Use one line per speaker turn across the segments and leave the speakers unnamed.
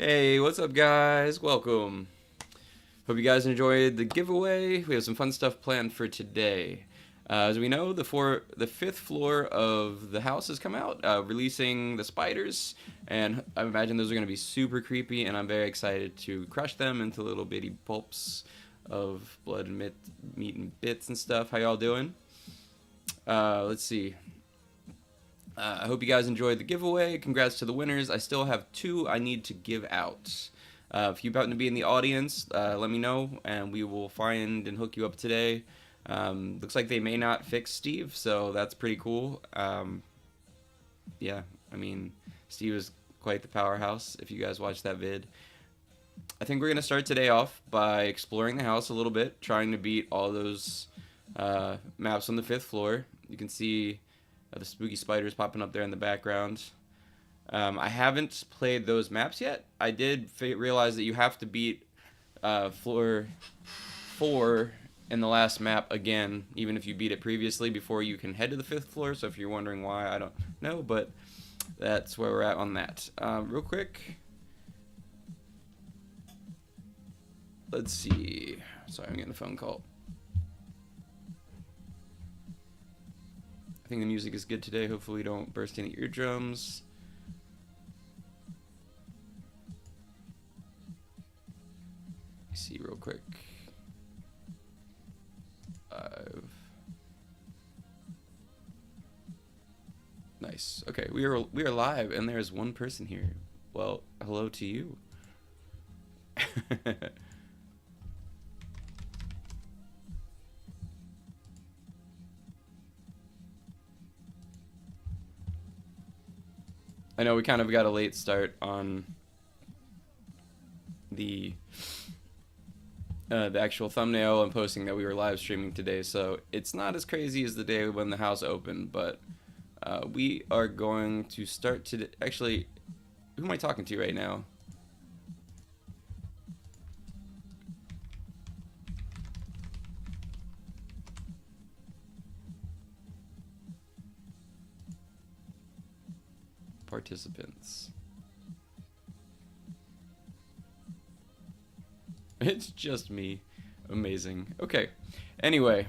Hey, what's up, guys? Welcome. Hope you guys enjoyed the giveaway. We have some fun stuff planned for today. As we know, the fifth floor of the house has come out, releasing the spiders, and I imagine those are going to be super creepy, and I'm very excited to crush them into little bitty pulps of blood and meat and bits and stuff. How y'all doing? Let's see. I hope you guys enjoyed the giveaway. Congrats to the winners. I still have two I need to give out. If you happen to be in the audience, let me know, and we will find and hook you up today. Looks like they may not fix Steve, so that's pretty cool. Yeah, I mean, Steve is quite the powerhouse if you guys watched that vid. I think we're going to start today off by exploring the house a little bit, trying to beat all those maps on the fifth floor. You can see the spooky spiders popping up there in the background. I haven't played those maps yet. I did realize that you have to beat floor 4 in the last map again, even if you beat it previously, before you can head to the fifth floor. So if you're wondering why, I don't know, but that's where we're at on that. Real quick. Let's see. Sorry, I'm getting a phone call. I think the music is good today. Hopefully we don't burst any eardrums. Let me see real quick. 5. Nice. Okay, we are live, and there's one person here. Well, hello to you. I know we kind of got a late start on the actual thumbnail and posting that we were live streaming today, so it's not as crazy as the day when the house opened, but we are going to start today. Actually, who am I talking to right now? Participants. It's just me. Amazing. Okay. Anyway.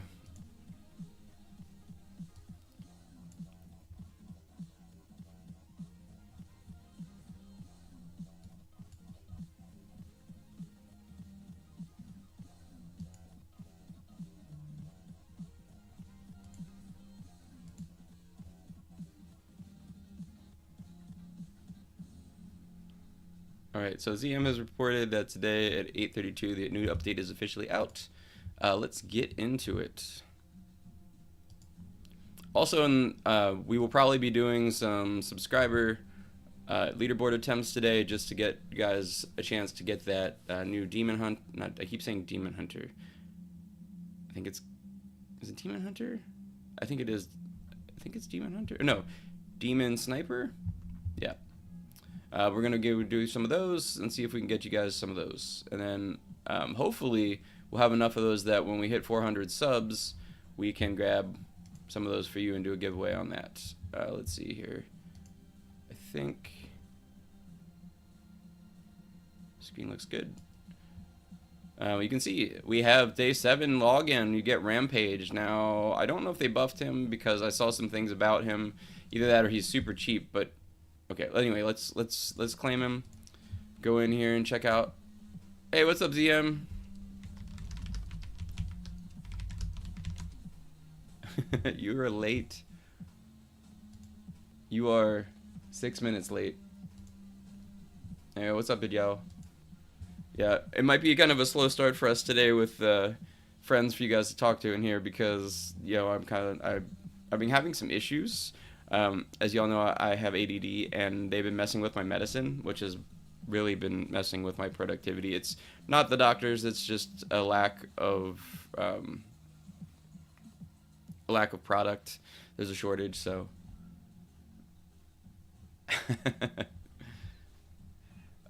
Alright, so ZM has reported that today at 8:32 the new update is officially out. Let's get into it. Also, we will probably be doing some subscriber leaderboard attempts today, just to get you guys a chance to get that new Demon Hunt. I keep saying Demon Hunter. I think is it Demon Hunter? I think it is. I think it's Demon Hunter. No, Demon Sniper. Yeah. We're gonna do some of those and see if we can get you guys some of those, and then hopefully we'll have enough of those that when we hit 400 subs, we can grab some of those for you and do a giveaway on that. Let's see here. I think screen looks good. You can see we have day 7 login. You get Rampage. Now I don't know if they buffed him, because I saw some things about him. Either that or he's super cheap, but okay, anyway, let's claim him. Go in here and check out. Hey, what's up, ZM? You are late. You are 6 minutes late. Hey, what's up, Vidyo? Yeah, it might be kind of a slow start for us today with friends for you guys to talk to in here, because I've been having some issues. As y'all know, I have ADD, and they've been messing with my medicine, which has really been messing with my productivity. It's not the doctors; it's just a lack of product. There's a shortage, so.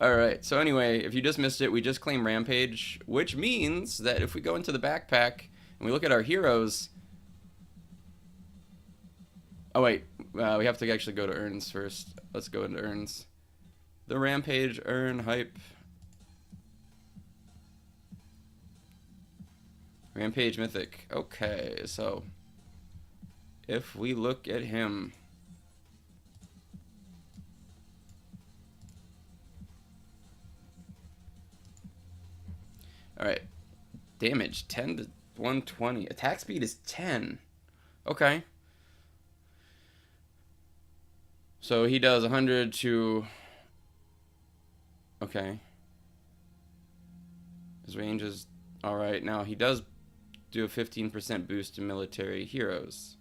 All right. So anyway, if you just missed it, we just claimed Rampage, which means that if we go into the backpack and we look at our heroes. Oh wait, we have to actually go to URNS first. Let's go into URNS. the Rampage Urn hype. Rampage Mythic. Okay, so if we look at him, all right, damage 10 to 120. Attack speed is 10. Okay. So he does 100 to... Okay. His range is... Alright, now he does do a 15% boost to military heroes.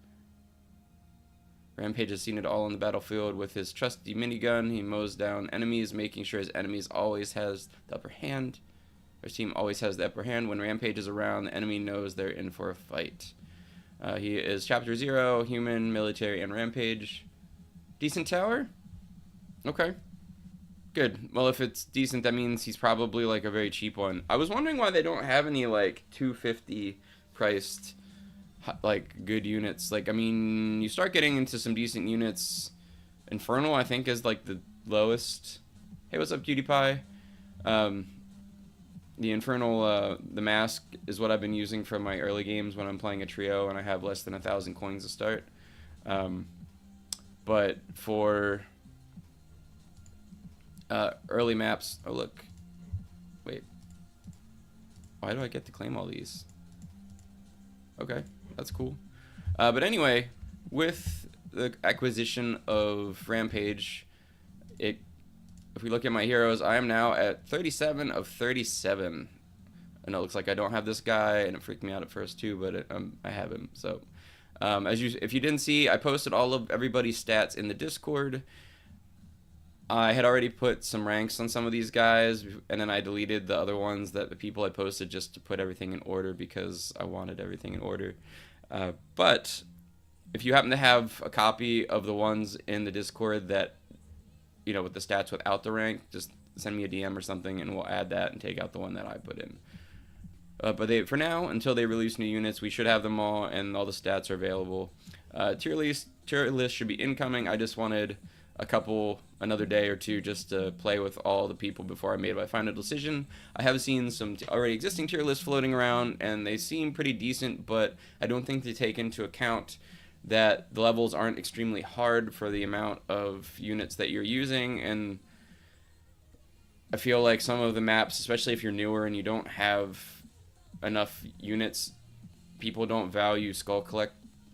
Rampage has seen it all on the battlefield. With his trusty minigun, he mows down enemies, making sure his enemies always has the upper hand. His team always has the upper hand. When Rampage is around, the enemy knows they're in for a fight. He is Chapter 0, Human, Military, and Rampage. Decent tower? Okay. Good. Well, if it's decent, that means he's probably like a very cheap one. I was wondering why they don't have any like 250 priced like good units. Like, I mean, you start getting into some decent units. Infernal, I think, is like the lowest. Hey, what's up, Cutie Pie? The Infernal, the mask is what I've been using for my early games when I'm playing a trio and I have less than 1,000 coins to start. But for early maps, oh look, wait, why do I get to claim all these? Okay, that's cool. But anyway, with the acquisition of Rampage, if we look at my heroes, I am now at 37 of 37. And it looks like I don't have this guy, and it freaked me out at first too, but I have him. So, if you didn't see, I posted all of everybody's stats in the Discord. I had already put some ranks on some of these guys, and then I deleted the other ones that the people had posted just to put everything in order because I wanted everything in order. But if you happen to have a copy of the ones in the Discord that, you know, with the stats without the rank, just send me a DM or something and we'll add that and take out the one that I put in. But for now, until they release new units, we should have them all and all the stats are available. Tier list should be incoming. I just wanted another day or two just to play with all the people before I made my final decision. I have seen some already existing tier lists floating around and they seem pretty decent, but I don't think they take into account that the levels aren't extremely hard for the amount of units that you're using, and I feel like some of the maps, especially if you're newer and you don't have enough units, people don't value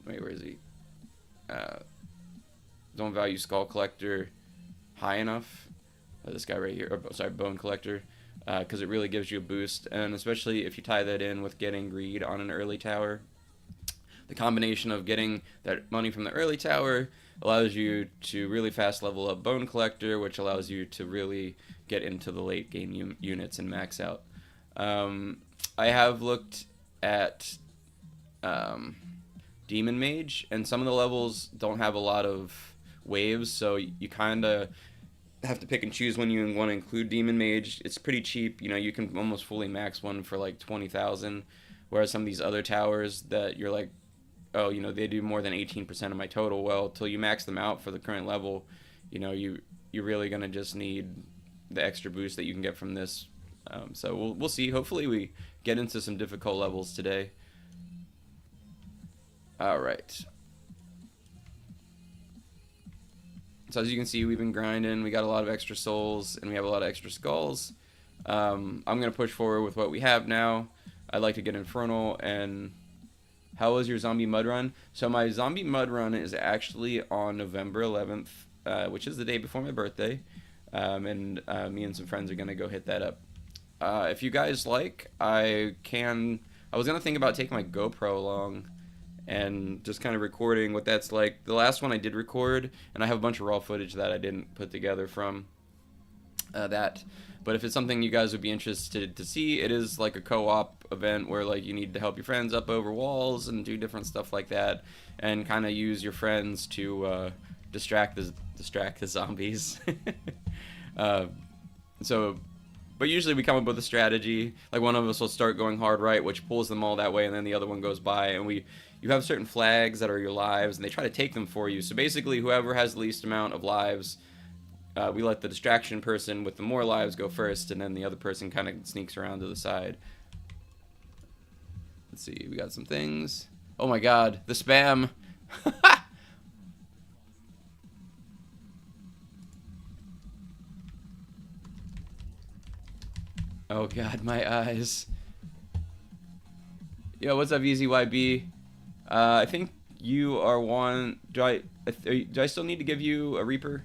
where is he? Don't value Skull Collector high enough. This guy right here, Bone Collector, because it really gives you a boost, and especially if you tie that in with getting greed on an early tower. The combination of getting that money from the early tower allows you to really fast level up Bone Collector, which allows you to really get into the late game units and max out. I have looked at Demon Mage, and some of the levels don't have a lot of waves, so you kind of have to pick and choose when you want to include Demon Mage. It's pretty cheap. You know, you can almost fully max one for like 20,000, whereas some of these other towers that you're like, oh, you know, they do more than 18% of my total. Well, till you max them out for the current level, you know, you're really going to just need the extra boost that you can get from this. So we'll see. Hopefully we get into some difficult levels today. All right. So as you can see, we've been grinding. We got a lot of extra souls, and we have a lot of extra skulls. I'm going to push forward with what we have now. I'd like to get Infernal. And how was your zombie mud run? So my zombie mud run is actually on November 11th, which is the day before my birthday. And me and some friends are going to go hit that up. If you guys like, I was going to think about taking my GoPro along and just kind of recording what that's like. The last one I did record, and I have a bunch of raw footage that I didn't put together from that. But if it's something you guys would be interested to see, it is like a co-op event where like you need to help your friends up over walls and do different stuff like that, and kind of use your friends to distract the zombies. But usually we come up with a strategy. Like one of us will start going hard right, which pulls them all that way, and then the other one goes by, and you have certain flags that are your lives, and they try to take them for you. So basically, whoever has the least amount of lives we let the distraction person with the more lives go first, and then the other person kind of sneaks around to the side. Let's see, we got some things. Oh my god, the spam. Oh god, my eyes. Yo, what's up, EasyYB? I think you are one. Do I still need to give you a Reaper?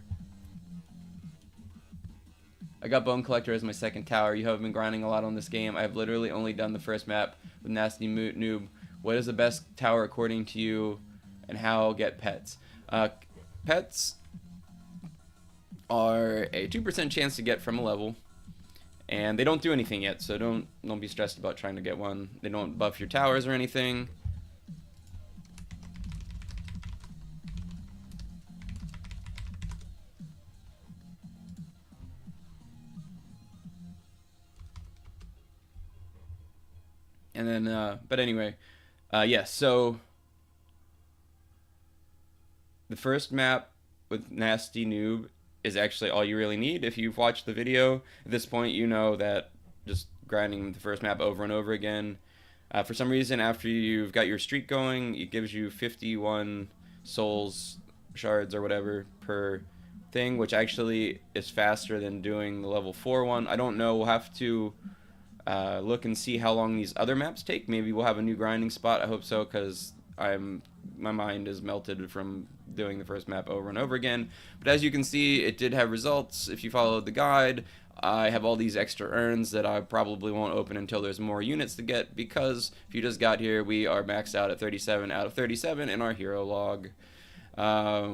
I got Bone Collector as my second tower. You have been grinding a lot on this game. I've literally only done the first map with Nasty Noob. What is the best tower according to you, and how get pets? Pets are a 2% chance to get from a level, and they don't do anything yet, so don't be stressed about trying to get one. They don't buff your towers or anything. And then, but anyway, yes, so the first map with Nasty Noob is actually all you really need. If you've watched the video, at this point you know that just grinding the first map over and over again, for some reason after you've got your streak going, it gives you 51 souls, shards or whatever per thing, which actually is faster than doing the level 4 one. I don't know, we'll have to look and see how long these other maps take. Maybe we'll have a new grinding spot. I hope so, because my mind is melted from doing the first map over and over again. But as you can see, it did have results. If you followed the guide, I have all these extra urns that I probably won't open until there's more units to get, because if you just got here, we are maxed out at 37 out of 37 in our hero log.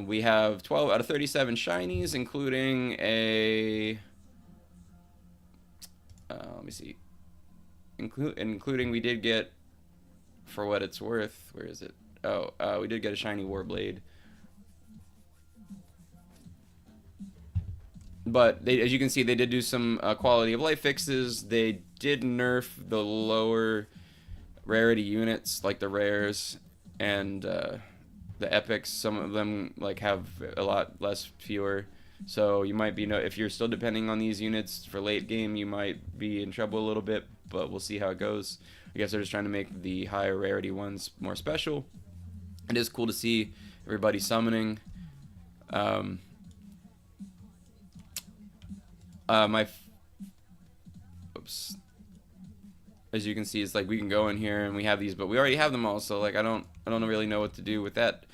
We have 12 out of 37 shinies, including a let me see, including we did get, for what it's worth, where is it? Oh, we did get a shiny Warblade. But as you can see, they did do some quality of life fixes. They did nerf the lower rarity units, like the rares and the epics. Some of them like have a lot less fewer. So you might be, if you're still depending on these units for late game, you might be in trouble a little bit, but we'll see how it goes. I guess they're just trying to make the higher rarity ones more special. It is cool to see everybody summoning. Oops. As you can see, it's like we can go in here and we have these, but we already have them all, so like I don't really know what to do with that.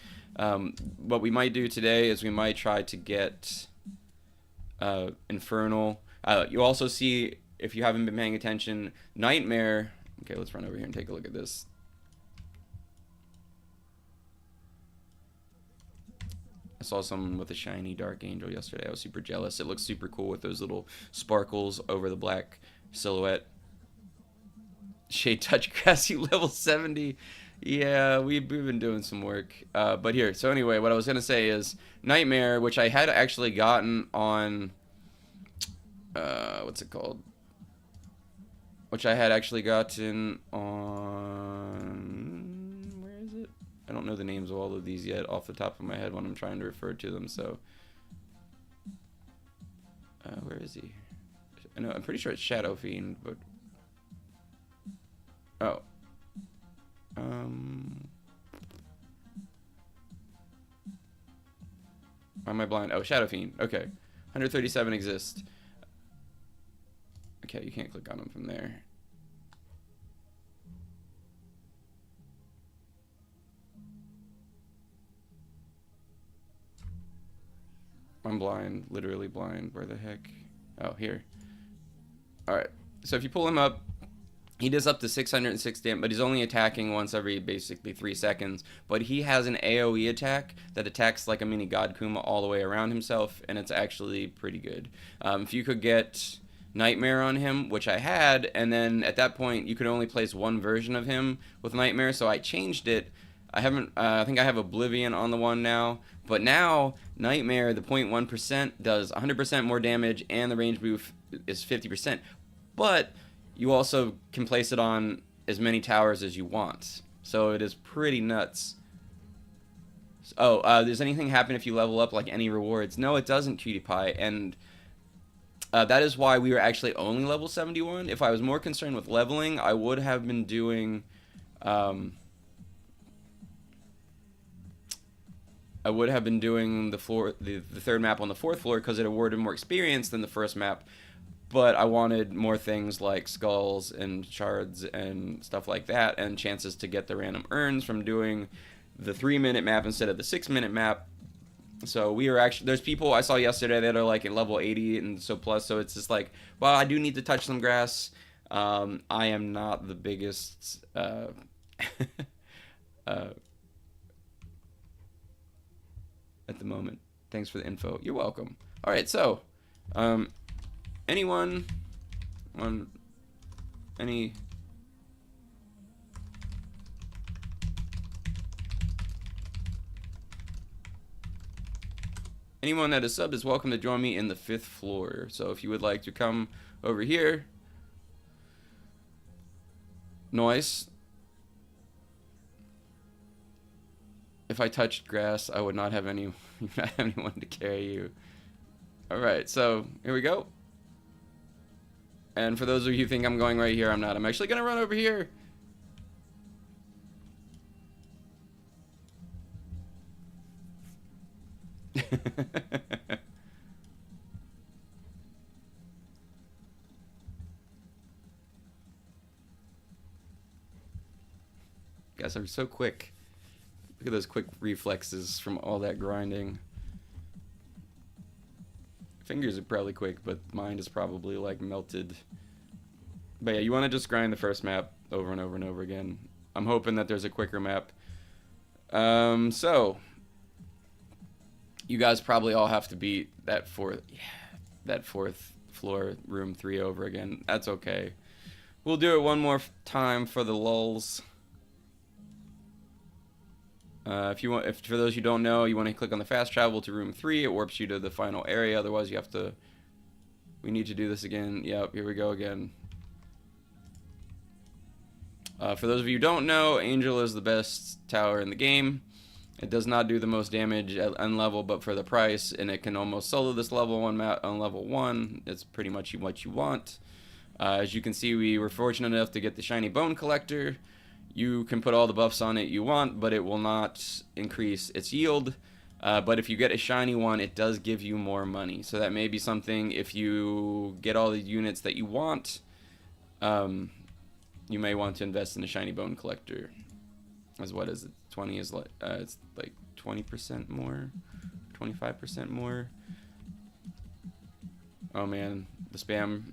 What we might do today is we might try to get Infernal. You also see, if you haven't been paying attention, Nightmare. Okay, let's run over here and take a look at this. I saw someone with a shiny Dark Angel yesterday. I was super jealous. It looks super cool with those little sparkles over the black silhouette. Shade Touch Grassy level 70. Yeah, we've been doing some work. But here, so anyway, what I was going to say is Nightmare, which I had actually gotten on, what's it called? Which I had actually gotten on, where is it? I don't know the names of all of these yet off the top of my head when I'm trying to refer to them, so. Where is he? I know, I'm pretty sure it's Shadow Fiend, but. Oh. Why am I blind? Oh, Shadow Fiend. Okay. 137 exist. Okay, you can't click on them from there. I'm blind, literally blind. Where the heck? Oh, here. Alright, so if you pull him up, he does up to 606 damage, but he's only attacking once every basically 3 seconds. But he has an AoE attack that attacks like a mini God Kuma all the way around himself, and it's actually pretty good. If you could get Nightmare on him, which I had, and then at that point you could only place one version of him with Nightmare, so I changed it. I haven't, I think I have Oblivion on the one now, but now Nightmare, the 0.1% does 100% more damage, and the range boost is 50%. But you also can place it on as many towers as you want, so it is pretty nuts. Oh, does anything happen if you level up, like any rewards? No, it doesn't, Cutie Pie. And that is why we were actually only level 71. If I was more concerned with leveling, I would have been doing... I would have been doing the third map on the fourth floor because it awarded more experience than the first map. But I wanted more things like skulls and shards and stuff like that, and chances to get the random urns from doing the 3-minute map instead of the 6-minute map. So we are actually, there's people I saw yesterday that are like at level 80 and so plus, so it's just like, well, I do need to touch some grass. I am not the biggest at the moment. Thanks for the info. You're welcome. All right, so anyone on any anyone that is subbed is welcome to join me in the 5th floor. So if you would like to come over here, nice. If I touched grass, I would not have anyone to carry you. Alright, so here we go. And for those of you who think I'm going right here, I'm not. I'm actually going to run over here. Guys, I'm so quick. Look at those quick reflexes from all that grinding. Fingers are probably quick, but mind is probably like melted. But yeah, you want to just grind the first map over and over and over again. I'm hoping that there's a quicker map. So you guys probably all have to beat that fourth floor, room 3 over again. That's okay. We'll do it one more time for the lulz. If for those who don't know, you want to click on the fast travel to room 3, it warps you to the final area. Otherwise, you have to. We need to do this again. Yep, here we go again. For those of you who don't know, Angel is the best tower in the game. It does not do the most damage at end level, but for the price, and it can almost solo this level 1 map on level 1. It's pretty much what you want. As you can see, we were fortunate enough to get the shiny bone collector. You can put all the buffs on it you want, but it will not increase its yield. But if you get a shiny one, it does give you more money. So that may be something, if you get all the units that you want, you may want to invest in a shiny bone collector. As what is it? 20 is like, it's like 20% more, 25% more. Oh man, the spam,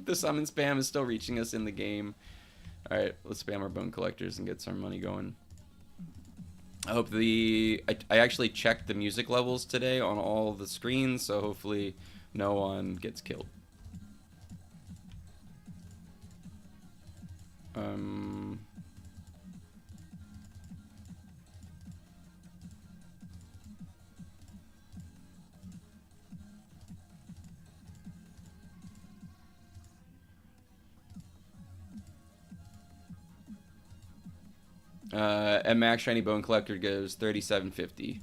the summon spam is still reaching us in the game. Alright, let's spam our bone collectors and get some money going. I hope I actually checked the music levels today on all the screens, so hopefully no one gets killed. And max shiny bone collector goes 3750.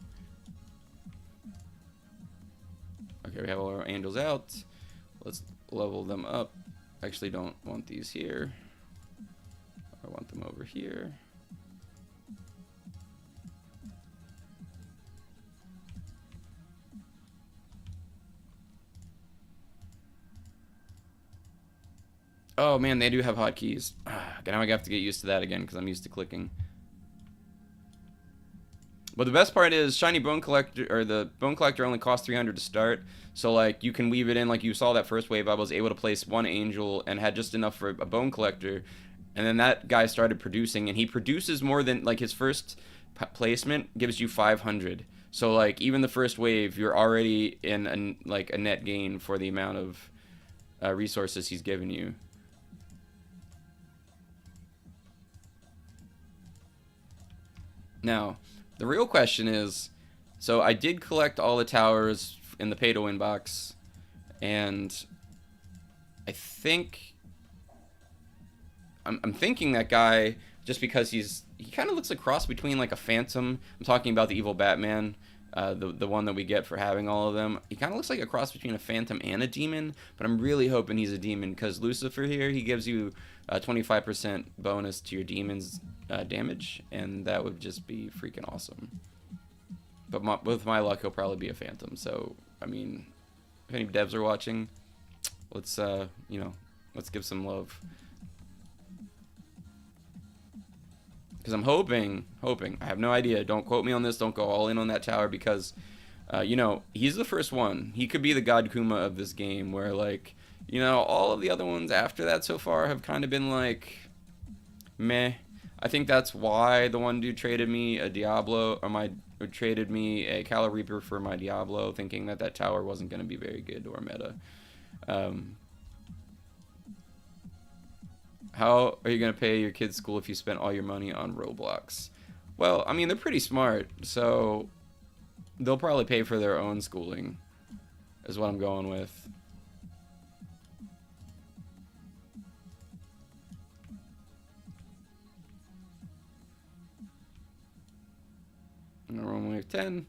Okay, we have all our angels out. Let's level them up. Actually, don't want these here. I want them over here. Oh man, they do have hotkeys. Now I have to get used to that again because I'm used to clicking. But the best part is shiny bone collector, or the bone collector only costs 300 to start. So like you can weave it in, like you saw that first wave. I was able to place one angel and had just enough for a bone collector, and then that guy started producing, and he produces more than like his first placement gives you 500. So like even the first wave, you're already in a net gain for the amount of resources he's given you. Now, the real question is, so I did collect all the towers in the pay to win box, and I think I'm thinking that guy just because he kind of looks a cross between like a Phantom. I'm talking about the evil Batman, the one that we get for having all of them. He kind of looks like a cross between a Phantom and a demon, but I'm really hoping he's a demon because Lucifer here, he gives you a 25% bonus to your demon's damage, and that would just be freaking awesome. But with my luck, he'll probably be a Phantom. So, I mean, if any devs are watching, let's let's give some love. Because I'm hoping, I have no idea. Don't quote me on this. Don't go all in on that tower because, he's the first one. He could be the God Kuma of this game where, like, all of the other ones after that so far have kind of been, like, meh. I think that's why the one dude traded me a Diablo, or traded me a Cala Reaper for my Diablo, thinking that that tower wasn't going to be very good or meta. How are you going to pay your kids' school if you spent all your money on Roblox? Well, I mean, they're pretty smart, so they'll probably pay for their own schooling, is what I'm going with. Roman wave 10.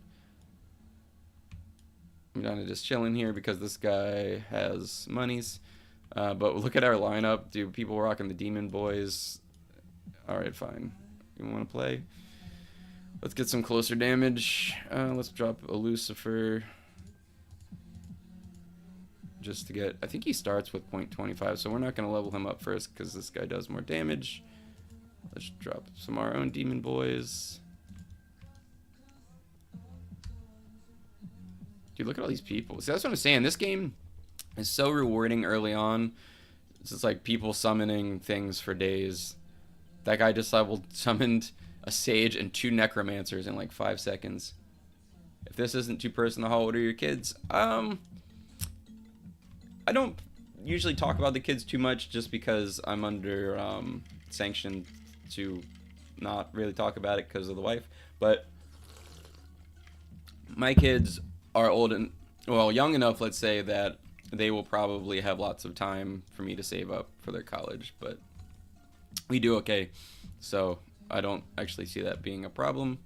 I'm kind of just chilling here because this guy has monies. But look at our lineup, dude. People rocking the Demon Boys. Alright, fine. You want to play? Let's get some closer damage. Let's drop a Lucifer. Just to get... I think he starts with 0.25, so we're not going to level him up first because this guy does more damage. Let's drop some of our own Demon Boys. Dude, look at all these people. See, that's what I'm saying. This game is so rewarding early on. It's just like people summoning things for days. That guy just summoned a Sage and 2 Necromancers in like 5 seconds. If this isn't too personal, how old are your kids? I don't usually talk about the kids too much just because I'm under sanction to not really talk about it because of the wife. But my kids are old and, well, young enough, let's say, that they will probably have lots of time for me to save up for their college, but we do okay, so I don't actually see that being a problem.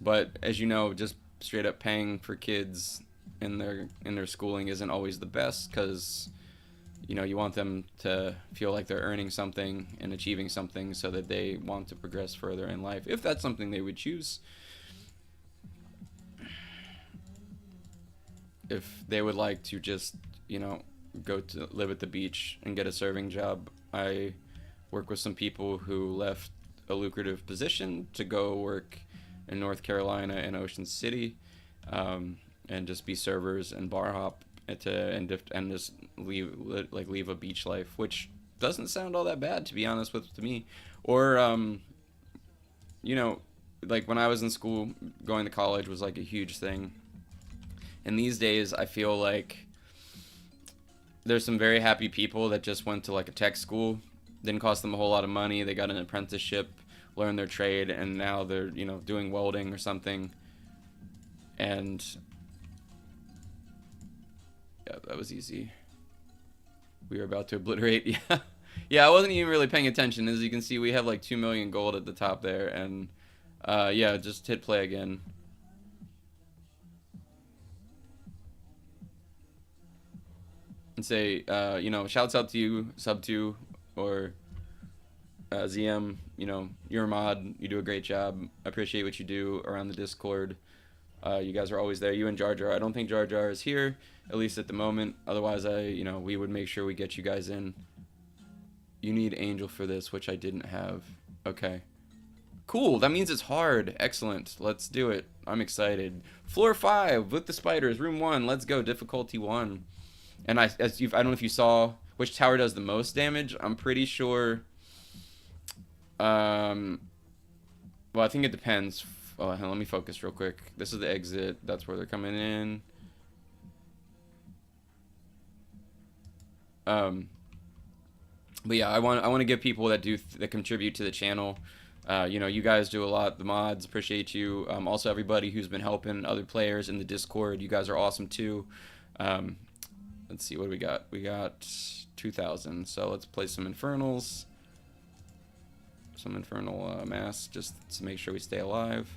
But as you know, just straight up paying for kids in their schooling isn't always the best because you want them to feel like they're earning something and achieving something so that they want to progress further in life, if that's something they would choose. If they would like to just, go to live at the beach and get a serving job, I work with some people who left a lucrative position to go work in North Carolina and Ocean City, and just be servers and bar hop and just leave a beach life, which doesn't sound all that bad, to be honest to me. Or like when I was in school, going to college was like a huge thing. And these days, I feel like there's some very happy people that just went to like a tech school. Didn't cost them a whole lot of money. They got an apprenticeship, learned their trade, and now they're, doing welding or something. And yeah, that was easy. We were about to obliterate. Yeah. Yeah, I wasn't even really paying attention. As you can see, we have like 2 million gold at the top there. And yeah, just hit play again. And say, shouts out to you, Sub2, or ZM, you're a mod, you do a great job. I appreciate what you do around the Discord. You guys are always there. You and Jar Jar. I don't think Jar Jar is here, at least at the moment. Otherwise, we would make sure we get you guys in. You need Angel for this, which I didn't have. Okay. Cool, that means it's hard. Excellent. Let's do it. I'm excited. Floor 5 with the spiders. Room 1. Let's go. Difficulty 1. And I don't know if you saw which tower does the most damage. I'm pretty sure. Well, I think it depends. Oh, let me focus real quick. This is the exit. That's where they're coming in. But yeah, I want to give people that contribute to the channel. You guys do a lot. The mods, appreciate you. Also, everybody who's been helping other players in the Discord. You guys are awesome too. Let's see, what do we got? We got 2,000. So let's play some Infernals. some infernal mass just to make sure we stay alive.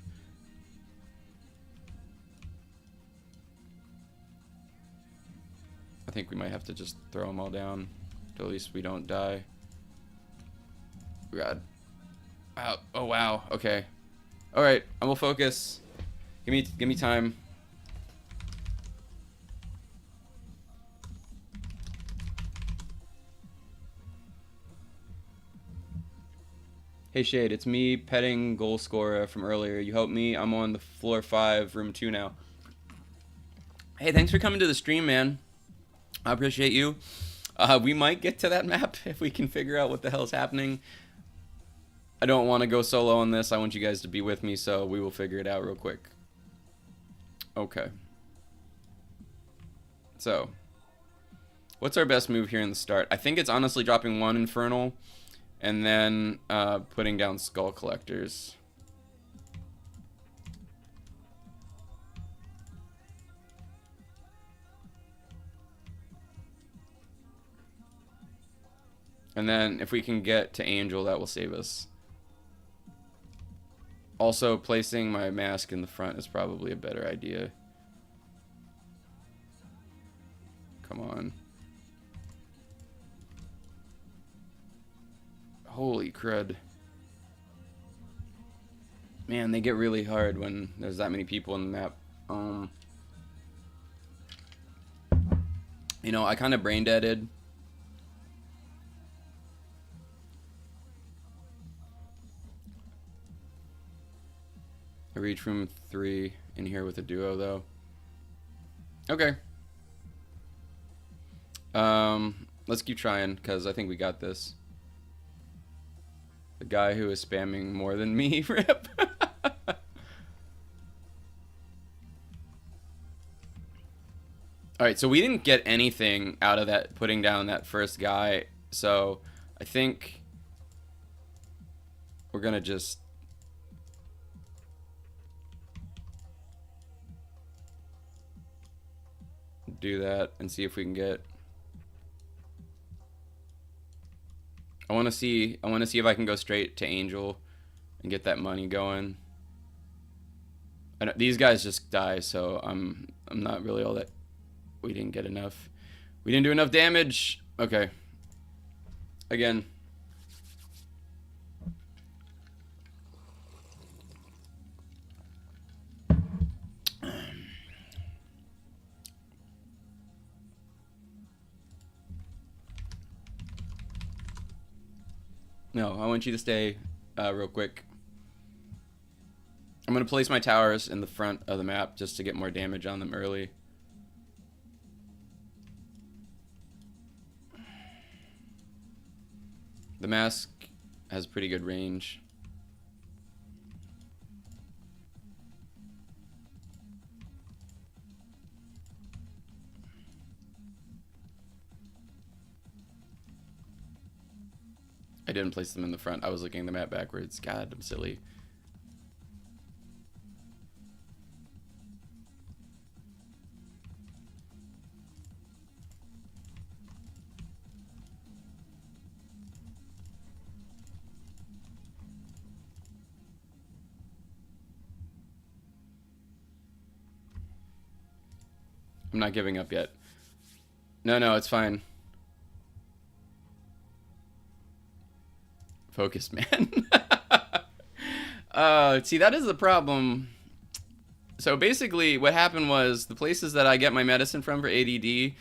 I think we might have to just throw them all down, till at least we don't die. God. Wow. Oh wow. Okay. All right. I will focus. Give me time. Hey Shade, it's me, petting goal scorer from earlier. You helped me. I'm on the floor 5, room 2 now. Hey, thanks for coming to the stream, man. I appreciate you. We might get to that map if we can figure out what the hell's happening. I don't want to go solo on this. I want you guys to be with me, so we will figure it out real quick. Okay. So, what's our best move here in the start? I think it's honestly dropping 1 Infernal and then putting down Skull Collectors. And then if we can get to Angel, that will save us. Also, placing my mask in the front is probably a better idea. Come on. Holy crud. Man, they get really hard when there's that many people on the map. You know, I kind of brain deaded. I reach room 3 in here with a duo, though. Okay. Let's keep trying, because I think we got this. The guy who is spamming more than me, rip. Alright, so we didn't get anything out of that, putting down that first guy, so I think we're gonna just do that and see if we can get. I want to see if I can go straight to Angel and get that money going. These guys just die, so I'm not really all that. We didn't get enough. We didn't do enough damage. Okay. Again. No, I want you to stay real quick. I'm going to place my towers in the front of the map just to get more damage on them early. The mask has pretty good range. I didn't place them in the front. I was looking at the map backwards. God, I'm silly. I'm not giving up yet. No, it's fine. Focus, man. See, that is the problem. So basically what happened was the places that I get my medicine from for ADD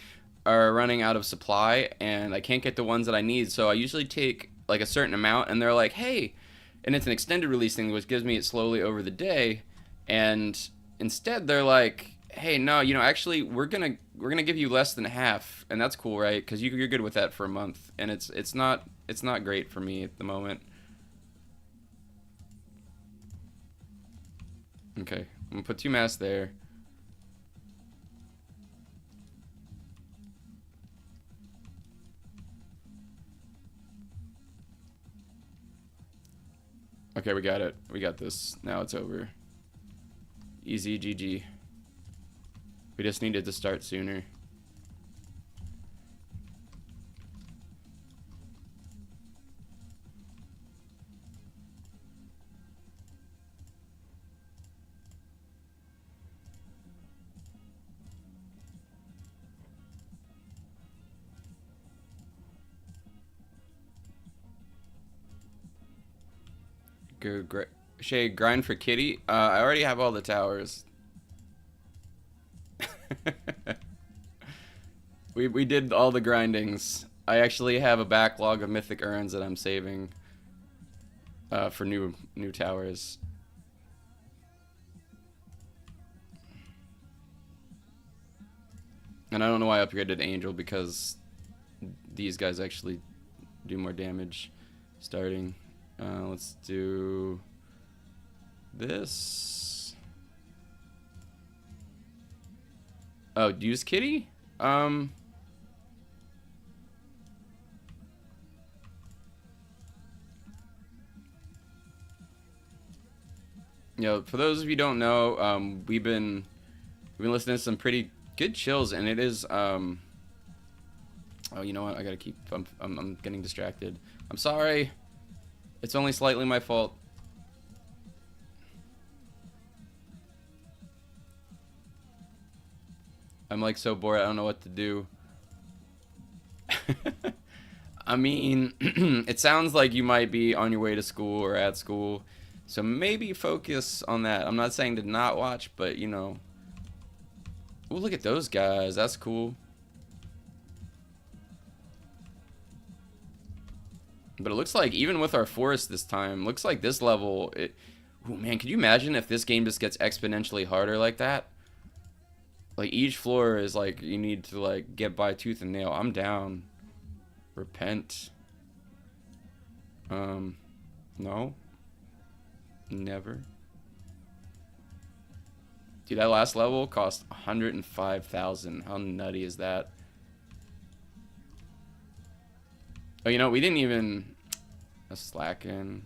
are running out of supply, and I can't get the ones that I need, so I usually take like a certain amount, and they're like, hey, and it's an extended release thing, which gives me it slowly over the day, and instead they're like, hey, no, you know, actually we're gonna give you less than half, and that's cool, right? Because you're good with that for a month, and it's not great for me at the moment. Okay, I'm gonna put 2 masks there. Okay, we got it. We got this. Now it's over. Easy GG. We just needed to start sooner. Shay, grind for Kitty. I already have all the towers. we did all the grindings. I actually have a backlog of mythic urns that I'm saving for new towers. And I don't know why I upgraded Angel, because these guys actually do more damage starting. Let's do this. Oh, use Kitty? You know, for those of you who don't know, we've been listening to some pretty good chills, and it is oh, you know what? I gotta keep. I'm getting distracted. I'm sorry. It's only slightly my fault. I'm like so bored. I don't know what to do. I mean, it sounds like you might be on your way to school or at school, so maybe focus on that. I'm not saying to not watch, but you know. Ooh, look at those guys. That's cool. But it looks like even with our forest this time, looks like this level, oh man, could you imagine if this game just gets exponentially harder like that? Like each floor is like you need to like get by tooth and nail. I'm down. Repent. No. Never. Dude, that last level cost 105,000. How nutty is that? Oh, you know, we didn't even slacken.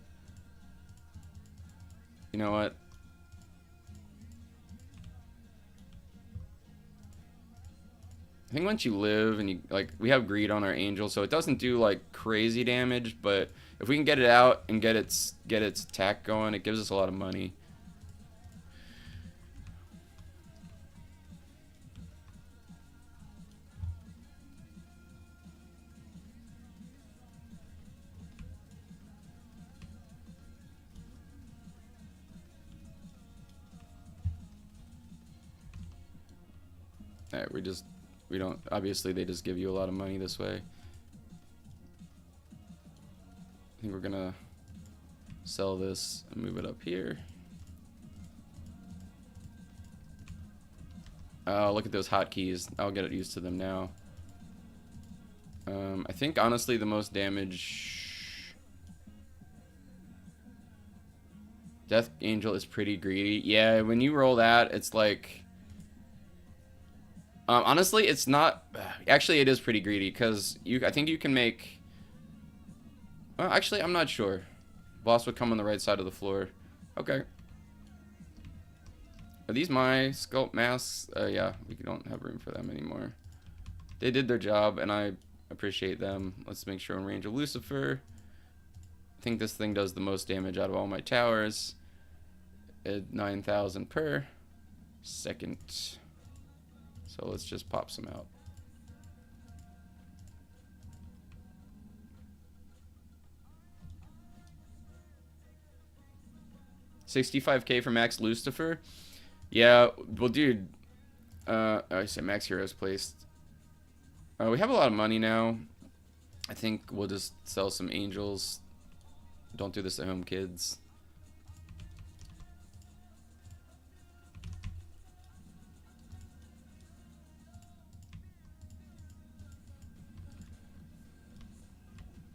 You know what? I think once you live and you like, we have greed on our angel, so it doesn't do like crazy damage, but if we can get it out and get its attack going, it gives us a lot of money. Alright, we don't, obviously they just give you a lot of money this way. I think we're gonna sell this and move it up here. Oh, look at those hotkeys. I'll get used to them now. I think honestly the most damage, Death Angel is pretty greedy. Yeah, when you roll that, it's like, honestly, it's not. Actually, it is pretty greedy because I think you can make. Well, actually, I'm not sure. Boss would come on the right side of the floor. Okay. Are these my sculpt masks? Yeah, we don't have room for them anymore. They did their job, and I appreciate them. Let's make sure in range of Lucifer. I think this thing does the most damage out of all my towers. At 9,000 per second. So let's just pop some out. $65K for Max Lucifer. Yeah, well, dude. I said Max Heroes placed. We have a lot of money now. I think we'll just sell some angels. Don't do this at home, kids.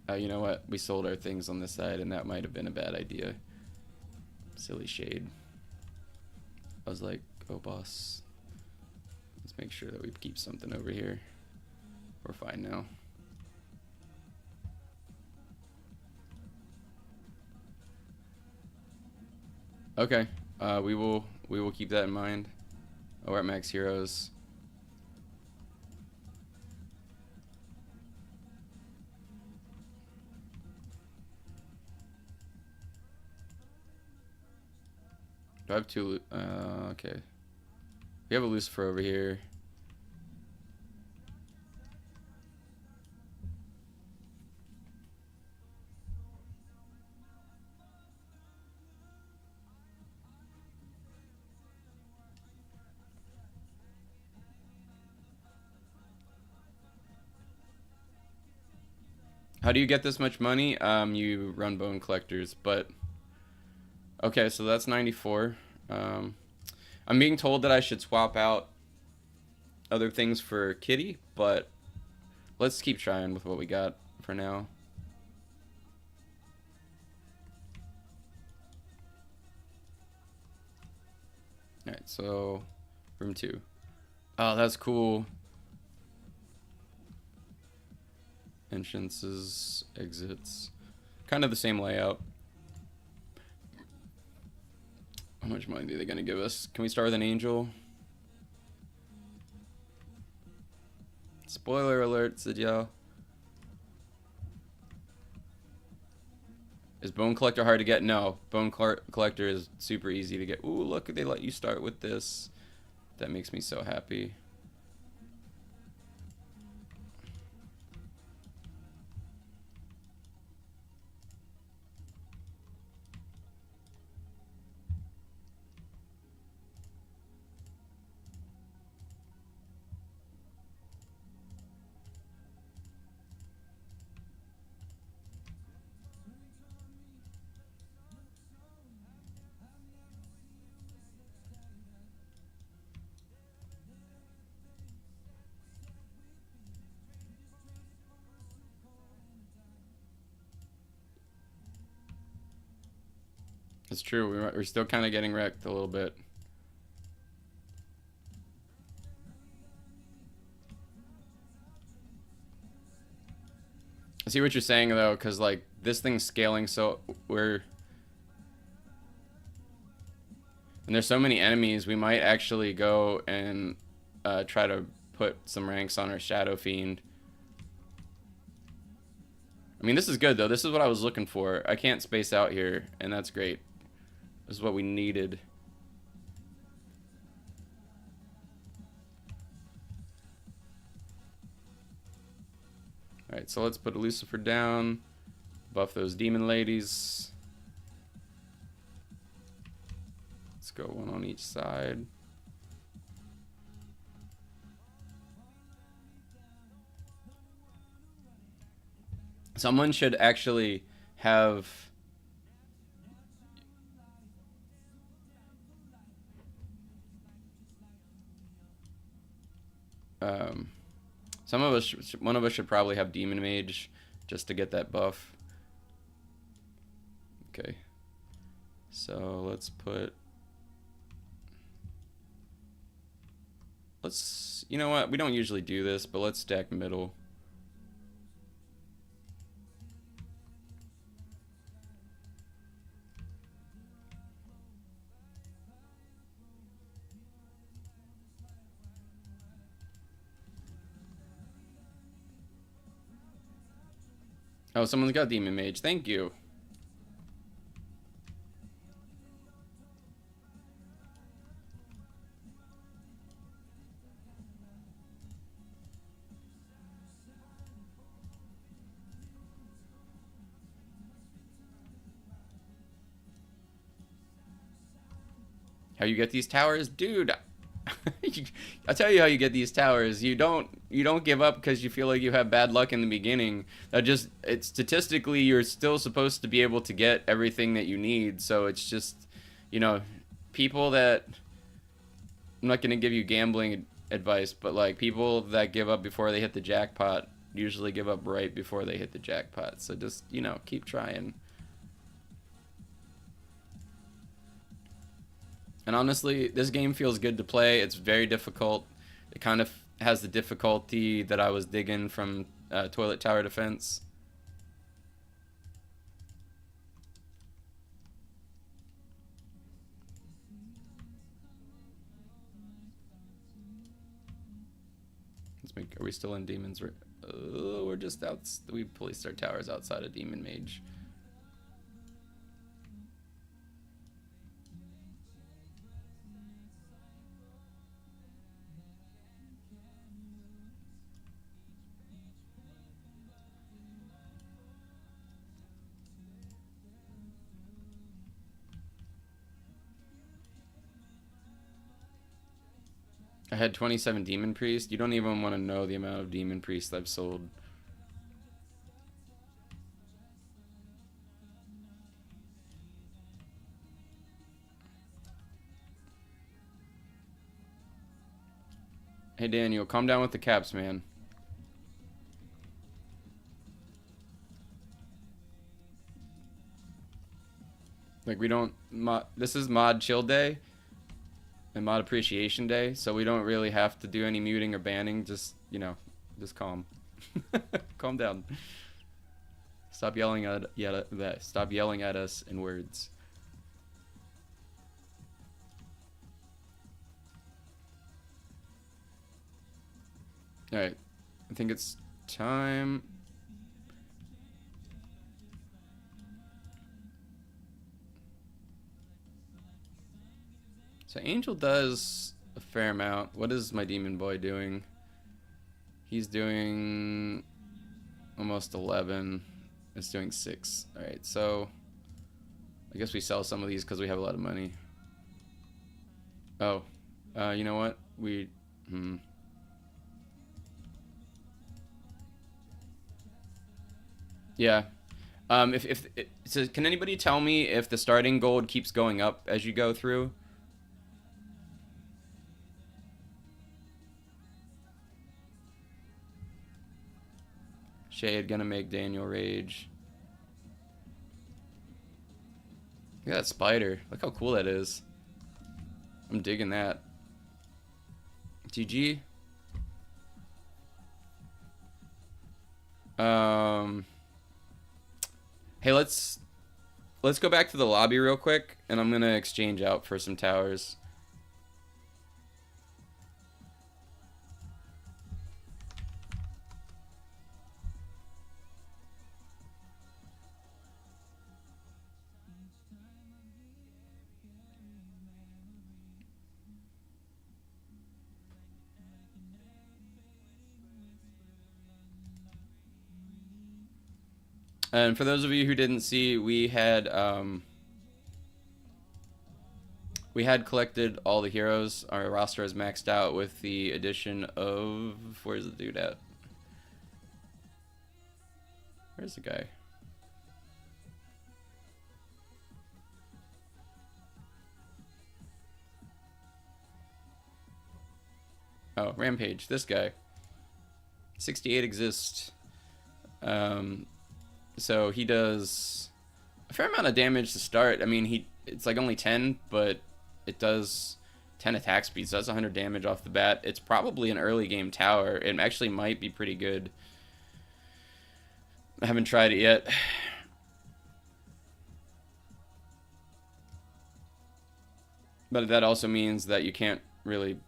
You know what? We sold our things on this side, and that might have been a bad idea. Silly shade. I was like, oh, boss. Let's make sure that we keep something over here. We're fine now. Okay. We will keep that in mind. Oh, we're at Max Heroes. Do I have two? Okay. We have a Lucifer over here. How do you get this much money? You run bone collectors, but okay, so that's 94. I'm being told that I should swap out other things for Kitty, but let's keep trying with what we got for now. Alright, so room 2. Oh, that's cool. Entrances, exits. Kind of the same layout. How much money are they going to give us? Can we start with an angel? Spoiler alert, said y'all. Is Bone Collector hard to get? No. Bone Collector is super easy to get. Ooh, look, they let you start with this. That makes me so happy. It's true. We're still kind of getting wrecked a little bit. I see what you're saying though, because like this thing's scaling, so and there's so many enemies, we might actually go and try to put some ranks on our Shadow Fiend. I mean, this is good though. This is what I was looking for. I can't space out here, and that's great. This is what we needed. Alright, so let's put Lucifer down. Buff those demon ladies. Let's go one on each side. Someone should actually have one of us should probably have Demon Mage just to get that buff. Okay. So you know what? We don't usually do this, but let's stack middle. Oh, someone's got Demon Mage. Thank you. How you get these towers? Dude, I'll tell you how you get these towers. You don't give up because you feel like you have bad luck in the beginning. It's statistically you're still supposed to be able to get everything that you need. So it's just, you know, people that, I'm not going to give you gambling advice, but like people that give up before they hit the jackpot usually give up right before they hit the jackpot. So just, you know, keep trying. And honestly, this game feels good to play. It's very difficult. It kind of has the difficulty that I was digging from Toilet Tower Defense. Are we still in Demons? We're just out. We placed our towers outside of Demon Mage. I had 27 Demon Priest. You don't even want to know the amount of Demon Priests I've sold. Hey, Daniel, calm down with the caps, man. Like, we don't... This is mod chill day and mod appreciation day, so we don't really have to do any muting or banning. Just, you know, just calm. Calm down. Stop yelling stop yelling at us in words. Alright, I think it's time. So Angel does a fair amount. What is my demon boy doing? He's doing almost 11. It's doing 6. Alright, so I guess we sell some of these because we have a lot of money. Oh, you know what? Yeah. So can anybody tell me if the starting gold keeps going up as you go through? Shade gonna make Daniel rage. Look at that spider. Look how cool that is. I'm digging that. GG. Hey, let's go back to the lobby real quick, and I'm gonna exchange out for some towers. And for those of you who didn't see, we had collected all the heroes. Our roster is maxed out with the addition of... Where's the dude at? Where's the guy? Oh, Rampage. This guy. 68 exists. So he does a fair amount of damage to start. I mean, it's like only 10, but it does 10 attack speed, so that's 100 damage off the bat. It's probably an early game tower. It actually might be pretty good. I haven't tried it yet. But that also means that you can't really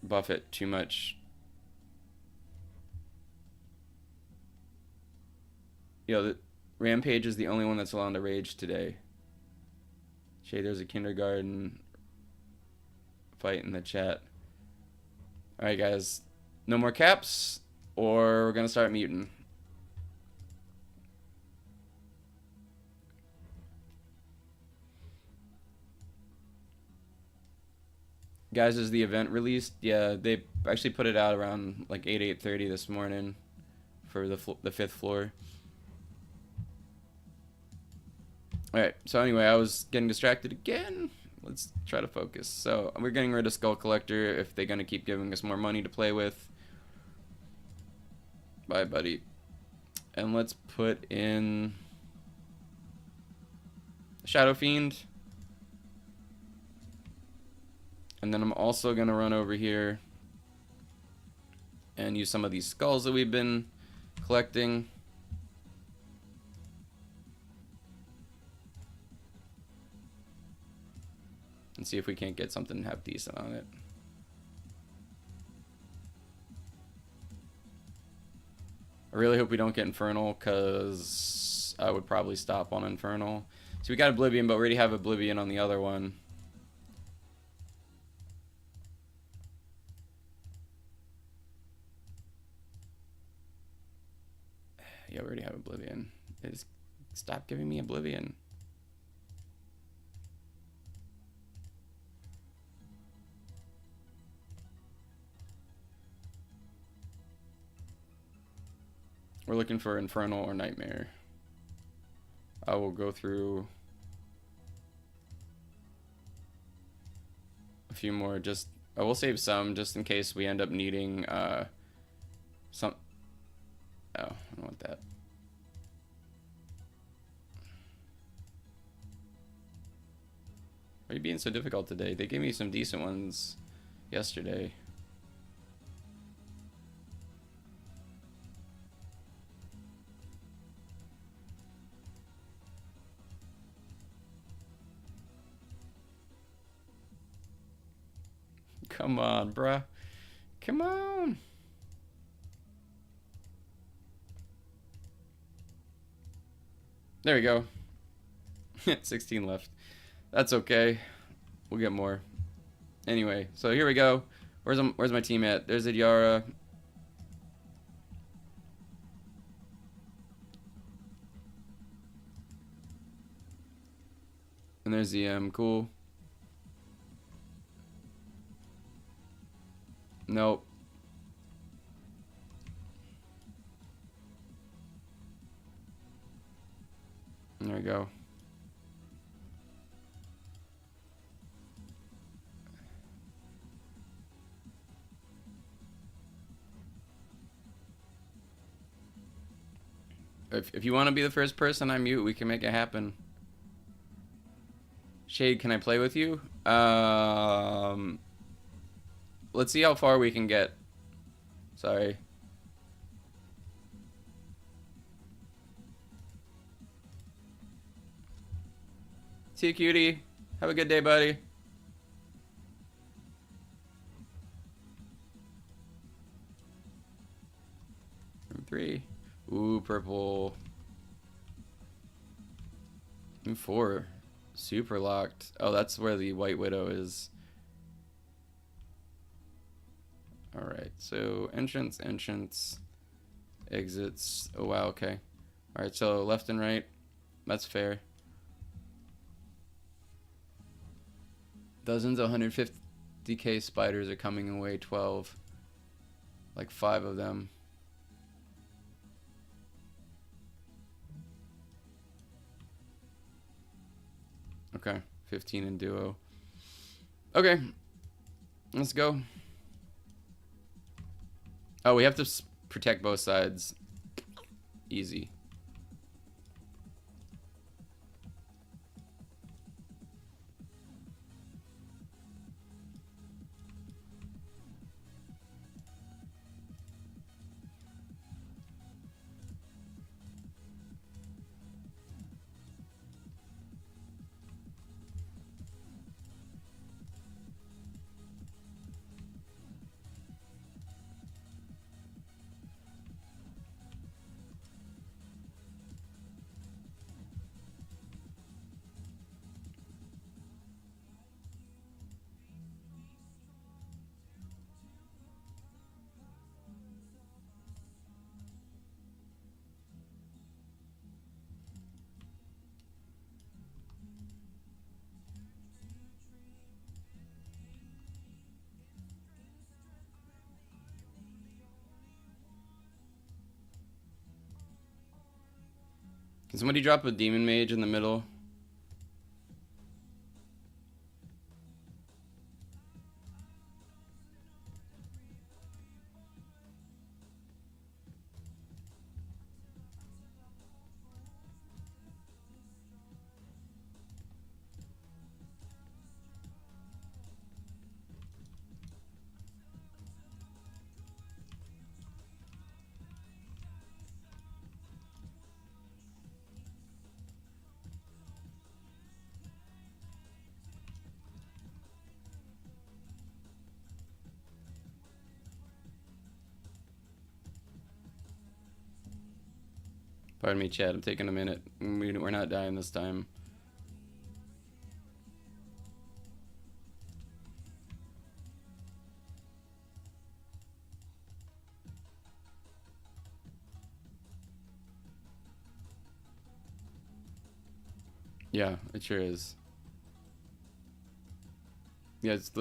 buff it too much. Yo, the Rampage is the only one that's allowed to rage today. Shay, there's a kindergarten fight in the chat. Alright, guys. No more caps, or we're gonna start muting. Guys, is the event released? Yeah, they actually put it out around like 8:30 this morning for the 5th floor. Alright, so anyway, I was getting distracted again. Let's try to focus. So, we're getting rid of Skull Collector if they're going to keep giving us more money to play with. Bye, buddy. And let's put in Shadow Fiend. And then I'm also going to run over here and use some of these skulls that we've been collecting. And see if we can't get something half decent on it. I really hope we don't get Infernal, because I would probably stop on Infernal. So we got Oblivion, but we already have Oblivion on the other one. Yeah, we already have Oblivion. Just stop giving me Oblivion. We're looking for Infernal or Nightmare. I will go through a few more just I will save some just in case we end up needing some. Oh, I don't want that. Why are you being so difficult today? They gave me some decent ones yesterday. Come on, bruh. Come on. There we go. 16 left. That's okay. We'll get more. Anyway, so here we go. Where's my team at? There's Idyara. And there's ZM. Cool. Nope. There we go. If you want to be the first person I mute, we can make it happen. Shade, can I play with you? Let's see how far we can get. Sorry. See you, cutie. Have a good day, buddy. Room 3. Ooh, purple. Room 4. Super locked. Oh, that's where the White Widow is. Alright, so entrance, exits. Oh, wow, okay. Alright, so left and right. That's fair. Dozens of 150k spiders are coming away. 12. Like 5 of them. Okay, 15 in duo. Okay, let's go. Oh, we have to protect both sides. Easy. Can somebody drop a demon mage in the middle? Pardon me, chat. I'm taking a minute. We're not dying this time. Yeah, it sure is. Yeah, it's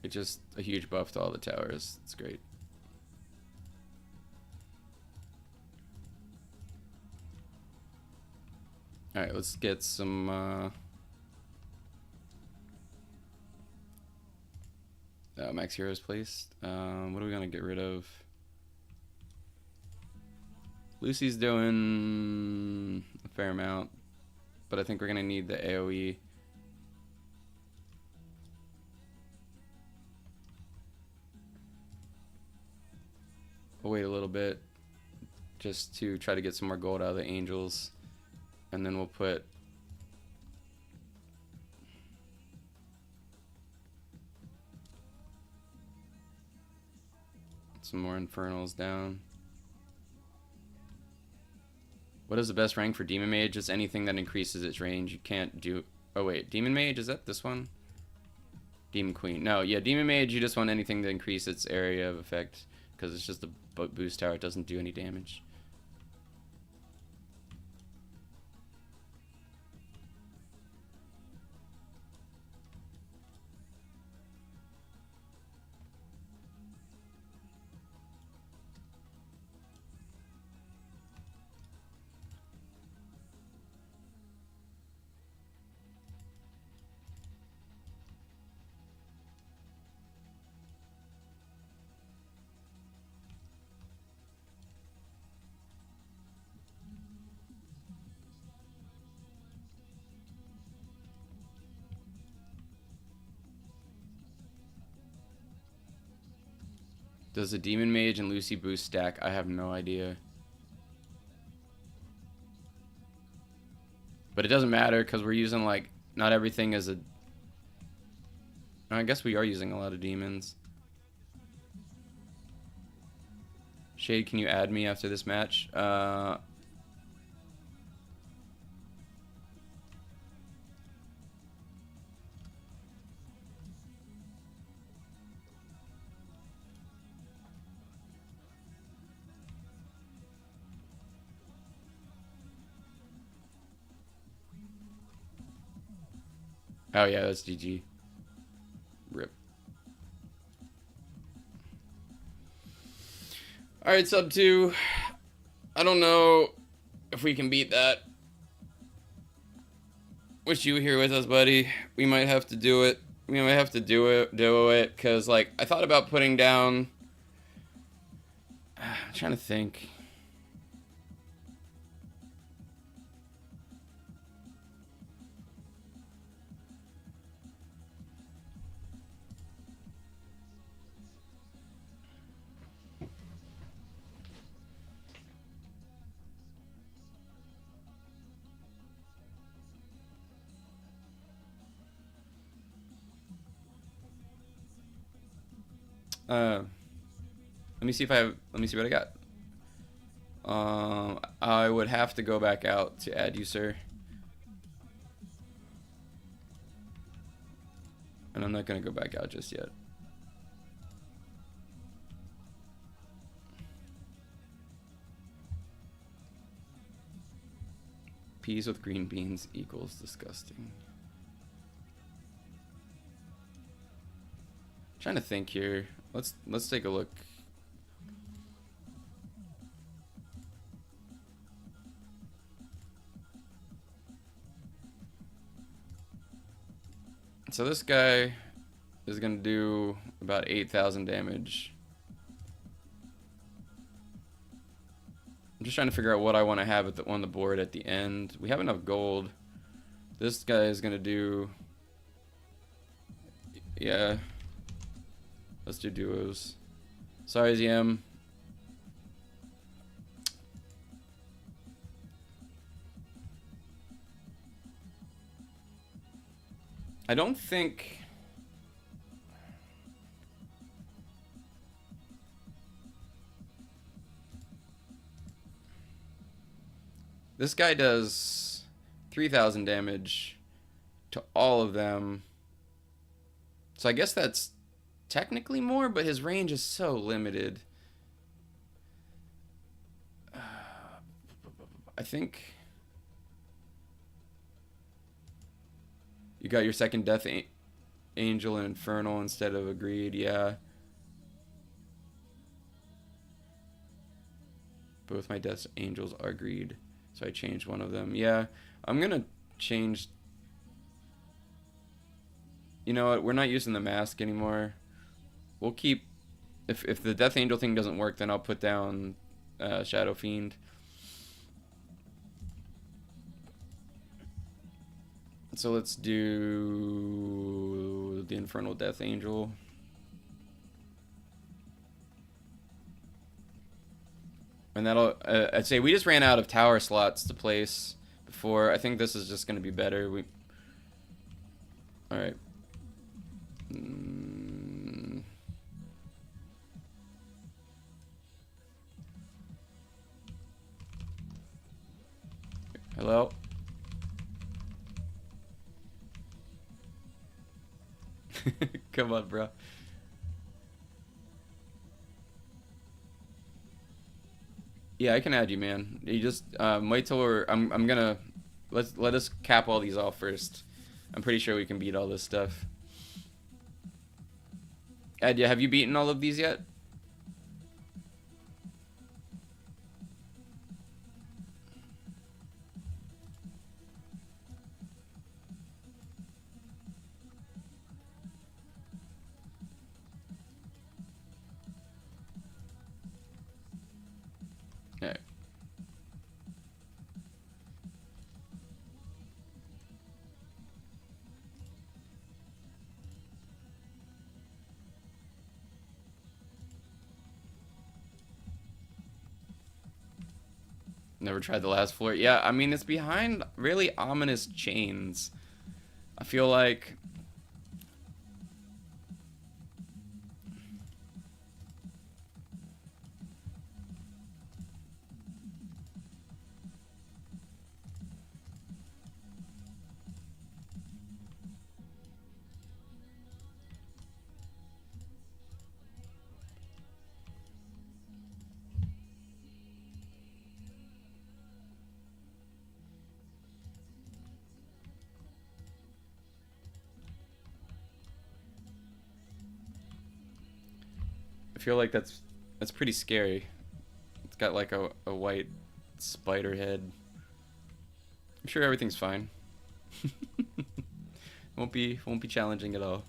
just a huge buff to all the towers. It's great. Alright, let's get some max heroes placed. What are we gonna get rid of? Lucy's doing a fair amount, but I think we're gonna need the AoE. We'll wait a little bit just to try to get some more gold out of the angels, and then we'll put some more infernals down. What is the best rank for Demon Mage? Just anything that increases its range. You can't do... Oh, wait. Demon Mage? Is that this one? Demon Queen. No, yeah, Demon Mage, you just want anything to increase its area of effect, because it's just a boost tower. It doesn't do any damage. Does the Demon Mage and Lucy boost stack? I have no idea. But it doesn't matter because we're using, like, not everything as a... I guess we are using a lot of demons. Shade, can you add me after this match? Oh yeah, that's GG. Rip. Alright, sub 2. I don't know if we can beat that. Wish you were here with us, buddy. We might have to do it. We might have to do it, because, like, I thought about putting down... I'm trying to think. Let me see if I have, let me see what I got. I would have to go back out to add you, sir. And I'm not gonna go back out just yet. Peas with green beans equals disgusting. Trying to think here. Let's take a look. So this guy is gonna do about 8,000 damage. I'm just trying to figure out what I want to have on the board at the end. We have enough gold. This guy is gonna do... Yeah. Let's do duos. Sorry, ZM. I don't think... This guy does 3,000 damage to all of them. So I guess that's technically more, but his range is so limited. I think you got your second Death Angel and Infernal instead of Agreed, yeah. Both my Death Angels are Agreed, so I changed one of them. Yeah, I'm gonna change... You know what, we're not using the mask anymore. we'll keep. If the Death Angel thing doesn't work, then I'll put down Shadow Fiend. So let's do the Infernal Death Angel. And that'll, I'd say we just ran out of tower slots to place before. I think this is just going to be better. Alright. Hello? Come on, bro. Yeah, I can add you, man. You just wait till I'm gonna let us cap all these off first. I'm pretty sure we can beat all this stuff. Ed, have you beaten all of these yet? Alright. Never tried the last floor. Yeah, I mean, it's behind really ominous chains. I feel like... I feel like that's pretty scary. It's got like a white spider head. I'm sure everything's fine. won't be challenging at all.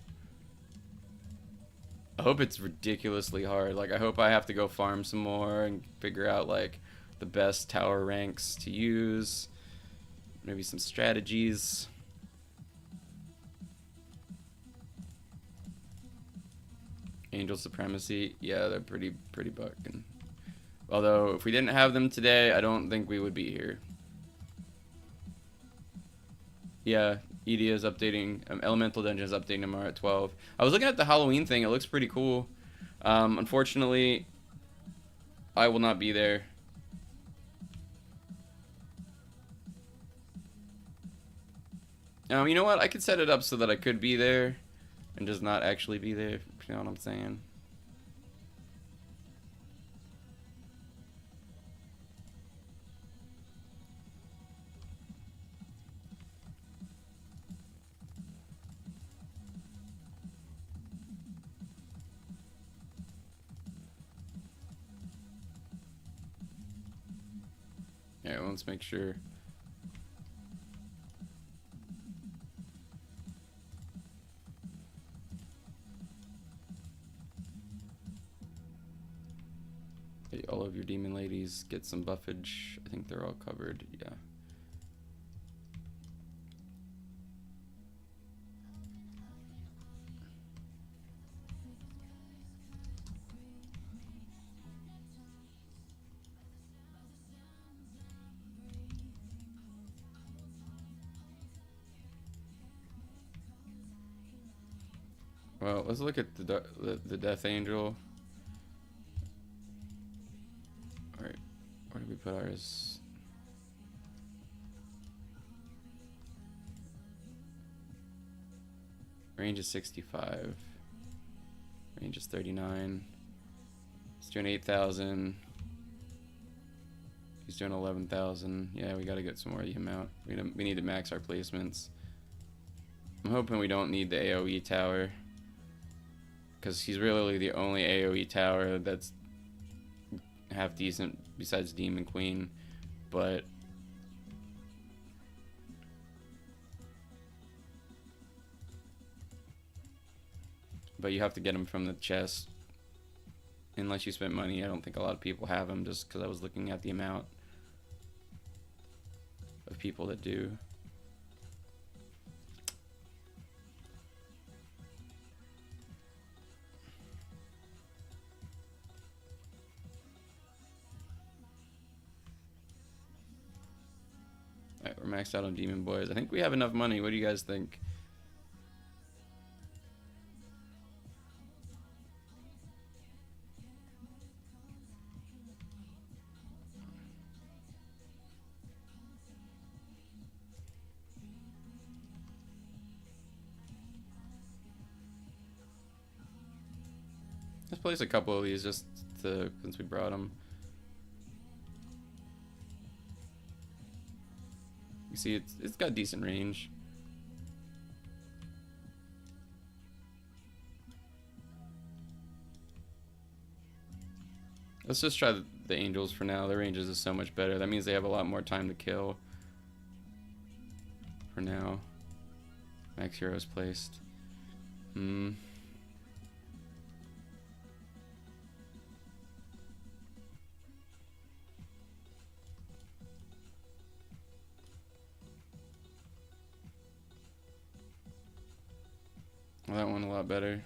I hope it's ridiculously hard. Like, I hope I have to go farm some more and figure out like the best tower ranks to use. Maybe some strategies. Angel Supremacy, yeah, they're pretty bucking. Although, if we didn't have them today, I don't think we would be here. Yeah, Edia is updating, Elemental Dungeon is updating tomorrow at 12. I was looking at the Halloween thing, it looks pretty cool. Unfortunately, I will not be there. You know what, I could set it up so that I could be there, and just not actually be there, you know what I'm saying? Yeah, let's make sure. All of your demon ladies get some buffage. I think they're all covered. Yeah. Well, let's look at the Death Angel. Alright, where did we put ours? Range is 65. Range is 39. He's doing 8,000. He's doing 11,000. Yeah, we gotta get some more of him out. We need to max our placements. I'm hoping we don't need the AoE tower, because he's really the only AoE tower that's half decent besides Demon Queen. But but you have to get them from the chest. Unless you spent money, I don't think a lot of people have them, just because I was looking at the amount of people that do. Alright, we're maxed out on Demon Boys. I think we have enough money. What do you guys think? Let's place a couple of these just to, since we brought them. You see, it's got decent range. Let's just try the Angels for now. Their ranges is so much better. That means they have a lot more time to kill. For now. Max Heroes placed. Well, that one a lot better.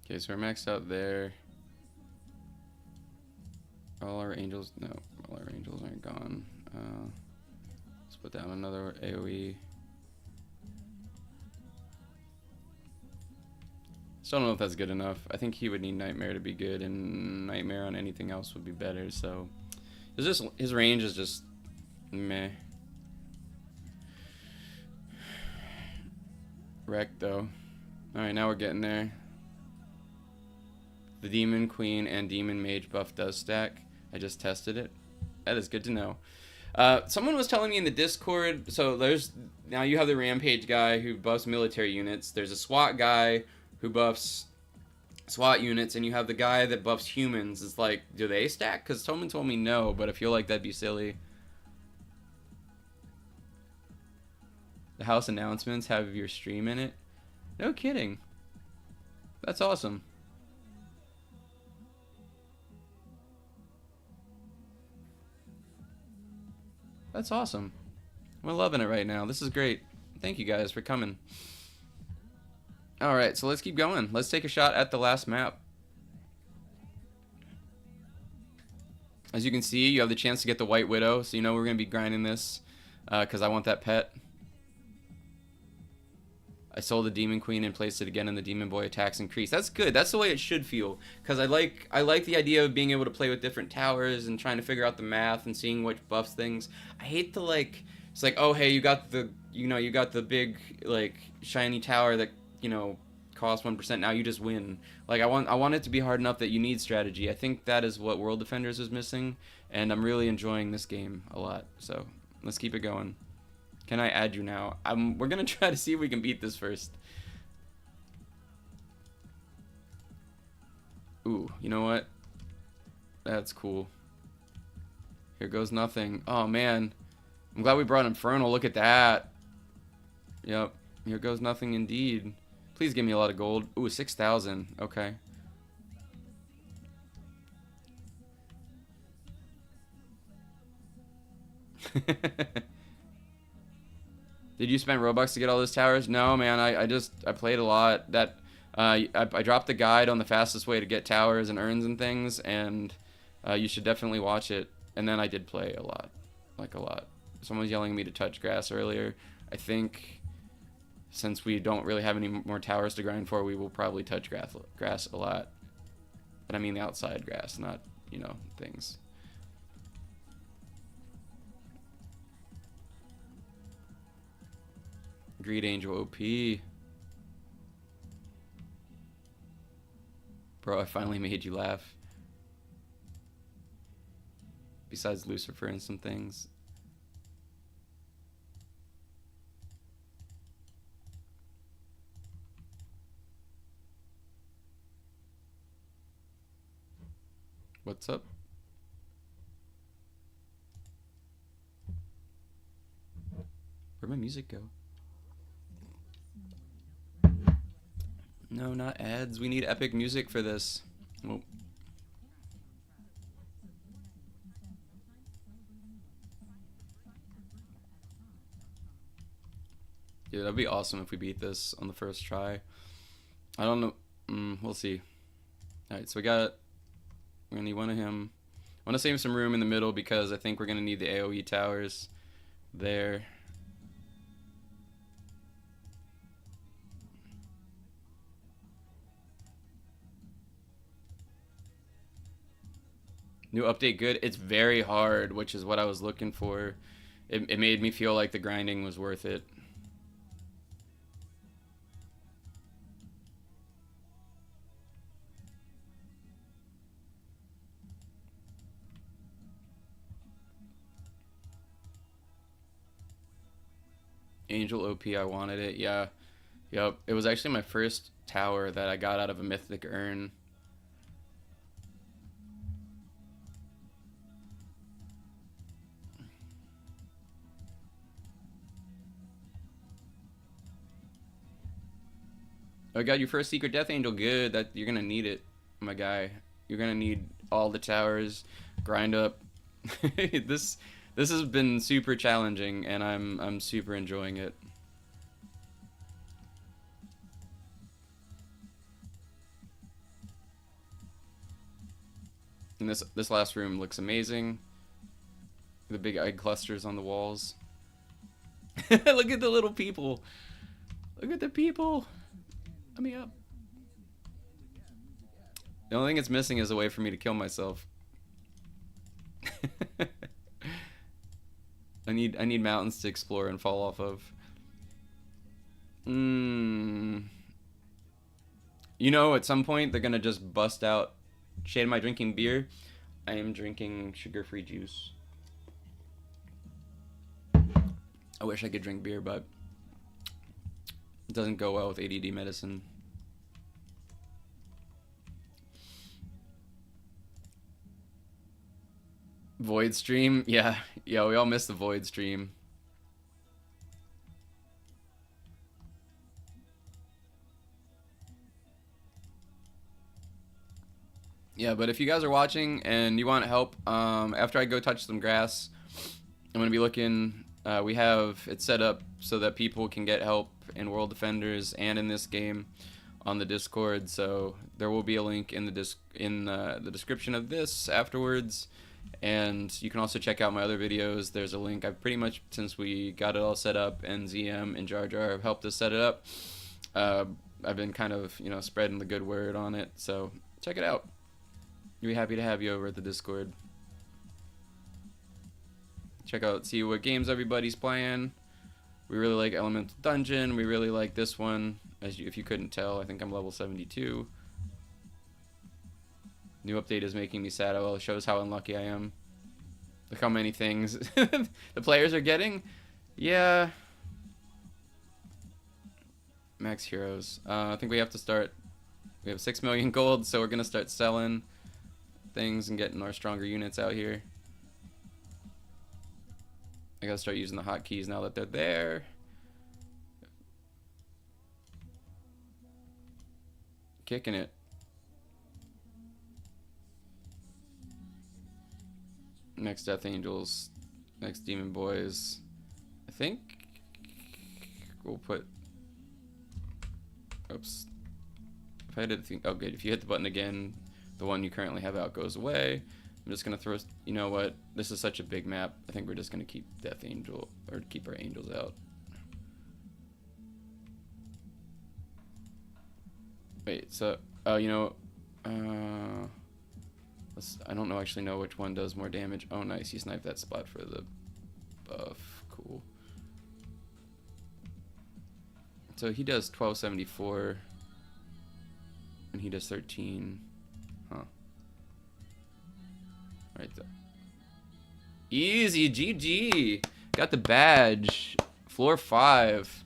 Okay, so we're maxed out there. All our angels, no, all our angels aren't gone. Let's put down another AoE. Still don't know if that's good enough. I think he would need Nightmare to be good, and Nightmare on anything else would be better, so. It's just, his range is just meh. Wrecked though. Alright, now we're getting there. The Demon Queen and Demon Mage buff does stack. I just tested it. That is good to know. Someone was telling me in the Discord, so there's, now you have the Rampage guy who buffs military units. There's a SWAT guy who buffs SWAT units, and you have the guy that buffs humans. It's like, do they stack? Because someone told me no, but I feel like that'd be silly. The house announcements have your stream in it. No kidding. That's awesome. That's awesome. I'm loving it right now. This is great. Thank you guys for coming. Alright, so let's keep going. Let's take a shot at the last map. As you can see, you have the chance to get the White Widow, so you know we're going to be grinding this because I want that pet. I sold the Demon Queen and placed it again, and the Demon Boy attacks increase. That's good. That's the way it should feel. Because I like the idea of being able to play with different towers and trying to figure out the math and seeing which buffs things. I hate the it's like, oh hey, you got the big like shiny tower that costs 1%. Now you just win. Like I want it to be hard enough that you need strategy. I think that is what World Defenders is missing, and I'm really enjoying this game a lot. So let's keep it going. Can I add you now? We're gonna try to see if we can beat this first. Ooh, you know what? That's cool. Here goes nothing. Oh man, I'm glad we brought Infernal. Look at that. Yep, here goes nothing indeed. Please give me a lot of gold. Ooh, 6,000. Okay. Did you spend Robux to get all those towers? No, man. I played a lot. That I dropped the guide on the fastest way to get towers and urns and things, and you should definitely watch it. And then I did play a lot, like a lot. Someone was yelling at me to touch grass earlier. I think since we don't really have any more towers to grind for, we will probably touch grass a lot. But I mean the outside grass, not things. Greed Angel OP. Bro, I finally made you laugh. Besides Lucifer and some things. What's up? Where'd my music go? No, not ads. We need epic music for this. Oh. Dude, that'd be awesome if we beat this on the first try. I don't know. We'll see. Alright, so we're gonna need one of him. I want to save some room in the middle because I think we're gonna need the AoE towers there. New update good? It's very hard, which is what I was looking for. It made me feel like the grinding was worth it. Angel OP, I wanted it. Yeah. Yep. It was actually my first tower that I got out of a mythic urn. Oh, got your first secret death angel. Good. That you're gonna need it, my guy. You're gonna need all the towers. Grind up. This has been super challenging, and I'm super enjoying it. And this last room looks amazing. The big egg clusters on the walls. Look at the little people. Look at the people. Let me up. The only thing it's missing is a way for me to kill myself. I need mountains to explore and fall off of. You know, at some point they're gonna just bust out. Shade, am I drinking beer? I am drinking sugar-free juice. I wish I could drink beer, but it doesn't go well with ADD medicine. Void stream? Yeah, we all missed the Void stream. Yeah, but if you guys are watching and you want help, after I go touch some grass, I'm going to be looking, we have it set up so that people can get help in World Defenders and in this game on the Discord, so there will be a link in the description of this afterwards, and you can also check out my other videos. There's a link. I've pretty much, since we got it all set up, and ZM and Jar Jar have helped us set it up, I've been kind of, you know, spreading the good word on it, so check it out. We'd be happy to have you over at the Discord. Check out, see what games everybody's playing. We really like Elemental Dungeon. We really like this one. If you couldn't tell, I think I'm level 72. New update is making me sad. Well, it shows how unlucky I am. Look how many things the players are getting. Yeah. Max heroes. I think we have to start. We have 6 million gold, so we're gonna start selling things and getting our stronger units out here. I gotta start using the hotkeys now that they're there. Kicking it. Next Death Angels, next Demon Boys. I think we'll put. Oops. If I did think, oh good. If you hit the button again, the one you currently have out goes away. I'm just gonna throw. You know what? This is such a big map. I think we're just gonna keep Death Angel or keep our angels out. Wait. So, you know, I don't know. Actually, know which one does more damage. Oh, nice. You sniped that spot for the buff. Cool. So he does 1274. And he does 13. Huh. Right there. Easy, GG. Got the badge. Floor 5.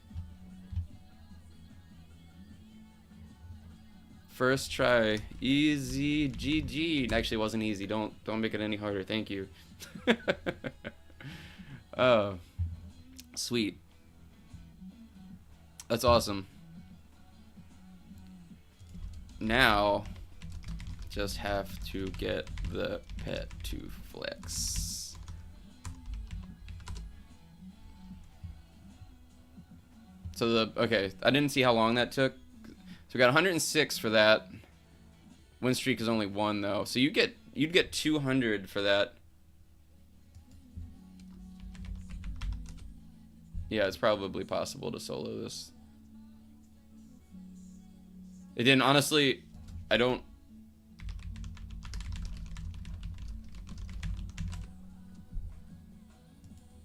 First try. Easy, GG. Actually, it wasn't easy. Don't make it any harder. Thank you. Oh, sweet. That's awesome. Now, just have to get the pet to flex. So okay, I didn't see how long that took. So we got 106 for that. Win streak is only 1 though. So you'd get 200 for that. Yeah, it's probably possible to solo this. It didn't, honestly, I don't.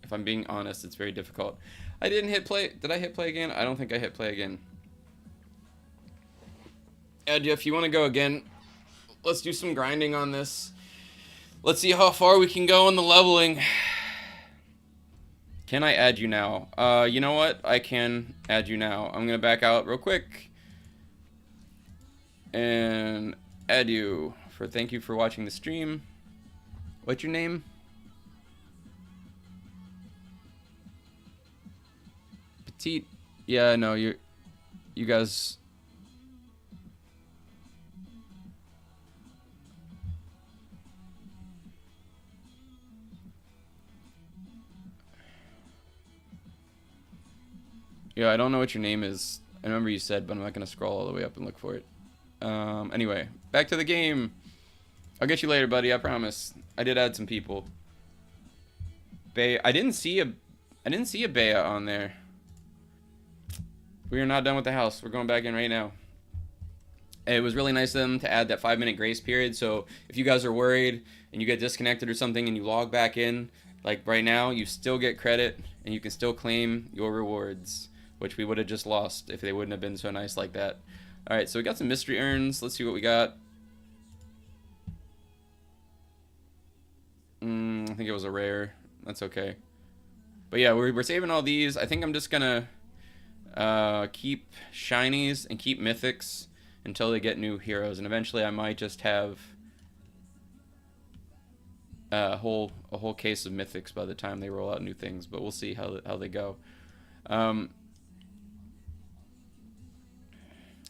If I'm being honest, it's very difficult. I didn't hit play. Did I hit play again? I don't think I hit play again. Ed, if you want to go again, let's do some grinding on this. Let's see how far we can go in the leveling. Can I add you now? You know what? I can add you now. I'm gonna back out real quick and add you. Thank you for watching the stream. What's your name? Petite. Yeah, no, you guys. Yeah, I don't know what your name is. I remember you said, but I'm not gonna scroll all the way up and look for it. Anyway, back to the game. I'll get you later, buddy. I promise. I did add some people. Bea, I didn't see a Bea on there. We are not done with the house. We're going back in right now. It was really nice of them to add that 5-minute grace period. So if you guys are worried and you get disconnected or something and you log back in, like right now, you still get credit and you can still claim your rewards, which we would have just lost if they wouldn't have been so nice like that. All right, so we got some mystery urns. Let's see what we got. I think it was a rare. That's okay. But yeah, we're saving all these. I think I'm just gonna keep shinies and keep mythics until they get new heroes, and eventually I might just have a whole case of mythics by the time they roll out new things. But we'll see how they go.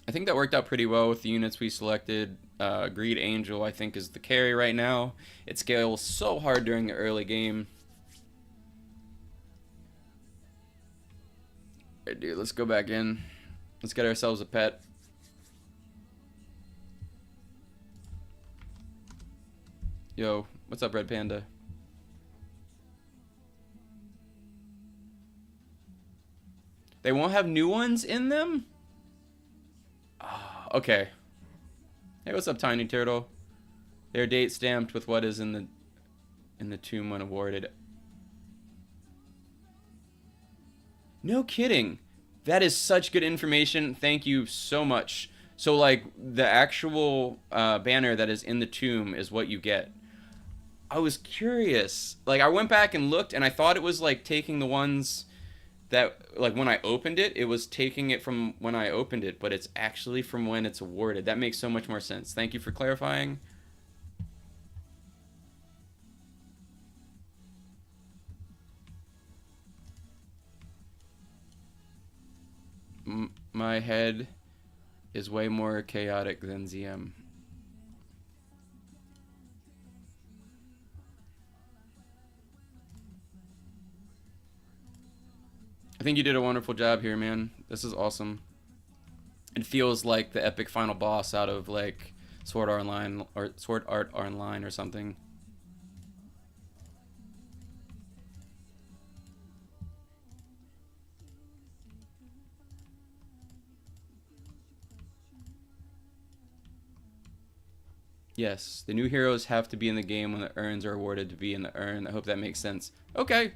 I think that worked out pretty well with the units we selected. Greed Angel, I think, is the carry right now. It scales so hard during the early game. Alright, dude, let's go back in. Let's get ourselves a pet. Yo, what's up, Red Panda? They won't have new ones in them? Okay. Hey, what's up, Tiny Turtle? Their date stamped with what is in the tomb when awarded. No kidding. That is such good information. Thank you so much. So, like, the actual banner that is in the tomb is what you get. I was curious. Like, I went back and looked, and I thought it was, like, taking the ones that, like, when I opened it, it was taking it from when I opened it, but it's actually from when it's awarded. That makes so much more sense. Thank you for clarifying. My head is way more chaotic than ZM. I think you did a wonderful job here, man. This is awesome. It feels like the epic final boss out of like Sword Art Online or something. Yes, the new heroes have to be in the game when the urns are awarded to be in the urn. I hope that makes sense. Okay.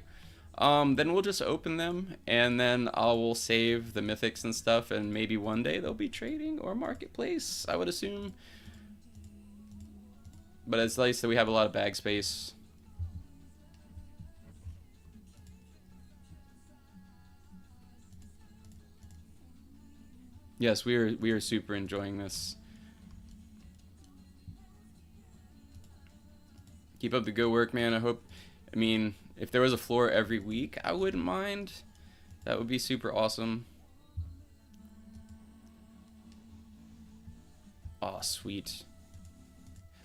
then we'll just open them, and then I will save the mythics and stuff, and maybe one day they'll be trading or marketplace, I would assume. But it's nice that we have a lot of bag space. Yes, we are super enjoying this. Keep up the good work, man. I mean, if there was a floor every week, I wouldn't mind. That would be super awesome. Oh, sweet.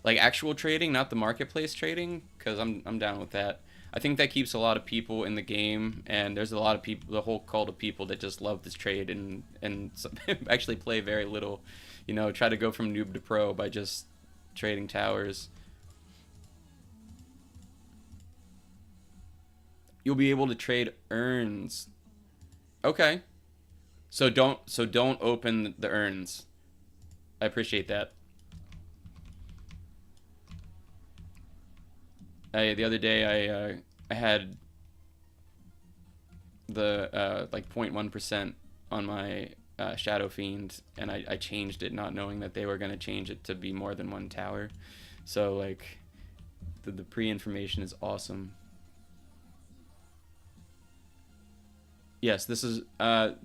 Like actual trading, not the marketplace trading, because I'm down with that. I think that keeps a lot of people in the game, and there's a lot of people, the whole cult of people that just love this trade and actually play very little. You know, try to go from noob to pro by just trading towers. You'll be able to trade urns. Okay. So don't open the urns. I appreciate that. The other day I had the like 0.1% on my Shadow Fiend, and I changed it not knowing that they were going to change it to be more than one tower. So like the pre-information is awesome. Yes, this is well,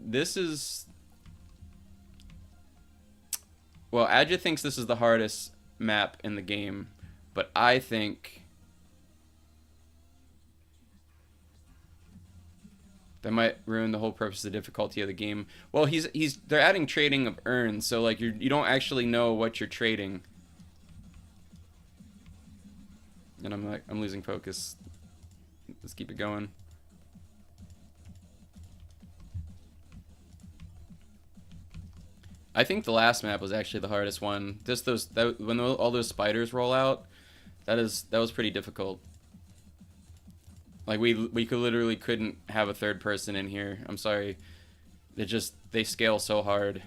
Adja thinks this is the hardest map in the game, but I think that might ruin the whole purpose of the difficulty of the game. Well, they're adding trading of urns, so like you don't actually know what you're trading. And I'm losing focus. Let's keep it going. I think the last map was actually the hardest one. Just when all those spiders roll out, that was pretty difficult. Like we could literally couldn't have a third person in here. I'm sorry. They scale so hard.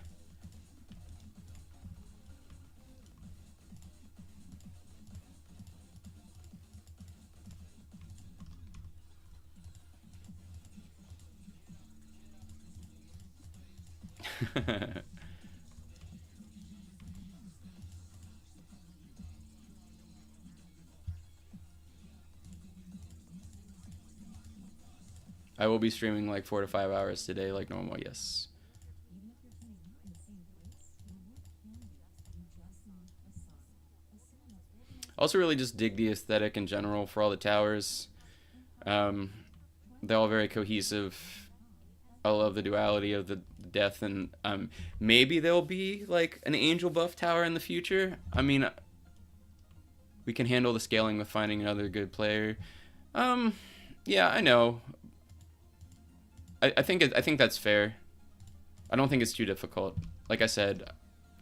I will be streaming like 4 to 5 hours today like normal, yes. Also really just dig the aesthetic in general for all the towers. They're all very cohesive. I love the duality of the death, and maybe there'll be like an angel buff tower in the future. I mean, we can handle the scaling with finding another good player. Yeah, I know. I think that's fair. I don't think it's too difficult. Like I said,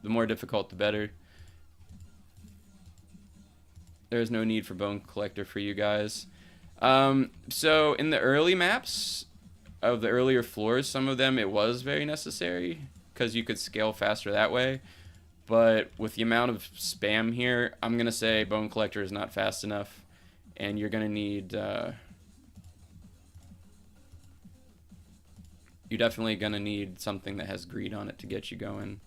the more difficult, the better. There's no need for Bone Collector for you guys. So in the early maps of the earlier floors, some of them it was very necessary because you could scale faster that way. But with the amount of spam here, I'm gonna say Bone Collector is not fast enough, and you're gonna need. You're definitely gonna need something that has greed on it to get you going.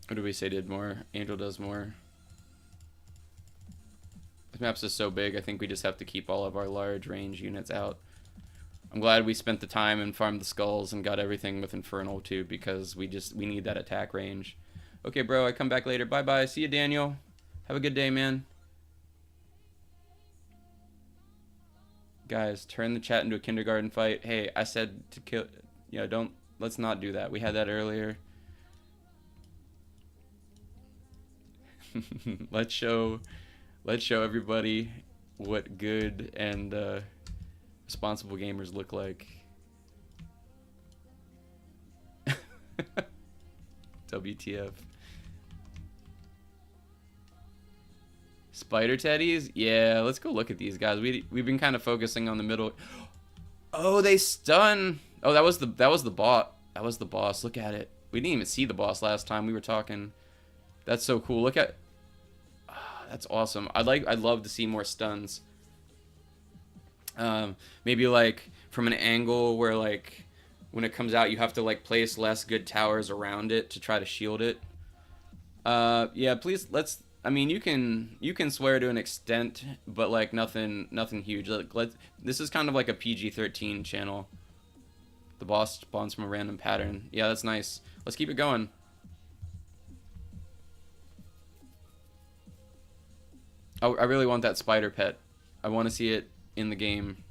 What do we say did more? Angel does more. This map's just so big, I think we just have to keep all of our large range units out. I'm glad we spent the time and farmed the skulls and got everything with Infernal too, because we need that attack range. Okay, bro, I come back later. Bye-bye. See you, Daniel. Have a good day, man. Guys, turn the chat into a kindergarten fight. Hey, I said to kill... You know, let's not do that. We had that earlier. let's show everybody what good and responsible gamers look like. WTF. Spider teddies? Yeah, let's go look at these guys. We've been kind of focusing on the middle. Oh, they stun. Oh, that was the boss. That was the boss. Look at it. We didn't even see the boss last time we were talking. That's so cool. Look at. That's awesome. I'd love to see more stuns. Maybe like from an angle where like when it comes out you have to like place less good towers around it to try to shield it. Yeah, please let's. I mean, you can swear to an extent, but like nothing huge. This is kind of like a PG-13 channel. The boss spawns from a random pattern. Yeah, that's nice. Let's keep it going. Oh, I really want that spider pet. I want to see it in the game.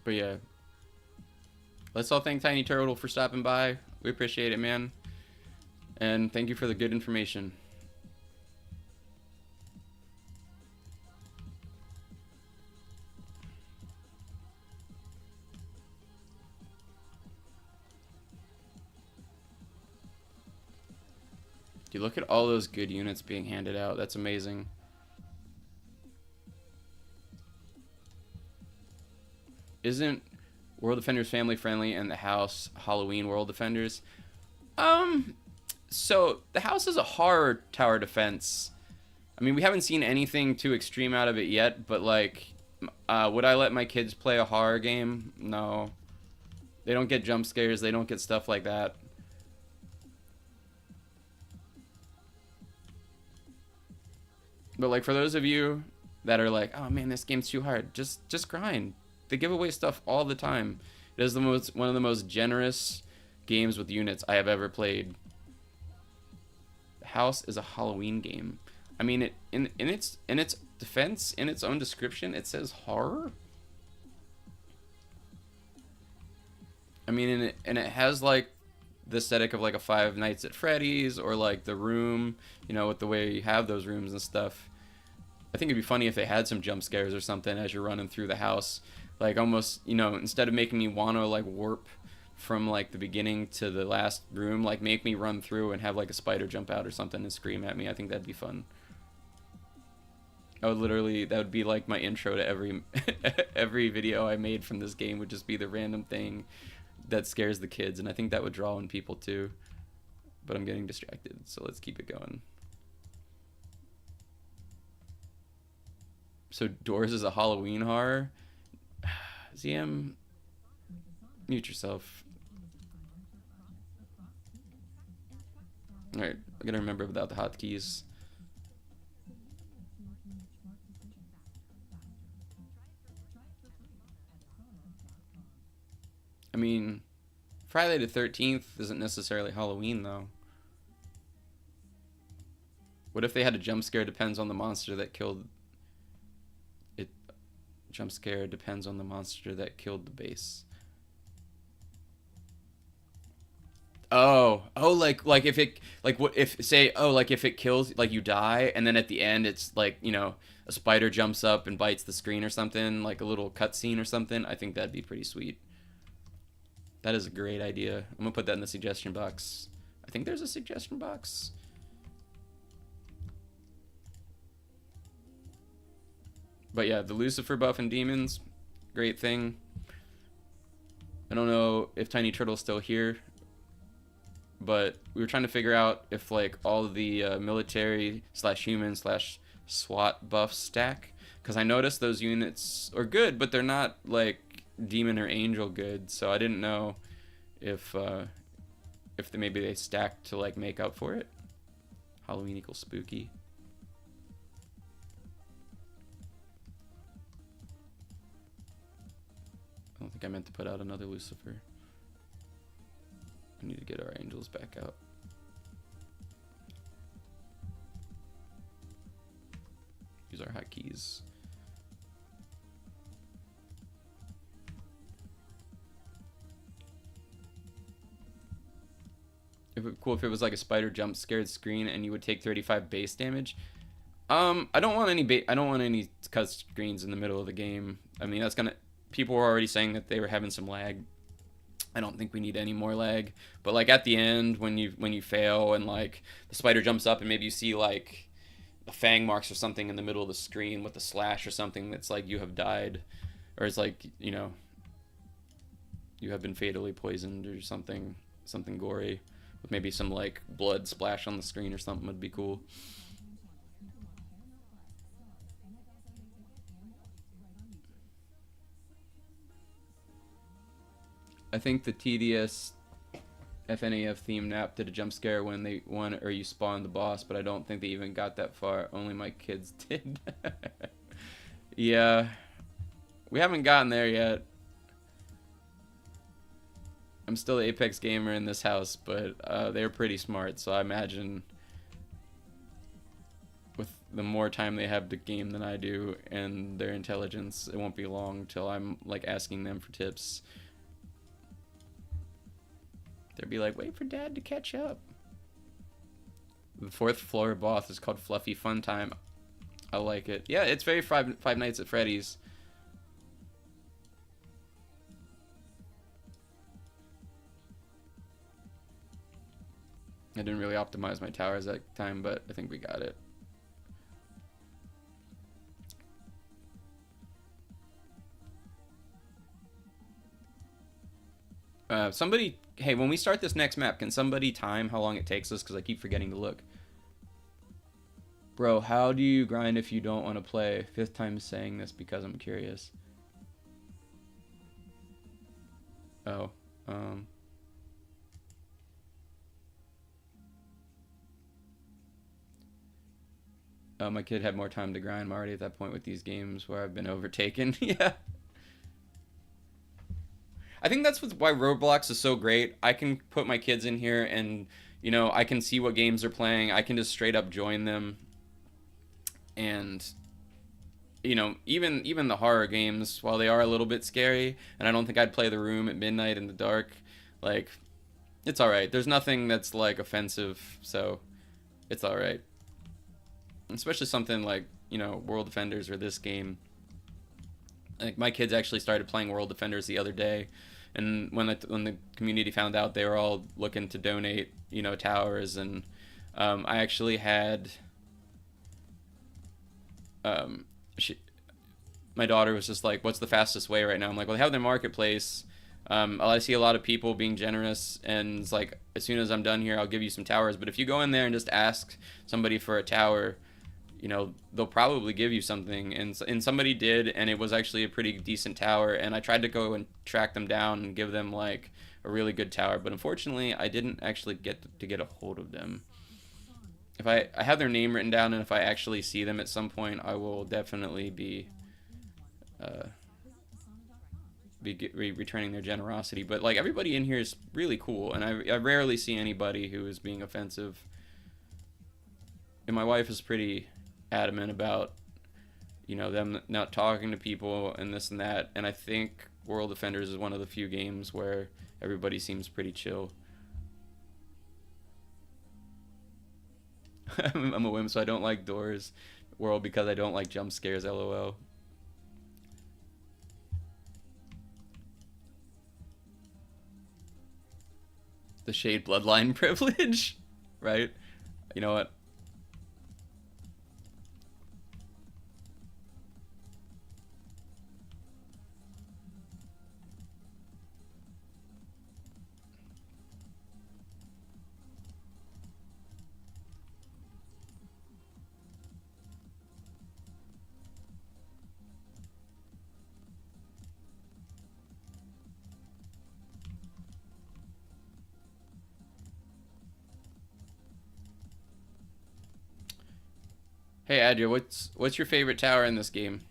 But yeah, let's all thank Tiny Turtle for stopping by. We appreciate it, man. And thank you for the good information. Dude, look at all those good units being handed out. That's amazing. Isn't World Defenders family friendly and the house Halloween World Defenders? So the house is a horror tower defense. I mean, we haven't seen anything too extreme out of it yet, but like, would I let my kids play a horror game? No. They don't get jump scares. They don't get stuff like that. But like, for those of you that are like, oh man, this game's too hard, just grind. They give away stuff all the time. It is one of the most generous games with units I have ever played. The house is a Halloween game. I mean, in its defense, in its own description, it says horror. I mean, and it has like the aesthetic of like a Five Nights at Freddy's or like The Room, you know, with the way you have those rooms and stuff. I think it'd be funny if they had some jump scares or something as you're running through the house. Like almost, you know, instead of making me want to like warp from like the beginning to the last room, like make me run through and have like a spider jump out or something and scream at me. I think that'd be fun. I would literally, that would be like my intro to every every video I made from this game would just be the random thing that scares the kids, and I think that would draw in people too. But I'm getting distracted, so let's keep it going. So Doors is a Halloween horror? ZM, mute yourself. Alright, I gotta remember without the hotkeys. I mean, Friday the 13th isn't necessarily Halloween, though. What if they had a jump scare? Depends on the monster that killed it. Jump scare depends on the monster that killed the base. Oh, like if it, like what if, say, oh, like if it kills, like you die, and then at the end it's like, you know, a spider jumps up and bites the screen or something, like a little cutscene or something. I think that'd be pretty sweet. That is a great idea. I'm gonna put that in the suggestion box. I think there's a suggestion box. But yeah, the Lucifer buff and demons, great thing. I don't know if Tiny Turtle's still here, but we were trying to figure out if like all of the military slash human slash SWAT buffs stack, because I noticed those units are good, but they're not like demon or angel good, so I didn't know if maybe they stacked to like make up for it. Halloween equals spooky. I don't think I meant to put out another Lucifer. I need to get our angels back out. Use our hotkeys. If it cool if it was like a spider jump scared screen and you would take 35 base damage. I don't want any cut screens in the middle of the game. I mean, that's gonna. People were already saying that they were having some lag. I don't think we need any more lag. But like at the end, when you fail and like the spider jumps up and maybe you see like the fang marks or something in the middle of the screen with a slash or something that's like you have died, or it's like, you know, you have been fatally poisoned or something gory, with maybe some like blood splash on the screen or something would be cool. I think the TDS FNAF theme nap did a jump scare when they won or you spawned the boss, but I don't think they even got that far. Only my kids did. Yeah, we haven't gotten there yet. I'm still the Apex gamer in this house, but they're pretty smart, so I imagine with the more time they have to game than I do and their intelligence, it won't be long till I'm like asking them for tips. They'll be like, wait for Dad to catch up. The 4th floor boss is called Fluffy Fun Time. I like it. Yeah, it's very Five Nights at Freddy's. I didn't really optimize my towers that time, but I think we got it. Somebody, hey, when we start this next map, can somebody time how long it takes us? Because I keep forgetting to look. Bro, how do you grind if you don't want to play? 5th time saying this because I'm curious. Oh, my kid had more time to grind. I'm already at that point with these games where I've been overtaken. Yeah. I think that's why Roblox is so great. I can put my kids in here and, you know, I can see what games they're playing. I can just straight up join them. And, you know, even the horror games, while they are a little bit scary, and I don't think I'd play The Room at midnight in the dark, like, it's alright. There's nothing that's, like, offensive, so it's alright. Especially something like, you know, World Defenders or this game. Like, my kids actually started playing World Defenders the other day, and when the community found out, they were all looking to donate, you know, towers, and I actually had my daughter was just like, what's the fastest way right now? I'm like, well, they have their marketplace. I see a lot of people being generous, and it's like, as soon as I'm done here, I'll give you some towers. But if you go in there and just ask somebody for a tower, you know, they'll probably give you something. And somebody did, and it was actually a pretty decent tower. And I tried to go and track them down and give them like a really good tower, but unfortunately, I didn't actually get a hold of them. If I have their name written down, and if I actually see them at some point, I will definitely be returning their generosity. But like, everybody in here is really cool, and I rarely see anybody who is being offensive. And my wife is pretty adamant about, you know, them not talking to people and this and that. And I think World Defenders is one of the few games where everybody seems pretty chill. I'm a wimp, so I don't like Doors World because I don't like jump scares, lol. The Shade Bloodline privilege, right? You know what? Hey, Adria, what's your favorite tower in this game?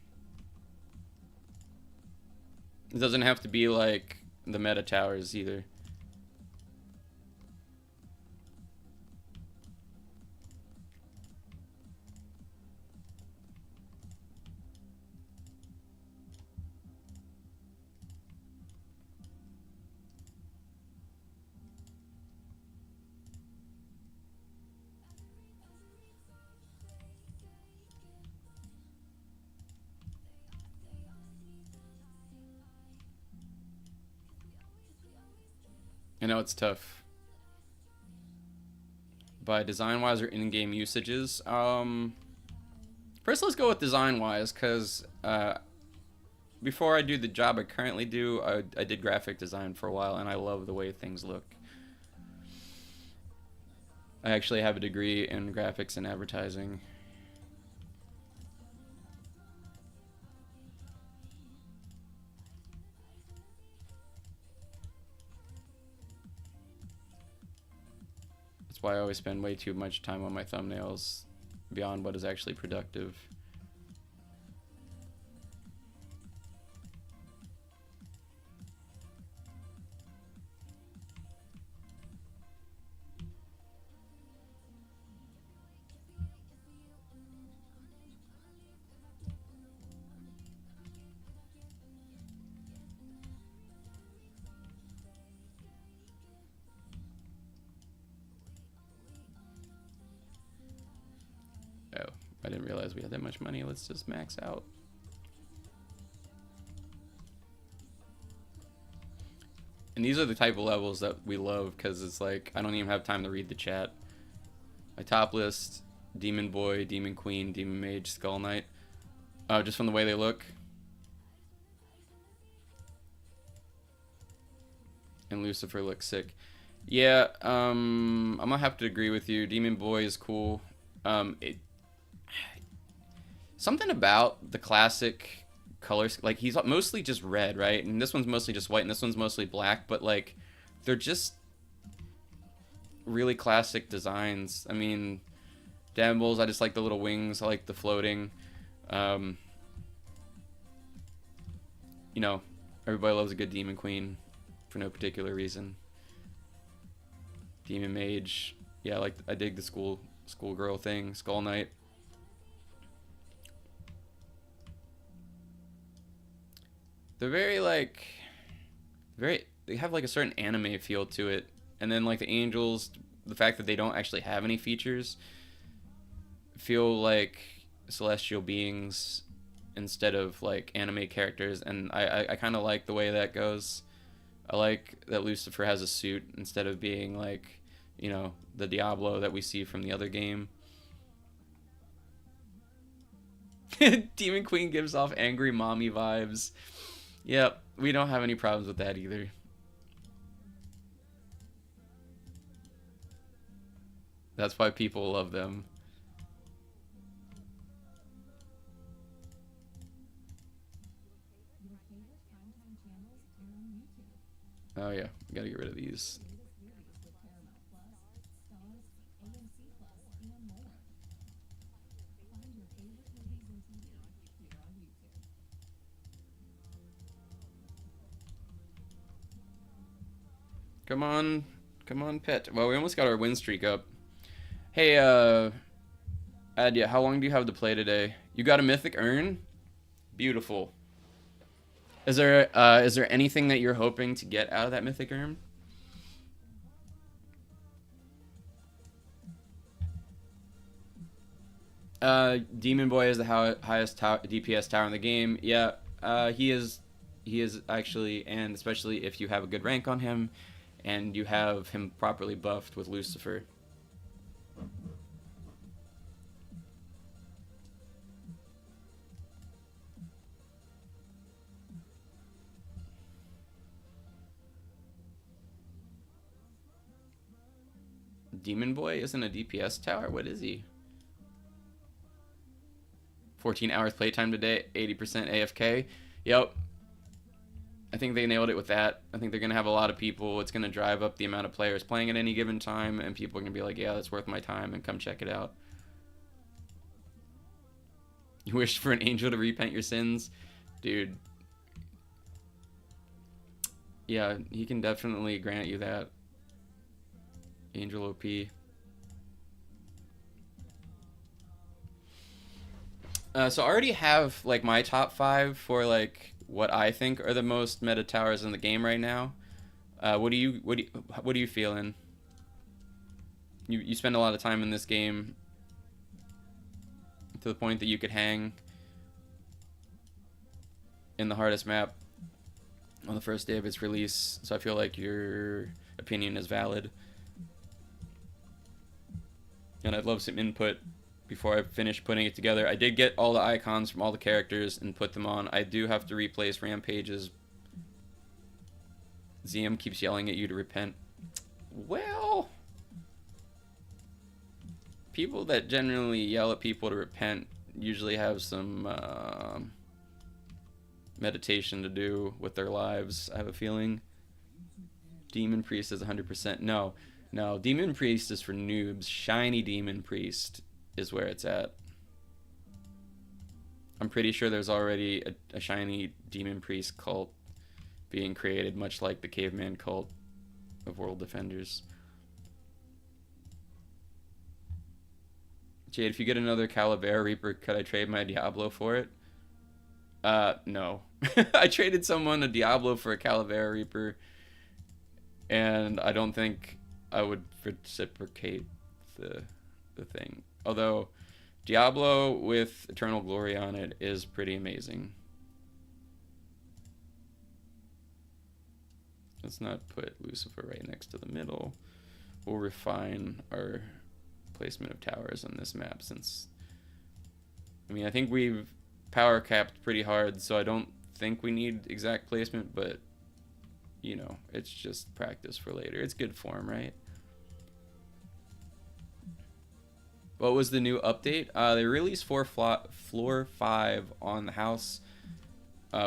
It doesn't have to be like the meta towers either. I know it's tough. By design-wise or in-game usages? First let's go with design-wise, because before I do the job I currently do, I did graphic design for a while, and I love the way things look. I actually have a degree in graphics and advertising. That's why I always spend way too much time on my thumbnails beyond what is actually productive. Oh, I didn't realize we had that much money. Let's just max out. And these are the type of levels that we love, because it's like, I don't even have time to read the chat. My top list, Demon Boy, Demon Queen, Demon Mage, Skull Knight. Just from the way they look. And Lucifer looks sick. Yeah, I'm gonna have to agree with you. Demon Boy is cool. Something about the classic colors, like he's mostly just red, right? And this one's mostly just white, and this one's mostly black, but like they're just really classic designs. I mean, Dambles, I just like the little wings, I like the floating. You know, everybody loves a good Demon Queen for no particular reason. Demon Mage, yeah, I dig the schoolgirl thing. Skull Knight. They're they have like a certain anime feel to it. And then like the angels, the fact that they don't actually have any features, feel like celestial beings instead of like anime characters. And I kind of like the way that goes. I like that Lucifer has a suit instead of being like, you know, the Diablo that we see from the other game. Demon Queen gives off angry mommy vibes. Yep, we don't have any problems with that either. That's why people love them. Oh yeah, we gotta get rid of these. Come on, pet. Well, we almost got our win streak up. Hey, Adia, how long do you have to play today? You got a mythic urn? Beautiful. Is there anything that you're hoping to get out of that mythic urn? Demon Boy is the highest DPS tower in the game. Yeah, he is actually, and especially if you have a good rank on him, and you have him properly buffed with Lucifer. Demon Boy isn't a DPS tower? What is he? 14 hours playtime today, 80% AFK. Yep. I think they nailed it with that. I think they're going to have a lot of people. It's going to drive up the amount of players playing at any given time, and people are going to be like, yeah, that's worth my time, and come check it out. You wish for an angel to repent your sins? Dude. Yeah, he can definitely grant you that. Angel OP. So I already have like my top 5 for like what I think are the most meta towers in the game right now. What are you feeling? You spend a lot of time in this game to the point that you could hang in the hardest map on the first day of its release. So I feel like your opinion is valid. And I'd love some input before I finish putting it together. I did get all the icons from all the characters and put them on. I do have to replace Rampage's. ZM keeps yelling at you to repent. Well, people that generally yell at people to repent usually have some meditation to do with their lives, I have a feeling. Demon Priest is 100%. No, Demon Priest is for noobs. Shiny Demon Priest is where it's at. I'm pretty sure there's already a shiny Demon Priest cult being created, much like the caveman cult of World Defenders. Jade, if you get another Calavera Reaper, could I trade my Diablo for it? No. I traded someone a Diablo for a Calavera Reaper, and I don't think I would reciprocate the thing. Although Diablo with Eternal Glory on it is pretty amazing. Let's not put Lucifer right next to the middle. We'll refine our placement of towers on this map, since I mean I think we've power capped pretty hard, so I don't think we need exact placement, but you know, it's just practice for later. It's good form, right? What was the new update? They released floor 5 on the house.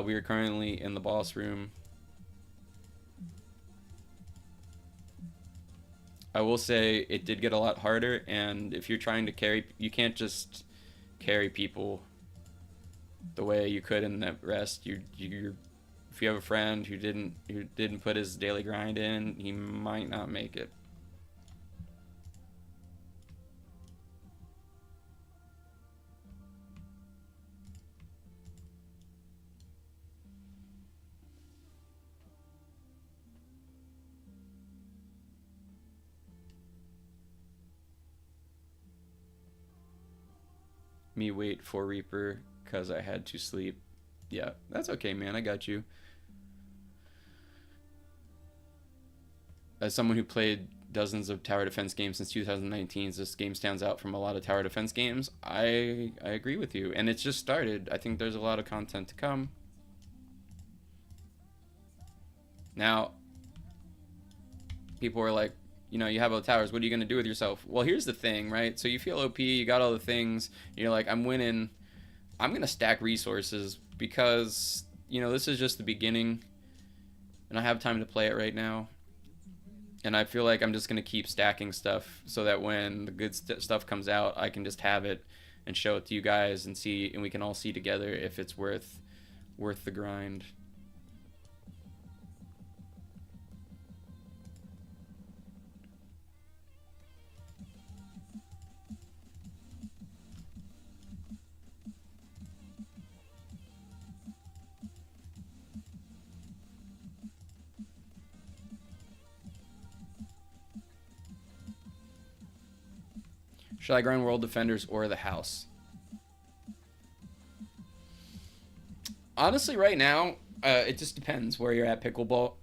We are currently in the boss room. I will say it did get a lot harder, and if you're trying to carry, you can't just carry people the way you could in the rest. If you have a friend who didn't put his daily grind in, he might not make it. Me wait for Reaper because I had to sleep. Yeah, that's okay, man. I got you. As someone who played dozens of tower defense games since 2019, this game stands out from a lot of tower defense games. I agree with you, and it's just started. I think there's a lot of content to come. Now, people are like, you know, you have all the towers, what are you going to do with yourself? Well, here's the thing, right? So you feel OP, you got all the things, you're like, I'm winning, I'm going to stack resources because, you know, this is just the beginning and I have time to play it right now. And I feel like I'm just going to keep stacking stuff so that when the good stuff comes out, I can just have it and show it to you guys and see, and we can all see together if it's worth the grind. Should I grind World Defenders or the house? Honestly, right now, it just depends where you're at pickleball.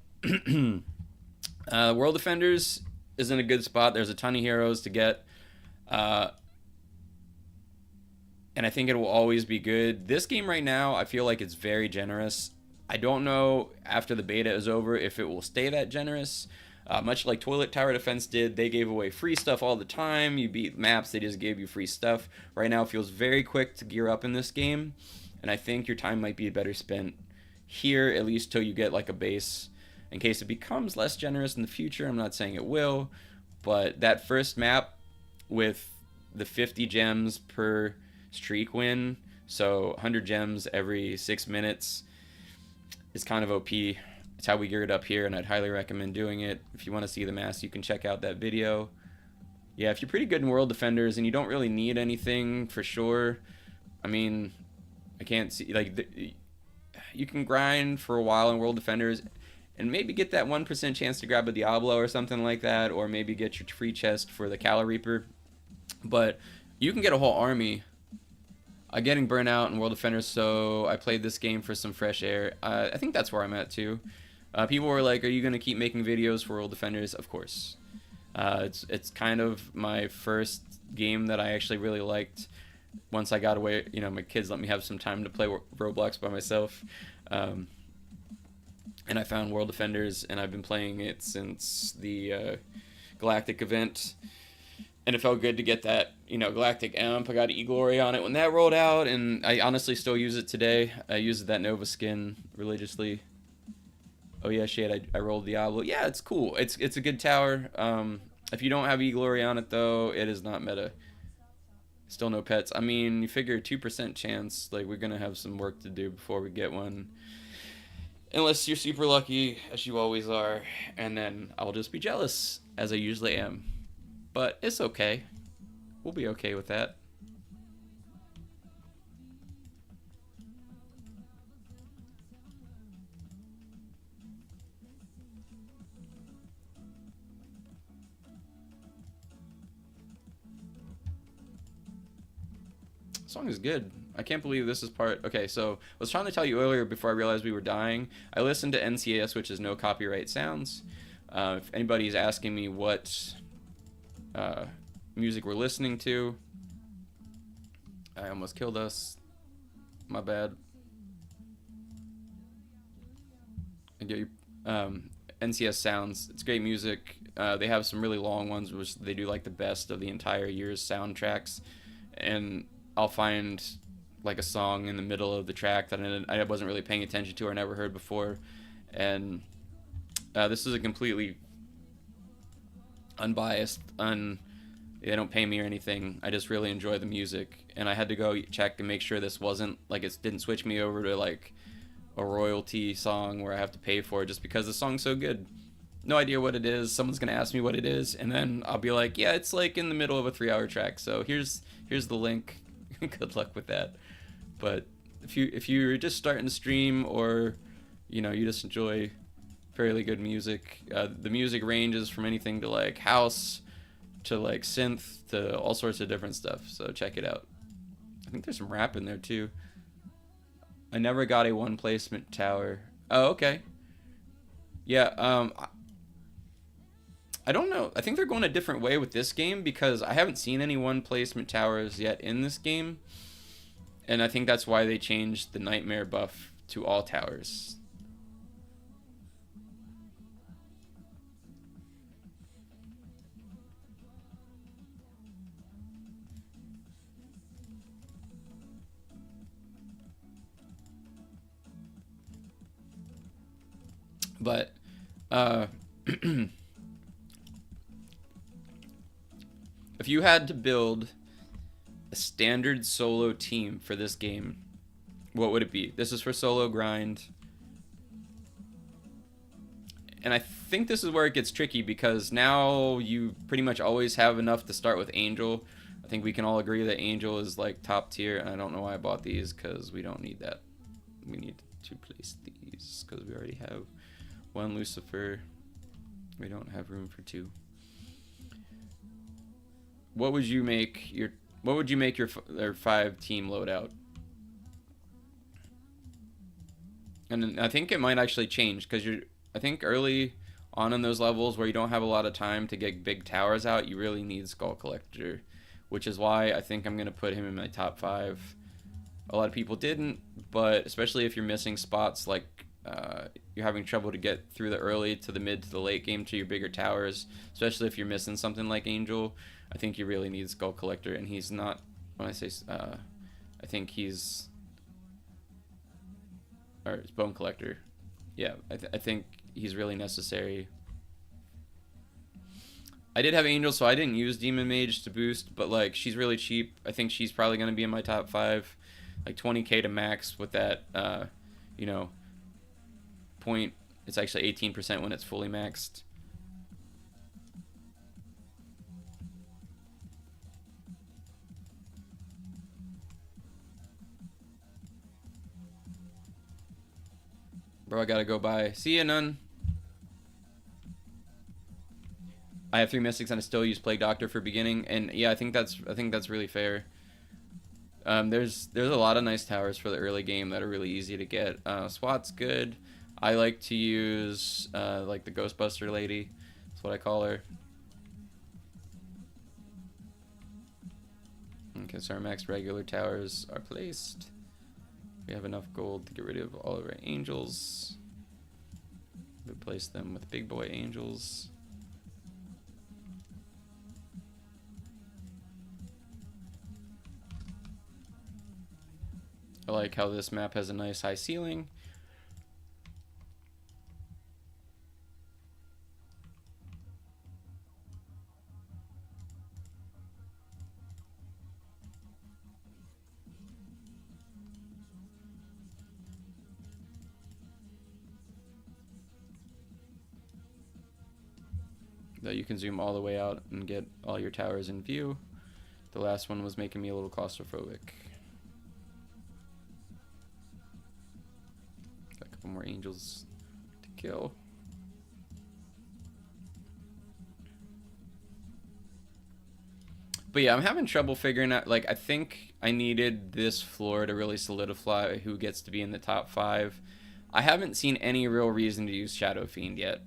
World Defenders is in a good spot. There's a ton of heroes to get. And I think it will always be good. This game right now, I feel like it's very generous. I don't know after the beta is over if it will stay that generous. Much like Toilet Tower Defense did, they gave away free stuff all the time. You beat maps, they just gave you free stuff. Right now it feels very quick to gear up in this game, and I think your time might be better spent here, at least till you get like a base, in case it becomes less generous in the future. I'm not saying it will, but that first map with the 50 gems per streak win So 100 gems every 6 minutes is kind of OP. It's how we gear it up here, and I'd highly recommend doing it. If you want to see the mass, you can check out that video. Yeah, if you're pretty good in World Defenders and you don't really need anything for sure, I mean, I can't see, like, you can grind for a while in World Defenders and maybe get that 1% chance to grab a Diablo or something like that, or maybe get your free chest for the Cala Reaper. But you can get a whole army. I'm getting burnt out in World Defenders, so I played this game for some fresh air. I think that's where I'm at too. People were like, "Are you gonna keep making videos for World Defenders?" Of course. It's kind of my first game that I actually really liked. Once I got away, you know, my kids let me have some time to play Roblox by myself, and I found World Defenders, and I've been playing it since the Galactic event. And it felt good to get that, you know, Galactic Amp. I got E-Glory on it when that rolled out, and I honestly still use it today. I use that Nova skin religiously. Oh yeah, shit, I rolled Diablo. Yeah, it's cool. It's a good tower. If you don't have E-Glory on it, though, it is not meta. Still no pets. I mean, you figure 2% chance, like, we're going to have some work to do before we get one. Unless you're super lucky, as you always are, and then I'll just be jealous, as I usually am. But it's okay. We'll be okay with that. This song is good. I can't believe this is part... Okay, so I was trying to tell you earlier before I realized we were dying. I listened to NCS, which is No Copyright Sounds. If anybody's asking me what music we're listening to, I almost killed us. My bad. NCS Sounds. It's great music. They have some really long ones, which they do like the best of the entire year's soundtracks. And I'll find like a song in the middle of the track that I wasn't really paying attention to or never heard before. And this is a completely unbiased, they don't pay me or anything. I just really enjoy the music, and I had to go check and make sure this wasn't like, it didn't switch me over to like a royalty song where I have to pay for it just because the song's so good. No idea what it is. Someone's gonna ask me what it is, and then I'll be like, yeah, it's like in the middle of a 3-hour track, so here's the link. Good luck with that. But if you're just starting to stream, or you know, you just enjoy fairly good music, the music ranges from anything to like house to like synth to all sorts of different stuff, so check it out. I think there's some rap in there too. I never got a one placement tower. Oh, okay. Yeah, I don't know. I think they're going a different way with this game, because I haven't seen any one placement towers yet in this game, and I think that's why they changed the nightmare buff to all towers. But if you had to build a standard solo team for this game, what would it be? This is for solo grind. And I think this is where it gets tricky, because now you pretty much always have enough to start with Angel. I think we can all agree that Angel is like top tier, and I don't know why I bought these, because we don't need that. We need to place these because we already have one Lucifer. We don't have room for two. What would you make your 5 team loadout? And I think it might actually change, because I think early on in those levels where you don't have a lot of time to get big towers out, you really need Skull Collector, which is why I think I'm gonna put him in my top 5. A lot of people didn't, but especially if you're missing spots, like you're having trouble to get through the early to the mid to the late game to your bigger towers, especially if you're missing something like Angel, I think you really need Skull Collector. And he's not, when I say I think he's, or it's Bone Collector. Yeah, I think he's really necessary. I did have Angel, so I didn't use Demon Mage to boost, but like, she's really cheap. I think she's probably going to be in my top 5. like 20k to max with that, you know, point. It's actually 18% when it's fully maxed. Bro, I gotta go by. See ya, none. I have 3 mystics and I still use Plague Doctor for beginning, and yeah, I think that's really fair. There's a lot of nice towers for the early game that are really easy to get. SWAT's good. I like to use like the Ghostbuster lady. That's what I call her. Okay, so our max regular towers are placed. We have enough gold to get rid of all of our angels. Replace them with big boy angels. I like how this map has a nice high ceiling. That you can zoom all the way out and get all your towers in view. The last one was making me a little claustrophobic. Got a couple more angels to kill. But yeah, I'm having trouble figuring out, like, I think I needed this floor to really solidify who gets to be in the top 5. I haven't seen any real reason to use Shadow Fiend yet.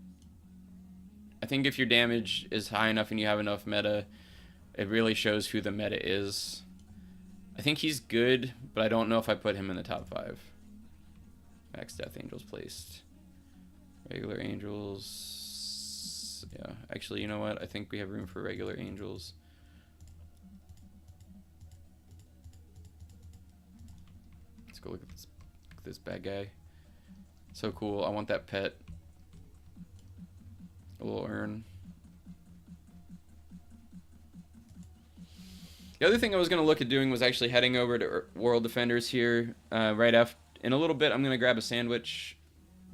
I think if your damage is high enough and you have enough meta, it really shows who the meta is. I think he's good, but I don't know if I put him in the top 5. Max Death Angels placed. Regular Angels. Yeah, actually, you know what? I think we have room for regular Angels. Let's go look at this bad guy. So cool. I want that pet. A little urn. The other thing I was going to look at doing was actually heading over to World Defenders here right after. In a little bit, I'm going to grab a sandwich,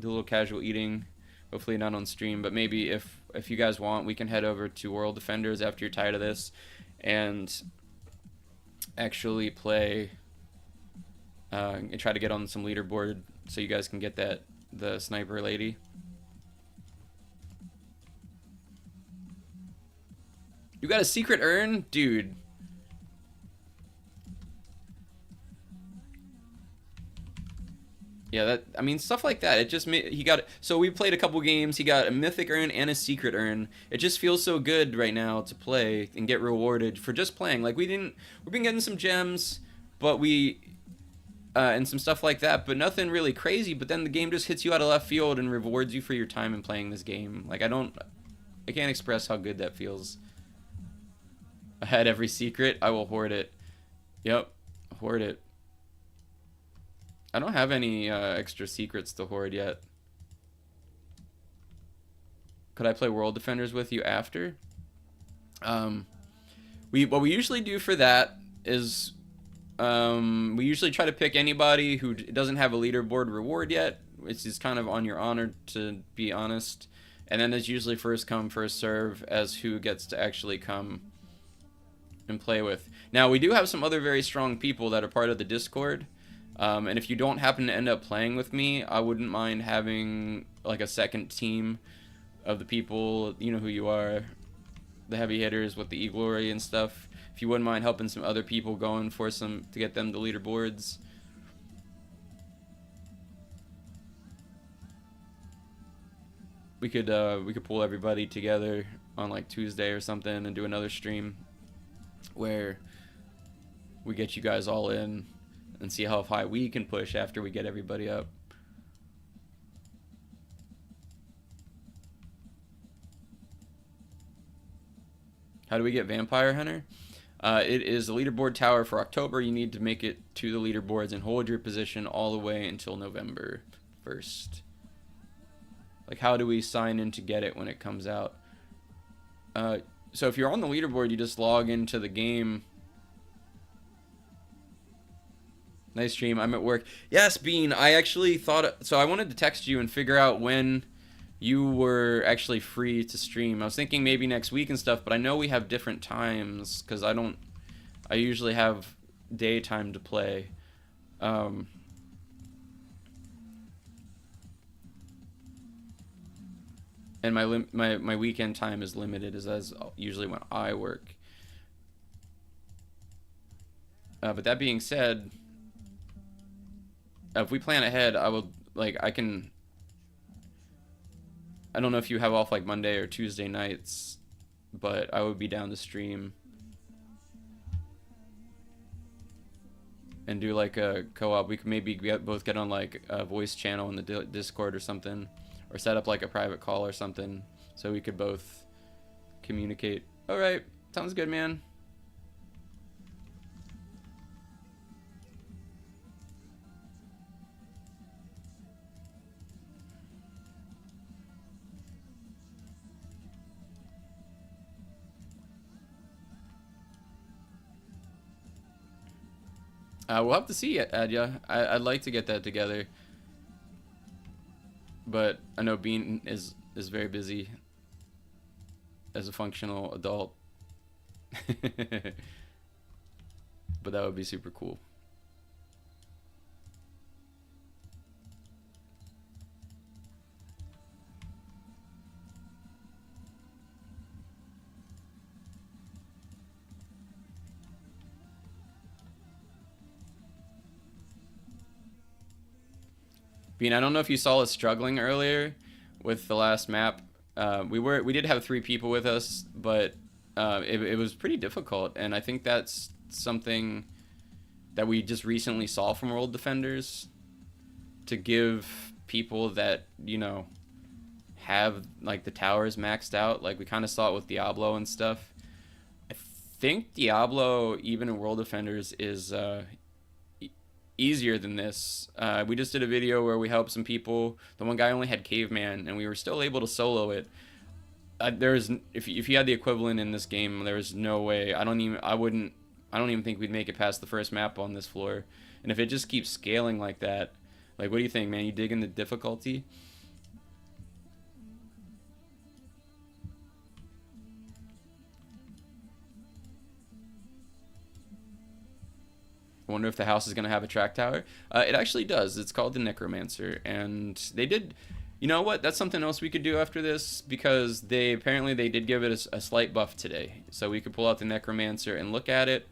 do a little casual eating. Hopefully not on stream, but maybe if you guys want, we can head over to World Defenders after you're tired of this and actually play and try to get on some leaderboard so you guys can get the sniper lady. You got a secret urn? Dude. Yeah, I mean, stuff like that. It just he got, so we played a couple games. He got a mythic urn and a secret urn. It just feels so good right now to play and get rewarded for just playing. Like, we've been getting some gems, but and some stuff like that, but nothing really crazy. But then the game just hits you out of left field and rewards you for your time in playing this game. Like, I can't express how good that feels. I had every secret. I will hoard it. Yep, hoard it. I don't have any extra secrets to hoard yet. Could I play World Defenders with you after? What we usually do for that is we usually try to pick anybody who doesn't have a leaderboard reward yet, which is kind of on your honor, to be honest. And then there's usually first come, first serve as who gets to actually come and play with. Now, we do have some other very strong people that are part of the Discord. And if you don't happen to end up playing with me, I wouldn't mind having like a second team of the people, you know who you are, the heavy hitters with the E-Glory and stuff. If you wouldn't mind helping some other people going for to get them to leaderboards. We could pull everybody together on like Tuesday or something and do another stream where we get you guys all in and see how high we can push after we get everybody up. How do we get Vampire Hunter? It is a leaderboard tower for October. You need to make it to the leaderboards and hold your position all the way until November 1st. Like, how do we sign in to get it when it comes out? So if you're on the leaderboard, you just log into the game. Nice stream. I'm at work. Yes, Bean. I actually thought so. I wanted to text you and figure out when you were actually free to stream. I was thinking maybe next week and stuff, but I know we have different times because I don't. I usually have daytime to play. And my weekend time is limited, as usually when I work. But that being said, if we plan ahead, I will I can. I don't know if you have off like Monday or Tuesday nights, but I would be down to stream and do like a co-op. We could maybe both get on like a voice channel in the Discord or something, or set up like a private call or something, so we could both communicate. All right, sounds good, man. We'll have to see it, Adya. I'd like to get that together, but I know Bean is very busy as a functional adult. But that would be super cool. Bean, I don't know if you saw us struggling earlier with the last map. We did have 3 people with us, but it was pretty difficult, and I think that's something that we just recently saw from World Defenders, to give people that, you know, have like the towers maxed out. Like we kind of saw it with Diablo and stuff. I think Diablo, even in World Defenders, is easier than this. We just did a video where we helped some people. The one guy only had caveman, and we were still able to solo it. If you had the equivalent in this game, there's no way. I don't even think we'd make it past the first map on this floor. And if it just keeps scaling like that, like, what do you think, man? You digging the difficulty? I wonder if the house is going to have a track tower. It actually does. It's called the Necromancer, and they did. You know what? That's something else we could do after this, because they did give it a slight buff today, so we could pull out the Necromancer and look at it.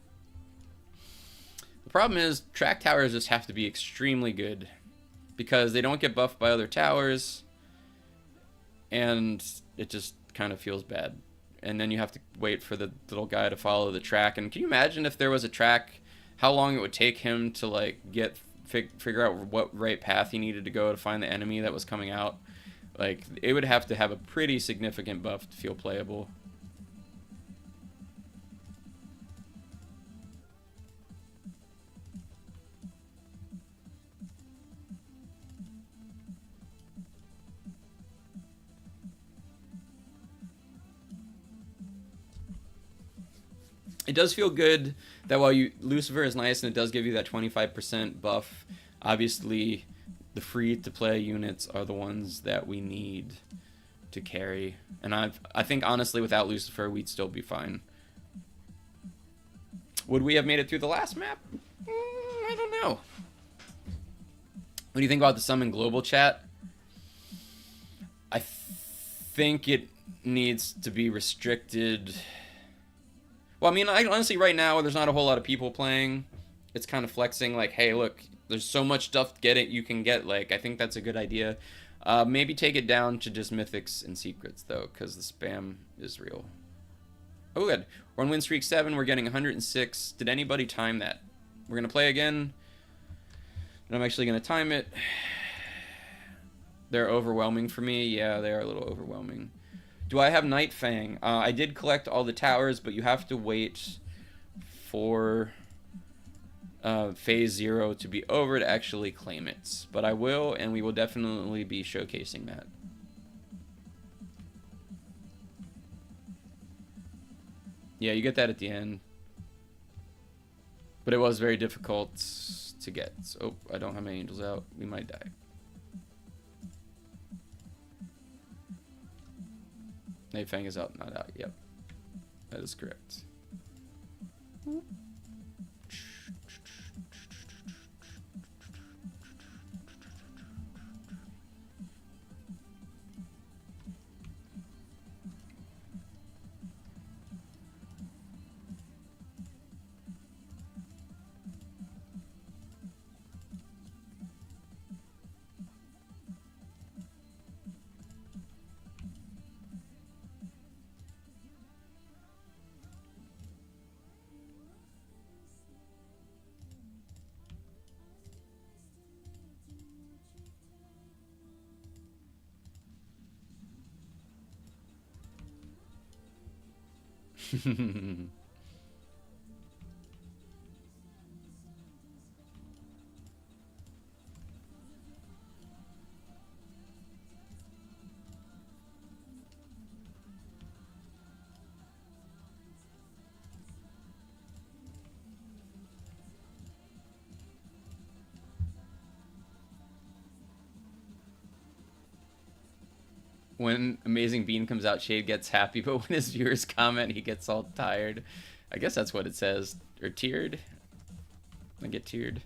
The problem is track towers just have to be extremely good, because they don't get buffed by other towers, and it just kind of feels bad. And then you have to wait for the little guy to follow the track. And can you imagine if there was a track, how long it would take him to like figure out what right path he needed to go to find the enemy that was coming out? Like, it would have to have a pretty significant buff to feel playable. It does feel good that while Lucifer is nice and it does give you that 25% buff, obviously the free-to-play units are the ones that we need to carry. And I think, honestly, without Lucifer, we'd still be fine. Would we have made it through the last map? I don't know. What do you think about the summon global chat? I think it needs to be restricted. Well, I mean, honestly, right now, there's not a whole lot of people playing. It's kind of flexing, like, hey, look, there's so much stuff you can get. Like, I think that's a good idea. Maybe take it down to just mythics and secrets, though, because the spam is real. Oh, good. We're on win streak 7. We're getting 106. Did anybody time that? We're going to play again. And I'm actually going to time it. They're overwhelming for me. Yeah, they are a little overwhelming. Do I have Night Fang? I did collect all the towers, but you have to wait for phase 0 to be over to actually claim it. But I will, and we will definitely be showcasing that. Yeah, you get that at the end. But it was very difficult to get. So, oh, I don't have my angels out. We might die. Hey, Fang is out, not out. Yep. That is correct. When Amazing Bean comes out, Shade gets happy, but when his viewers comment, he gets all tired. I guess that's what it says. Or tiered. I get tiered.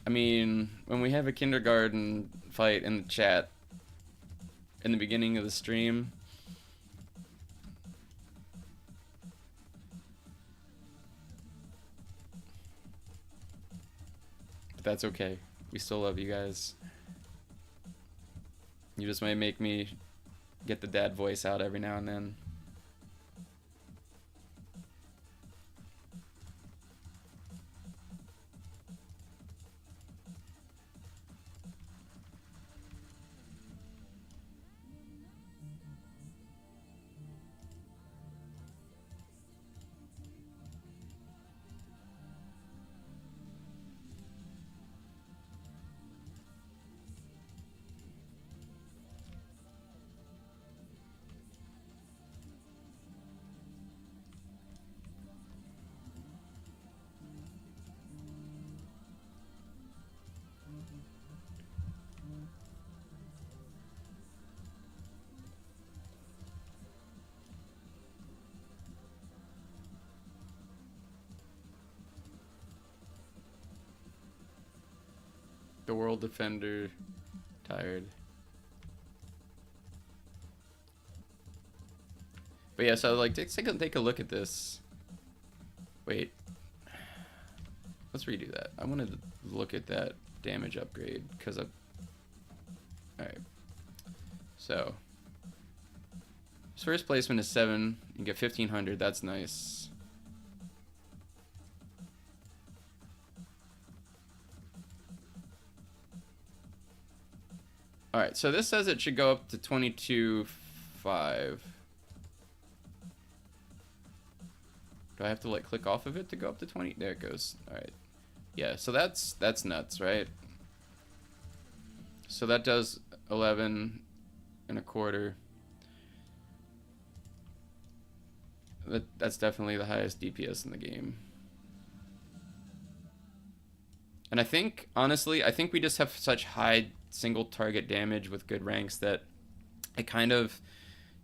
I mean, when we have a kindergarten fight in the chat in the beginning of the stream, but that's okay. We still love you guys. You just might make me get the dad voice out every now and then. The World Defender, tired. But yeah, so like take a look at this. Wait. Let's redo that. I wanted to look at that damage upgrade because I. Alright. So. His first placement is 7. You get 1500. That's nice. Alright, so this says it should go up to 22.5. Do I have to like click off of it to go up to 20? There it goes. Alright. Yeah, so that's nuts, right? So that does 11.25. That's definitely the highest DPS in the game. And I think, honestly, I think we just have such high single target damage with good ranks that it kind of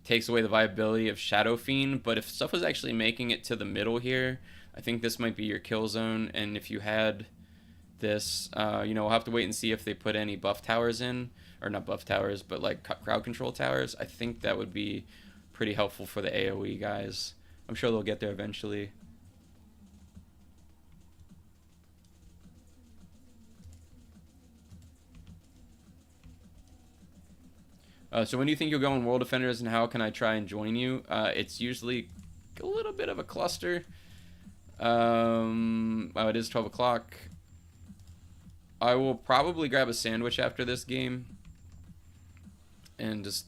takes away the viability of Shadow Fiend. But if stuff was actually making it to the middle here, I think this might be your kill zone. And if you had this, you know, we'll have to wait and see if they put any buff towers in, or not buff towers, but like crowd control towers. I think that would be pretty helpful for the AoE guys. I'm sure they'll get there eventually. So when do you think you'll go on World Defenders, and how can I try and join you? It's usually a little bit of a cluster. Oh, it is 12 o'clock. I will probably grab a sandwich after this game. And just,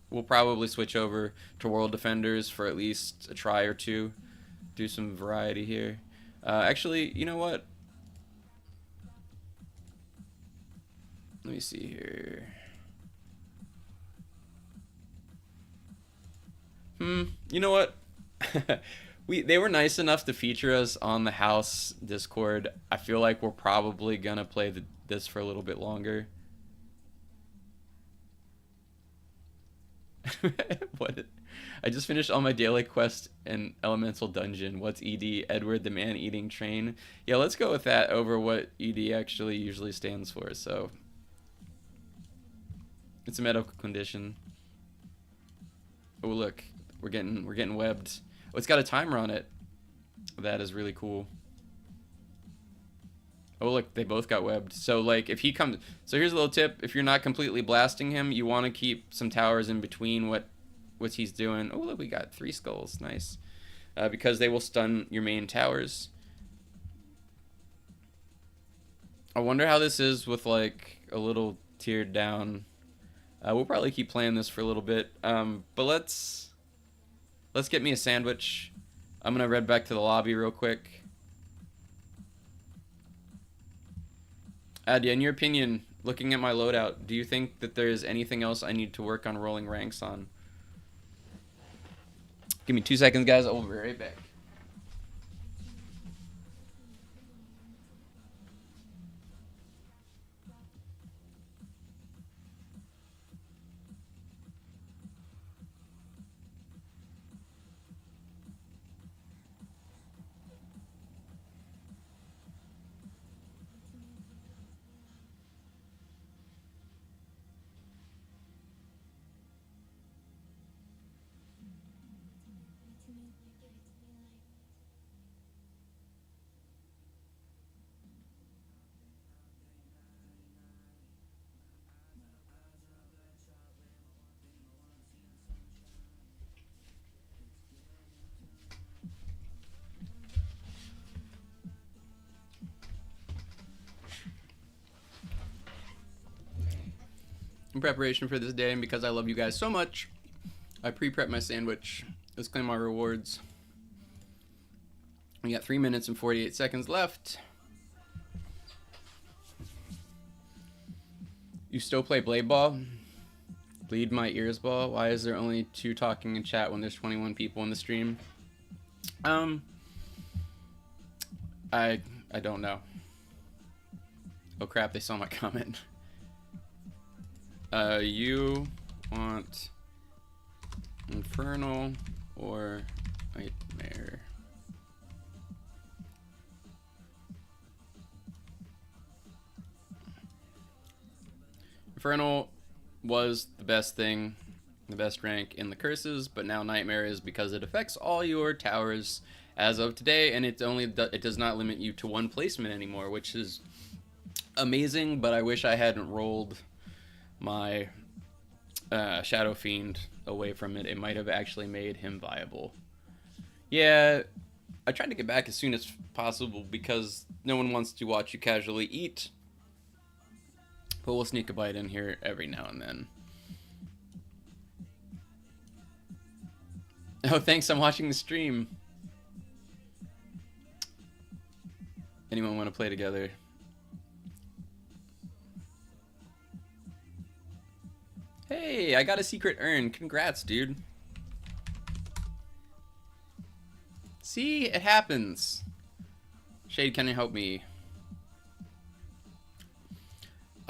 we'll probably switch over to World Defenders for at least a try or two. Do some variety here. Actually, you know what? Let me see here. You know what? They were nice enough to feature us on the house Discord. I feel like we're probably gonna play this for a little bit longer. What? I just finished all my daily quest and elemental dungeon. What's ED? Edward the man-eating train. Yeah, let's go with that over what ED actually usually stands for. So it's a medical condition. Oh look, we're getting webbed. Oh, it's got a timer on it. That is really cool. Oh look, they both got webbed. So like if he comes, so here's a little tip: if you're not completely blasting him, you want to keep some towers in between what he's doing. Oh look, we got 3 skulls, nice. Because they will stun your main towers. I wonder how this is with like a little tiered down. We'll probably keep playing this for a little bit, but let's get me a sandwich. I'm gonna head back to the lobby real quick. Adia, in your opinion, looking at my loadout, do you think that there is anything else I need to work on rolling ranks on? Give me 2 seconds, guys. I'll be right back. In preparation for this day and because I love you guys so much, I pre-prep my sandwich. Let's claim my rewards. We got 3 minutes and 48 seconds left. You still play Blade Ball? Bleed my ears ball? Why is there only 2 talking in chat when there's 21 people in the stream? I don't know. Oh crap, they saw my comment. You want Infernal or Nightmare? Infernal was the best thing, the best rank in the curses, but now Nightmare is because it affects all your towers as of today, and it does not limit you to 1 placement anymore, which is amazing. But I wish I hadn't rolled my Shadow Fiend away from it. It might have actually made him viable. Yeah, I tried to get back as soon as possible because no one wants to watch you casually eat. But we'll sneak a bite in here every now and then. Oh, thanks, I'm watching the stream. Anyone want to play together? Hey, I got a secret urn. Congrats, dude. See, it happens. Shade, can you help me?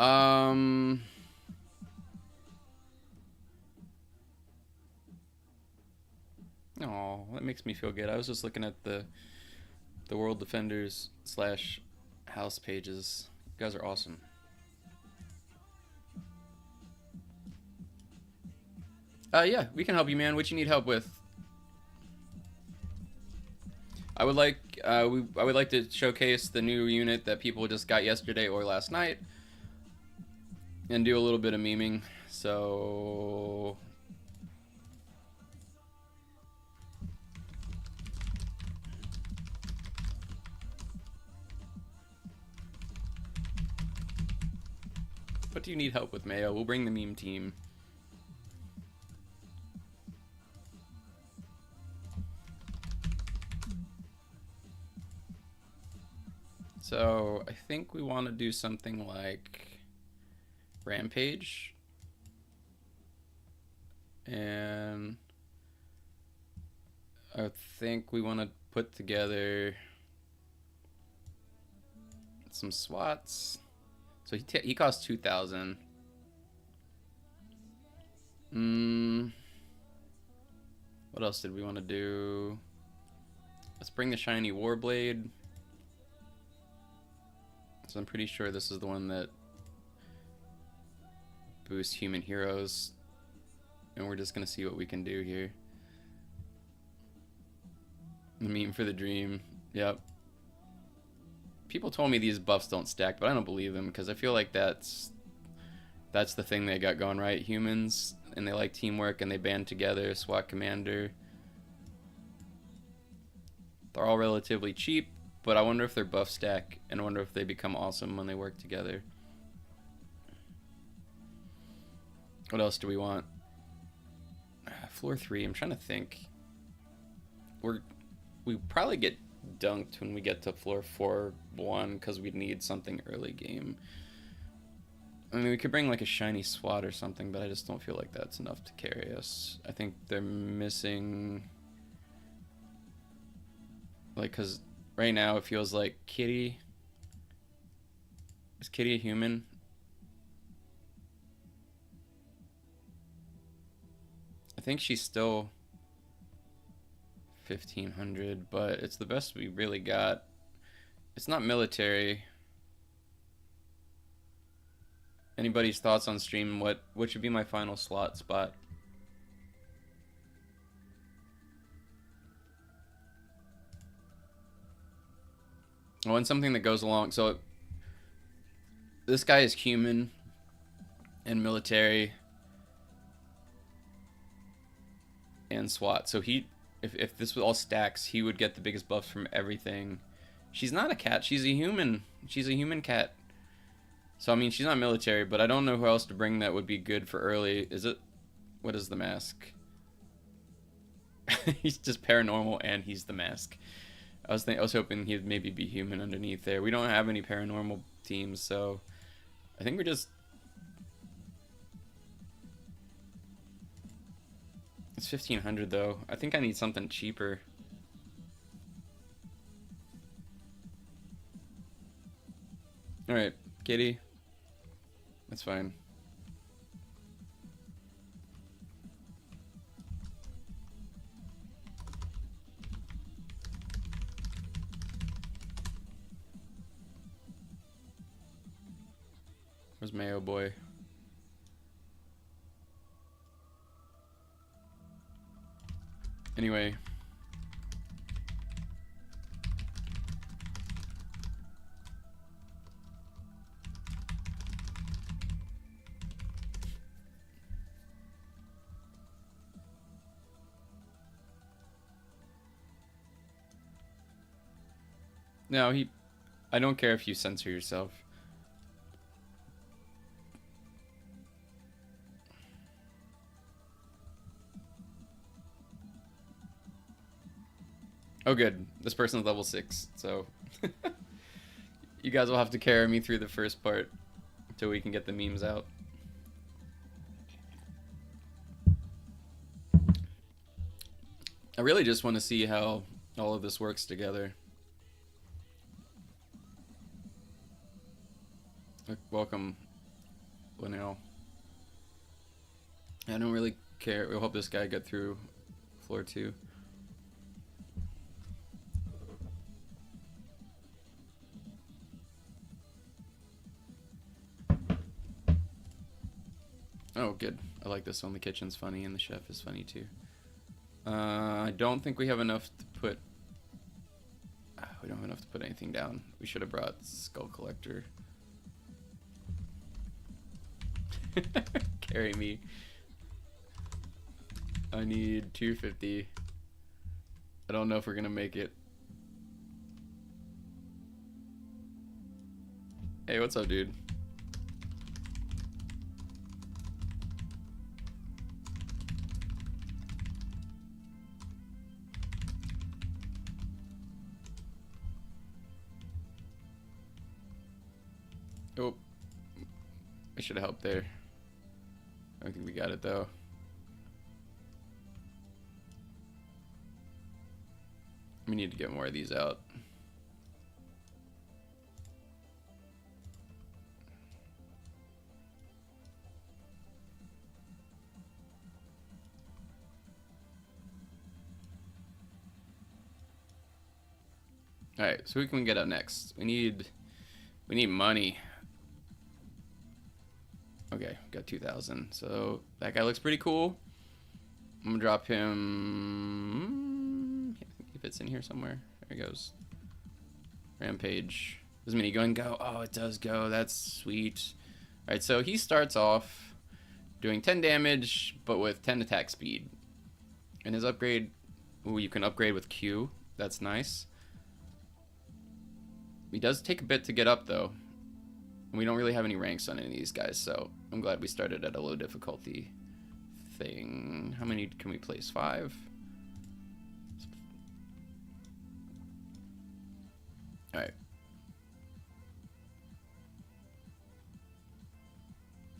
Oh, that makes me feel good. I was just looking at the World Defenders / house pages. You guys are awesome. Yeah, we can help you, man. What you need help with? I would like I would like to showcase the new unit that people just got yesterday or last night, and do a little bit of memeing. So what do you need help with, Mayo? We'll bring the meme team. So I think we want to do something like Rampage and I think we want to put together some SWATs. So he costs 2,000. What else did we want to do? Let's bring the shiny Warblade. So I'm pretty sure this is the one that boosts human heroes. And we're just going to see what we can do here. The meme for the dream. Yep. People told me these buffs don't stack, but I don't believe them because I feel like that's the thing they got going, right? Humans, and they like teamwork, and they band together. SWAT commander. They're all relatively cheap, but I wonder if their buff stack, and I wonder if they become awesome when they work together. What else do we want? Floor 3, I'm trying to think. We probably get dunked when we get to floor 4-1 because we'd need something early game. I mean, we could bring like a shiny SWAT or something, but I just don't feel like that's enough to carry us. I think they're missing... Like, because right now it feels like Kitty... Is Kitty a human? I think she's still 1,500, but it's the best we really got. It's not military. Anybody's thoughts on stream? What should be my final slot spot? I want something that goes along. So this guy is human and military and SWAT. So if this was all stacks, he would get the biggest buffs from everything. She's not a cat. She's a human. She's a human cat. So I mean, she's not military, but I don't know who else to bring that would be good for early. Is it? What is the mask? He's just paranormal and he's the mask. I was hoping he'd maybe be human underneath there. We don't have any paranormal teams, so I think we're just... It's 1,500 though. I think I need something cheaper. Alright, Kitty. That's fine. Where's Mayo Boy? Anyway. No, I don't care if you censor yourself. Oh good, this person's level 6, so you guys will have to carry me through the first part until we can get the memes out. I really just want to see how all of this works together. Welcome, Linnell. I don't really care. We'll hope this guy got through floor 2. Oh, good. I like this one. The kitchen's funny and the chef is funny too. I don't think we have enough to put... we don't have enough to put anything down. We should have brought Skull Collector. Carry me. I need 250. I don't know if we're gonna make it. Hey, what's up, dude? Oh, I should have helped there. I don't think we got it though. We need to get more of these out. Alright, so who can we get up next? We need money. Okay, got 2,000. So that guy looks pretty cool. I'm gonna drop him. I think he fits in here somewhere. There he goes. Rampage. Does mini gun go? Oh, it does go. That's sweet. Alright, so he starts off doing 10 damage, but with 10 attack speed. And his upgrade, ooh, you can upgrade with Q. That's nice. He does take a bit to get up, though. And we don't really have any ranks on any of these guys, so I'm glad we started at a low difficulty thing. How many can we place? 5? Alright.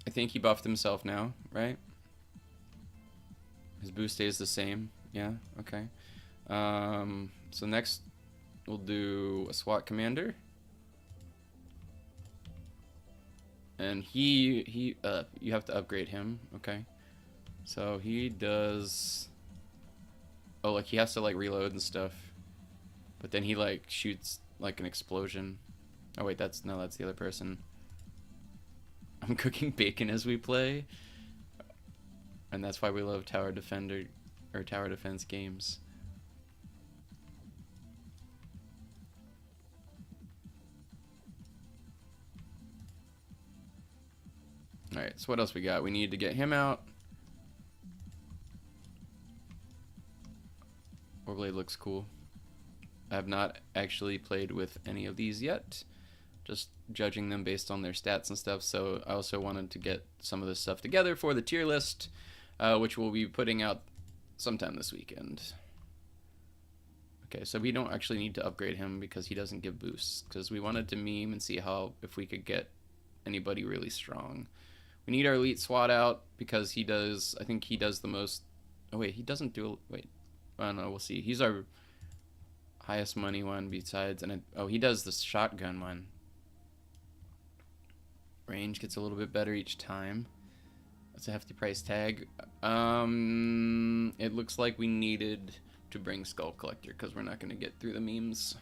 I think he buffed himself now, right? His boost stays the same. Yeah, okay. So next we'll do a SWAT commander. And you have to upgrade him, okay? So he does, oh, like he has to like reload and stuff. But then he like shoots like an explosion. Oh wait, that's the other person. I'm cooking bacon as we play. And that's why we love tower defense games. Alright, so what else we got? We need to get him out. Warblade looks cool. I have not actually played with any of these yet. Just judging them based on their stats and stuff. So I also wanted to get some of this stuff together for the tier list, which we'll be putting out sometime this weekend. Okay, so we don't actually need to upgrade him because he doesn't give boosts. Because we wanted to meme and see if we could get anybody really strong. We need our elite SWAT out because he does, I think he does the most. Oh wait, he doesn't do, wait, I don't know, we'll see. He's our highest money one besides, and oh, he does the shotgun one. Range gets a little bit better each time. That's a hefty price tag. It looks like we needed to bring Skull Collector because we're not going to get through the memes.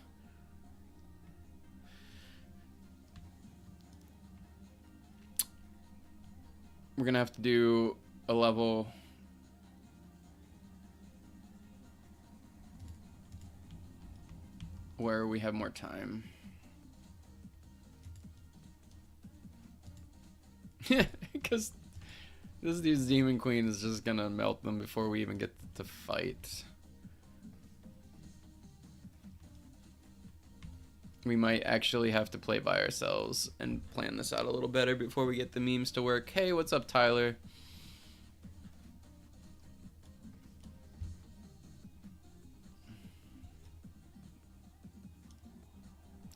We're going to have to do a level where we have more time. Because this dude's Demon Queen is just gonna melt them before we even get to fight. We might actually have to play by ourselves and plan this out a little better before we get the memes to work. Hey, what's up, Tyler?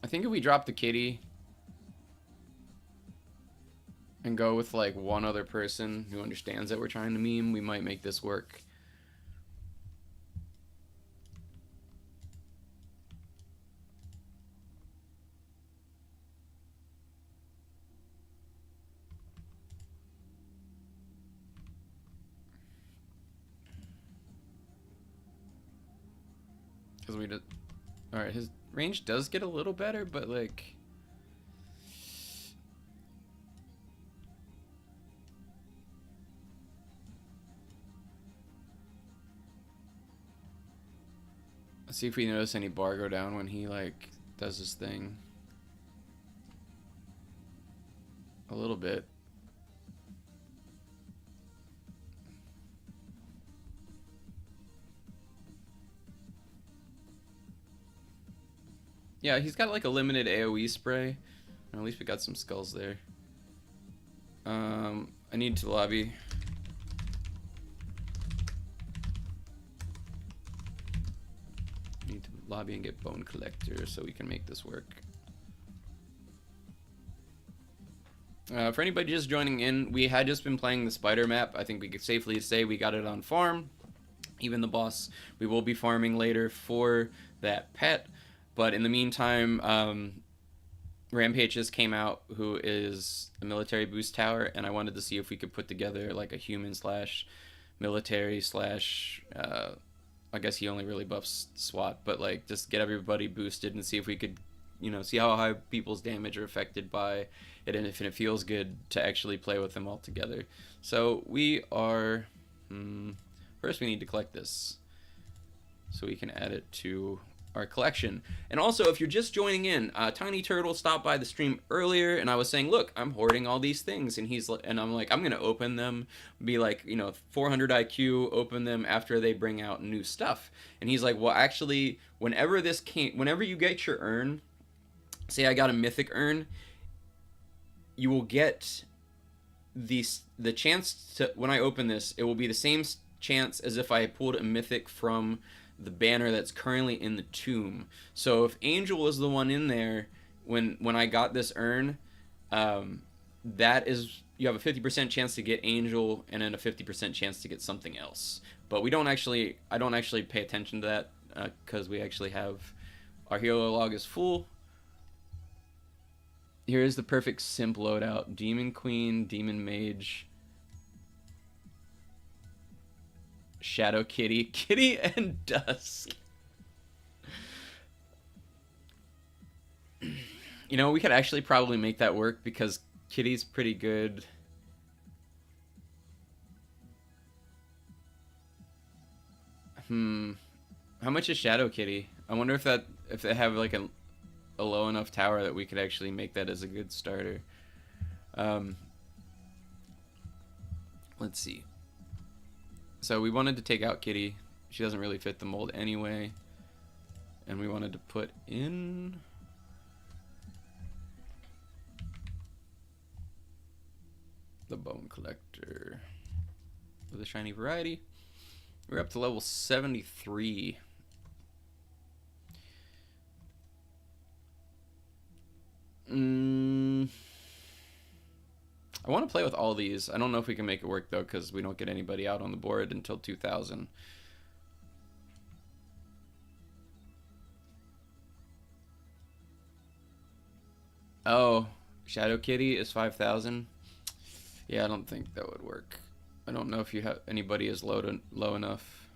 I think if we drop the kitty and go with like one other person who understands that we're trying to meme, we might make this work. Because we did. Alright, his range does get a little better, but like, let's see if we notice any bar go down when he like does his thing. A little bit. Yeah, he's got like a limited AoE spray. Or at least we got some skulls there. I need to lobby. Need to lobby and get Bone Collector so we can make this work. For anybody just joining in, we had just been playing the spider map. I think we could safely say we got it on farm. even the boss. We will be farming later for that pet, but in the meantime, Rampage just came out, who is a military boost tower, and I wanted to see if we could put together like a human slash military slash. I guess he only really buffs SWAT, but like just get everybody boosted and see if we could, see how high people's damage are affected by it, and if it feels good to actually play with them all together. So we are. First, we need to collect this so we can add it to our collection. And also, if you're just joining in, Tiny Turtle stopped by the stream earlier, and I was saying, look, I'm hoarding all these things, and I'm like, I'm gonna open them, be like, 400 IQ, open them after they bring out new stuff. And he's like, well, actually, whenever you get your urn, say I got a mythic urn, you will get the chance to, when I open this, it will be the same chance as if I pulled a mythic from the banner that's currently in the tomb. So if Angel is the one in there when I got this urn, that is, you have a 50% chance to get Angel and then a 50% chance to get something else. But I don't actually pay attention to that because we actually have, our hero log is full. Here is the perfect simp loadout: Demon Queen, Demon Mage, Shadow Kitty, Kitty, and Dusk. We could actually probably make that work because Kitty's pretty good. How much is Shadow Kitty? I wonder if they have like a low enough tower that we could actually make that as a good starter. Let's see. So we wanted to take out Kitty. She doesn't really fit the mold anyway. And we wanted to put in the Bone Collector with a shiny variety. We're up to level 73. I want to play with all these. I don't know if we can make it work though, because we don't get anybody out on the board until 2000. Oh, Shadow Kitty is 5,000. Yeah, I don't think that would work. I don't know if you have anybody is low enough.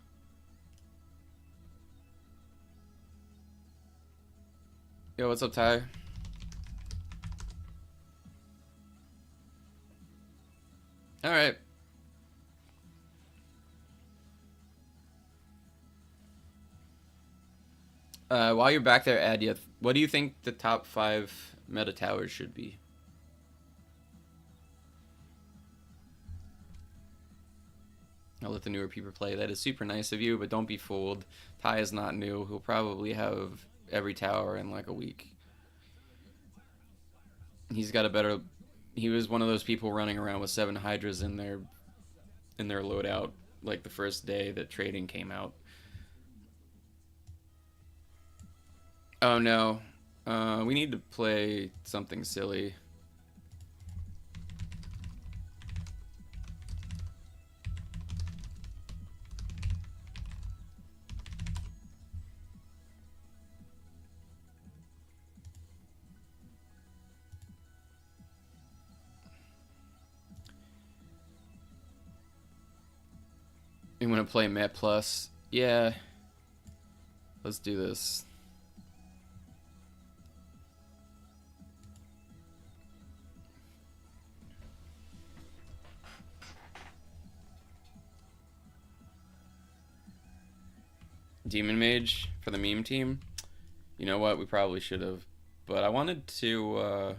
Yo, what's up, Ty? All right. While you're back there, Adia, what do you think the top 5 meta towers should be? I'll let the newer people play. That is super nice of you, but don't be fooled. Ty is not new. He'll probably have every tower in like a week. He's got a better... He was one of those people running around with 7 Hydras in their loadout like the first day that trading came out. Oh no. We need to play something silly. You want to play Met Plus? Yeah. Let's do this. Demon Mage for the meme team? You know what? We probably should have. But I wanted to...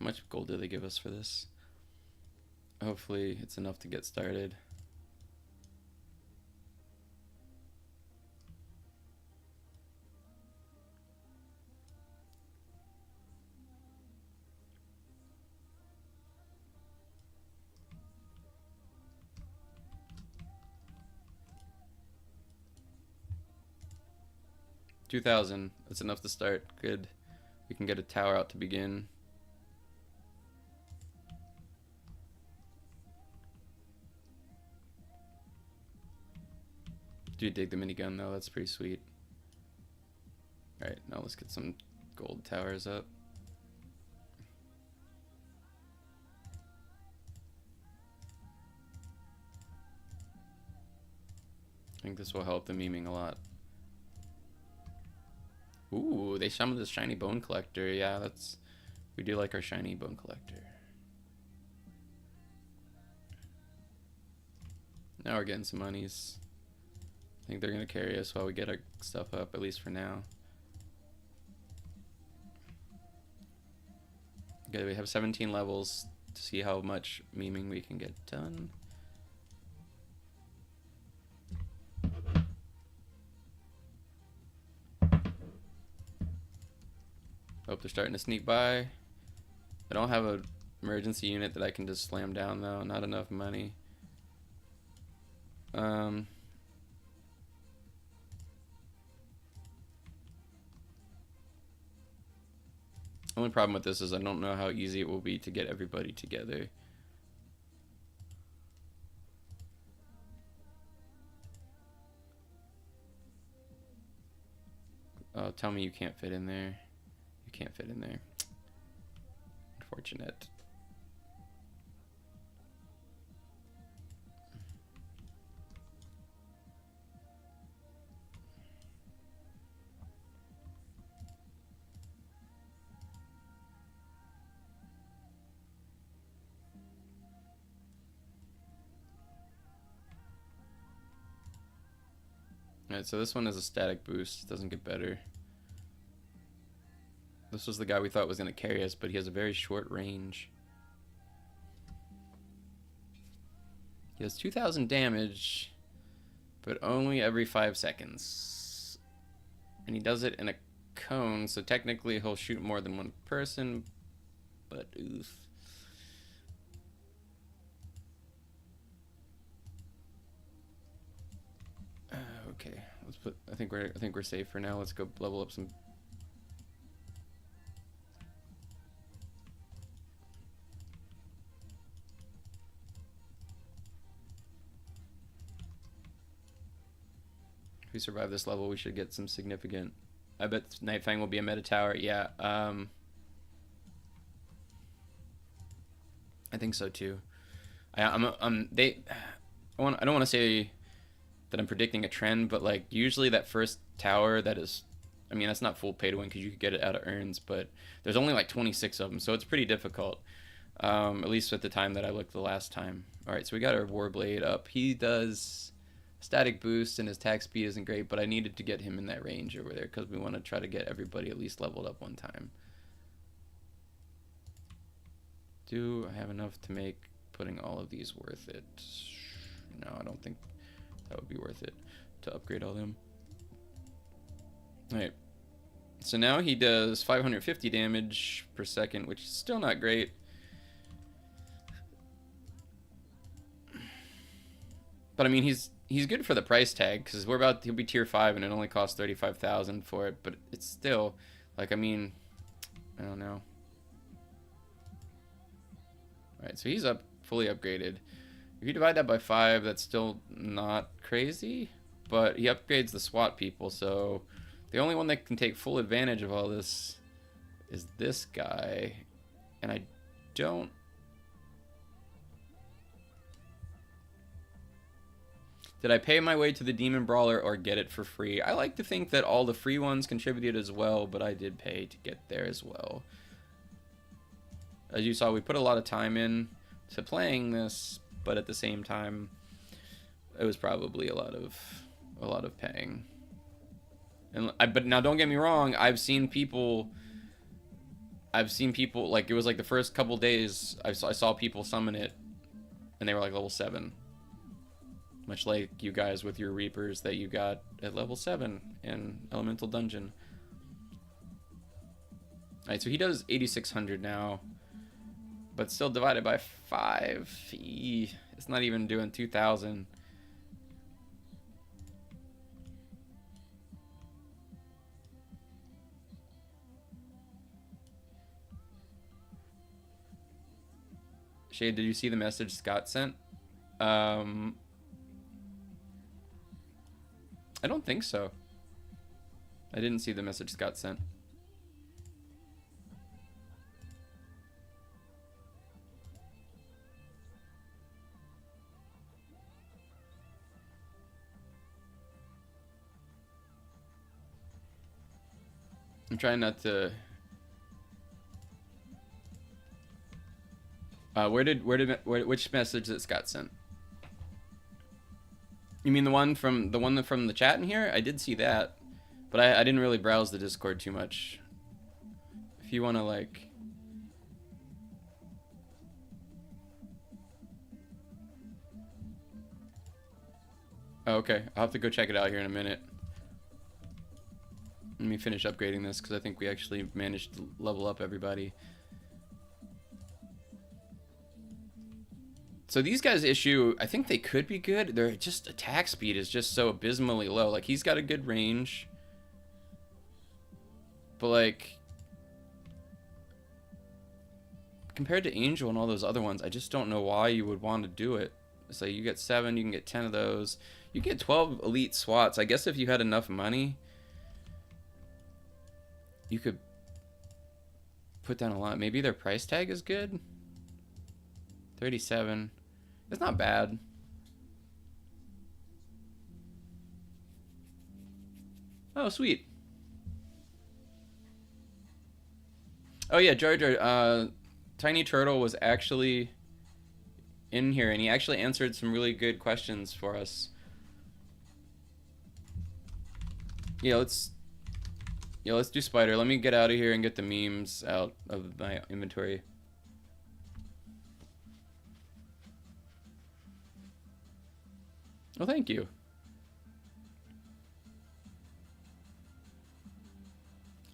How much gold do they give us for this? Hopefully it's enough to get started. $2,000. That's enough to start. Good. We can get a tower out to begin. Do dig the minigun though, that's pretty sweet. Alright, now let's get some gold towers up. I think this will help the memeing a lot. Ooh, they summoned this shiny bone collector. Yeah, that's... We do like our shiny bone collector. Now we're getting some monies. I think they're going to carry us while we get our stuff up, at least for now. Okay, we have 17 levels to see how much memeing we can get done. Hope they're starting to sneak by. I don't have an emergency unit that I can just slam down though. Not enough money. Only problem with this is I don't know how easy it will be to get everybody together. Oh, tell me you can't fit in there. You can't fit in there. Unfortunate. Alright, so this one is a static boost. It doesn't get better. This was the guy we thought was going to carry us, but he has a very short range. He has 2,000 damage, but only every 5 seconds. And he does it in a cone, so technically he'll shoot more than one person, but oof. Okay, let's put. I think we're safe for now. Let's go level up some. If we survive this level, we should get some significant. I bet Night Fang will be a meta tower. Yeah. I think so too. I don't want to say that I'm predicting a trend, but like usually that first tower that is, I mean, that's not full pay to win because you could get it out of urns, but there's only like 26 of them, so it's pretty difficult, at least at the time that I looked the last time. All right, so we got our Warblade up. He does static boost and his attack speed isn't great, but I needed to get him in that range over there because we want to try to get everybody at least leveled up one time. Do I have enough to make putting all of these worth it? No, I don't think that would be worth it to upgrade all them. Alright. So now he does 550 damage per second, which is still not great. But I mean, he's good for the price tag because he'll be tier 5 and it only costs 35,000 for it, but it's still like, I mean, I don't know. Alright, so he's fully upgraded. If you divide that by 5, that's still not crazy, but he upgrades the SWAT people, so the only one that can take full advantage of all this is this guy, and I don't... Did I pay my way to the Demon Brawler or get it for free? I like to think that all the free ones contributed as well, but I did pay to get there as well. As you saw, we put a lot of time in to playing this, but at the same time, it was probably a lot of paying. And but now, don't get me wrong. I've seen people like it was like the first couple days I saw people summon it, and they were like level 7, much like you guys with your Reapers that you got at level 7 in Elemental Dungeon. All right, so he does 8,600 now. But still divided by 5, it's not even doing 2,000. Shade, did you see the message Scott sent? I don't think so. I didn't see the message Scott sent. I'm trying not to... which message that Scott sent? You mean the one from the chat in here? I did see that, but I didn't really browse the Discord too much. If you want to like... Oh, okay, I'll have to go check it out here in a minute. Let me finish upgrading this because I think we actually managed to level up everybody. So these guys issue, I think they could be good. Their just attack speed is just so abysmally low. Like, he's got a good range. But, like, compared to Angel and all those other ones, I just don't know why you would want to do it. So you get 7, you can get 10 of those. You get 12 elite SWATs. I guess if you had enough money, you could put down a lot. Maybe their price tag is good. 37. It's not bad. Oh, sweet. Oh yeah, Jar Jar, Tiny Turtle was actually in here, and he actually answered some really good questions for us. Yeah, let's do Spider. Let me get out of here and get the memes out of my inventory. Well, thank you.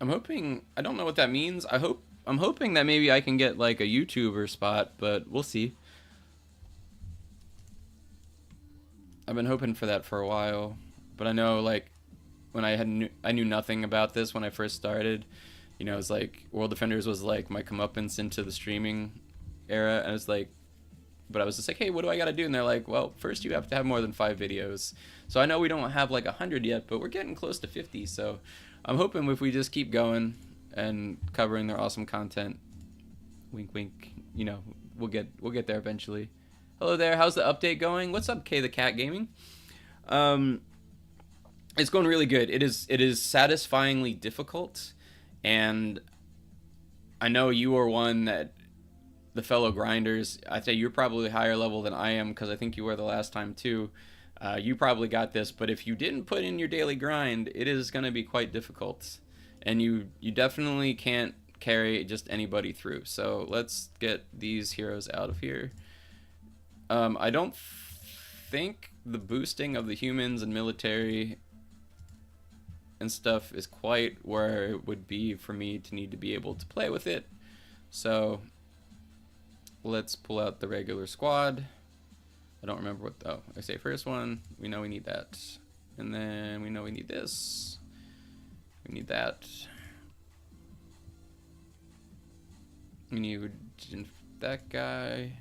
I'm hoping, I don't know what that means. I'm hoping that maybe I can get like a YouTuber spot, but we'll see. I've been hoping for that for a while, but I know like when I knew nothing about this when I first started. You know, it's like World Defenders was like my comeuppance into the streaming era, and it's like, but I was just like, hey, what do I got to do? And they're like, well, first you have to have more than 5 videos. So I know we don't have like 100 yet, but we're getting close to 50. So I'm hoping if we just keep going and covering their awesome content, wink, wink, you know, we'll get there eventually. Hello there. How's the update going? What's up, K the Cat Gaming? It's going really good. It is satisfyingly difficult, and I know you are one that the fellow grinders, I'd say you're probably higher level than I am because I think you were the last time too. You probably got this, but if you didn't put in your daily grind, it is going to be quite difficult, and you definitely can't carry just anybody through. So let's get these heroes out of here. I don't think the boosting of the humans and military and stuff is quite where it would be for me to need to be able to play with it. So let's pull out the regular squad. I don't remember what, oh, I say first one. We know we need that. And then we know we need this. We need that. We need that guy.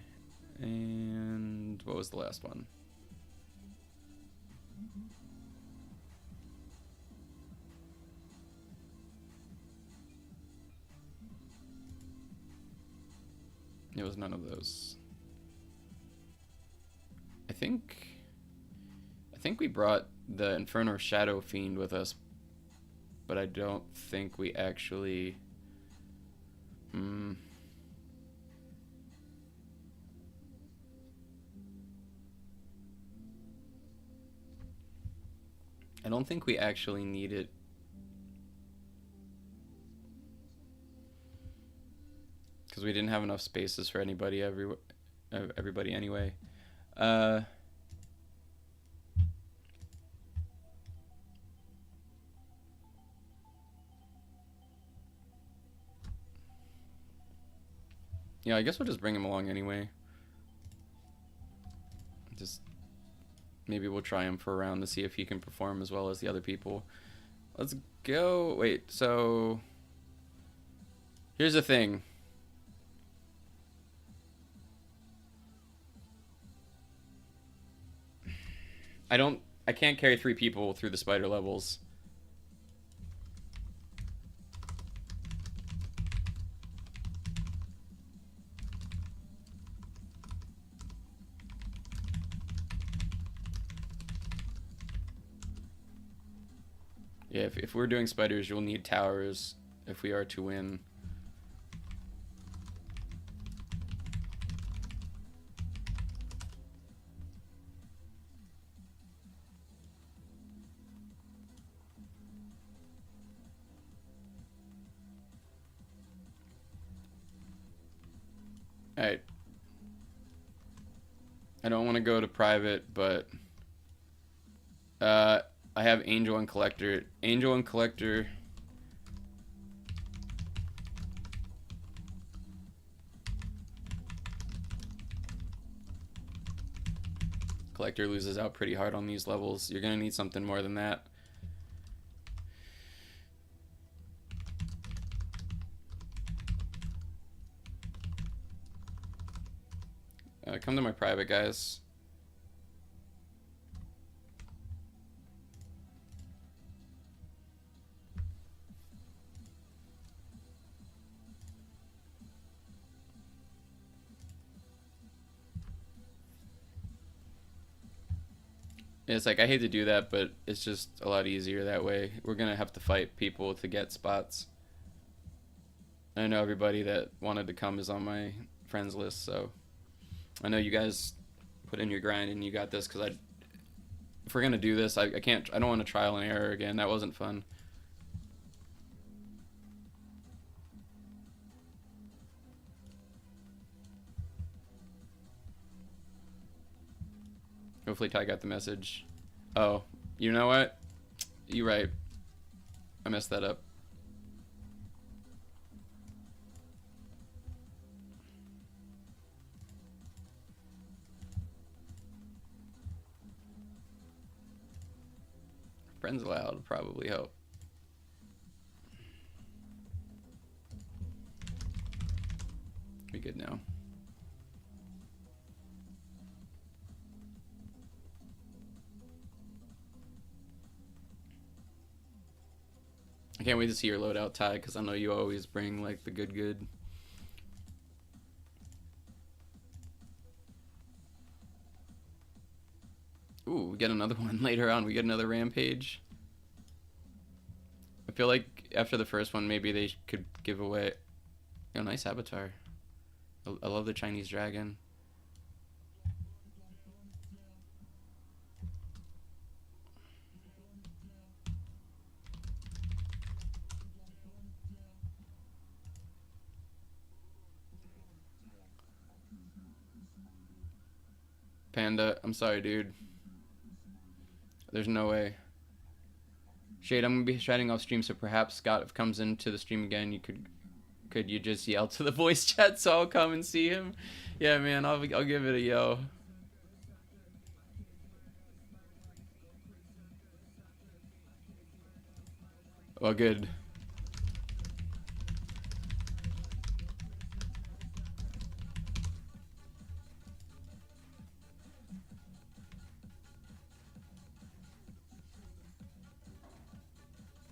And what was the last one? It was none of those. I think we brought the Inferno Shadow Fiend with us, but I don't think we actually... I don't think we actually need it. Because we didn't have enough spaces for everybody anyway. Yeah, I guess we'll just bring him along anyway. Just maybe we'll try him for a round to see if he can perform as well as the other people. Let's go. Wait, so here's the thing. I I can't carry 3 people through the spider levels. Yeah, if we're doing spiders, you'll need towers if we are to win. Alright. I don't want to go to private, but I have Angel and Collector. Angel and Collector. Collector loses out pretty hard on these levels. You're going to need something more than that. Come to my private, guys. It's like, I hate to do that, but it's just a lot easier that way. We're going to have to fight people to get spots. I know everybody that wanted to come is on my friends list, so I know you guys put in your grind and you got this, because if we're going to do this, I don't want to trial and error again. That wasn't fun. Hopefully Ty got the message. Oh, you know what? You're right. I messed that up. Friends allowed would probably help. Be good now. I can't wait to see your loadout, Ty, because I know you always bring like the good. Ooh, we get another one later on. We get another rampage. I feel like after the first one, maybe they could give away. Oh, nice avatar. I love the Chinese dragon. Panda, I'm sorry, dude. There's no way. Shade, I'm gonna be shutting off stream, so perhaps Scott comes into the stream again. You could you just yell to the voice chat so I'll come and see him? Yeah, man, I'll give it a yell. Well, good.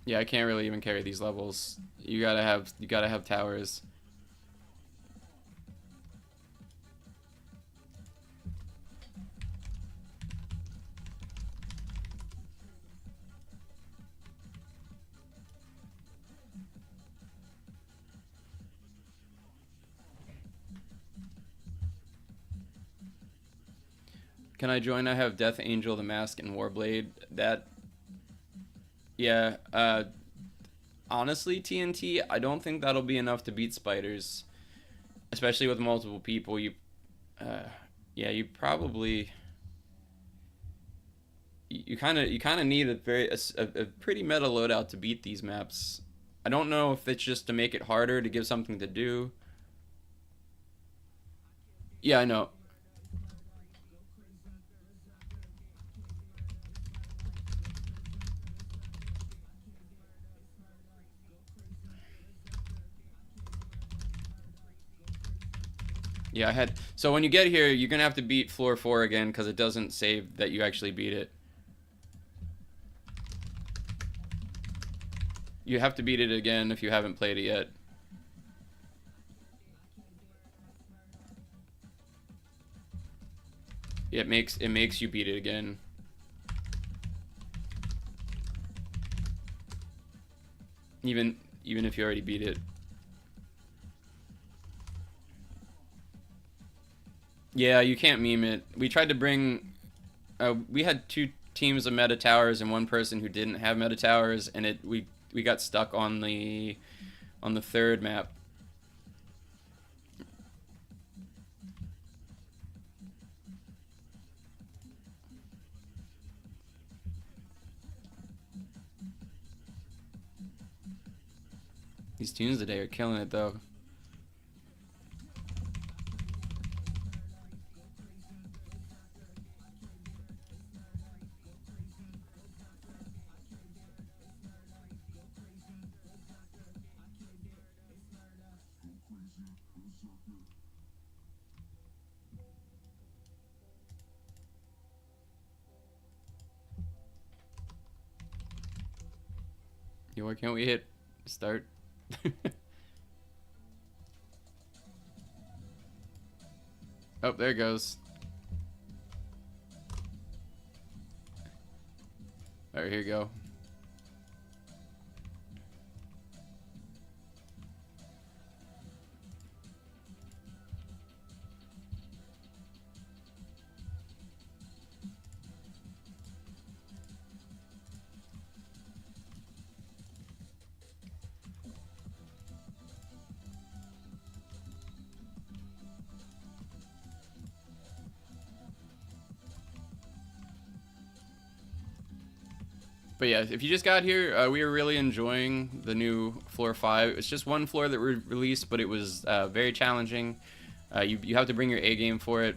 Yeah, I can't really even carry these levels. You gotta have towers. Can I join? I have Death Angel, the Mask, and Warblade. Yeah, honestly, TNT, I don't think that'll be enough to beat spiders, especially with multiple people. Yeah, you probably, you kind of need a pretty meta loadout to beat these maps. I don't know if it's just to make it harder to give something to do. Yeah, I know. Yeah, so when you get here, you're gonna have to beat floor 4 again because it doesn't save that you actually beat it. You have to beat it again if you haven't played it yet. It makes you beat it again. Even if you already beat it. Yeah, you can't meme it. We tried to bring we had 2 teams of meta towers and 1 person who didn't have meta towers, and we got stuck on the 3rd map. These tunes today are killing it though. Why can't we hit start? Oh, there it goes. Alright, here you go. But yeah, if you just got here, we were really enjoying the new floor 5. It's just one floor that we released, but it was very challenging. You have to bring your A game for it.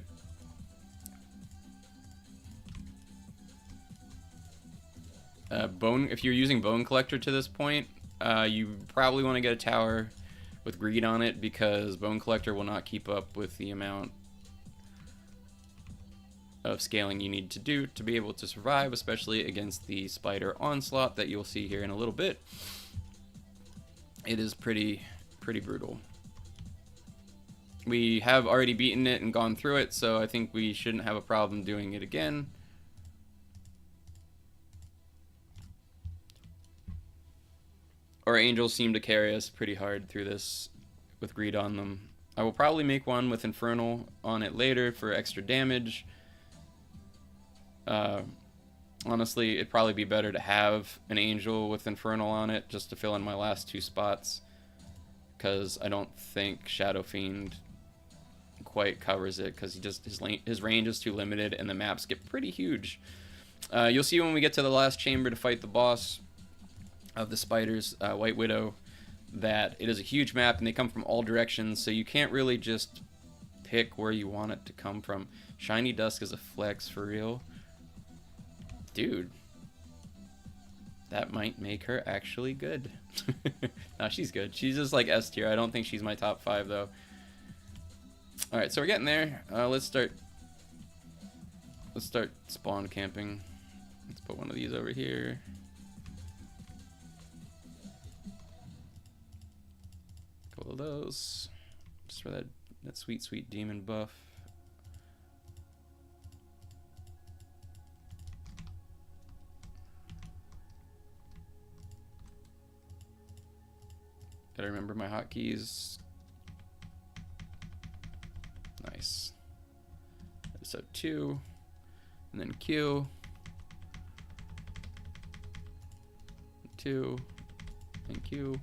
If you're using Bone Collector to this point, you probably want to get a tower with greed on it, because Bone Collector will not keep up with the amount of scaling you need to do to be able to survive, especially against the spider onslaught that you'll see here in a little bit. It is pretty brutal. We have already beaten it and gone through it, so I think we shouldn't have a problem doing it again. Our angels seem to carry us pretty hard through this with greed on them. I will probably make one with Infernal on it later for extra damage. Honestly, it'd probably be better to have an angel with Infernal on it just to fill in my last 2 spots, because I don't think Shadow Fiend quite covers it, because his range is too limited and the maps get pretty huge. You'll see when we get to the last chamber to fight the boss of the spiders, White Widow, that it is a huge map and they come from all directions, so you can't really just pick where you want it to come from. Shiny Dusk is a flex for real. Dude, that might make her actually good. No, she's good. She's just like S tier. I don't think she's my top 5 though. Alright, so we're getting there. Let's start spawn camping. Let's put one of these over here. A couple of those. Just for that sweet demon buff. Gotta remember my hotkeys. Nice. So 2, and then Q, 2, and Q.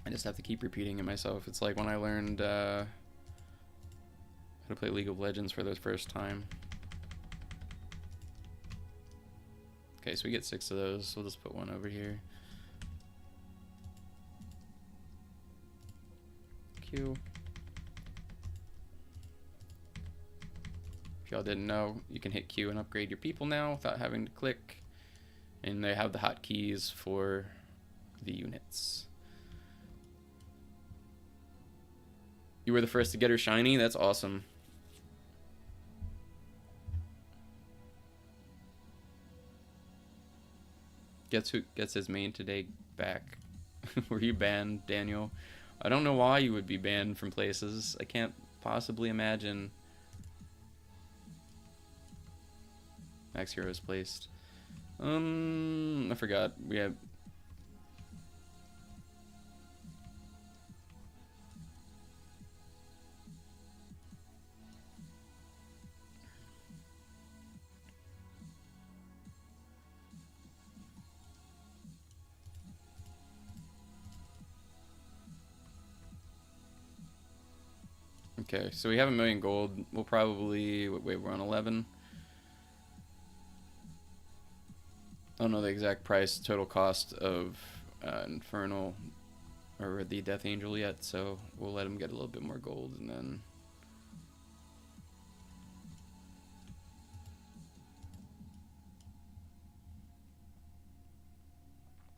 I just have to keep repeating it myself. It's like when I learned how to play League of Legends for the first time. Okay, so we get 6 of those. We'll just put one over here. Q. If y'all didn't know, you can hit Q and upgrade your people now without having to click. And they have the hotkeys for the units. You were the first to get her shiny? That's awesome. Gets his main today back. Were you banned, Daniel? I don't know why you would be banned from places. I can't possibly imagine. Max Heroes placed. I forgot. We have. Okay, so we have 1,000,000 gold. We'll probably wait. We're on 11. I don't know the exact price, total cost of Infernal or the Death Angel yet, so we'll let him get a little bit more gold and then.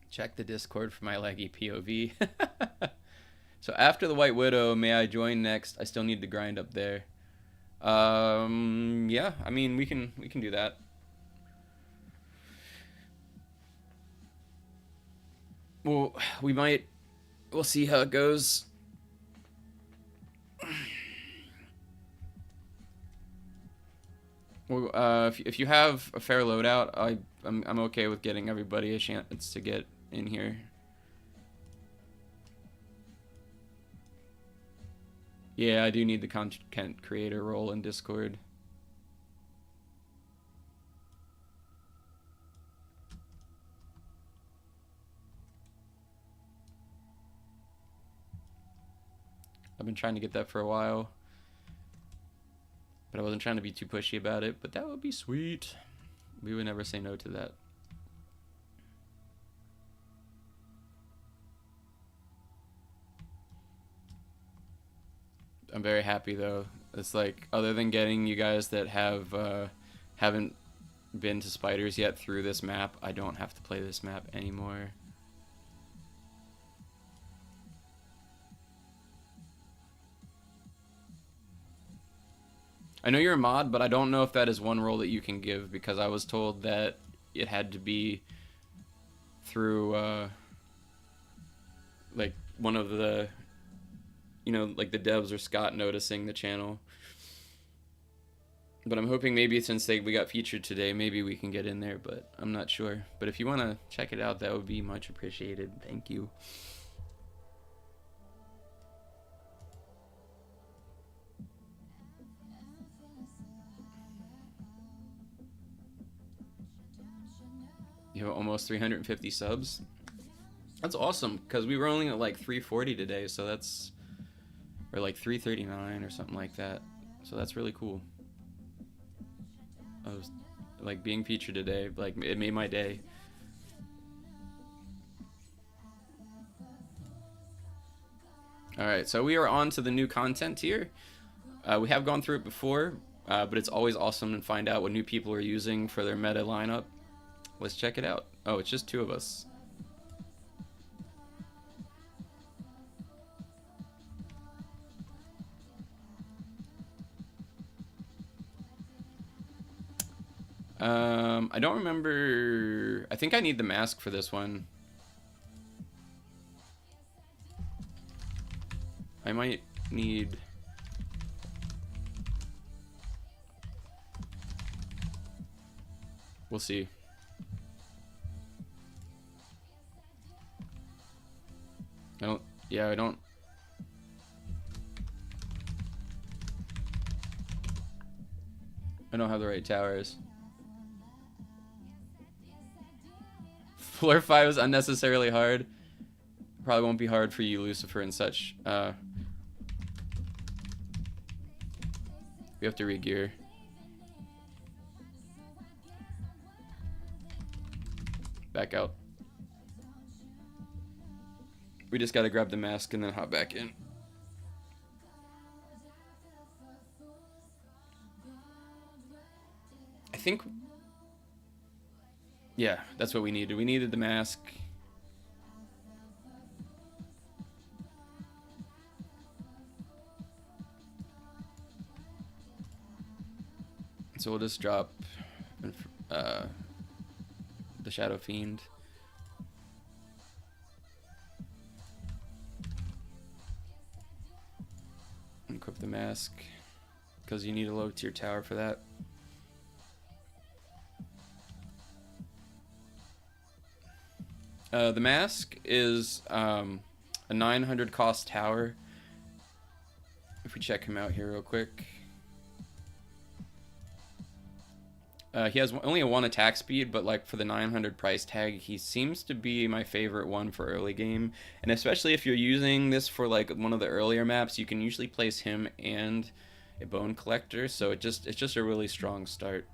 Check the Discord for my laggy POV. So after the White Widow, may I join next? I still need to grind up there. Yeah, I mean we can do that. Well, we'll see how it goes. Well, if you have a fair loadout, I'm okay with getting everybody a chance to get in here. Yeah, I do need the content creator role in Discord. I've been trying to get that for a while, but I wasn't trying to be too pushy about it, but that would be sweet. We would never say no to that. I'm very happy though. It's like, other than getting you guys that haven't been to Spiders yet through this map, I don't have to play this map anymore. I know you're a mod, but I don't know if that is one role that you can give, because I was told that it had to be through like one of the, you know, like the devs or Scott noticing the channel. But I'm hoping maybe since we got featured today, maybe we can get in there, but I'm not sure. But if you want to check it out, that would be much appreciated. Thank you. You have almost 350 subs. That's awesome, because we were only at like 340 today, so that's, or like 339 or something like that. So that's really cool. I was like being featured today, like it made my day. Alright, so we are on to the new content here. We have gone through it before, but it's always awesome to find out what new people are using for their meta lineup. Let's check it out. Oh, it's just 2 of us. I don't remember. I think I need the mask for this one. I might need. We'll see. I don't. Yeah, I don't. I don't have the right towers. Floor 5 is unnecessarily hard. Probably won't be hard for you, Lucifer, and such. We have to re-gear. Back out. We just gotta grab the mask and then hop back in. I think... Yeah, that's what we needed. We needed the mask. So we'll just drop the Shadow Fiend. mask, because you need a low tier tower for that. The mask is a 900 cost tower. If we check him out here real quick. He has only a 1 attack speed, but like for the 900 price tag, he seems to be my favorite one for early game. And especially if you're using this for like one of the earlier maps, you can usually place him and a bone collector. So it's just a really strong start.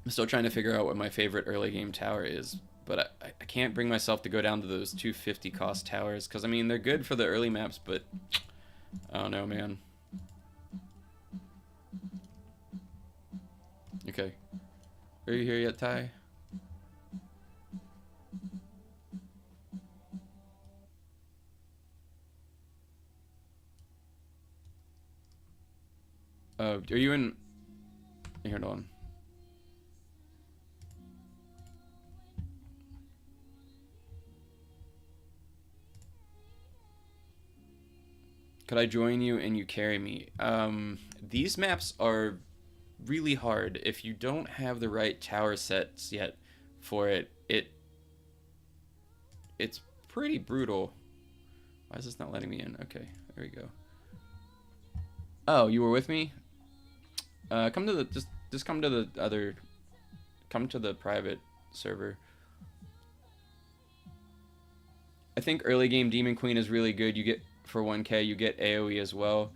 I'm still trying to figure out what my favorite early game tower is, but I can't bring myself to go down to those 250 cost towers, because I mean they're good for the early maps, but I don't know, man. Okay. Are you here yet, Ty? Are you in... Here, hold on. Could I join you and you carry me? These maps are really hard. If you don't have the right tower sets yet for it, it's pretty brutal. Why is this not letting me in? Okay, there we go. Oh, you were with me? Come to the just come to the other, come to the private server. I think early game Demon Queen is really good. You get for 1k, you get AoE as well.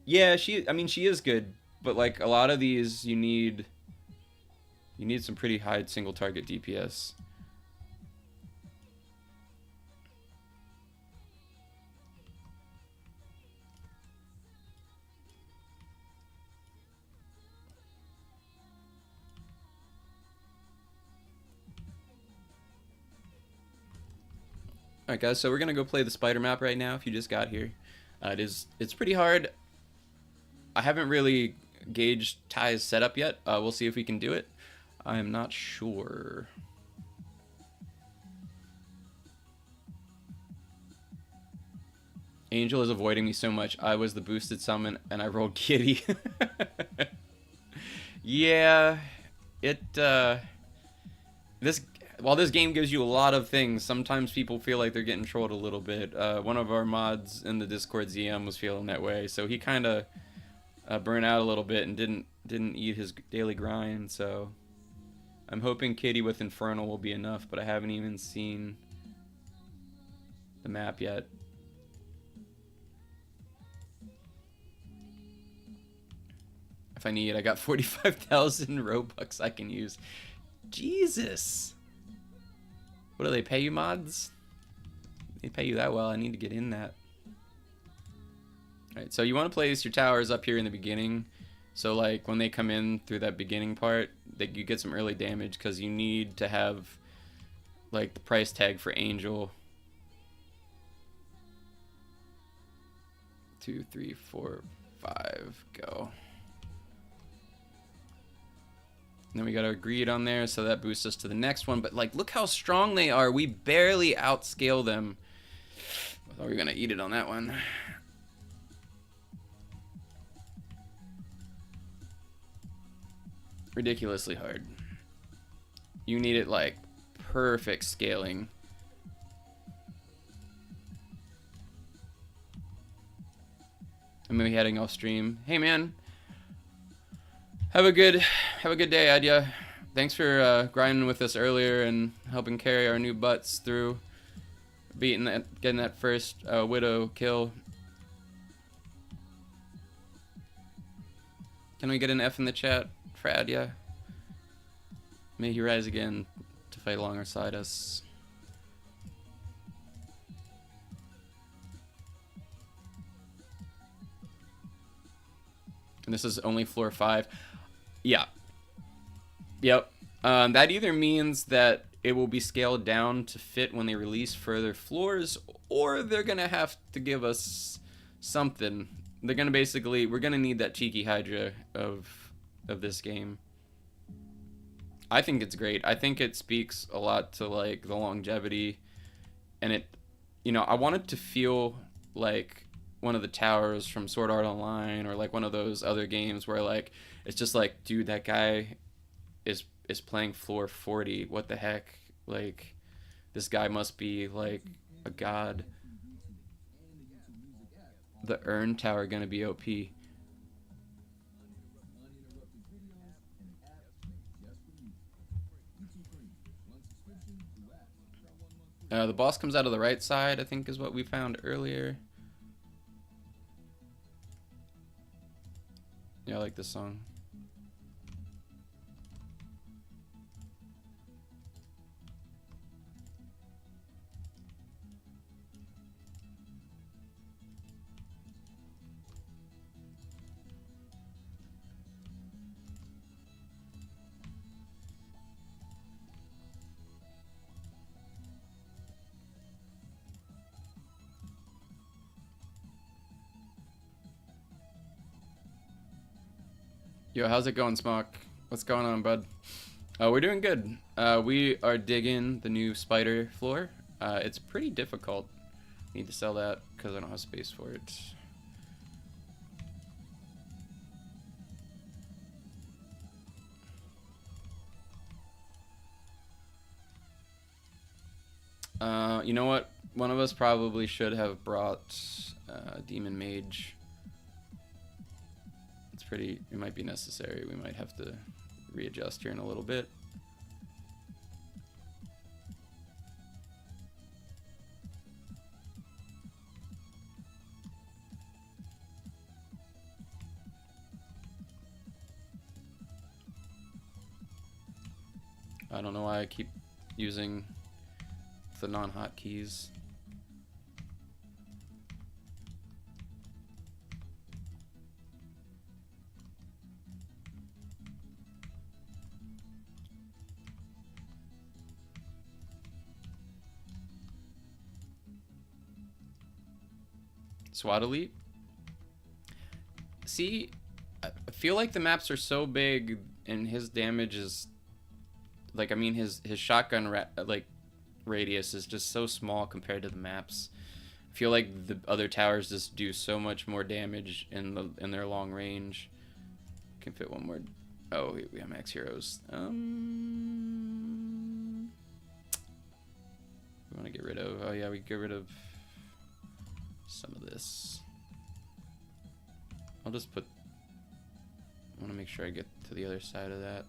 Yeah, I mean she is good, but like a lot of these you need some pretty high single target DPS. Alright guys, so we're gonna go play the spider map right now if you just got here. It's pretty hard. I haven't really gauged Ty's setup yet. We'll see if we can do it. I'm not sure. Angel is avoiding me so much. I was the boosted summon and I rolled Kitty. Yeah, while this game gives you a lot of things, sometimes people feel like they're getting trolled a little bit. One of our mods in the Discord ZM was feeling that way, so he kind of burned out a little bit and didn't eat his daily grind. So I'm hoping Kitty with Infernal will be enough, but I haven't even seen the map yet. If I need, I got 45,000 Robux I can use. Jesus. What do they pay you, mods? They pay you that well. I need to get in that. Alright, so you want to place your towers up here in the beginning. So like when they come in through that beginning part, you get some early damage because you need to have like the price tag for Angel. 2, 3, 4, 5, go. And then we got our greed on there, so that boosts us to the next one. But like, look how strong they are. We barely outscale them. I thought we were gonna eat it on that one. Ridiculously hard. You need it like perfect scaling. I'm gonna be heading off stream. Hey man. Have a good day, Adya. Thanks for grinding with us earlier and helping carry our new butts through getting that first Widow kill. Can we get an F in the chat for Adya? May he rise again to fight alongside us. And this is only floor 5. Yeah. Yep. That either means that it will be scaled down to fit when they release further floors, or they're gonna have to give us something. They're gonna we're gonna need that cheeky Hydra of this game. I think it's great. I think it speaks a lot to like the longevity, and I want it to feel like one of the towers from Sword Art Online, or like one of those other games where like it's just like, dude, that guy is playing floor 40. What the heck? Like, this guy must be like a god. The urn tower gonna be OP. The boss comes out of the right side, I think is what we found earlier. Yeah, I like this song. Yo, how's it going, Smock? What's going on, bud? We're doing good. We are digging the new spider floor. It's pretty difficult. Need to sell that because I don't have space for it. You know what? One of us probably should have brought Demon Mage. It might be necessary. We might have to readjust here in a little bit. I don't know why I keep using the non-hotkeys. SWAT Elite. See, I feel like the maps are so big and his damage is like, I mean, his shotgun radius is just so small compared to the maps. I feel like the other towers just do so much more damage in their long range. Can fit one more. Oh, we have max heroes. We want to get rid of. Oh yeah, we get rid of some of this. I'll just put. I want to make sure I get to the other side of that.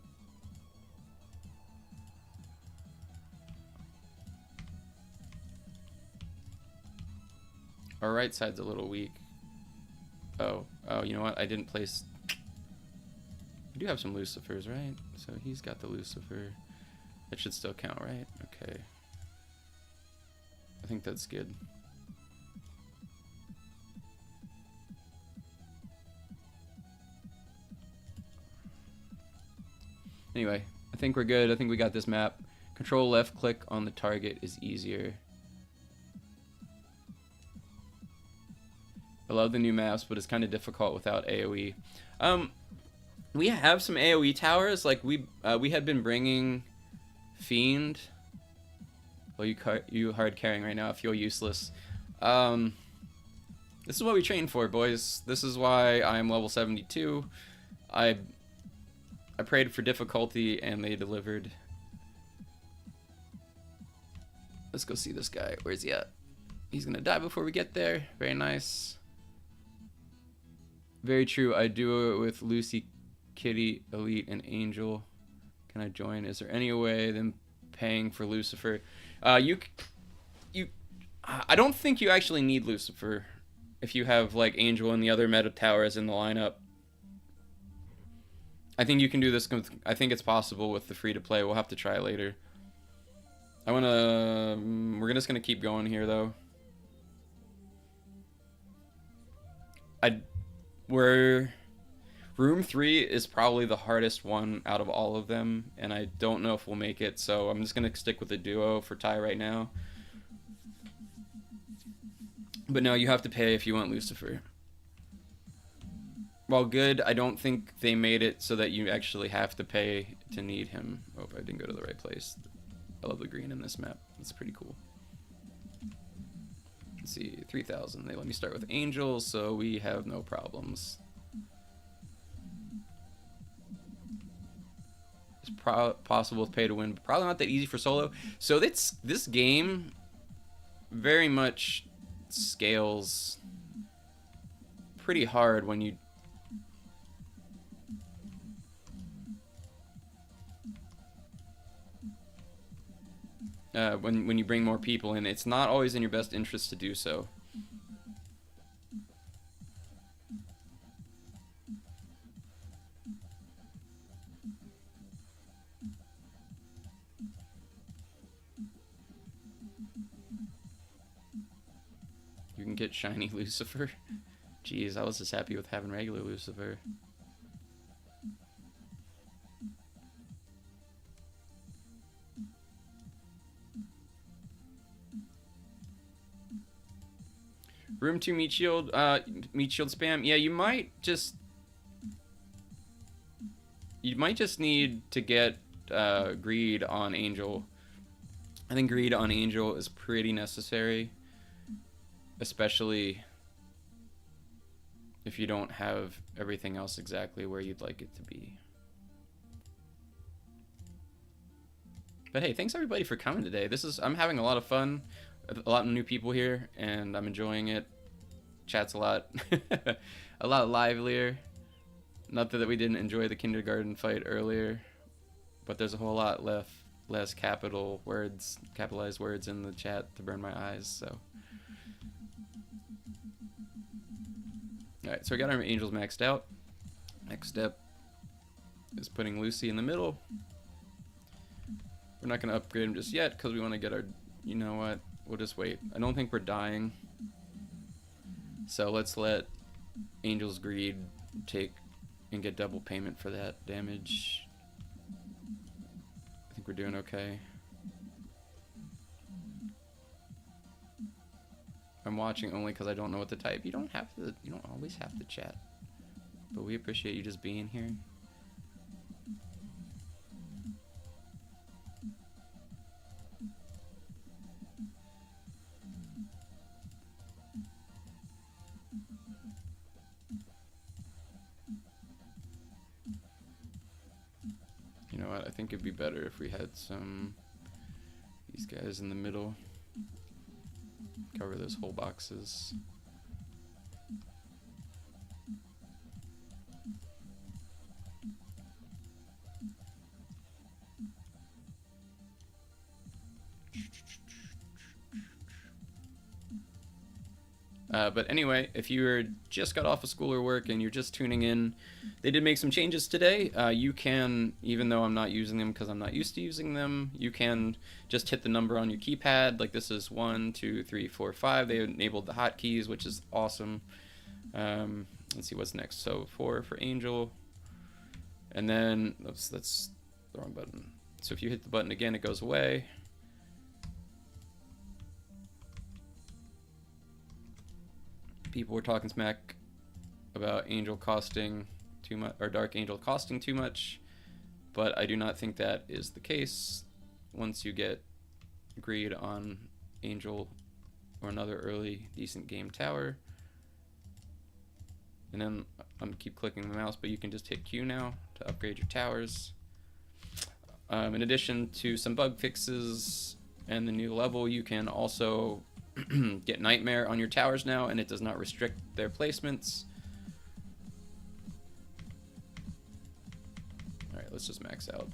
Our right side's a little weak. Oh, you know what? I didn't place. We do have some Lucifers, right? So he's got the Lucifer. It should still count, right? Okay. I think that's good. Anyway, I think we're good. I think we got this map. Control left click on the target is easier. I love the new maps, but it's kind of difficult without AoE. We have some AoE towers. Like we had been bringing Fiend. Well, you hard carrying right now. I feel useless. This is what we train for, boys. This is why I'm level 72. I prayed for difficulty, and they delivered. Let's go see this guy. Where's he at? He's gonna die before we get there. Very nice. Very true. I do it with Lucy, Kitty, Elite, and Angel. Can I join? Is there any way than paying for Lucifer? I don't think you actually need Lucifer if you have like Angel and the other meta towers in the lineup. I think you can do this. I think it's possible with the free to play. We'll have to try later. We're just gonna keep going here though. Room 3 is probably the hardest one out of all of them, and I don't know if we'll make it, so I'm just gonna stick with the duo for Ty right now. But no, you have to pay if you want Lucifer. While good, I don't think they made it so that you actually have to pay to need him. Oh, I didn't go to the right place. I love the green in this map. It's pretty cool. Let's see, 3,000. They let me start with Angel, so we have no problems. It's possible with pay to win, but probably not that easy for solo. So this game very much scales pretty hard when you when you bring more people in. It's not always in your best interest to do so. You can get shiny Lucifer. Jeez, I was just happy with having regular Lucifer. Room 2 meat shield spam. Yeah, you might just need to get greed on Angel. I think greed on Angel is pretty necessary, especially if you don't have everything else exactly where you'd like it to be. But hey, thanks everybody for coming today. I'm having a lot of fun. A lot of new people here, and I'm enjoying it. Chat's a lot livelier. Not that we didn't enjoy the kindergarten fight earlier, but there's a whole lot less capitalized words in the chat to burn my eyes. So, all right, so we got our angels maxed out. Next step is putting Lucy in the middle. We're not going to upgrade him just yet because we want to get our. You know what? We'll just wait. I don't think we're dying. So let's let Angel's Greed take and get double payment for that damage. I think we're doing okay. I'm watching only because I don't know what to type. You don't always have to chat. But we appreciate you just being here. You know what, I think it'd be better if we had these guys in the middle. Cover those whole boxes. But anyway, if you just got off of school or work and you're just tuning in, they did make some changes today. You can, even though I'm not using them because I'm not used to using them, you can just hit the number on your keypad. Like this is 1, 2, 3, 4, 5. They enabled the hotkeys, which is awesome. Let's see what's next. So 4 for Angel. And then, oops, that's the wrong button. So if you hit the button again, it goes away. People were talking smack about Angel costing too much, or Dark Angel costing too much, but I do not think that is the case. Once you get greed on Angel or another early decent game tower, and then I'm keep clicking the mouse, but you can just hit Q now to upgrade your towers. In addition to some bug fixes and the new level, you can also get Nightmare on your towers now, and it does not restrict their placements. Alright, let's just max out.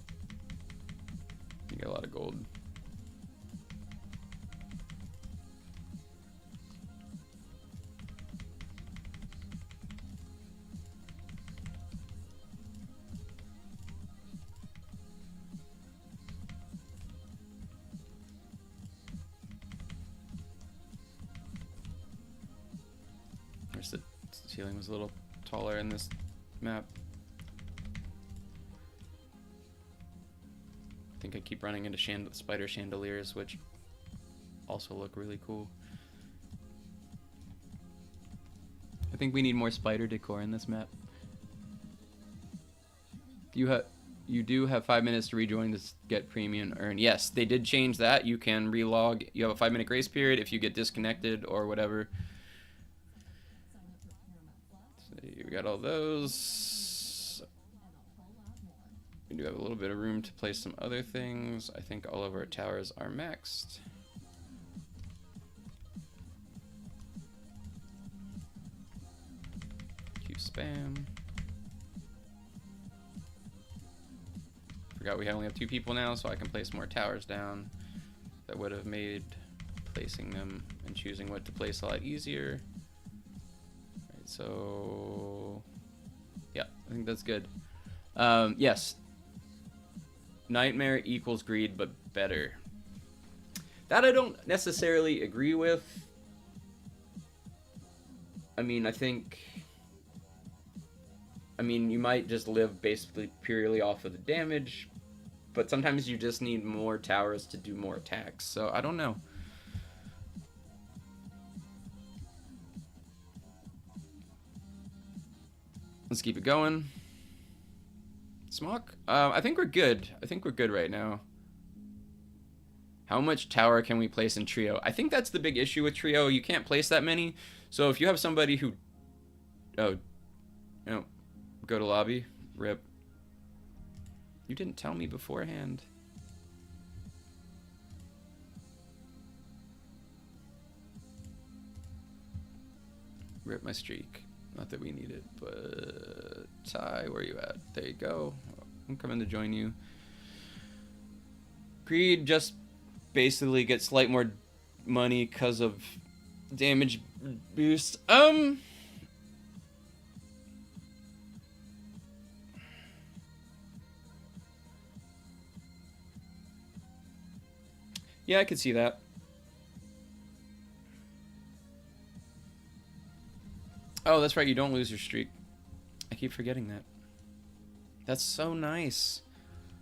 You get a lot of gold. The ceiling was a little taller in this map. I think I keep running into spider chandeliers, which also look really cool. I think we need more spider decor in this map. You do have 5 minutes to rejoin to get premium earn. Yes, they did change that. You can relog. You have a 5-minute grace period if you get disconnected or whatever. So we got all those. We do have a little bit of room to place some other things. I think all of our towers are maxed. Cue spam. Forgot we only have 2 people now, so I can place more towers down. That would have made placing them and choosing what to place a lot easier. Right, so yeah, I think that's good. Yes, nightmare equals greed, but better. That I don't necessarily agree with. I mean, you might just live basically purely off of the damage, but sometimes you just need more towers to do more attacks, so I don't know. Let's keep it going. Smock? I think we're good. I think we're good right now. How much tower can we place in trio? I think that's the big issue with trio. You can't place that many. So if you have somebody who... Oh. No. Go to lobby. Rip. You didn't tell me beforehand. Rip my streak. Not that we need it, but... Ty, where are you at? There you go. I'm coming to join you. Greed just basically gets slight more money because of damage boost. Yeah, I could see that. Oh, that's right, you don't lose your streak. I keep forgetting that. That's so nice.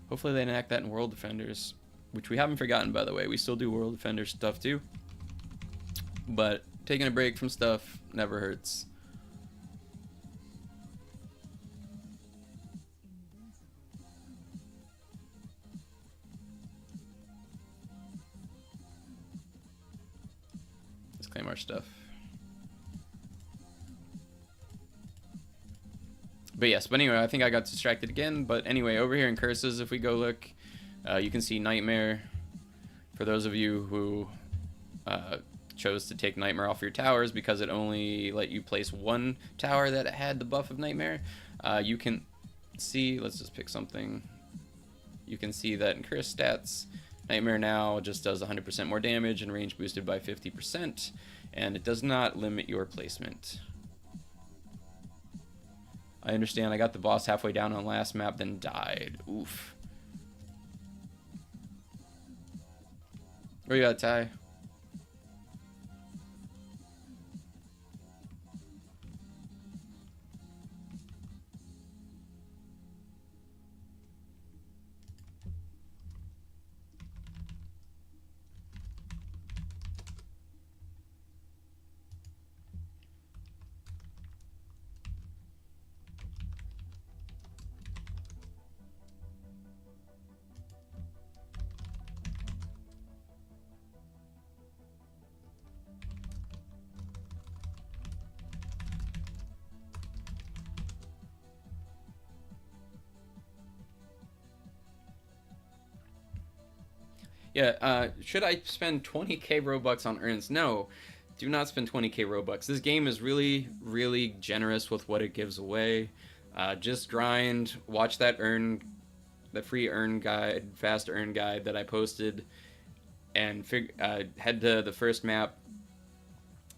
Hopefully they enact that in World Defenders, which we haven't forgotten, by the way. We still do World Defender stuff too. But taking a break from stuff never hurts. Let's claim our stuff. But yes, but anyway, I think I got distracted again. But anyway, over here in curses, if we go look, you can see Nightmare. For those of you who chose to take Nightmare off your towers because it only let you place one tower that had the buff of Nightmare, you can see, let's just pick something. You can see that in curse stats, Nightmare now just does 100% more damage and range boosted by 50%, and it does not limit your placement. I understand, I got the boss halfway down on last map, then died. Oof. Where you at, Ty? Yeah, should I spend 20k Robux on earns? No, do not spend 20k Robux. This game is really, really generous with what it gives away. Just grind, watch that free earn guide, fast earn guide that I posted, and head to the first map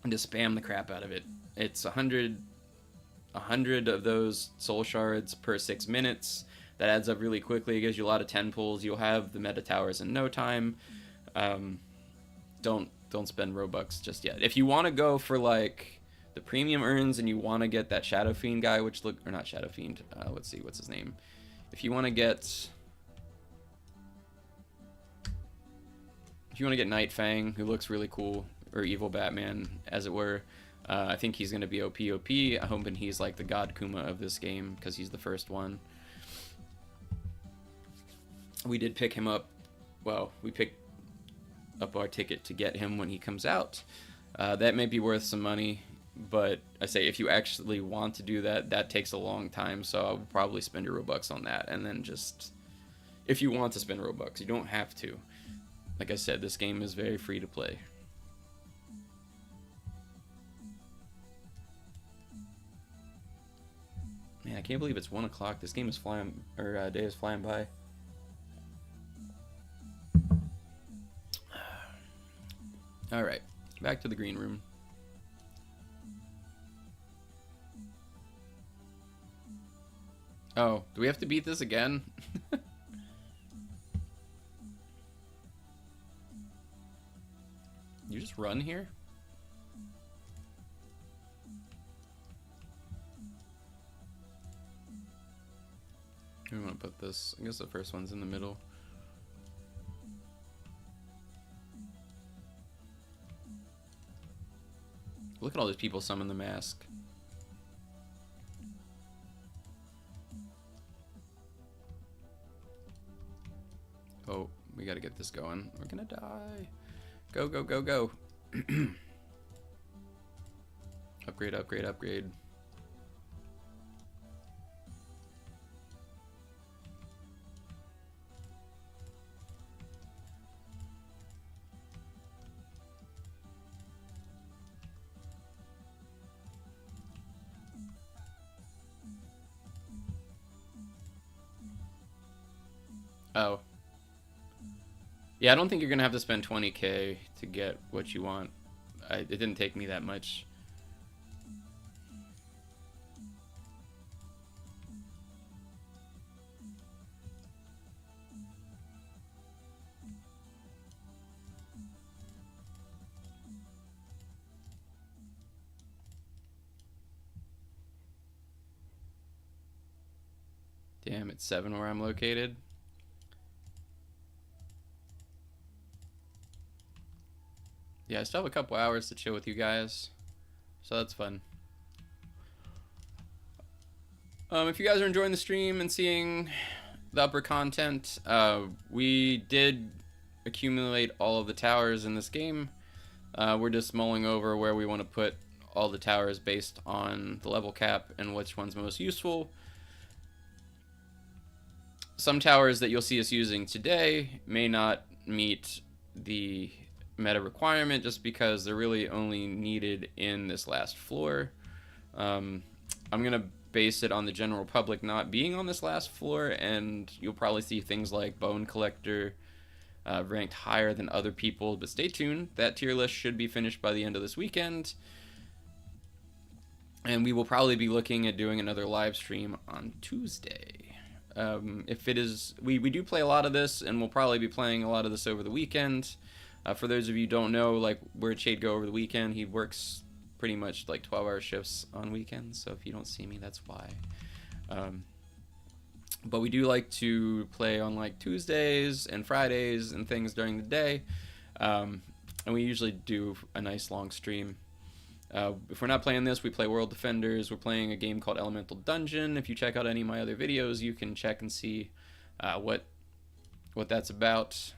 and just spam the crap out of it. It's 100 of those soul shards per 6 minutes. That adds up really quickly. It gives you a lot of 10 pulls. You'll have the meta towers in no time. Don't spend Robux just yet. If you want to go for like the premium earns and you want to get that Shadow Fiend guy, or not Shadow Fiend. Let's see, what's his name? If you want to get Night Fang, who looks really cool, or Evil Batman, as it were. I think he's gonna be OP. I'm hoping he's like the God Kuma of this game because he's the first one. we did pick him up. Well, we picked up our ticket to get him when he comes out. That may be worth some money, but I say if you actually want to do that, that takes a long time, so I would probably spend your Robux on that, and then just, if you want to spend Robux, you don't have to. Like I said, this game is very free to play. Man, I can't believe it's 1 o'clock. This game is flying, or day is flying by. Alright, back to the green room. Oh, do we have to beat this again? You just run here? We want to put this, I guess the first one's in the middle. Look at all these people summon the mask. Oh, we gotta get this going. We're gonna die. Go, go, go, go. Upgrade, upgrade, upgrade. Oh. Yeah, I don't think you're gonna have to spend 20k to get what you want. It didn't take me that much. Damn, it's 7 where I'm located. Yeah, I still have a couple hours to chill with you guys, so that's fun. If you guys are enjoying the stream and seeing the upper content, we did accumulate all of the towers in this game. We're just mulling over where we want to put all the towers based on the level cap and which one's most useful. Some towers that you'll see us using today may not meet the meta requirement just because they're really only needed in this last floor. I'm gonna base it on the general public not being on this last floor, and you'll probably see things like Bone Collector ranked higher than other people, but stay tuned. That tier list should be finished by the end of this weekend, and we will probably be looking at doing another live stream on Tuesday. If it is, we do play a lot of this, and we'll probably be playing a lot of this over the weekend. For those of you who don't know, like, where'd Shade go over the weekend? He works pretty much like 12-hour shifts on weekends, so if you don't see me, that's why. But we do like to play on like Tuesdays and Fridays and things during the day, and we usually do a nice long stream. If we're not playing this, we play World Defenders. We're playing a game called Elemental Dungeon. If you check out any of my other videos, you can check and see what that's about.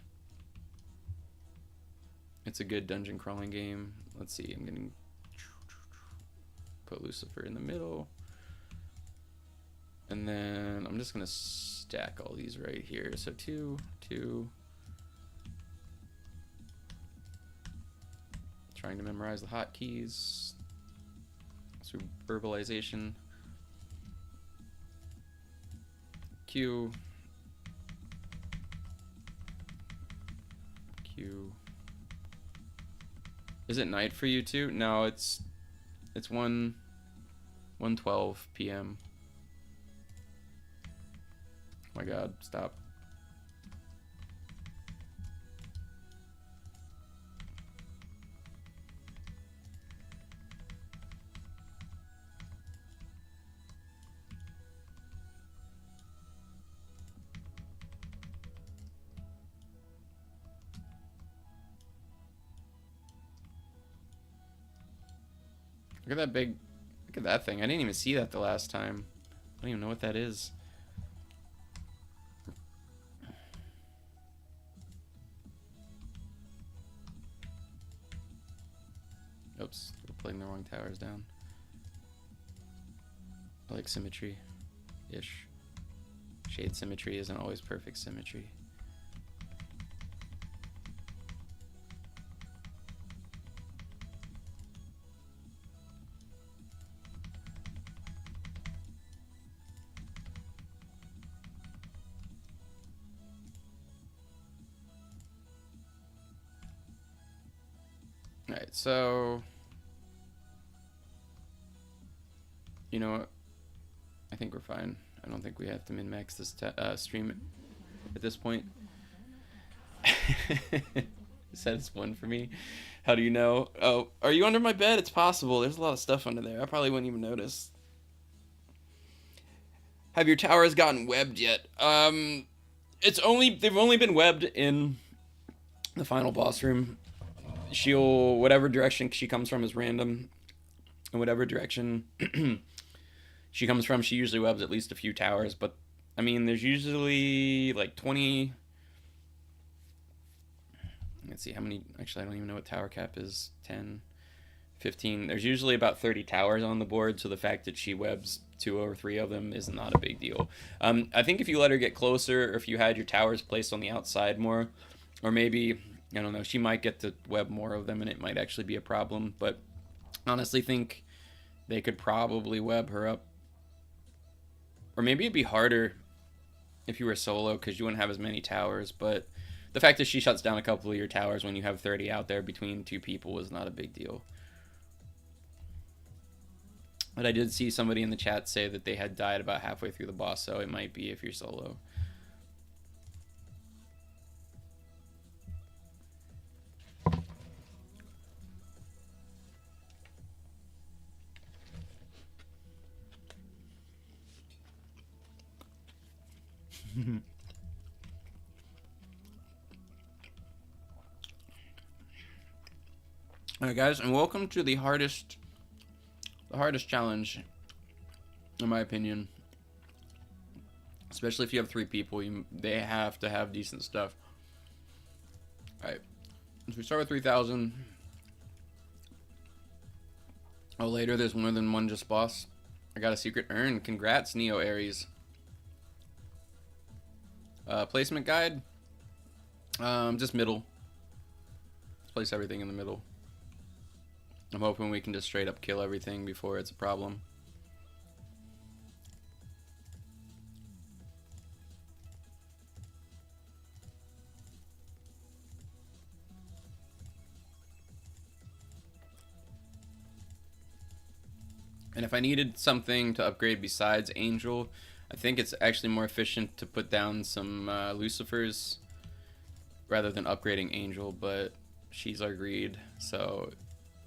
It's a good dungeon crawling game. Let's see, I'm gonna put Lucifer in the middle. And then I'm just gonna stack all these right here. So 2, 2. Trying to memorize the hotkeys through verbalization. Q. Q. Is it night for you too? No, it's 1:12 p.m. Oh my god, stop. Look at that big, look at that thing. I didn't even see that the last time. I don't even know what that is. putting the wrong towers down. I like symmetry-ish. Shade symmetry isn't always perfect symmetry. Alright, so you know what? I think we're fine. I don't think we have to min-max this stream at this point. Says one for me. How do you know? Oh, are you under my bed? It's possible. There's a lot of stuff under there. I probably wouldn't even notice. Have your towers gotten webbed yet? They've only been webbed in the final boss room. Whatever direction she comes from is random. And whatever direction she comes from, she usually webs at least a few towers. But, I mean, there's usually like 20... Let's see how many... Actually, I don't even know what tower cap is. 10, 15. There's usually about 30 towers on the board, so the fact that she webs 2 or 3 of them is not a big deal. I think if you let her get closer, or if you had your towers placed on the outside more, or maybe... I don't know, she might get to web more of them and it might actually be a problem, but honestly think they could probably web her up. Or maybe it'd be harder if you were solo because you wouldn't have as many towers, but the fact that she shuts down a couple of your towers when you have 30 out there between 2 people is not a big deal. But I did see somebody in the chat say that they had died about halfway through the boss, so it might be if you're solo. Alright guys, and welcome to the hardest challenge, in my opinion. Especially if you have 3 people, they have to have decent stuff. Alright, so we start with 3,000. Oh, later there's more than one just boss. I got a secret urn. Congrats, Neo Aries. Placement guide. Just middle. Let's place everything in the middle. I'm hoping we can just straight up kill everything before it's a problem. And if I needed something to upgrade besides Angel, I think it's actually more efficient to put down some Lucifers rather than upgrading Angel, but she's our greed, so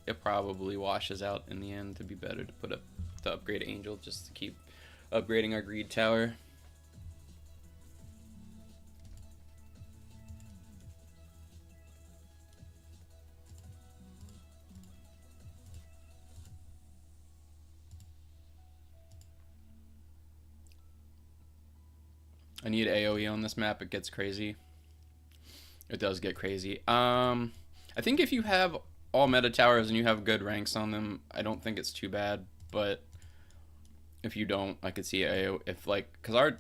it probably washes out in the end to be better to upgrade Angel just to keep upgrading our greed tower. I need AoE on this map. It gets crazy. It does get crazy. I think if you have all meta towers and you have good ranks on them, I don't think it's too bad. But if you don't, I could see AoE if like, cause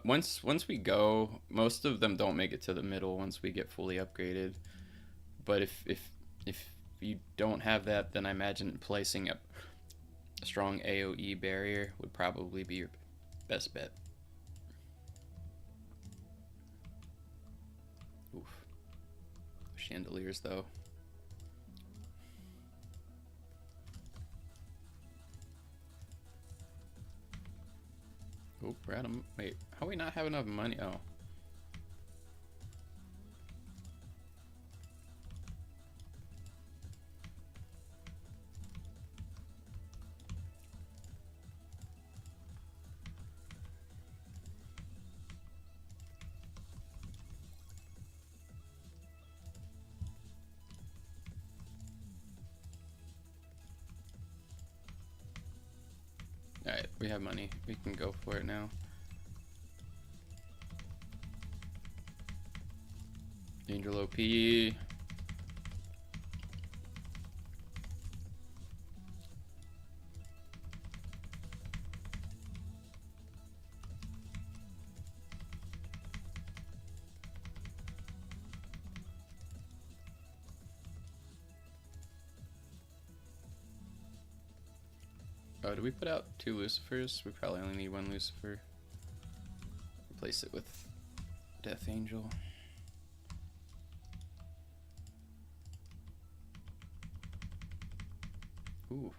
once we go, most of them don't make it to the middle once we get fully upgraded. But if you don't have that, then I imagine placing a strong AoE barrier would probably be your best bet. Oof. Chandeliers though. Oh, we're out of... Wait, how we not have enough money? Oh. Alright, we have money. We can go for it now. Angel OP. Oh, did we put out 2 Lucifers? We probably only need 1 Lucifer. Replace it with Death Angel. Ooh.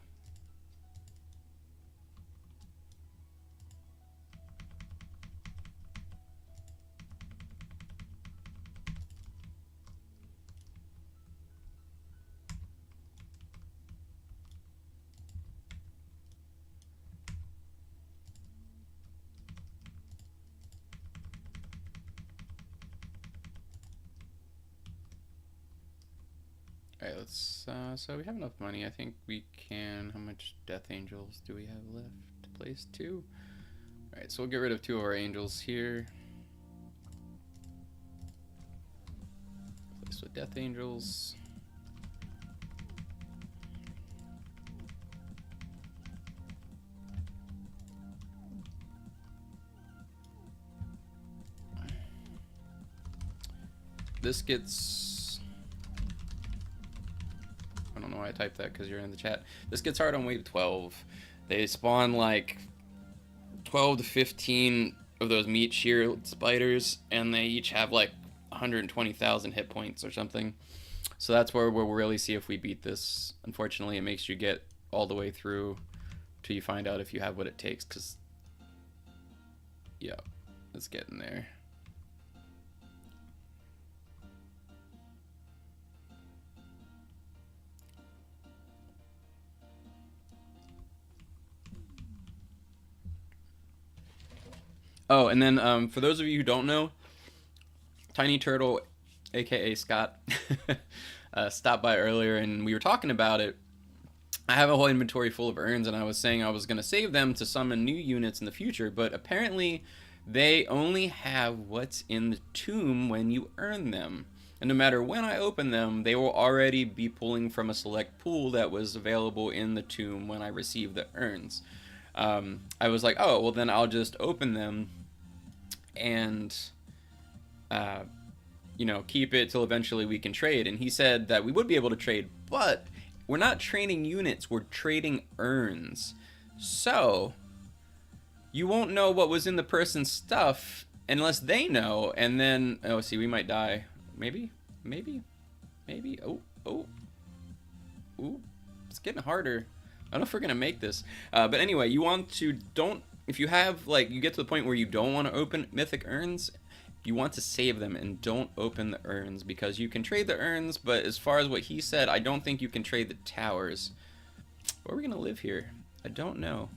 Alright, let's, so we have enough money. I think we can, how much Death Angels do we have left to place? 2? Alright, so we'll get rid of 2 of our angels here. Replace with Death Angels. This gets, I don't know why I typed that because you're in the chat. This gets hard on wave 12. They spawn like 12 to 15 of those meat shear spiders, and they each have like 120,000 hit points or something. So that's where we'll really see if we beat this. Unfortunately, it makes you get all the way through till you find out if you have what it takes, because, yeah, it's getting there. Oh, and then for those of you who don't know, Tiny Turtle, aka Scott, stopped by earlier and we were talking about it. I have a whole inventory full of urns, and I was saying I was going to save them to summon new units in the future, but apparently they only have what's in the tomb when you earn them. And no matter when I open them, they will already be pulling from a select pool that was available in the tomb when I received the urns. I was like, oh, well then I'll just open them and you know, keep it till eventually we can trade. And he said that we would be able to trade, but we're not trading units, we're trading urns. So you won't know what was in the person's stuff unless they know. And then, oh, see, we might die. Maybe. Oh, it's getting harder. I don't know if we're gonna make this, but anyway, you want to if you have, like, you get to the point where you don't want to open mythic urns, you want to save them and don't open the urns, because you can trade the urns, but as far as what he said, I don't think you can trade the towers. Where are we gonna live here? I don't know.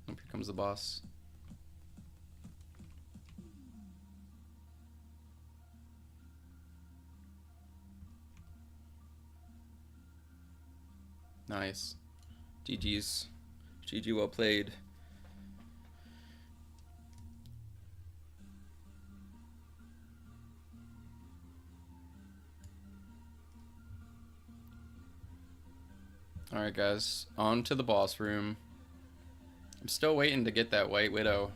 Oh, here comes the boss. Nice. GG's. GG, well played. Alright guys, on to the boss room. I'm still waiting to get that White Widow.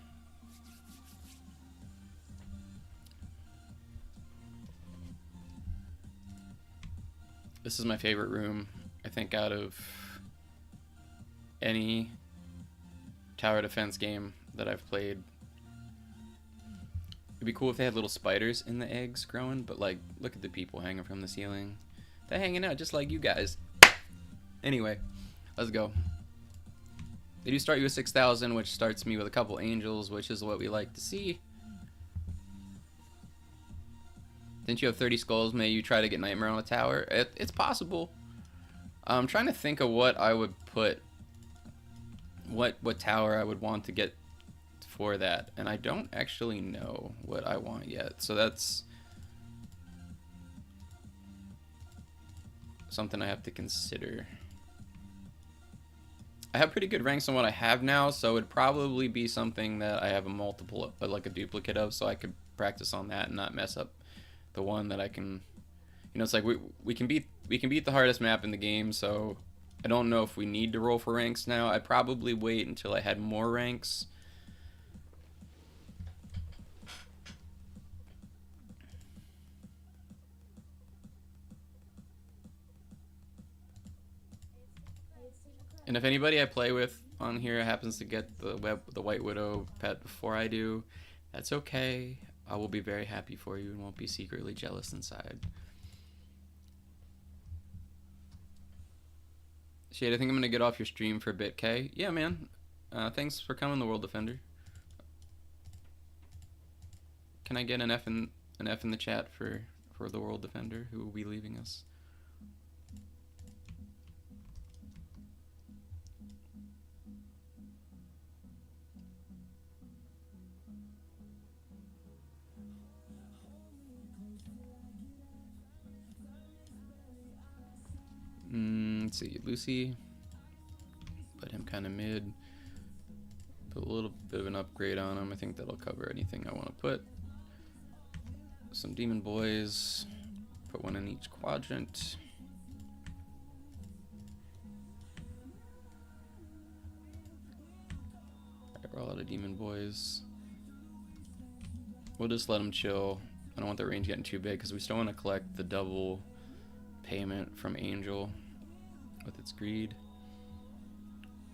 This is my favorite room, I think, out of any tower defense game that I've played. It'd be cool if they had little spiders in the eggs growing, but like, look at the people hanging from the ceiling. They're hanging out just like you guys. Anyway, let's go. They do start you with 6,000, which starts me with a couple angels, which is what we like to see. Didn't you have 30 skulls? May you try to get Nightmare on the tower? It's possible. I'm trying to think of what I would put, what tower I would want to get for that, and I don't actually know what I want yet, so that's something I have to consider. I have pretty good ranks on what I have now, so it'd probably be something that I have a multiple, like a duplicate of, so I could practice on that and not mess up the one that I can. You know, it's like we can beat the hardest map in the game, so I don't know if we need to roll for ranks now. I'd probably wait until I had more ranks. And if anybody I play with on here happens to get the White Widow pet before I do, that's okay. I will be very happy for you and won't be secretly jealous inside. Shade, I think I'm gonna get off your stream for a bit, K. Yeah, man. Thanks for coming, the World Defender. Can I get an F in the chat for the World Defender who will be leaving us? Let's see, Lucy. Put him kind of mid. Put a little bit of an upgrade on him. I think that'll cover anything I want to put. Some demon boys. Put one in each quadrant. Alright, roll out of demon boys. We'll just let them chill. I don't want the range getting too big because we still want to collect the double payment from Angel with its greed.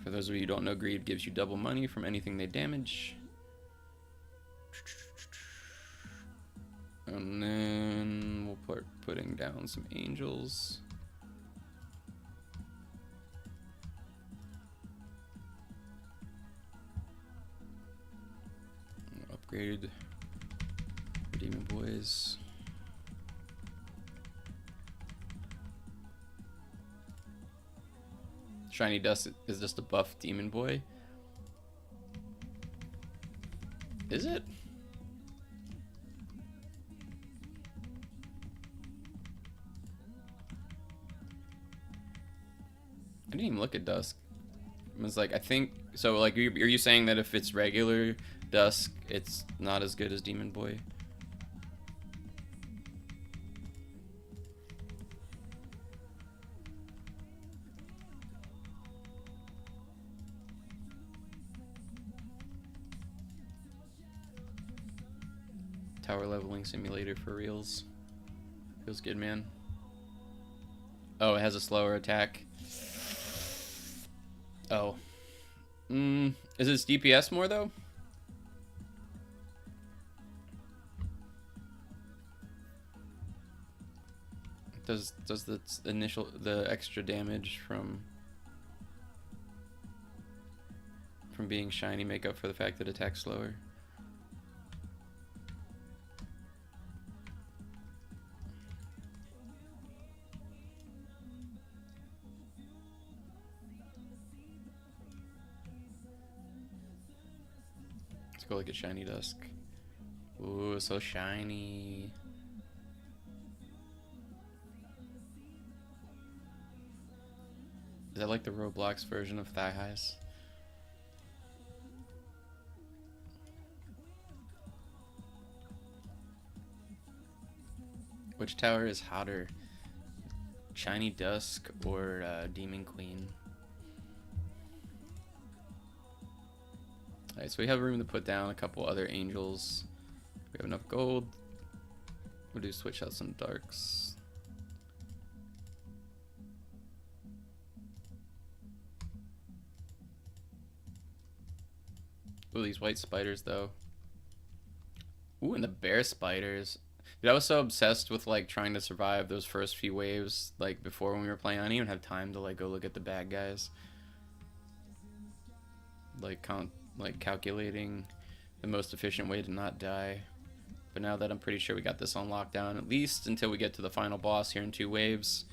For those of you who don't know, greed gives you double money from anything they damage. And then we'll start putting down some angels. Upgrade the demon boys. Shiny Dust is just a buff demon boy. Is it? I didn't even look at Dusk. It was like, I think so. Like, are you saying that if it's regular Dusk, it's not as good as Demon Boy? Tower leveling simulator for reals. Feels good, man. Oh, it has a slower attack. Oh. Is its DPS more though? Does the extra damage from being shiny make up for the fact that it attacks slower? Go look at Shiny Dusk. Ooh, so shiny. Is that like the Roblox version of Thigh Highs? Which tower is hotter? Shiny Dusk or Demon Queen? Alright, so we have room to put down a couple other angels. We have enough gold. We'll do switch out some darks. Ooh, these white spiders though. Ooh, and the bear spiders. Dude, I was so obsessed with like trying to survive those first few waves, like before when we were playing. I didn't even have time to like go look at the bad guys. Like calculating the most efficient way to not die. But now that I'm pretty sure we got this on lockdown, at least until we get to the final boss here in 2 waves,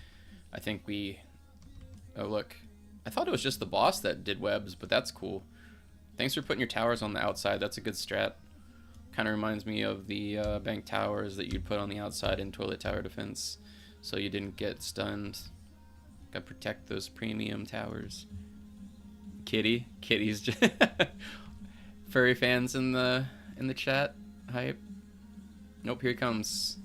I think we... Oh, look. I thought it was just the boss that did webs, but that's cool. Thanks for putting your towers on the outside. That's a good strat. Kind of reminds me of the bank towers that you'd put on the outside in Toilet Tower Defense, so you didn't get stunned. Gotta protect those premium towers. Kitty's just furry fans in the chat. Hype. Nope, here comes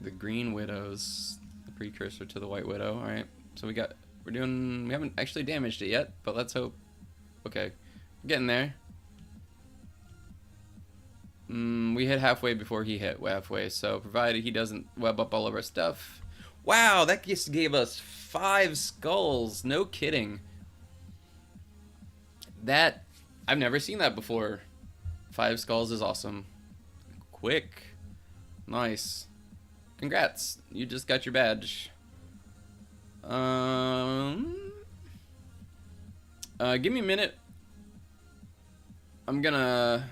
the Green Widows, the precursor to the White Widow. All right, so we haven't actually damaged it yet, but let's hope. Okay, getting there. We hit halfway before he hit halfway, so provided he doesn't web up all of our stuff, Wow, that just gave us 5 skulls. No kidding. That, I've never seen that before. 5 skulls is awesome. Quick. Nice. Congrats. You just got your badge. Give me a minute. I'm gonna...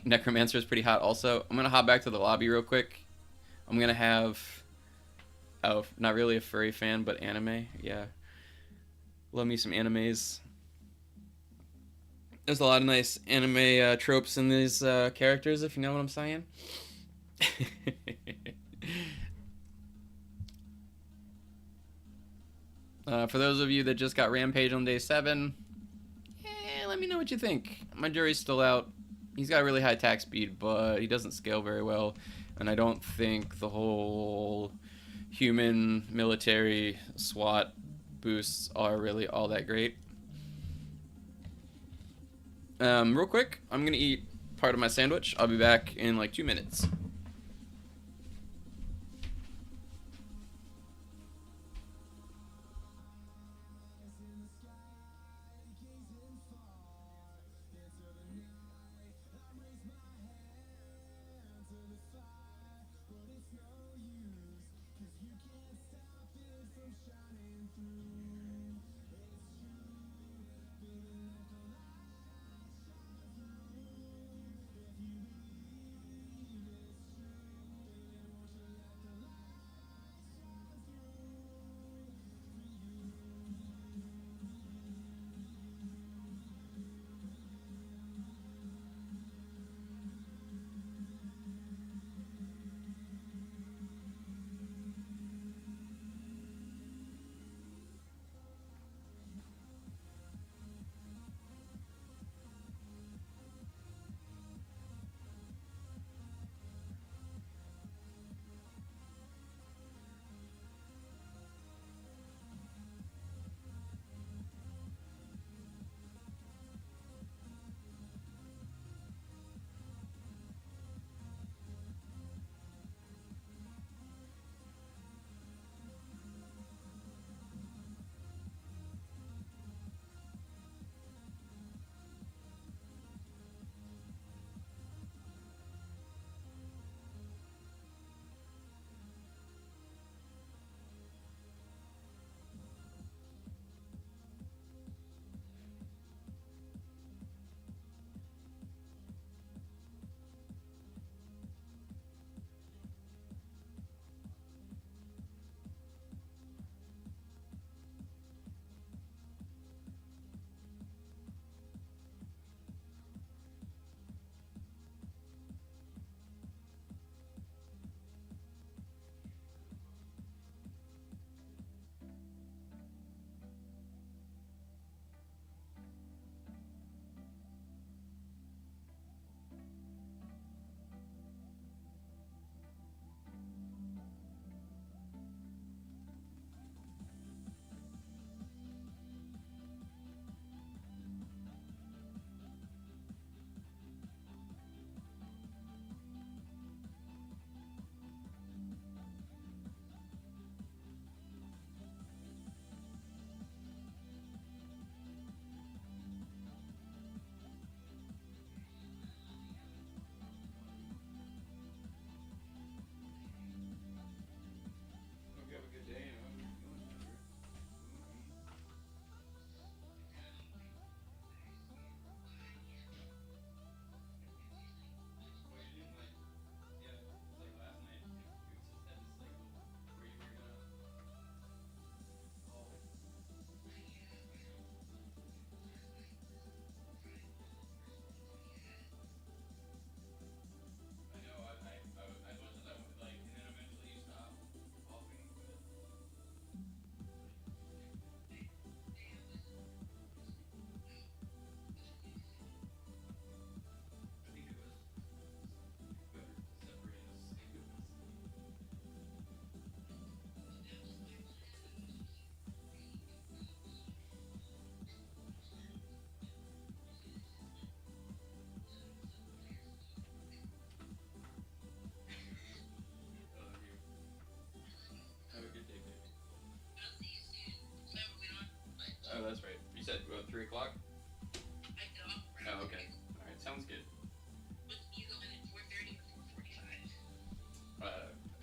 Necromancer is pretty hot also. I'm gonna hop back to the lobby real quick. I'm gonna have... Oh, not really a furry fan, but anime. Yeah. Love me some animes. There's a lot of nice anime tropes in these characters, if you know what I'm saying. For those of you that just got Rampage on day 7, let me know what you think. My jury's still out. He's got a really high attack speed, but he doesn't scale very well. And I don't think the whole human military SWAT boosts are really all that great. Real quick, I'm gonna eat part of my sandwich. I'll be back in like 2 minutes.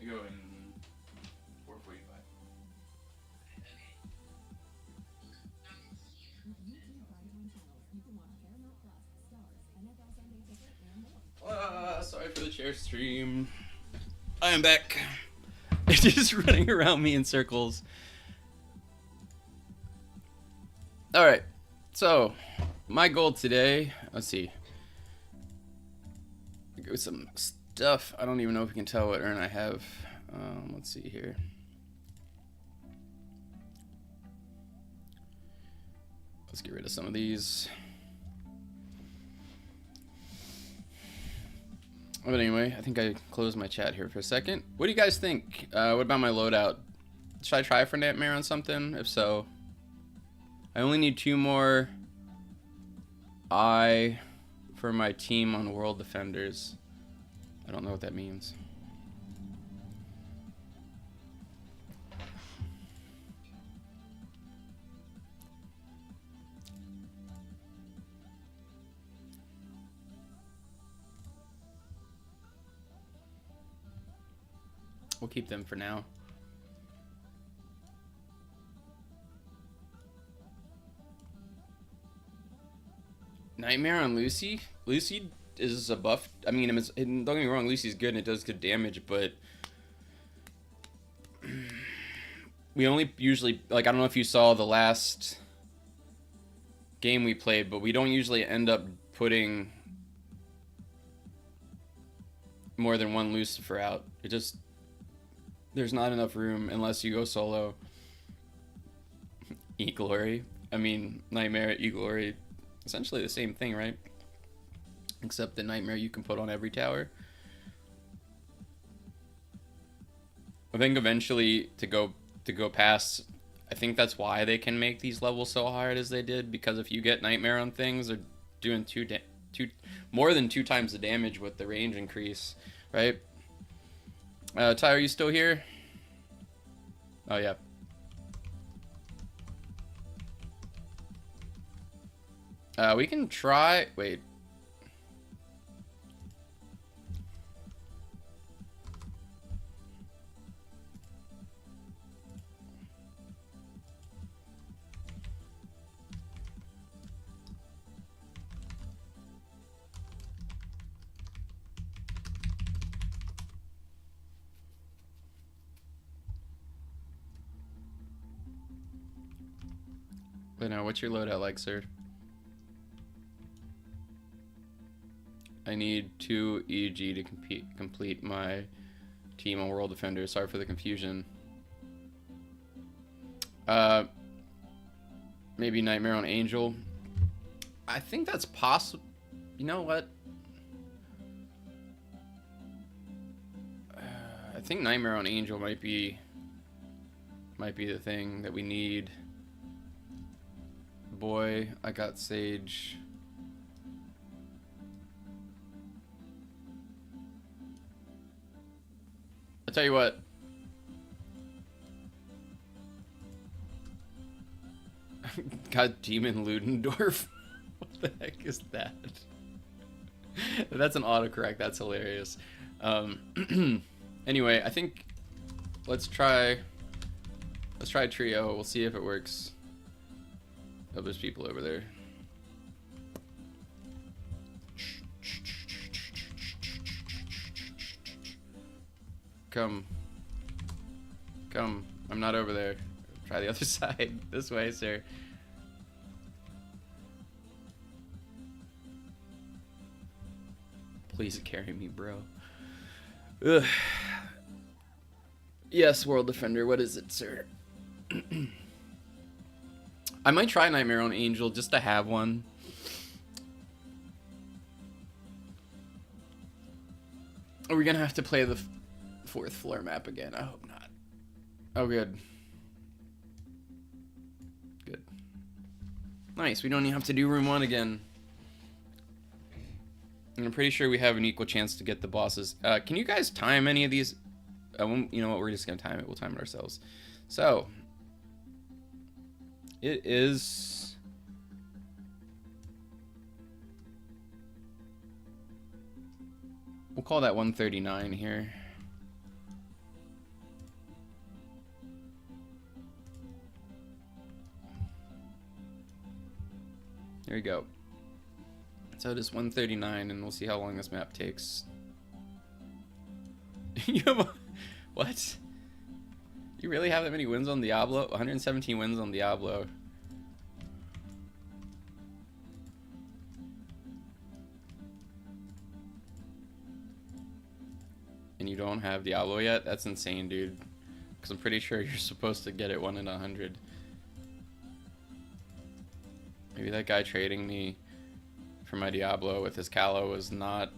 go in 4:45. Sorry for the chair stream. I am back. It's just running around me in circles. Alright, so my goal today, let's see. Go with some stuff. I don't even know if you can tell what urn I have. Let's see here. Let's get rid of some of these. But anyway, I think I closed my chat here for a second. What do you guys think? What about my loadout? Should I try for Nightmare on something? If so, I only need 2 more I for my team on World Defenders. I don't know what that means. We'll keep them for now. Nightmare on Lucy? Lucy is a buff. I mean, don't get me wrong, Lucy's good and it does good damage, but we only usually, like, I don't know if you saw the last game we played, but we don't usually end up putting more than 1 Lucifer out. It just, there's not enough room unless you go solo. E-Glory. I mean, Nightmare, E-Glory, essentially the same thing, right? Except the Nightmare you can put on every tower. I think eventually to go past, I think that's why they can make these levels so hard as they did, because if you get Nightmare on things, they're doing more than 2 times the damage with the range increase, right? Ty, are you still here? Oh yeah. We can try. Wait. But now, what's your loadout like, sir? I need 2 EG to complete my team on World Defender. Sorry for the confusion. Maybe Nightmare on Angel. I think that's possible. You know what? I think Nightmare on Angel might be the thing that we need. Boy, I got Sage. I'll tell you what. Got Demon Ludendorff. What the heck is that? That's an autocorrect. That's hilarious. Anyway, I think let's try trio. We'll see if it works. Oh, there's people over there. Come. I'm not over there. Try the other side. This way, sir. Please carry me, bro. Ugh. Yes, World Defender. What is it, sir? I might try Nightmare on Angel just to have one. Are we gonna have to play the 4th floor map again? I hope not. Oh, good. Good. Nice. We don't even have to do room 1 again. And I'm pretty sure we have an equal chance to get the bosses. Can you guys time any of these? You know what? We're just gonna time it. We'll time it ourselves. So it is. We'll call that 139 here. Here we go. So it is 139, and we'll see how long this map takes. What? You really have that many wins on Diablo? 117 wins on Diablo. And you don't have Diablo yet? That's insane, dude. Because I'm pretty sure you're supposed to get it 1 in 100. Maybe that guy trading me for my Diablo with his Calo was not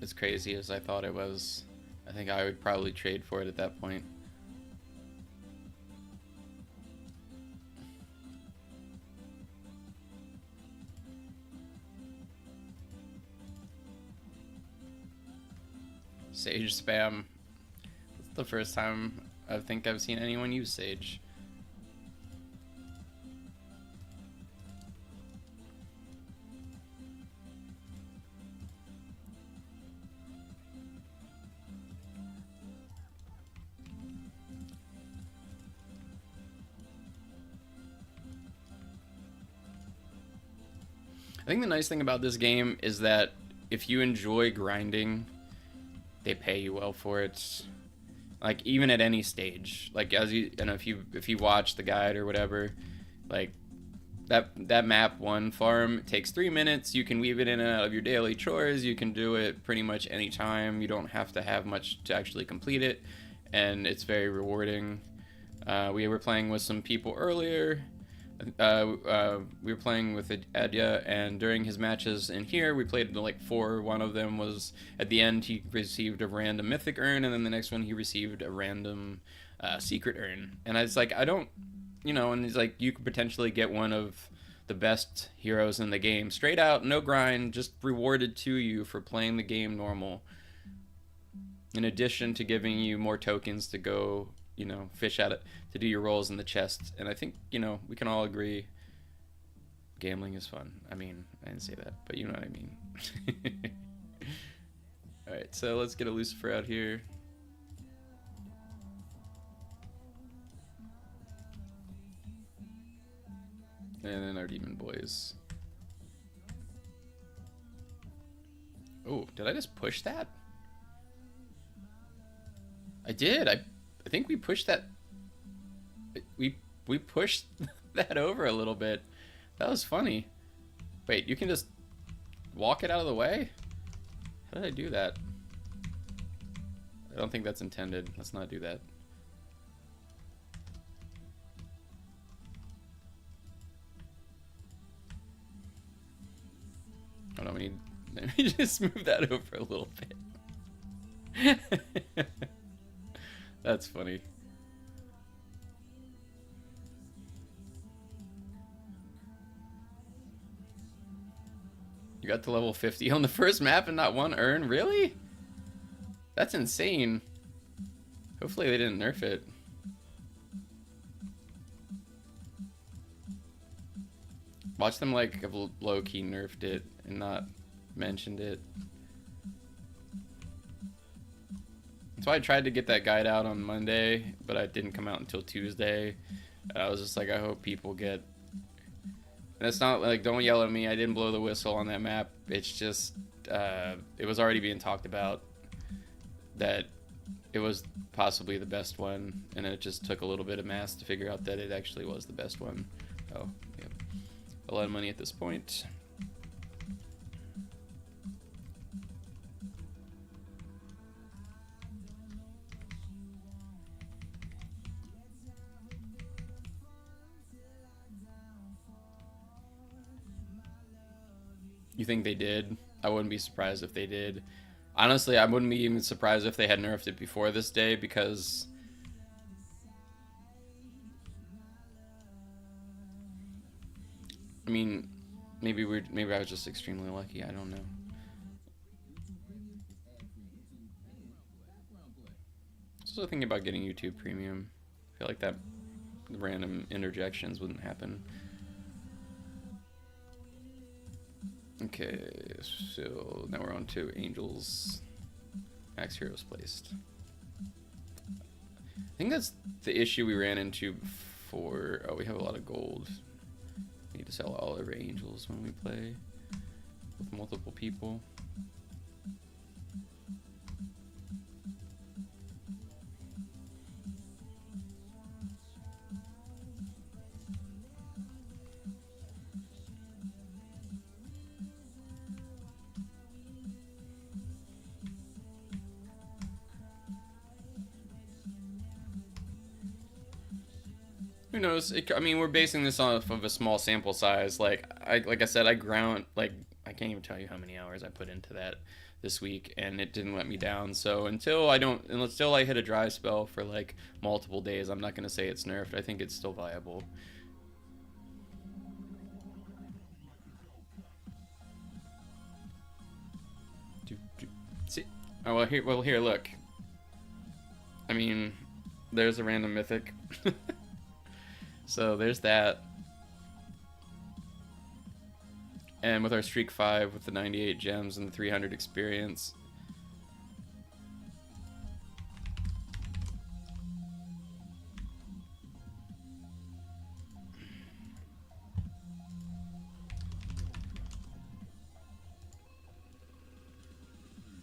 as crazy as I thought it was. I think I would probably trade for it at that point. Sage spam. It's the first time I think I've seen anyone use Sage. I think the nice thing about this game is that if you enjoy grinding, they pay you well for it. Like even at any stage, like as you know, if you watch the guide or whatever, like that map 1 farm takes 3 minutes. You can weave it in and out of your daily chores. You can do it pretty much any time. You don't have to have much to actually complete it, and it's very rewarding. We were playing with some people earlier. We were playing with Adya, and during his matches in here, we played like 4. One of them was at the end, he received a random mythic urn, and then the next one he received a random secret urn. And I was like, I don't, you know, and he's like, you could potentially get one of the best heroes in the game, straight out, no grind, just rewarded to you for playing the game normal, in addition to giving you more tokens to go, you know, fish at it, to do your rolls in the chest. And I think, you know, we can all agree gambling is fun. I mean, I didn't say that, but you know what I mean. Alright, so let's get a Lucifer out here. And then our demon boys. Oh, did I just push that? I did. I think we pushed that. We pushed that over a little bit. That was funny. Wait, you can just walk it out of the way? How did I do that? I don't think that's intended. Let's not do that. Hold on, let me just move that over a little bit. That's funny. You got to level 50 on the first map and not 1 urn? Really? That's insane. Hopefully they didn't nerf it. Watch them like have low-key nerfed it and not mentioned it. So I tried to get that guide out on Monday, but it didn't come out until Tuesday. I was just like, I hope people get... And it's not like, don't yell at me, I didn't blow the whistle on that map. It's just, it was already being talked about that it was possibly the best one, and it just took a little bit of math to figure out that it actually was the best one. Oh, yep. A lot of money at this point. You think they did? I wouldn't be surprised if they did. Honestly, I wouldn't be even surprised if they had nerfed it before this day, because I mean, maybe I was just extremely lucky. I don't know. I was also thinking about getting YouTube Premium. I feel like that random interjections wouldn't happen. Okay, so now we're on to Angels. Max Heroes placed. I think that's the issue we ran into before. Oh, we have a lot of gold. We need to sell all of our angels when we play with multiple people. Who knows? I mean, we're basing this off of a small sample size. Like I said, I can't even tell you how many hours I put into that this week, and it didn't let me down. So until I hit a dry spell for like multiple days, I'm not gonna say it's nerfed. I think it's still viable. See? Oh well, here, look. I mean, there's a random mythic. So there's that. And with our streak 5 with the 98 gems and the 300 experience.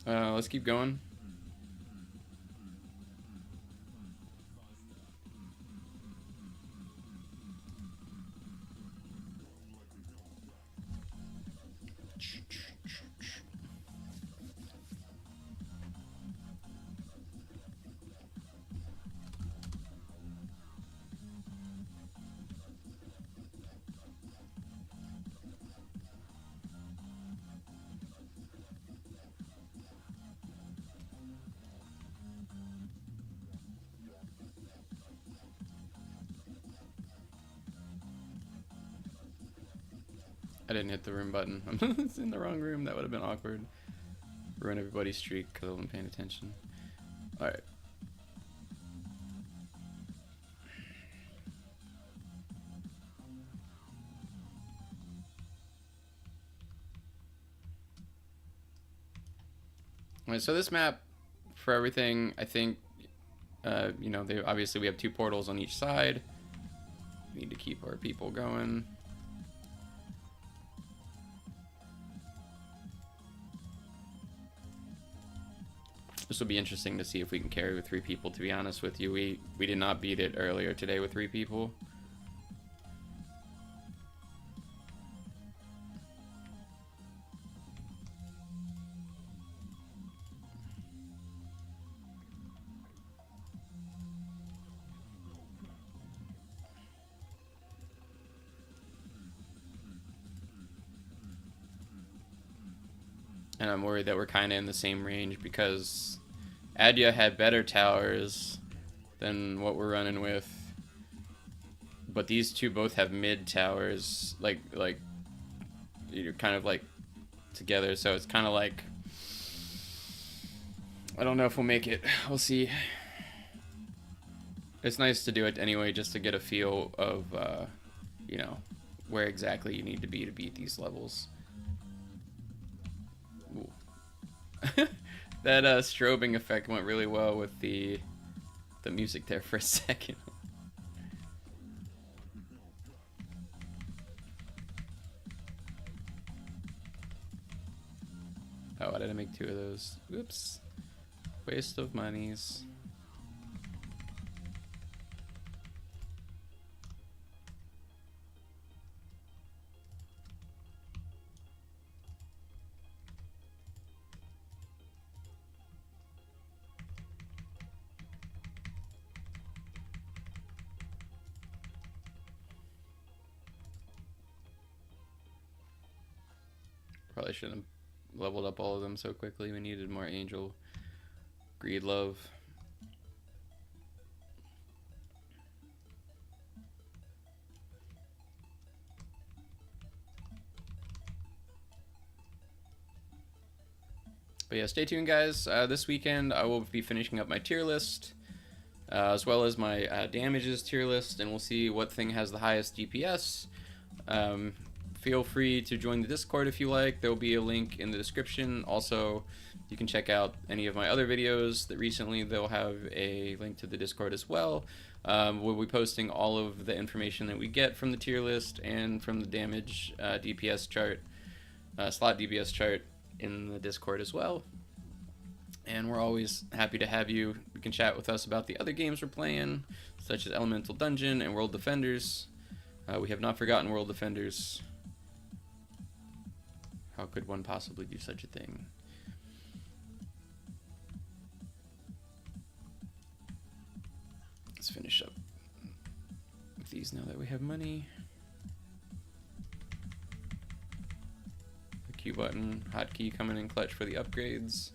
Let's keep going. I didn't hit the room button. It's in the wrong room. That would have been awkward. Ruin everybody's streak because I wasn't paying attention. Alright. Alright, so this map, for everything, I think, you know, obviously we have 2 portals on each side. We need to keep our people going. This will be interesting to see if we can carry with 3 people, to be honest with you. We did not beat it earlier today with 3 people. And I'm worried that we're kind of in the same range because Adya had better towers than what we're running with. But these 2 both have mid towers, like you're kind of like together, so it's kind of like, I don't know if we'll make it. We'll see. It's nice to do it anyway, just to get a feel of, you know, where exactly you need to be to beat these levels. That strobing effect went really well with the music there for a second. Oh, why did I make 2 of those? Oops. Waste of monies. Probably shouldn't have leveled up all of them so quickly. We needed more angel greed love. But yeah, stay tuned, guys. This weekend I will be finishing up my tier list, as well as my damages tier list, and we'll see what thing has the highest DPS. Feel free to join the Discord if you like. There will be a link in the description. Also, You can check out any of my other videos that recently. They'll have a link to the Discord as well. We'll be posting all of the information that we get from the tier list and from the damage DPS chart, slot DPS chart in the Discord as well. And we're always happy to have you. You can chat with us about the other games we're playing, such as Elemental Dungeon and World Defenders. We have not forgotten World Defenders. How could one possibly do such a thing? Let's finish up with these now that we have money. The Q button, hotkey coming in clutch for the upgrades.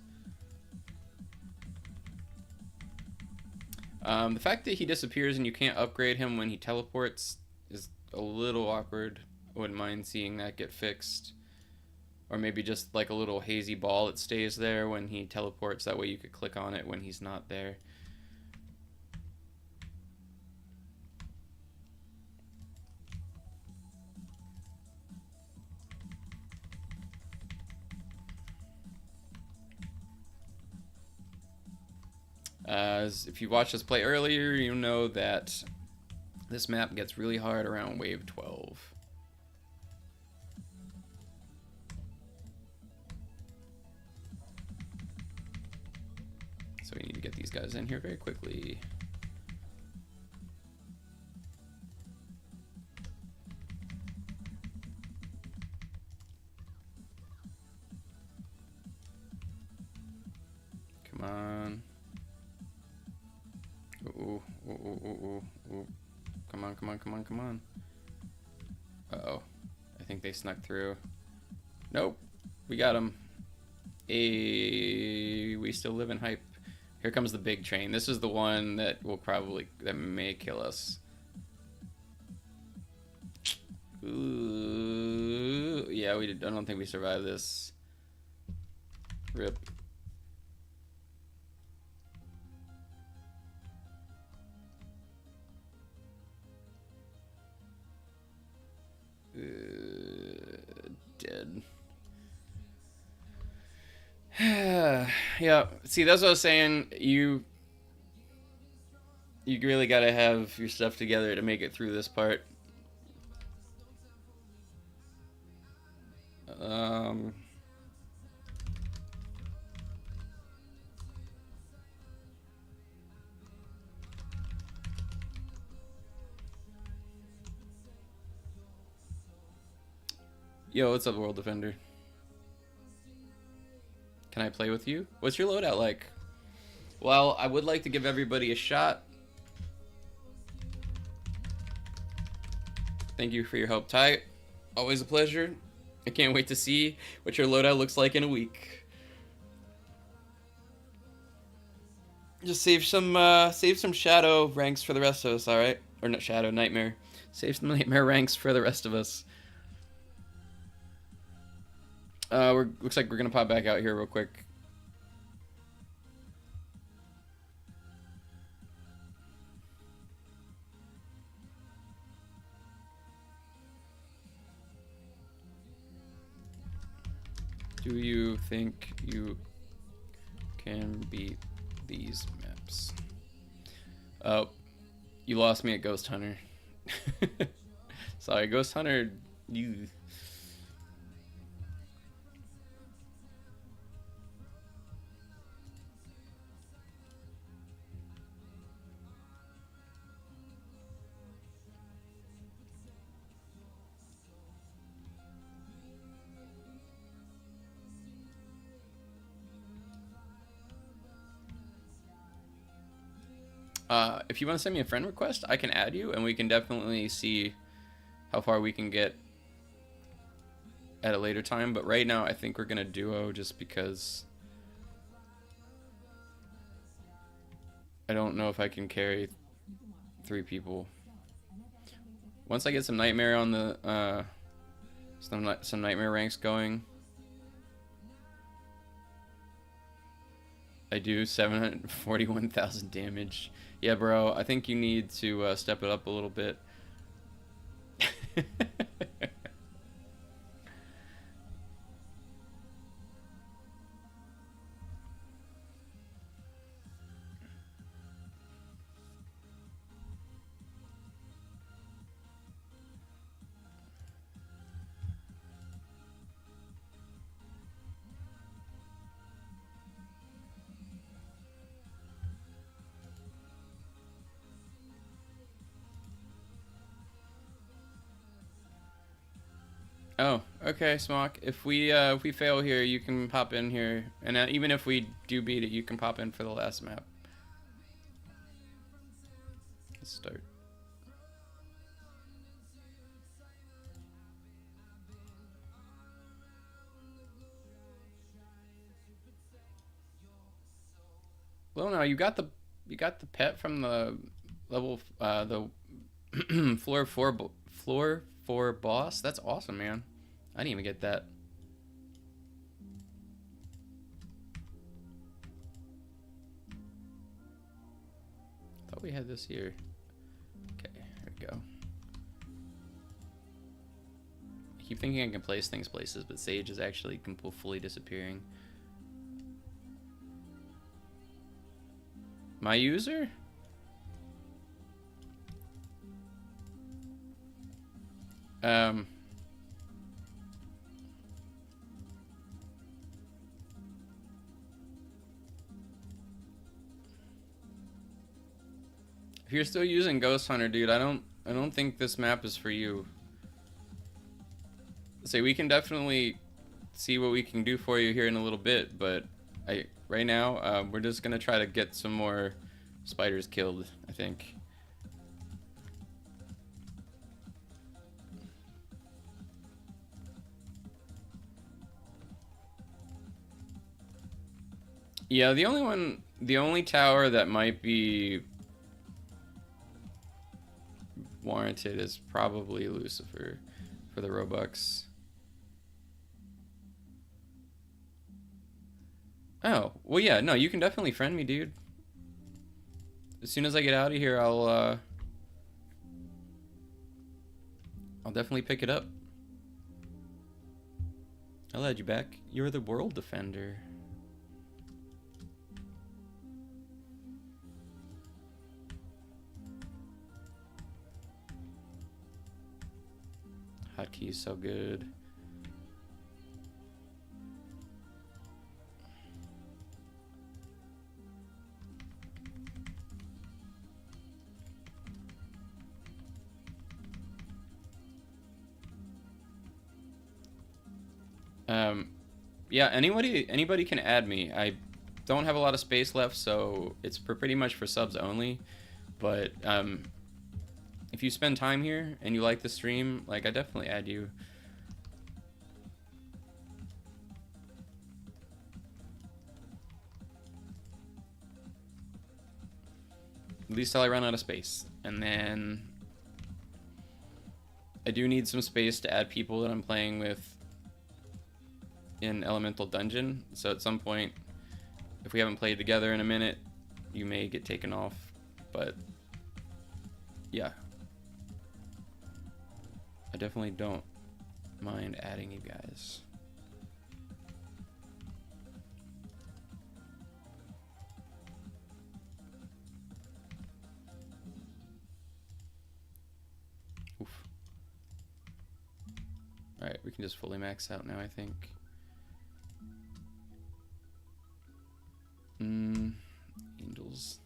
The fact that he disappears and you can't upgrade him when he teleports is a little awkward. I wouldn't mind seeing that get fixed. Or maybe just like a little hazy ball that stays there when he teleports. That way you could click on it when he's not there. As if you watched us play earlier, you know that this map gets really hard around wave 12. So we need to get these guys in here very quickly. Come on. Ooh, ooh, ooh, ooh, ooh. Come on, come on, come on, come on. Uh-oh. I think they snuck through. Nope. We got them. We still live in hype. Here comes the big train. This is the one that will probably, that may kill us. Ooh. Yeah, I don't think we survived this. Rip. Dead. Yeah, see, that's what I was saying. You really gotta have your stuff together to make it through this part. Yo, what's up, World Defender? Can I play with you? What's your loadout like? Well, I would like to give everybody a shot. Thank you for your help, Ty. Always a pleasure. I can't wait to see what your loadout looks like in a week. Just save some shadow ranks for the rest of us, all right? Or not shadow, nightmare. Save some nightmare ranks for the rest of us. Looks like we're gonna pop back out here real quick. Do you think you can beat these maps? Oh, you lost me at Ghost Hunter. Sorry, Ghost Hunter, you... If you want to send me a friend request, I can add you, and we can definitely see how far we can get at a later time. But right now, I think we're going to duo just because I don't know if I can carry 3 people. Once I get some Nightmare on the, some Nightmare ranks going, I do 741,000 damage. Yeah, bro, I think you need to step it up a little bit. Oh, okay, Smock. If we fail here, you can pop in here, and even if we do beat it, you can pop in for the last map. Let's start. Well, no, you got the pet from the level the floor four boss. That's awesome, man. I didn't even get that. Thought we had this here. Okay, here we go. I keep thinking I can place things places, but Sage is actually fully disappearing. My user? If you're still using Ghost Hunter, dude, I don't think this map is for you. Say we can definitely see what we can do for you here in a little bit, but right now we're just gonna try to get some more spiders killed, I think. Yeah, the only tower that might be warranted is probably Lucifer for the Robux. Oh, well, yeah, no, you can definitely friend me, dude. As soon as I get out of here, I'll definitely pick it up. I'll add you back. You're the world defender. Hotkey's so good. Yeah, anybody can add me. I don't have a lot of space left, so it's pretty much for subs only. But if you spend time here and you like the stream, like, I definitely add you. At least till I run out of space. And then I do need some space to add people that I'm playing with in Elemental Dungeon. So at some point, if we haven't played together in a minute, you may get taken off. But yeah, I definitely don't mind adding you guys. Oof. Alright, we can just fully max out now, I think. Angels.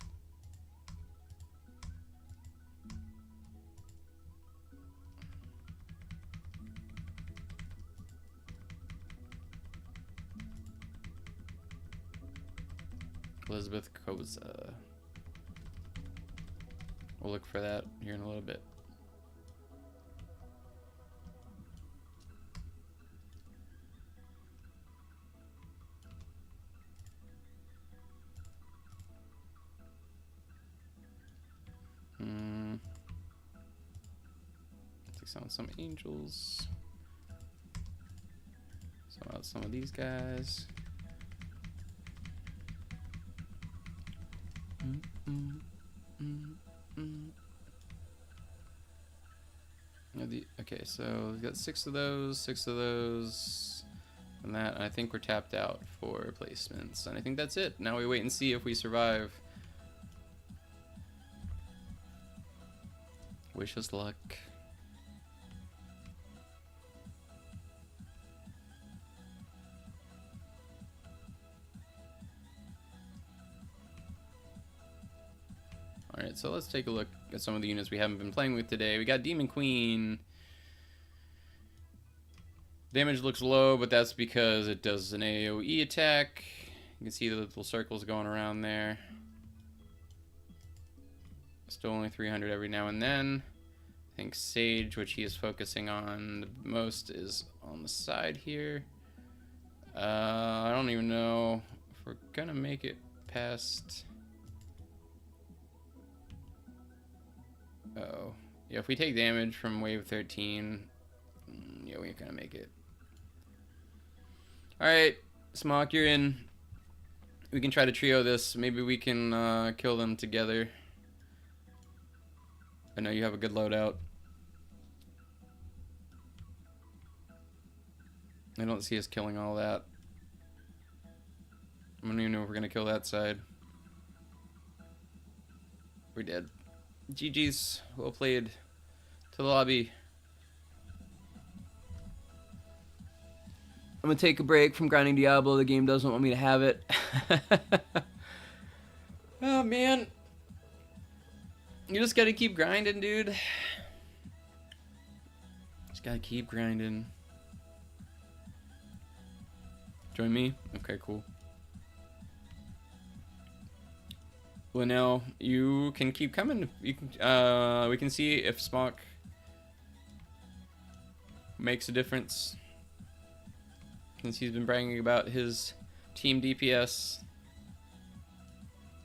Elizabeth Koza. We'll look for that here in a little bit. Take some angels. So out some of these guys. Okay, so we've got 6 of those, and that. And I think we're tapped out for placements, and I think that's it. Now we wait and see if we survive. Wish us luck. Alright, so let's take a look at some of the units we haven't been playing with today. We got Demon Queen. Damage looks low, but that's because it does an AoE attack. You can see the little circles going around there. Still only 300 every now and then. I think Sage, which he is focusing on the most, is on the side here. I don't even know if we're gonna make it past... Uh-oh. Yeah, if we take damage from wave 13, yeah, we ain't gonna make it. Alright, Smock, you're in. We can try to trio this. Maybe we can kill them together. I know you have a good loadout. I don't see us killing all that. I don't even know if we're gonna kill that side. We did. GG's. Well played. To the lobby. I'm gonna take a break from grinding Diablo. The game doesn't want me to have it. Oh man. You just gotta keep grinding, dude. Just gotta keep grinding. Join me? Okay, cool. Well, now you can keep coming. You can. We can see if Smock makes a difference. Since he's been bragging about his team DPS,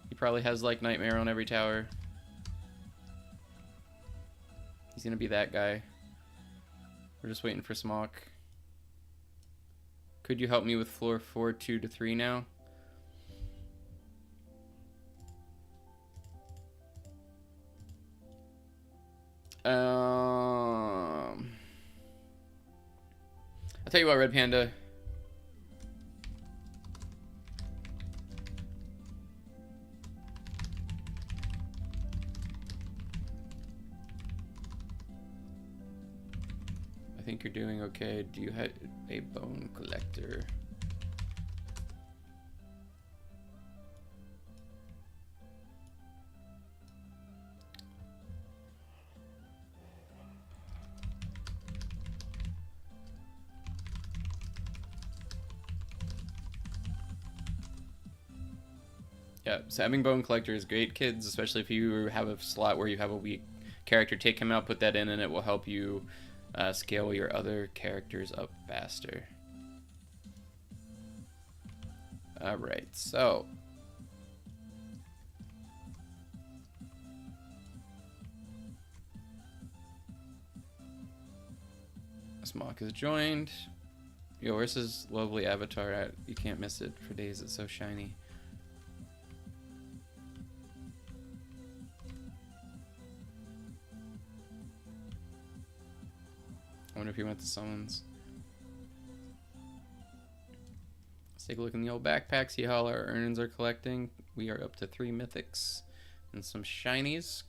he probably has like Nightmare on every tower. He's gonna be that guy. We're just waiting for Smock. Could you help me with floor 4, 2 to 3 now? I'll tell you what, Red Panda. I think you're doing okay. Do you have a bone collector? Yeah, so having Bone Collector is great, kids, especially if you have a slot where you have a weak character. Take him out, put that in, and it will help you scale your other characters up faster. Alright, so... Smock is joined. Yo, where's his lovely avatar at? You can't miss it for days, it's so shiny. I wonder if he went to summons. Let's take a look in the old backpack, see how our earnings are collecting. We are up to 3 mythics and some shinies.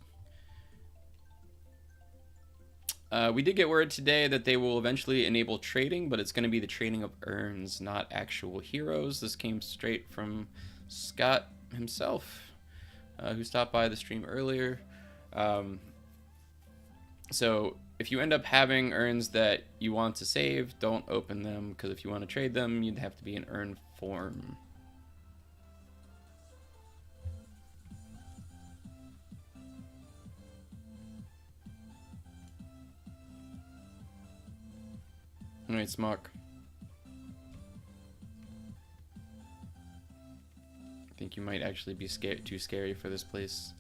We did get word today that they will eventually enable trading, but it's going to be the trading of urns, not actual heroes. This came straight from Scott himself, who stopped by the stream earlier. So if you end up having urns that you want to save, don't open them, because if you want to trade them, you'd have to be in urn form. Alright, Smock. I think you might actually be too scary for this place.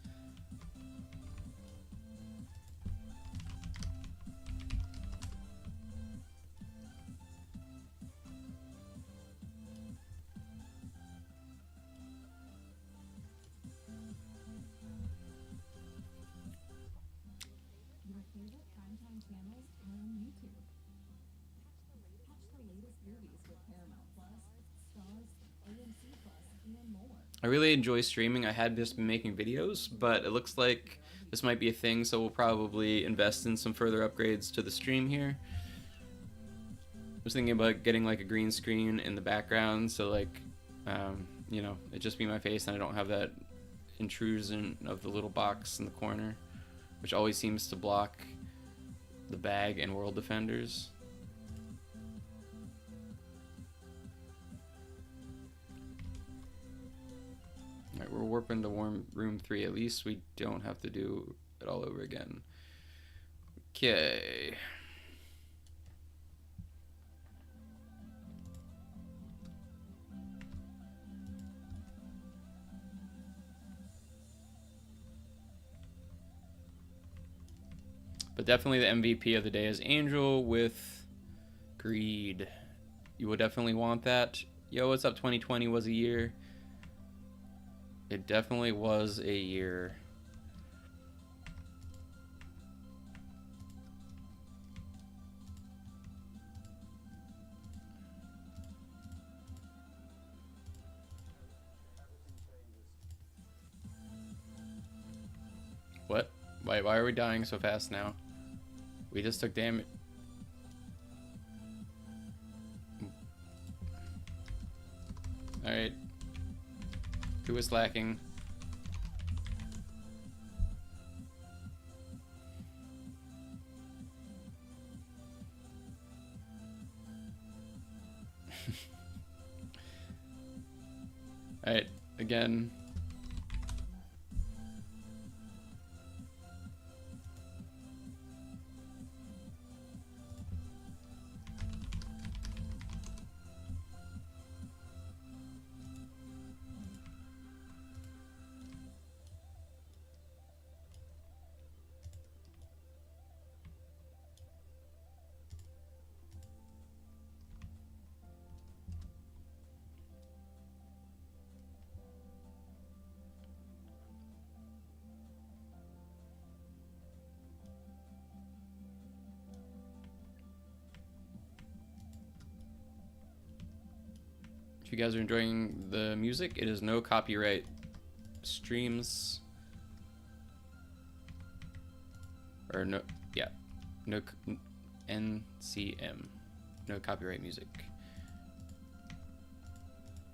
I really enjoy streaming. I had just been making videos, but it looks like this might be a thing, so we'll probably invest in some further upgrades to the stream here. I was thinking about getting like a green screen in the background, so like, you know, it just be my face and I don't have that intrusion of the little box in the corner, which always seems to block the bag and world defenders. Alright, we're warping to room 3. At least we don't have to do it all over again. Okay. But definitely the MVP of the day is Angel with Greed. You would definitely want that. Yo, what's up? 2020 was a year. It definitely was a year. What? Why are we dying so fast now? We just took damage. Alright. Who is lacking? Alright, again. If you guys are enjoying the music, it is no copyright streams. Or no, yeah, no NCM, no copyright music.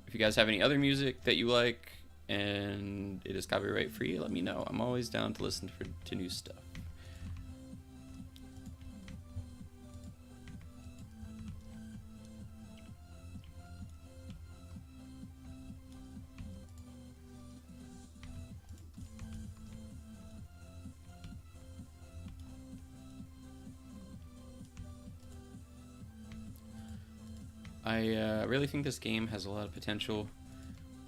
If you guys have any other music that you like and it is copyright free, let me know. I'm always down to listen to new stuff. I really think this game has a lot of potential.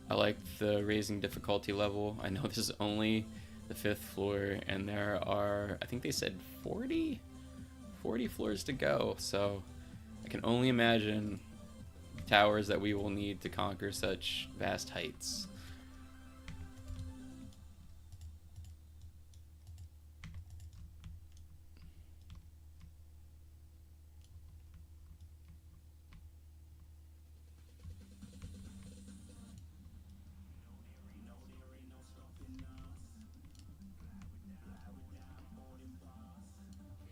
I like the raising difficulty level. I know this is only the 5th floor, and there are, I think they said 40 floors to go, so I can only imagine towers that we will need to conquer such vast heights.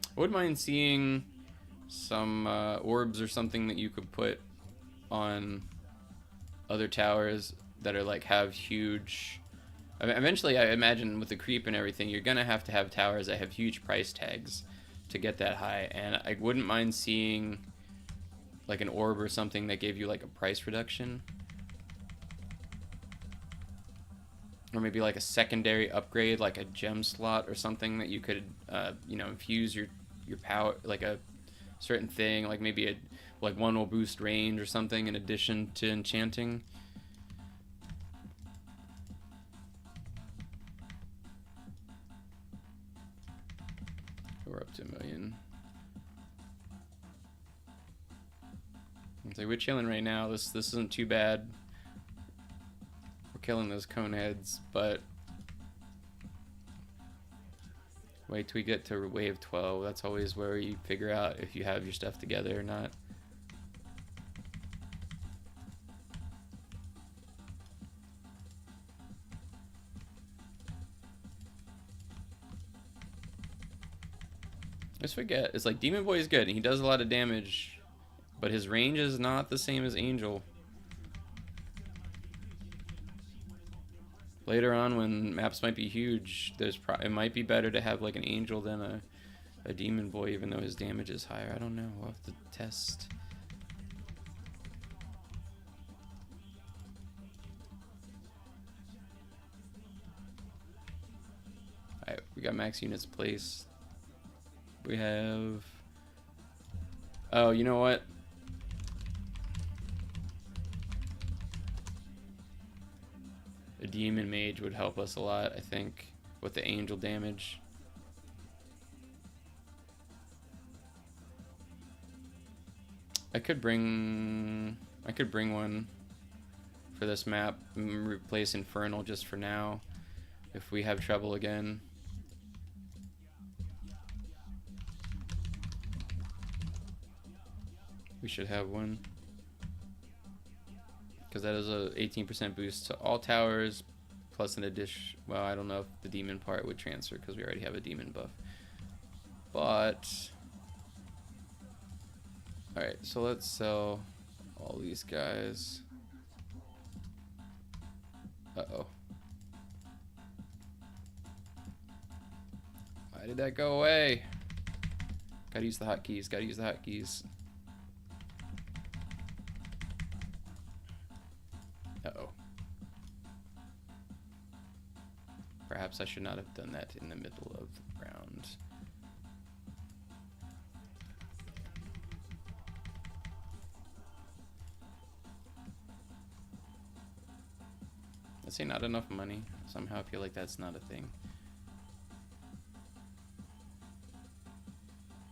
I wouldn't mind seeing some orbs or something that you could put on other towers that are like have huge. I mean, eventually, I imagine with the creep and everything, you're gonna have to have towers that have huge price tags to get that high. And I wouldn't mind seeing like an orb or something that gave you like a price reduction. Or maybe like a secondary upgrade, like a gem slot or something that you could, you know, infuse your power, like a certain thing, like maybe a, like one will boost range or something in addition to enchanting. We're up to 1 million. It's like we're chilling right now. This isn't too bad. We're killing those cone heads, but wait till we get to wave 12. That's always where you figure out if you have your stuff together or not. I just forget. It's like Demon Boy is good and he does a lot of damage, but his range is not the same as Angel. Later on, when maps might be huge, it might be better to have like an Angel than a Demon Boy, even though his damage is higher. I don't know. We'll have to test. Alright, we got max units placed. We have... Oh, you know what? A demon mage would help us a lot, I think, with the angel damage. I could bring one for this map and replace Infernal just for now if we have trouble again. We should have one, because that is a 18% boost to all towers plus an addition. Well, I don't know if the demon part would transfer because we already have a demon buff, but alright, so let's sell all these guys. Uh-oh. Why did that go away? Gotta use the hotkeys, gotta use the hotkeys. Uh-oh. Perhaps I should not have done that in the middle of the round. Let's say not enough money. Somehow I feel like that's not a thing.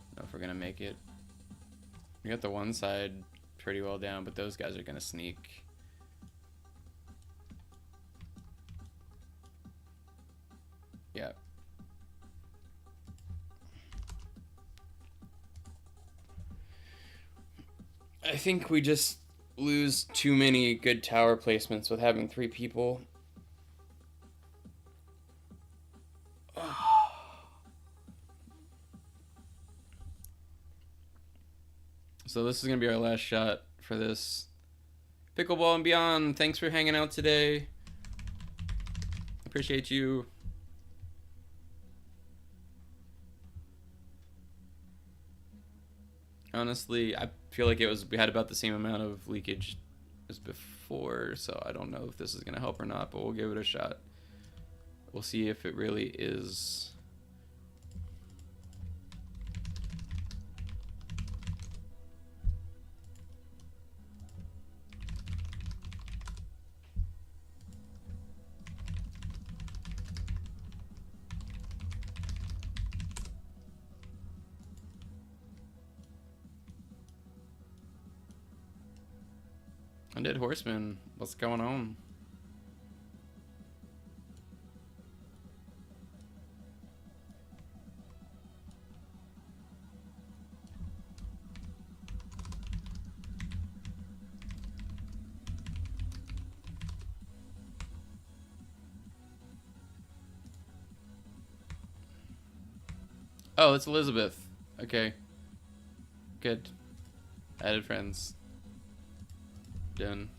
I don't know if we're gonna make it. We got the one side pretty well down, but those guys are gonna sneak. Yeah. I think we just lose too many good tower placements with having 3 people. So this is gonna be our last shot for this. Pickleball and Beyond, thanks for hanging out today. Appreciate you. Honestly, I feel like we had about the same amount of leakage as before, so I don't know if this is gonna help or not, but we'll give it a shot. We'll see if it really is. Undead Horseman, what's going on? Oh, it's Elizabeth. Okay. Good. Added friends. Done.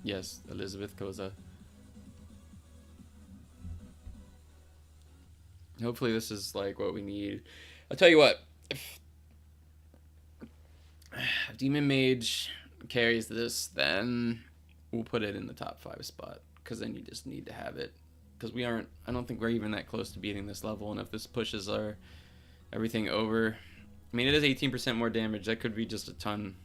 Yes, Elizabeth Koza. Hopefully this is like what we need. I'll tell you what, if Demon Mage carries this, then we'll put it in the top 5 spot, because then you just need to have it. Because I don't think we're even that close to beating this level, and if this pushes everything over, I mean, it is 18% more damage. That could be just a ton.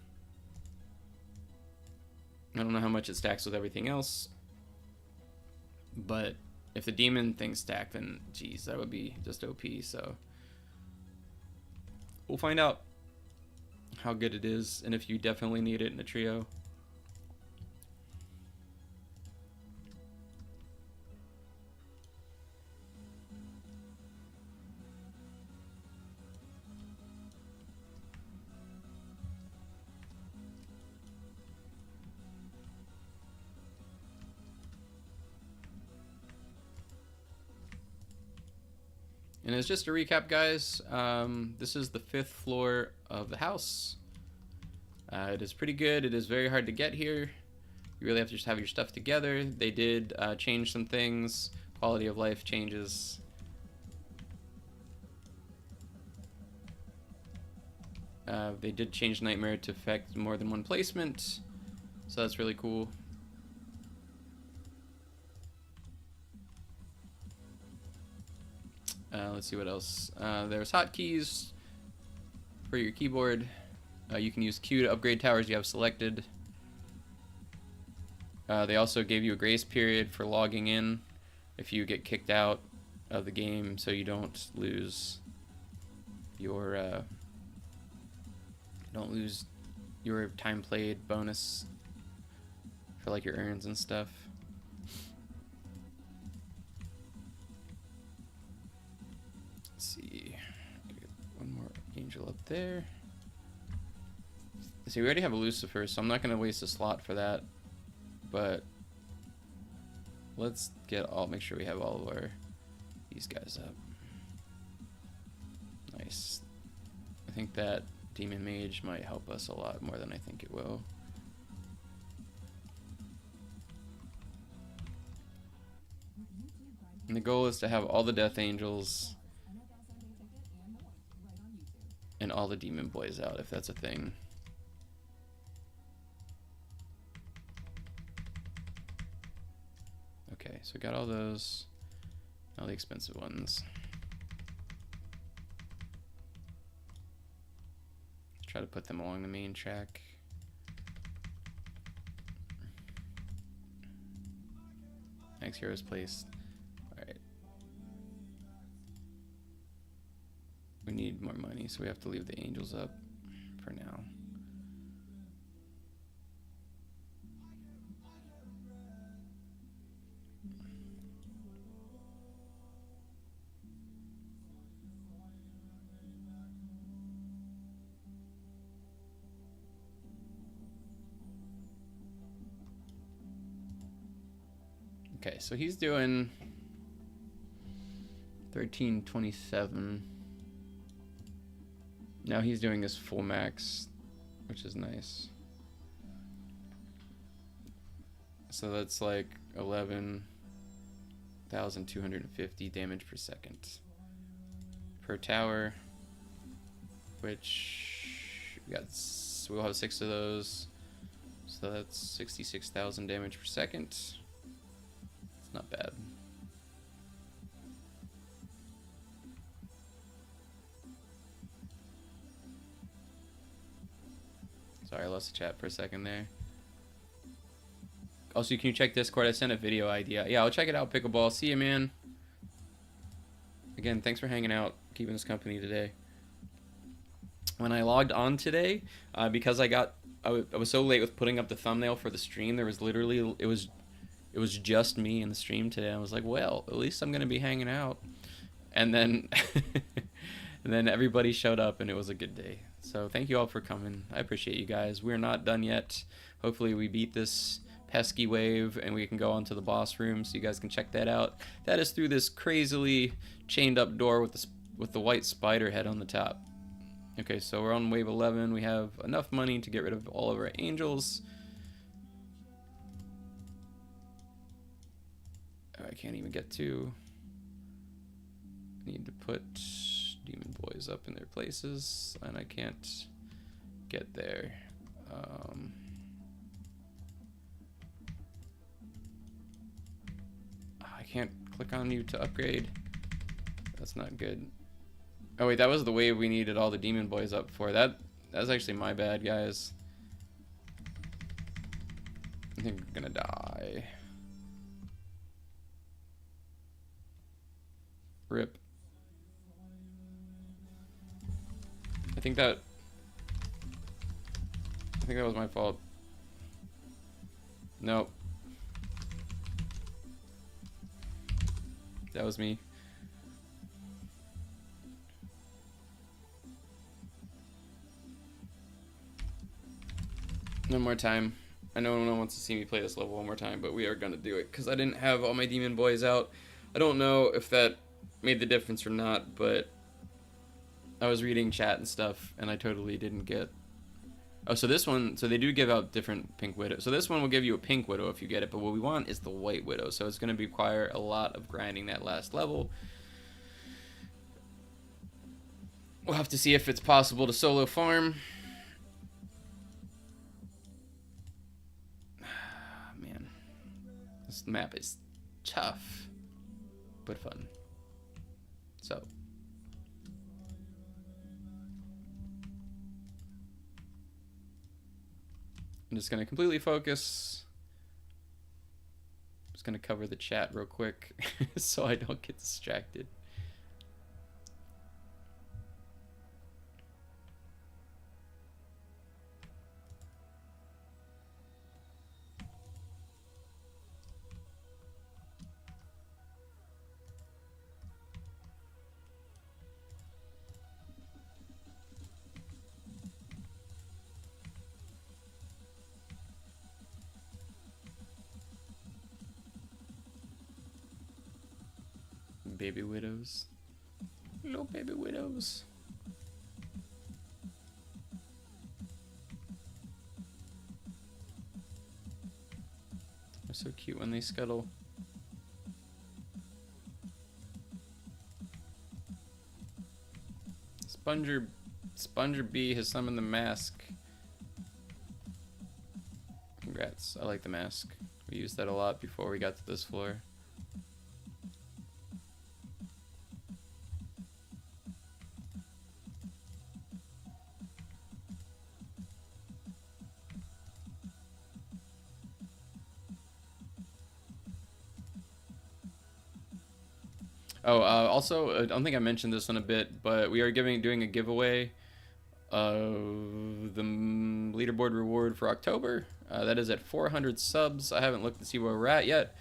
I don't know how much it stacks with everything else, but if the demon things stack, then geez, that would be just OP. So we'll find out how good it is, and if you definitely need it in a trio. And as just a recap, guys, this is the 5th floor of the house. It is pretty good. It is very hard to get here. You really have to just have your stuff together. They did change some things. Quality of life changes. They did change Nightmare to affect more than one placement, so that's really cool. Let's see what else. There's hotkeys for your keyboard. You can use Q to upgrade towers you have selected. They also gave you a grace period for logging in if you get kicked out of the game, so you don't lose your time played bonus for like your earns and stuff. Let's see, one more angel up there. See, we already have a Lucifer, so I'm not going to waste a slot for that. But let's make sure we have all of these guys up. Nice. I think that Demon Mage might help us a lot more than I think it will. And the goal is to have all the Death Angels and all the Demon Boys out, if that's a thing. Okay, so we got all those, all the expensive ones. Let's try to put them along the main track. Next hero's placed. Alright. We need more money, so we have to leave the angels up for now. Okay, so he's doing 1327. Now he's doing his full max, which is nice. So that's like 11,250 damage per second per tower, which we'll have 6 of those. So that's 66,000 damage per second. Not bad. Sorry, I lost the chat for a second there. Also, can you check Discord? I sent a video idea. Yeah, I'll check it out, Pickleball. See you, man. Again, thanks for hanging out, keeping us company today. When I logged on today, because I was so late with putting up the thumbnail for the stream, there was literally, it was just me in the stream today. I was like, well, at least I'm going to be hanging out. And then and then everybody showed up, and it was a good day. So thank you all for coming. I appreciate you guys. We're not done yet. Hopefully we beat this pesky wave, and we can go on to the boss room, so you guys can check that out. That is through this crazily chained up door with the white spider head on the top. Okay, so we're on wave 11. We have enough money to get rid of all of our angels. I can't even get to. I need to put Demon Boys up in their places, and I can't get there. I can't click on you to upgrade. That's not good. Oh wait, that was the wave we needed all the Demon Boys up for. That's actually my bad, guys. I think I'm gonna die. Rip. I think that was my fault. Nope. That was me. One more time. I know no one wants to see me play this level one more time, but we are gonna do it because I didn't have all my Demon Boys out. I don't know if that made the difference or not, but I was reading chat and stuff, and I totally didn't get. Oh, so this one, so they do give out different pink widow. So this one will give you a pink widow if you get it, but what we want is the white widow. So it's going to require a lot of grinding that last level. We'll have to see if it's possible to solo farm. Man, this map is tough, but fun. So. I'm just going to completely focus. I'm just going to cover the chat real quick so I don't get distracted. Baby widows. Little baby widows. They're so cute when they scuttle. Sponger B has summoned the mask. Congrats. I like the mask. We used that a lot before we got to this floor. Oh, also, I don't think I mentioned this in a bit, but we are doing a giveaway of the leaderboard reward for October. That is at 400 subs. I haven't looked to see where we're at yet,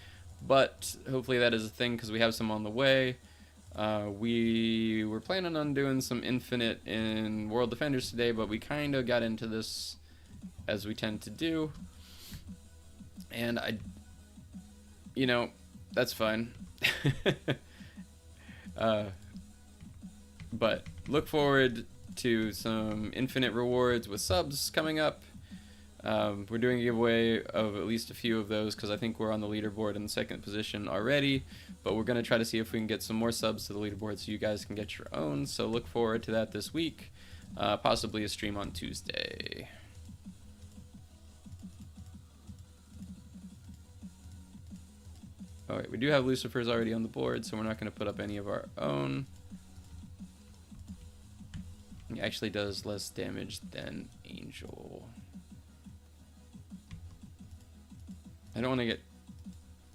but hopefully that is a thing because we have some on the way. We were planning on doing some Infinite in World Defenders today, but we kind of got into this as we tend to do. And that's fine. But look forward to some Infinite rewards with subs coming up. We're doing a giveaway of at least a few of those because I think we're on the leaderboard in second position already, but we're going to try to see if we can get some more subs to the leaderboard so you guys can get your own. So look forward to that this week, possibly a stream on Tuesday. Alright, we do have Lucifer's already on the board, so we're not going to put up any of our own. He actually does less damage than Angel. I don't want to get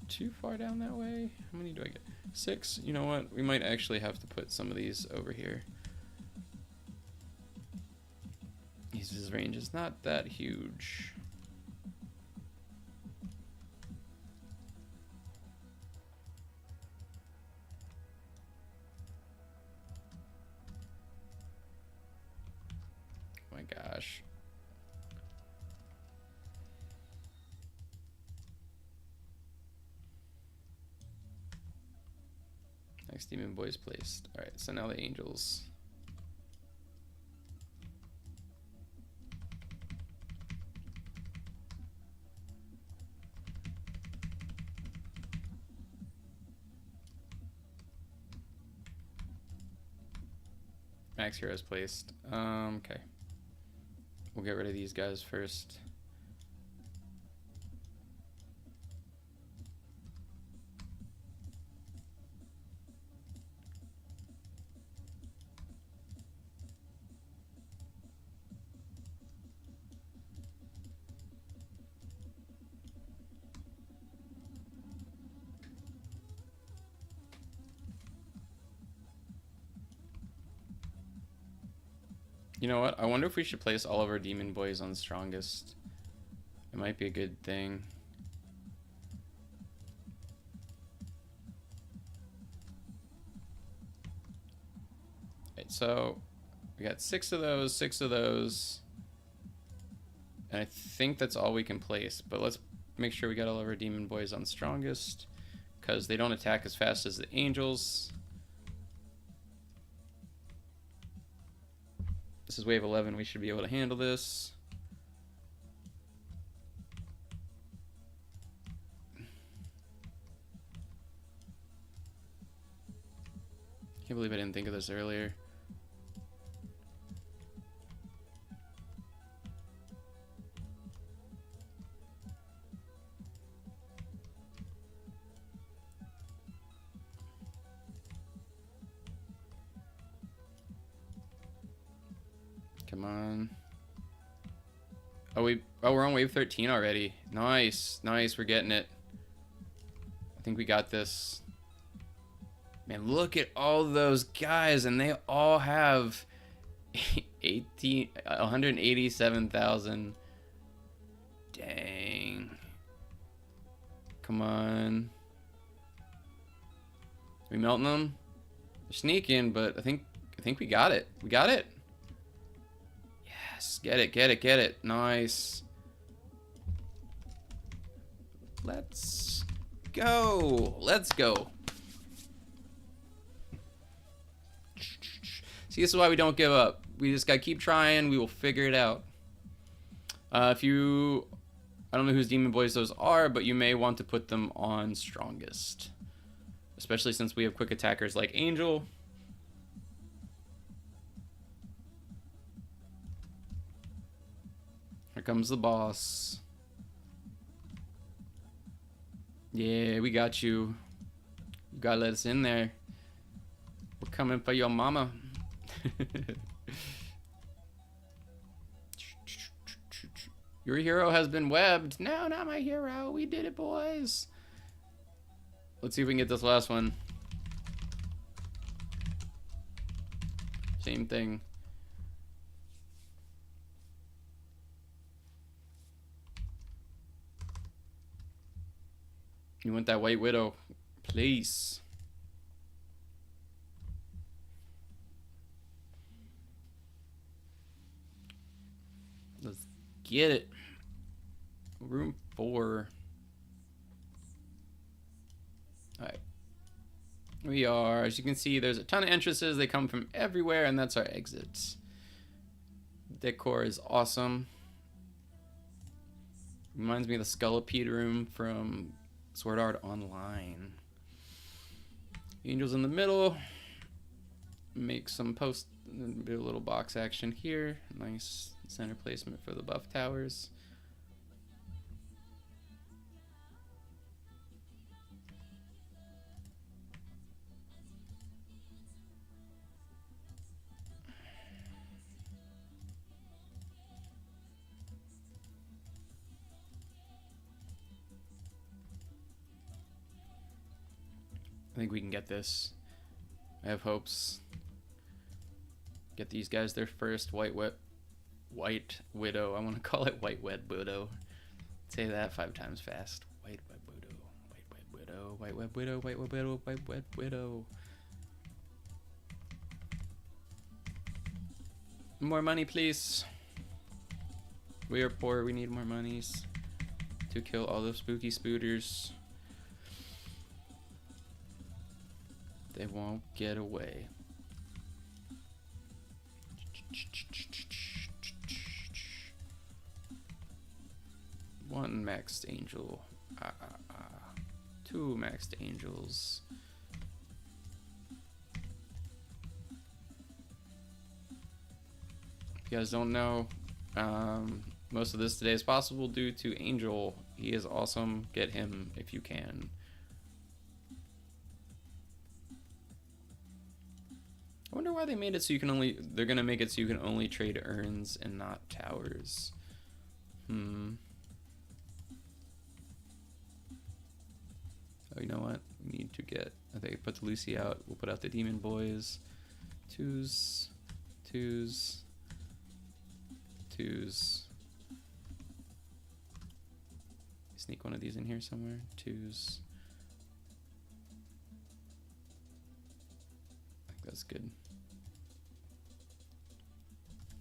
too far down that way. How many do I get? 6? You know what? We might actually have to put some of these over here. His range is not that huge. Oh my gosh. Next Demon Boy's placed. Alright, so now the Angels. Max Heroes placed. Okay. We'll get rid of these guys first. You know what? I wonder if we should place all of our Demon Boys on strongest. It might be a good thing. Right, so we got 6 of those. And I think that's all we can place. But let's make sure we got all of our Demon Boys on strongest, because they don't attack as fast as the Angels. This is wave 11. We should be able to handle this. Can't believe I didn't think of this earlier. Come on. Oh, we're on wave 13 already. Nice. Nice. We're getting it. I think we got this. Man, look at all those guys, and they all have 187,000. Dang. Come on. We melting them? They're sneaking, but I think we got it. We got it. Yes, get it. Nice. Let's go. See, this is why we don't give up. We just gotta keep trying. We will figure it out. I don't know whose demon boys those are, but you may want to put them on strongest, especially since we have quick attackers like Angel. Here comes the boss. Yeah, we got you. You gotta let us in there. We're coming for your mama. Your hero has been webbed. No, not my hero. We did it, boys. Let's see if we can get this last one. Same thing. You want that White Widow, please. Let's get it. Room 4. Alright. We are, as you can see, there's a ton of entrances. They come from everywhere, and that's our exits. Decor is awesome. Reminds me of the Scullipede room from Sword Art Online. Angels in the middle. Make some do a little box action here. Nice center placement for the buff towers. I think we can get this. I have hopes. Get these guys their first White Widow. I want to call it White Widow. Say that 5 times fast. White Widow. White Widow. White Widow. More money, please. We are poor. We need more monies to kill all the spooky spooters. They won't get away. One maxed angel. 2 maxed angels. If you guys don't know, most of this today is possible due to Angel. He is awesome. Get him if you can. I wonder why they made it so you can only... They're gonna make it so you can only trade urns and not towers. Oh, you know what? We need to get... I think I put the Lucy out. We'll put out the demon boys. Twos. Sneak one of these in here somewhere. 2s. I think that's good.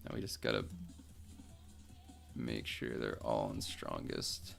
Now we just gotta make sure they're all in strongest.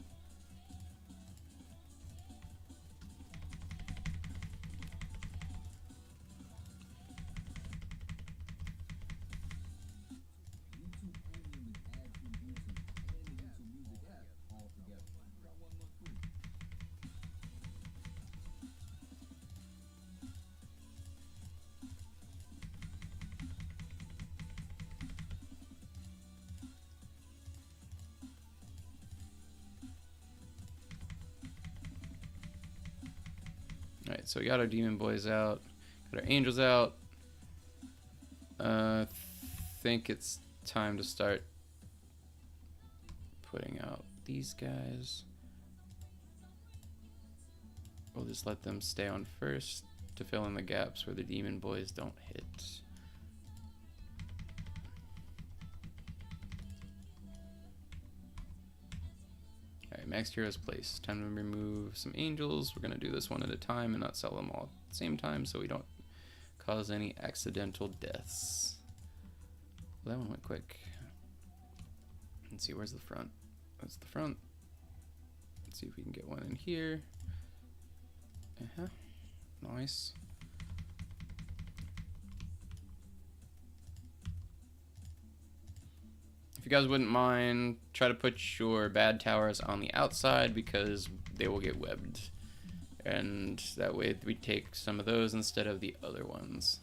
Alright, so we got our demon boys out, got our angels out. Think it's time to start putting out these guys. We'll just let them stay on first to fill in the gaps where the demon boys don't hit. Alright, max heroes place. Time to remove some angels. We're gonna do this one at a time and not sell them all at the same time so we don't cause any accidental deaths. Well, that one went quick. Let's see, where's the front? That's the front. Let's see if we can get one in here. Nice. If you guys wouldn't mind, try to put your bad towers on the outside because they will get webbed. And that way we take some of those instead of the other ones.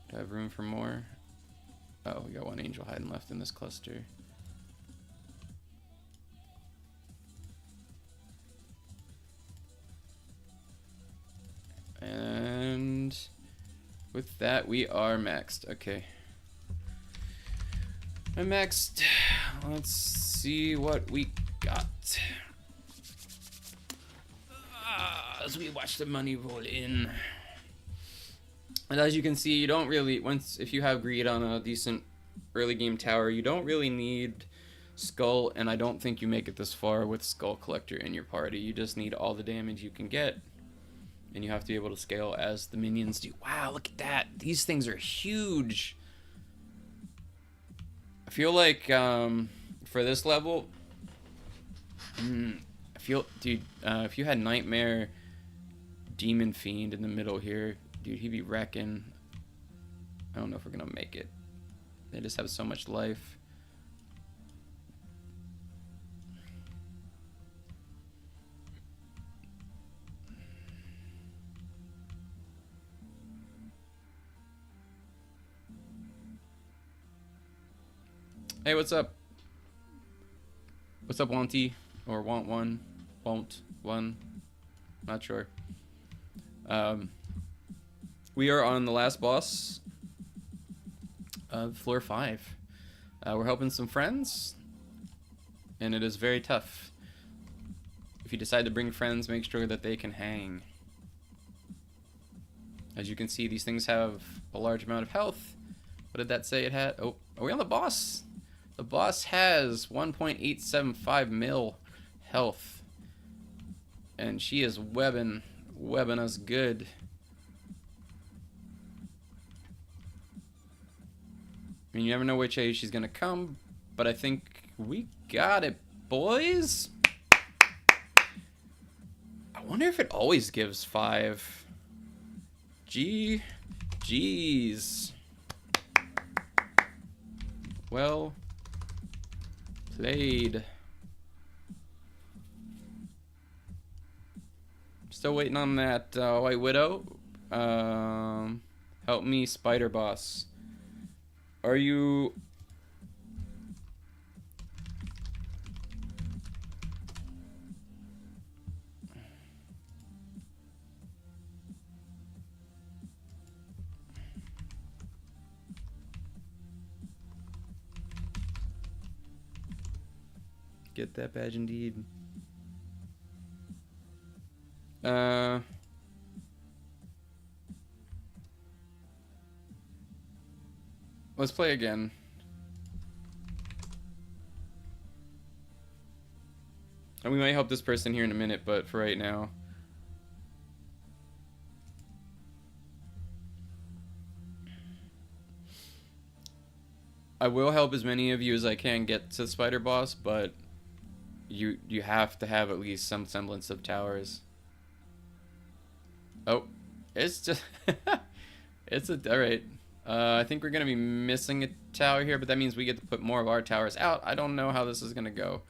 Do I have room for more? Oh, we got one angel hiding left in this cluster. And with that, we are maxed. Okay. I'm maxed. Let's see what we got. As we watch the money roll in. And as you can see, you don't really, if you have greed on a decent early game tower, you don't really need Skull, and I don't think you make it this far with Skull Collector in your party. You just need all the damage you can get, and you have to be able to scale as the minions do. Wow, look at that. These things are huge. I feel like for this level, dude, if you had Nightmare Demon Fiend in the middle here, dude, he'd be wrecking. I don't know if we're gonna make it. They just have so much life. Hey, what's up? What's up, Wanty? Or Want One? Won't One? Not sure. We are on the last boss of floor 5. We're helping some friends, and it is very tough. If you decide to bring friends, make sure that they can hang. As you can see, these things have a large amount of health. What did that say it had? Oh, are we on the boss? The boss has 1.875 mil health, and she is webbing us good. I mean, you never know which way she's gonna come, but I think we got it, boys. I wonder if it always gives 5. Jeez. Well played. Still waiting on that White Widow. Help me, Spider Boss. Are you... Get that badge indeed. Let's play again. And we might help this person here in a minute, but for right now. I will help as many of you as I can get to the Spider Boss, but you have to have at least some semblance of towers. Oh, it's just alright. I think we're gonna be missing a tower here, but that means we get to put more of our towers out. I don't know how this is gonna go.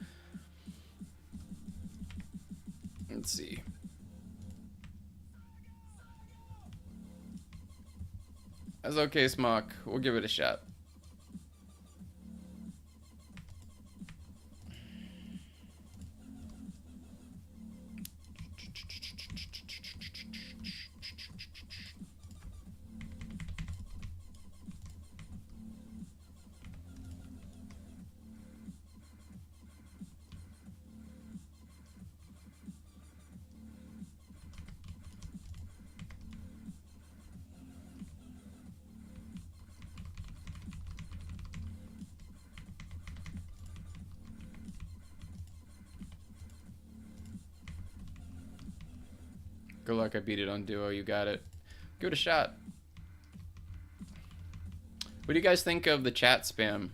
Let's see. That's okay, Smock. We'll give it a shot. Good luck, I beat it on duo. You got it. Give it a shot. What do you guys think of the chat spam?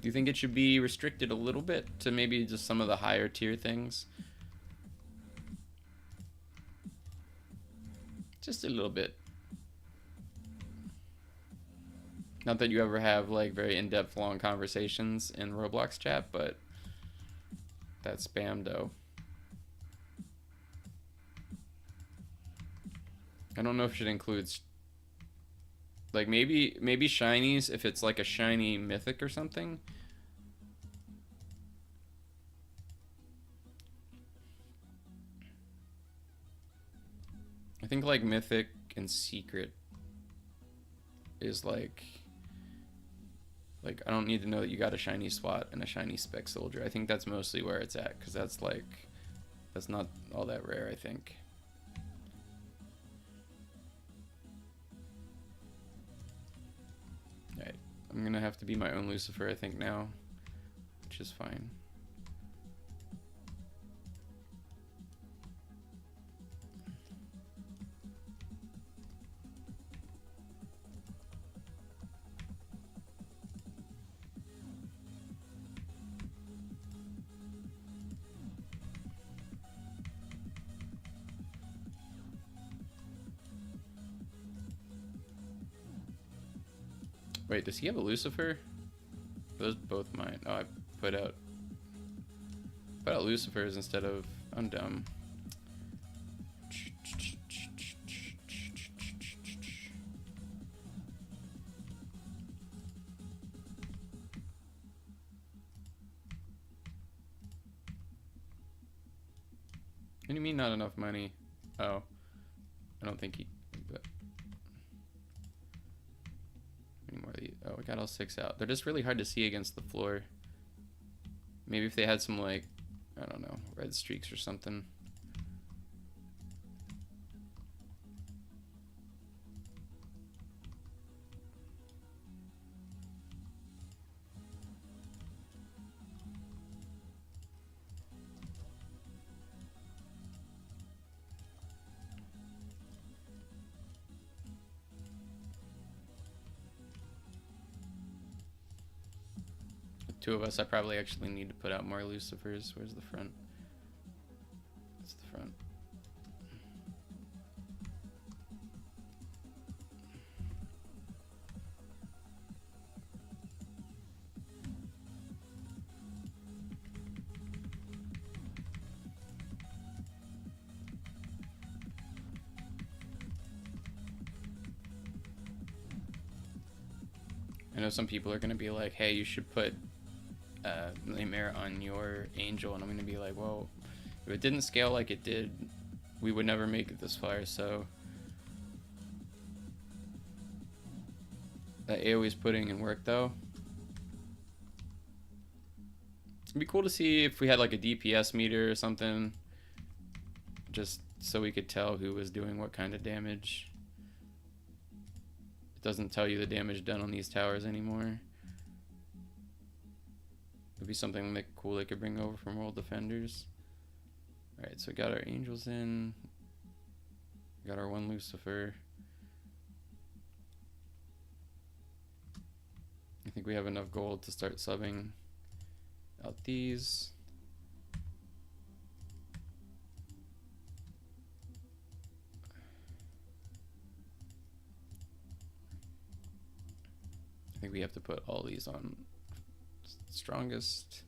Do you think it should be restricted a little bit to maybe just some of the higher tier things? Just a little bit. Not that you ever have like very in-depth long conversations in Roblox chat, but that spam though. I don't know if it includes like maybe shinies if it's like a shiny mythic or something. I think like mythic and secret is like I don't need to know that you got a shiny SWAT and a shiny spec soldier. I think that's mostly where it's at, because that's not all that rare, I think. Alright, I'm gonna have to be my own Lucifer, I think, now, which is fine. Wait, does he have a Lucifer? Those both mine. Oh, I put out Lucifers instead of... I'm dumb. What do you mean not enough money? Oh, I don't think he... But any more of these? Oh, we got all 6 out. They're just really hard to see against the floor. Maybe if they had some, like, I don't know, red streaks or something. Two of us, I probably actually need to put out more Lucifers. Where's the front? That's the front. I know some people are going to be like, hey, you should put Nightmare on your Angel, and I'm going to be like, well, if it didn't scale like it did, we would never make it this far, so that AoE's putting in work, though. It'd be cool to see if we had like a DPS meter or something, just so we could tell who was doing what kind of damage. It doesn't tell you the damage done on these towers anymore. It'd be something like cool they could bring over from World Defenders. Alright, so we got our Angels in. We got our 1 Lucifer. I think we have enough gold to start subbing out these. I think we have to put all these on strongest.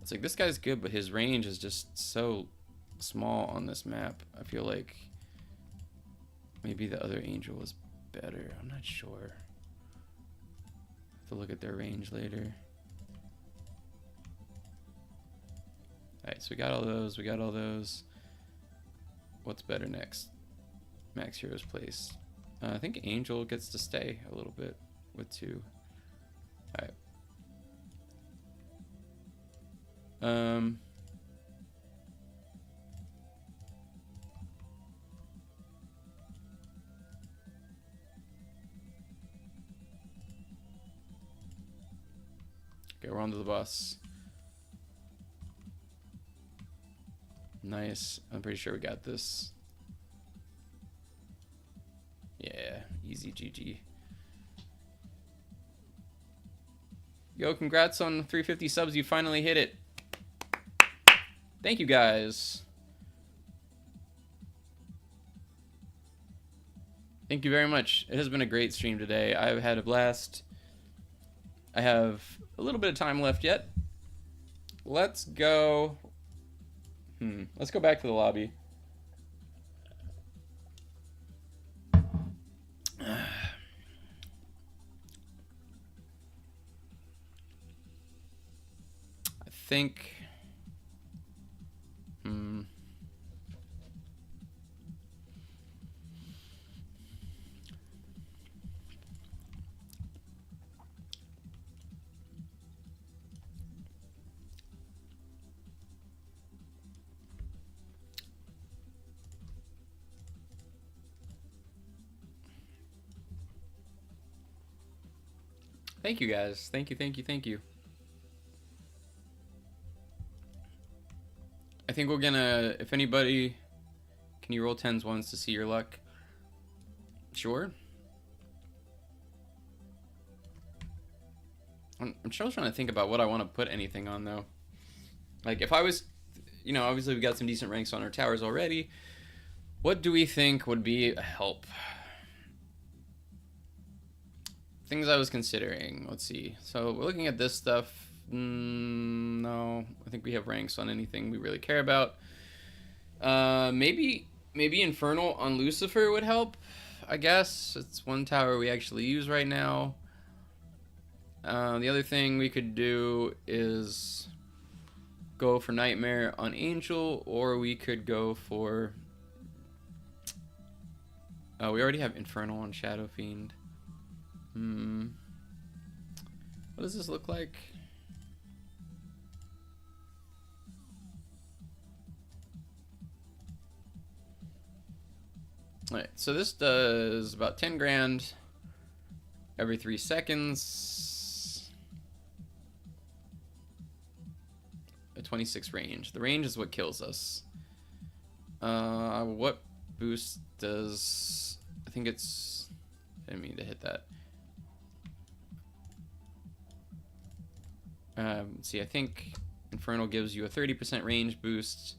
It's like this guy's good, but his range is just so small on this map. I feel like maybe the other Angel was better. I'm not sure. Have to look at their range later. Alright, so we got all those. We got all those. What's better next? Max Heroes Place. I think Angel gets to stay a little bit with 2. Alright. Okay, we're on to the boss. Nice. I'm pretty sure we got this. Yeah, easy GG. Yo, congrats on 350 subs. You finally hit it. Thank you, guys. Thank you very much. It has been a great stream today. I've had a blast. I have a little bit of time left yet. Let's go. Let's go back to the lobby. I think. Thank you, guys. Thank you, thank you, thank you. I think we're gonna, if anybody, can you roll 10s once to see your luck? Sure. I'm still trying to think about what I want to put anything on, though. Like, if I was, you know, obviously we got some decent ranks on our towers already. What do we think would be a help? Things I was considering. Let's see. So we're looking at this stuff. No, I think we have ranks on anything we really care about. Maybe Infernal on Lucifer would help. I guess it's one tower we actually use right now. The other thing we could do is go for Nightmare on Angel, or we could go for. We already have Infernal on Shadow Fiend. What does this look like? Alright, so this does about 10 grand every 3 seconds. A 26 range. The range is what kills us. What boost does... I think it's... I didn't mean to hit that. See, I think Infernal gives you a 30% range boost.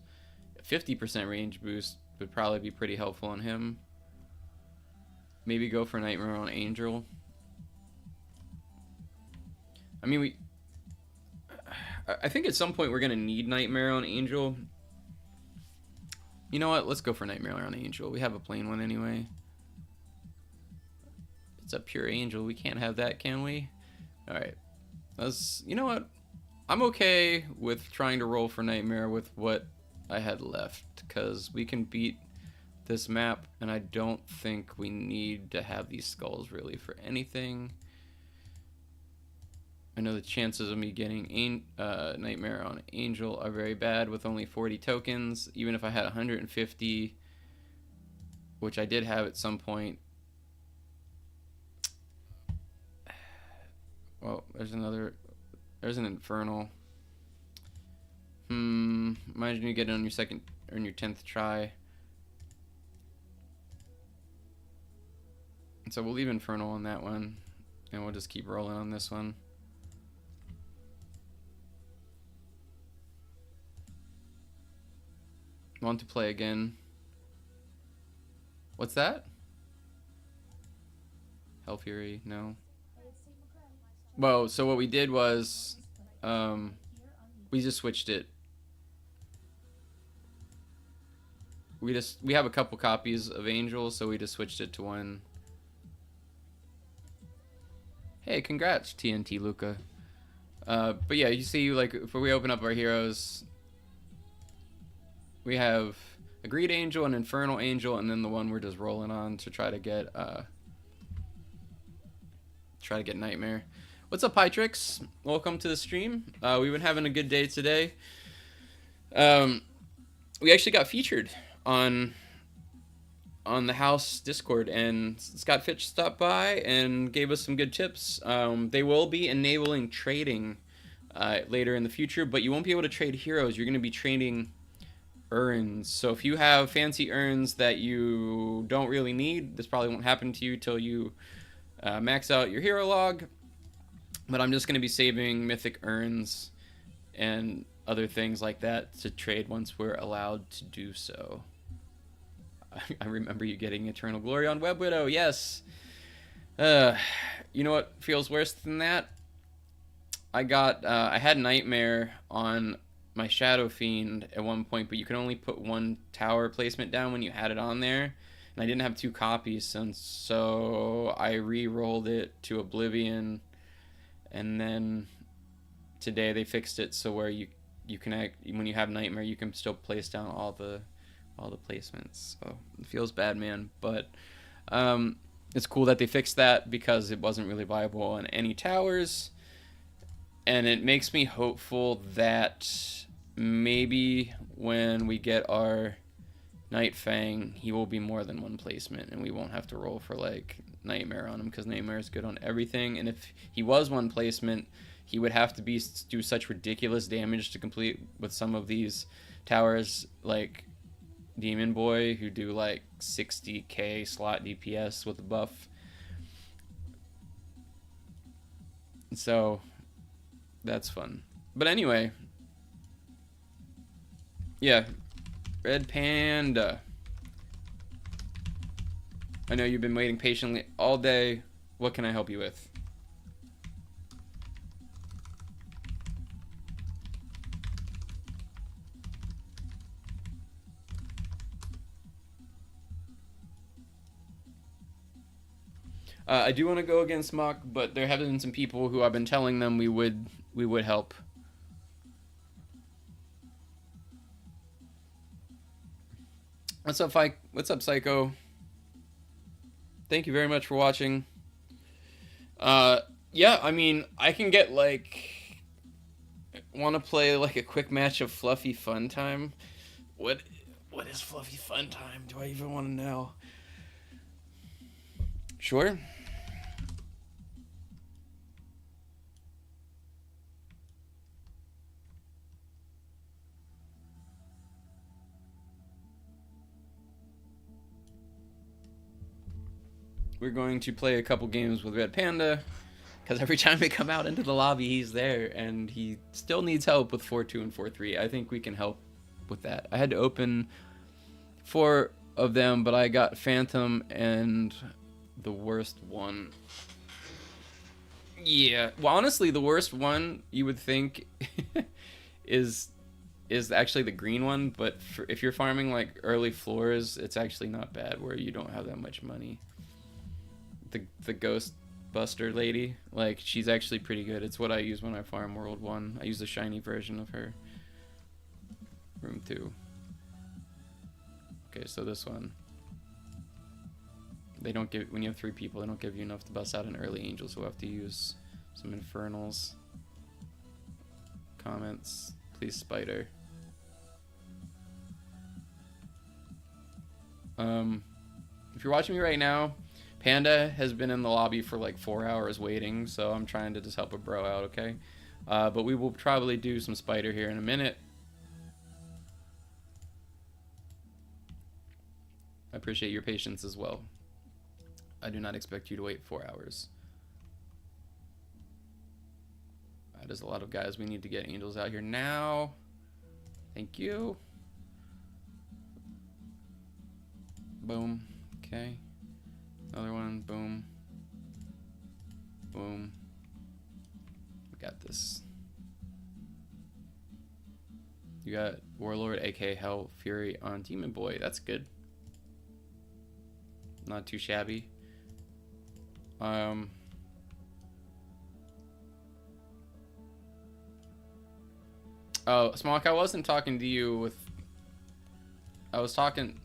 A 50% range boost would probably be pretty helpful on him. Maybe go for Nightmare on Angel. I mean, I think at some point we're going to need Nightmare on Angel. You know what? Let's go for Nightmare on Angel. We have a plain one anyway. It's a pure angel. We can't have that, can we? Alright. You know what? I'm okay with trying to roll for Nightmare with what I had left, because we can beat this map, and I don't think we need to have these skulls really for anything. I know the chances of me getting Nightmare on Angel are very bad with only 40 tokens. Even if I had 150, which I did have at some point. Well, there's an Infernal. Imagine you get it on your second or on your 10th try. And so we'll leave Infernal on that one, and we'll just keep rolling on this one. Want to play again? What's that? Hell Fury? No. Well, so what we did was, we just switched it. We have a couple copies of Angel, so we just switched it to one. Hey, congrats, TNT Luca. But yeah, you see, like, if we open up our heroes, we have a Greed Angel, an Infernal Angel, and then the one we're just rolling on to try to get Nightmare. What's up, Pytrix? Welcome to the stream. We've been having a good day today. We actually got featured on the house Discord, and Scott Fitch stopped by and gave us some good tips. They will be enabling trading later in the future, but you won't be able to trade heroes. You're going to be trading urns. So if you have fancy urns that you don't really need, this probably won't happen to you till you max out your hero log. But I'm just going to be saving mythic urns and other things like that to trade once we're allowed to do so. I remember you getting Eternal Glory on Web Widow, yes. You know what feels worse than that? I had Nightmare on my Shadow Fiend at one point, but you could only put one tower placement down when you had it on there. And I didn't have 2 copies, and so I re-rolled it to Oblivion. And then today they fixed it so where you can when you have Nightmare, you can still place down all the placements. So it feels bad, man, but it's cool that they fixed that because it wasn't really viable on any towers. And it makes me hopeful that maybe when we get our Night Fang, he will be more than 1 placement, and we won't have to roll for like Nightmare on him, because Nightmare is good on everything. And if he was 1 placement, he would have to do such ridiculous damage to complete with some of these towers, like Demon Boy, who do like 60k slot DPS with a buff. So that's fun. But anyway, yeah, Red Panda. I know you've been waiting patiently all day. What can I help you with? I do want to go against Mock, but there have been some people who I've been telling them we would help. What's up, Fike? What's up, Psycho? Thank you very much for watching. Yeah, I mean, I can get like, want to play like a quick match of Fluffy Fun Time. What is Fluffy Fun Time? Do I even want to know? Sure. We're going to play a couple games with Red Panda, because every time we come out into the lobby, he's there, and he still needs help with 4-2 and 4-3. I think we can help with that. I had to open 4 of them, but I got Phantom and the worst one. Yeah, well, honestly, the worst one you would think is actually the green one, but if you're farming like early floors, it's actually not bad where you don't have that much money. The Ghost Buster lady, like, she's actually pretty good. It's what I use when I farm World 1. I use the shiny version of her. Room 2. Okay, so this one. They don't give, when you have 3 people, they don't give you enough to bust out an early angel, so we'll have to use some infernals. Comments. Please, spider. If you're watching me right now, Panda has been in the lobby for like 4 hours waiting, so I'm trying to just help a bro out, okay? But we will probably do some spider here in a minute. I appreciate your patience as well. I do not expect you to wait 4 hours. That is a lot of guys. We need to get angels out here now. Thank you. Boom. Okay. Another one. Boom. Boom. We got this. You got Warlord, aka Hell Fury on Demon Boy. That's good. Not too shabby. Oh, Smock, I wasn't talking to you with... I was talking...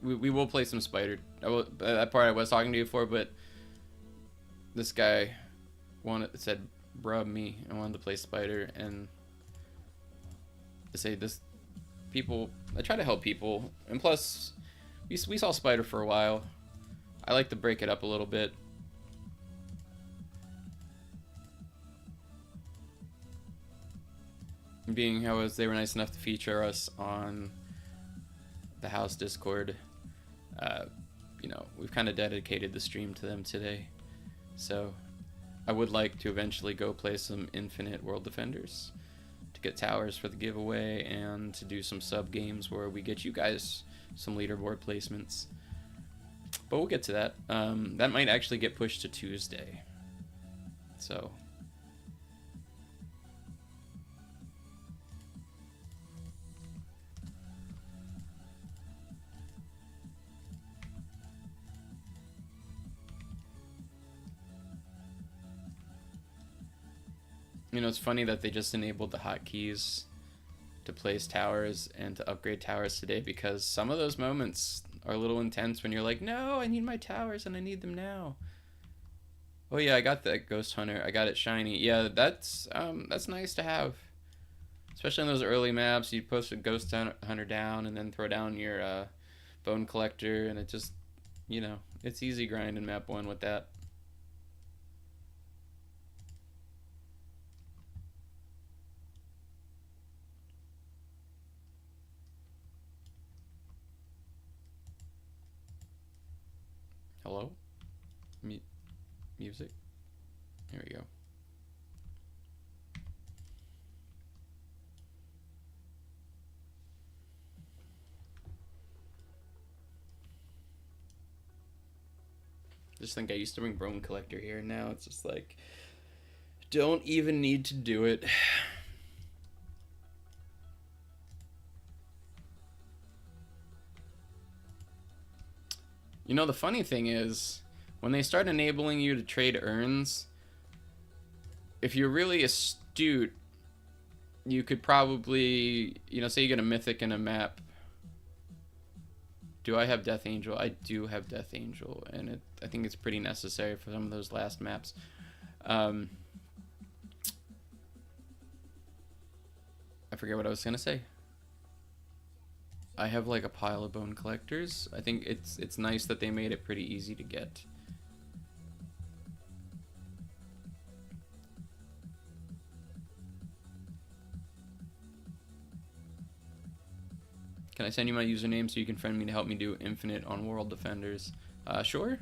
We will play some spider. That part I was talking to you for, but this guy said brub me and wanted to play spider, and to say this people, I try to help people, and plus we saw spider for a while. I like to break it up a little bit. Being how they were nice enough to feature us on the house Discord. You know, we've kind of dedicated the stream to them today. So I would like to eventually go play some Infinite World Defenders to get towers for the giveaway and to do some sub games where we get you guys some leaderboard placements. But we'll get to that. That might actually get pushed to Tuesday. So you know, it's funny that they just enabled the hotkeys to place towers and to upgrade towers today, because some of those moments are a little intense when you're like, no, I need my towers and I need them now. Oh yeah, I got that Ghost Hunter. I got it shiny. Yeah, that's nice to have. Especially in those early maps, you post a Ghost Hunter down and then throw down your Bone Collector, and it just, you know, it's easy grind in map 1 with that. Hello? Music? There we go. Just think I used to bring Bone Collector here, and now it's just like, don't even need to do it. You know, the funny thing is, when they start enabling you to trade urns, if you're really astute, you could probably, you know, say you get a mythic in a map. Do I have Death Angel? I do have Death Angel, and I think it's pretty necessary for some of those last maps. I forget what I was gonna say. I have like a pile of Bone Collectors. I think it's nice that they made it pretty easy to get. Can I send you my username so you can friend me to help me do Infinite on World Defenders? Sure.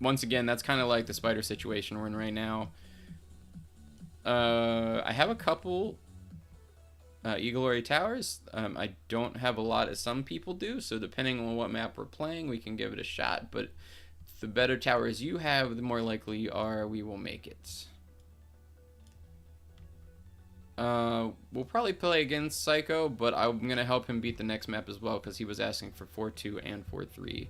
Once again, that's kind of like the spider situation we're in right now. I have a couple Eagle Ori Towers. I don't have a lot as some people do, so depending on what map we're playing, we can give it a shot. But the better towers you have, the more likely you are we will make it. We'll probably play against Psycho, but I'm going to help him beat the next map as well, because he was asking for 4-2 and 4-3.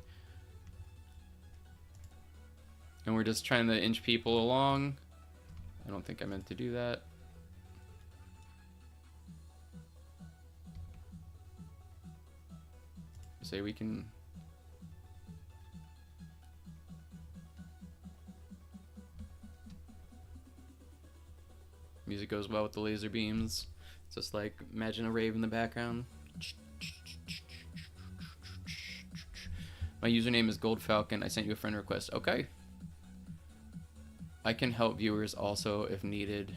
And we're just trying to inch people along. I don't think I meant to do that. Say we can... Music goes well with the laser beams. It's just like, imagine a rave in the background. My username is Gold Falcon. I sent you a friend request. Okay. I can help viewers also if needed.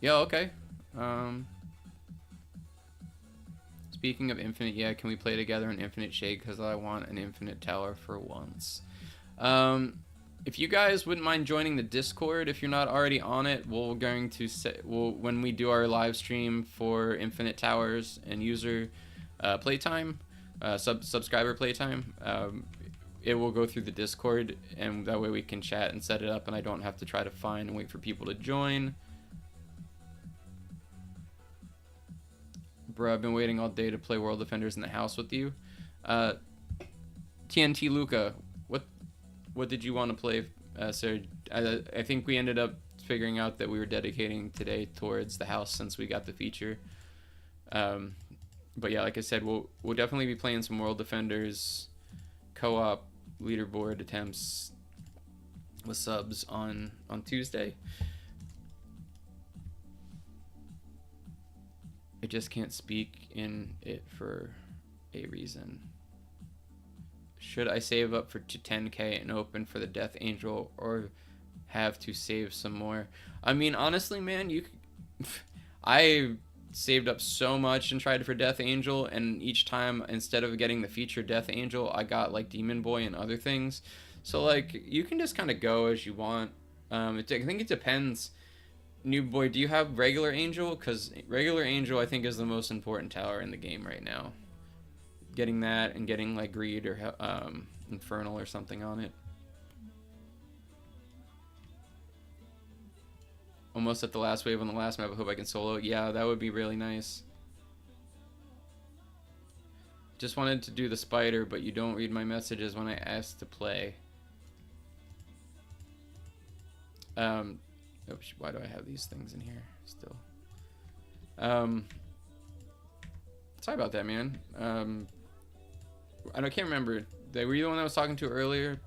Yeah, okay. Speaking of Infinite, yeah, can we play together in Infinite Shade? Because I want an Infinite Tower for once. If you guys wouldn't mind joining the Discord, if you're not already on it, when we do our live stream for Infinite Towers and user playtime, subscriber playtime, it will go through the Discord, and that way we can chat and set it up, and I don't have to try to find and wait for people to join. Bro, I've been waiting all day to play World Defenders in the house with you. TNT Luca, what did you want to play, sir? I think we ended up figuring out that we were dedicating today towards the house since we got the feature. But yeah, like I said, we'll definitely be playing some World Defenders co-op leaderboard attempts with subs on Tuesday. I just can't speak in it for a reason. Should I save up to 10k and open for the Death Angel, or have to save some more? I mean, honestly, man, saved up so much and tried for Death Angel, and each time, instead of getting the feature Death Angel, I got like Demon Boy and other things. So like you can just kind of go as you want. I think it depends. New boy, do you have regular Angel? Because regular Angel I think is the most important tower in the game right now. Getting that and getting like Greed or Infernal or something on it. Almost at the last wave on the last map. I hope I can solo. Yeah, that would be really nice. Just wanted to do the spider, but you don't read my messages when I ask to play. Oops, why do I have these things in here still? Sorry about that, man. I can't remember. Were you the one I was talking to earlier?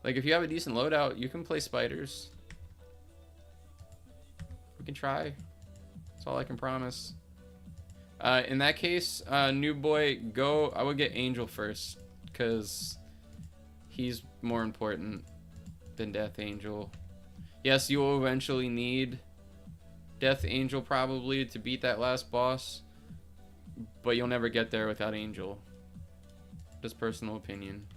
Like, if you have a decent loadout, you can play spiders. We can try. That's all I can promise. In that case, new boy, go. I would get Angel first, because he's more important than Death Angel. Yes, you will eventually need Death Angel probably to beat that last boss, but you'll never get there without Angel. Just personal opinion.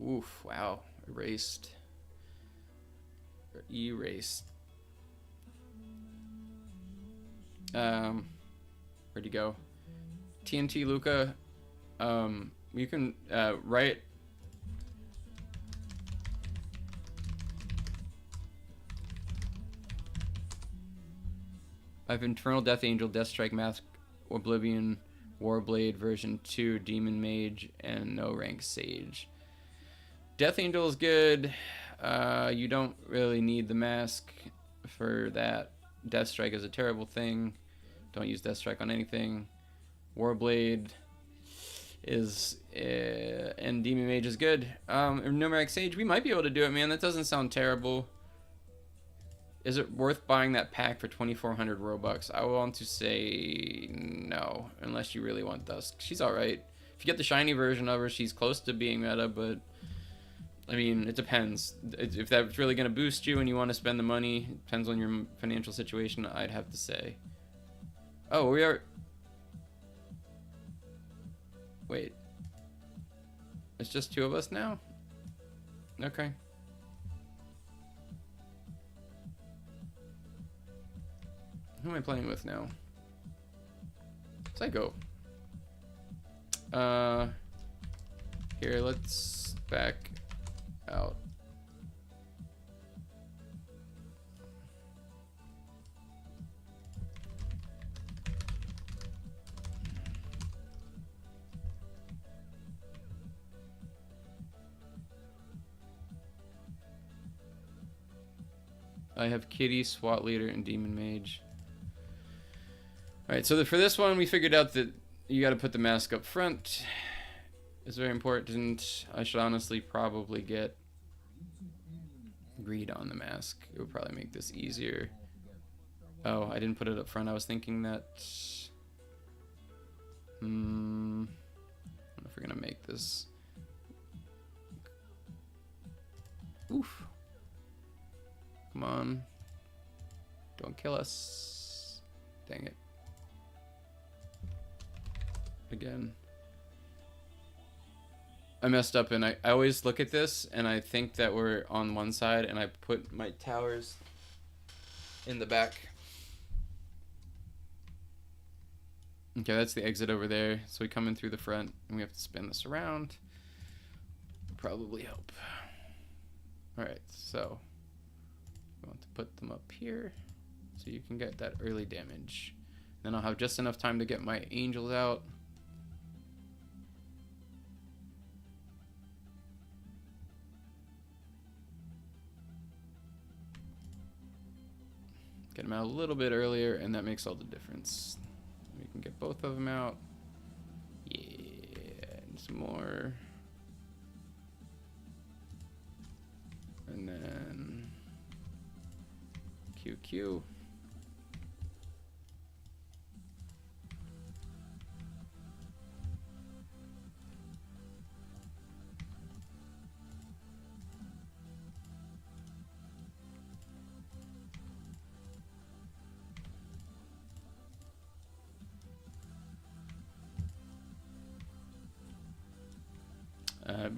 Oof, wow. Erased. Erased. Where'd you go? TNT Luca. You can write. I have Infernal, Death Angel, Deathstrike, Mask, Oblivion, Warblade, version 2, Demon Mage, and no rank Sage. Death Angel is good. You don't really need the mask for that. Deathstrike is a terrible thing. Don't use Deathstrike on anything. Warblade is and Demon Mage is good. Numeric Sage, we might be able to do it, man. That doesn't sound terrible. Is it worth buying that pack for 2,400 Robux? I want to say no, unless you really want Dusk. She's alright. If you get the shiny version of her, she's close to being meta, but I mean, it depends. If that's really going to boost you and you want to spend the money, depends on your financial situation, I'd have to say. Oh, we are... Wait. It's just 2 of us now? Okay. Who am I playing with now? Psycho. Here, let's back out. I have Kitty, SWAT Leader, and Demon Mage. Alright, so for this one, we figured out that you got to put the mask up front. It's very important. I should honestly probably get Greed on the mask. It would probably make this easier. Oh, I didn't put it up front. I was thinking that... I don't know if we're going to make this... Oof. Come on. Don't kill us. Dang it. Again. I messed up, and I always look at this and I think that we're on one side, and I put my towers in the back. Okay, that's the exit over there. So we come in through the front and we have to spin this around. Probably help. Alright, so we want to put them up here so you can get that early damage. Then I'll have just enough time to get my angels out. Get them out a little bit earlier, and that makes all the difference. We can get both of them out. Yeah, and some more. And then QQ.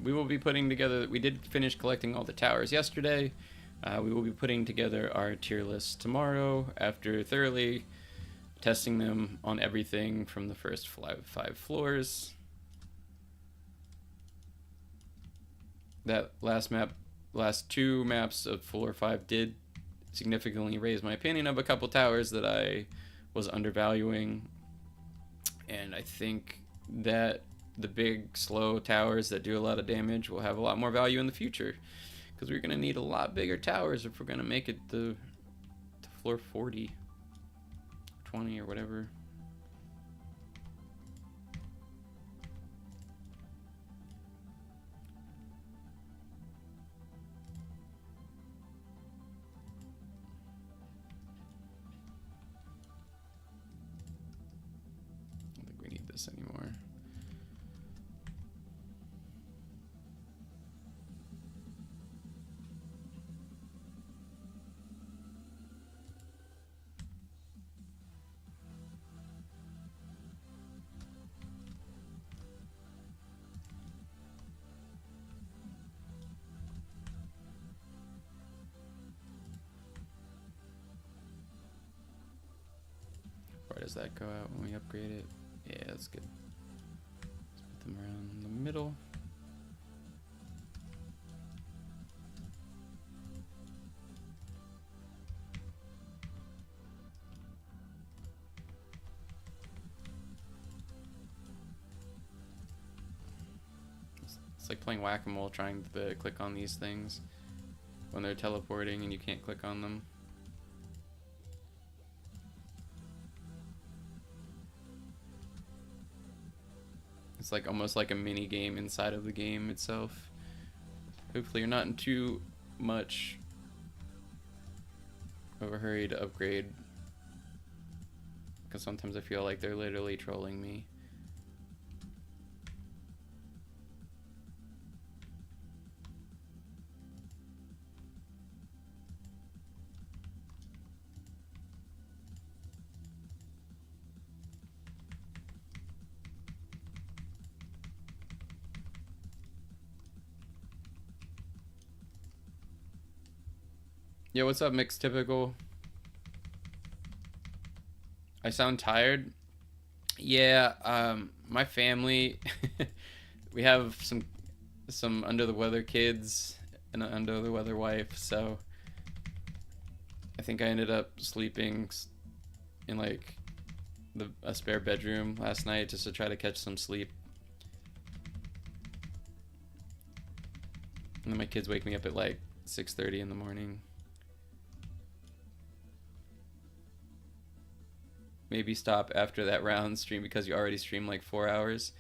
we will be putting together, we did finish collecting all the towers yesterday. We will be putting together our tier list tomorrow after thoroughly testing them on everything from the first five floors. That last two maps of floor 5 did significantly raise my opinion of a couple towers that I was undervaluing, and I think that the big slow towers that do a lot of damage will have a lot more value in the future, because we're going to need a lot bigger towers if we're going to make it to floor 40, 20 or whatever. Anymore. Where does that go out when we upgrade it? Yeah, that's good. Let's put them around the middle. It's like playing whack-a-mole trying to click on these things when they're teleporting and you can't click on them. It's like almost like a mini game inside of the game itself. Hopefully you're not in too much of a hurry to upgrade, because sometimes I feel like they're literally trolling me. Yeah, what's up, Mixed Typical? I sound tired. Yeah, my family, we have some under the weather kids and an under the weather wife, so I think I ended up sleeping in like a spare bedroom last night just to try to catch some sleep. And then my kids wake me up at like 6:30 in the morning. Maybe stop after that round stream because you already streamed like 4 hours.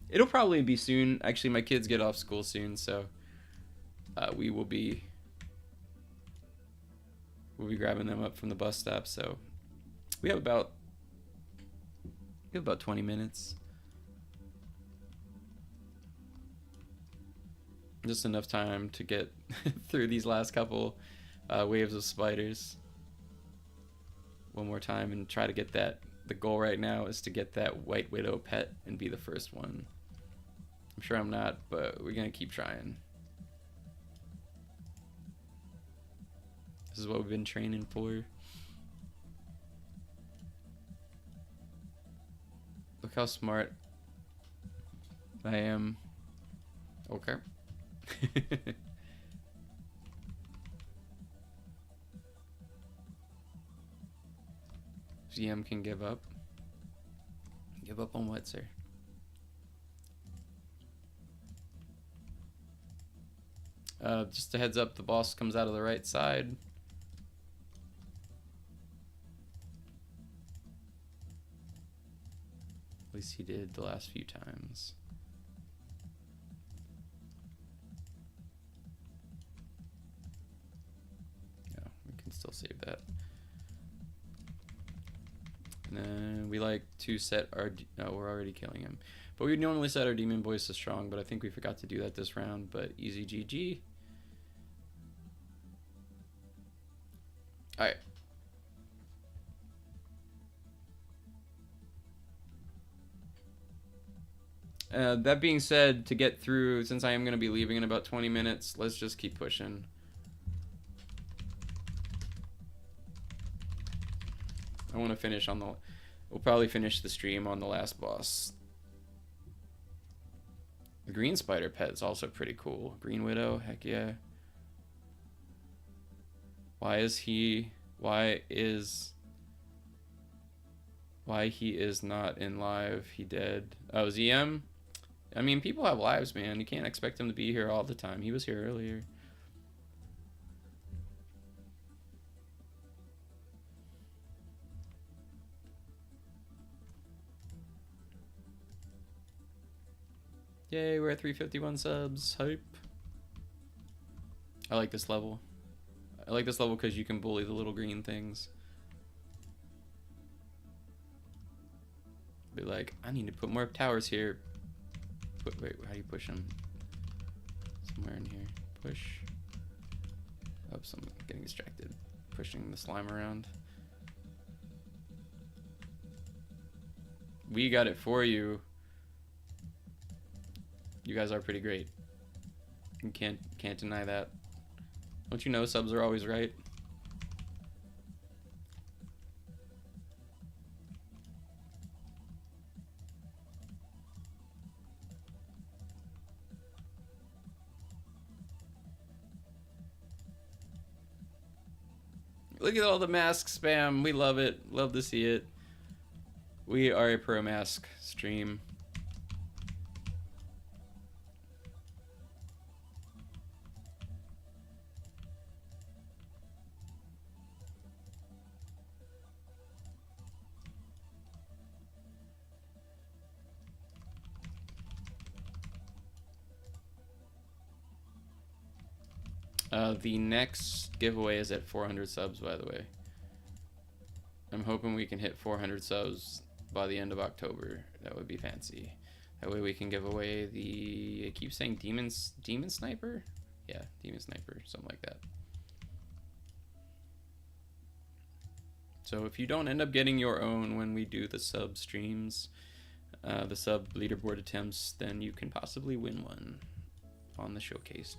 It'll probably be soon. Actually, my kids get off school soon, so we'll be grabbing them up from the bus stop. So we have about 20 minutes. Just enough time to get through these last couple waves of spiders one more time and try to get that. The goal right now is to get that White Widow pet and be the first one. I'm sure I'm not, but we're gonna keep trying. This is what we've been training for. Look how smart I am. Okay. GM can give up. Give up on what, sir? Just a heads up, the boss comes out of the right side. At least he did the last few times. Yeah, we can still save that. And then we like to set our... No, we're already killing him. But we normally set our demon boys to strong, but I think we forgot to do that this round. But easy GG. Alright. That being said, to get through, since I am going to be leaving in about 20 minutes, let's just keep pushing. I want to finish on the... We'll probably finish the stream on the last boss. The green spider pet is also pretty cool. Green widow, heck yeah. Why he is not in live? He dead. Oh, ZM? I mean, people have lives, man. You can't expect him to be here all the time. He was here earlier. Yay, we're at 351 subs. Hype. I like this level. I like this level because you can bully the little green things. Be like, I need to put more towers here. Wait, how do you push them? Somewhere in here. Push. Oops, I'm getting distracted. Pushing the slime around. We got it for you. You guys are pretty great. You can't deny that. Don't you know subs are always right? Look at all the mask spam. We love it. Love to see it. We are a pro mask stream. The next giveaway is at 400 subs, by the way. I'm hoping we can hit 400 subs by the end of October. That would be fancy. That way we can give away the... I keep saying demon sniper? Yeah, demon sniper, something like that. So if you don't end up getting your own when we do the sub streams, the sub leaderboard attempts, then you can possibly win one on the showcase.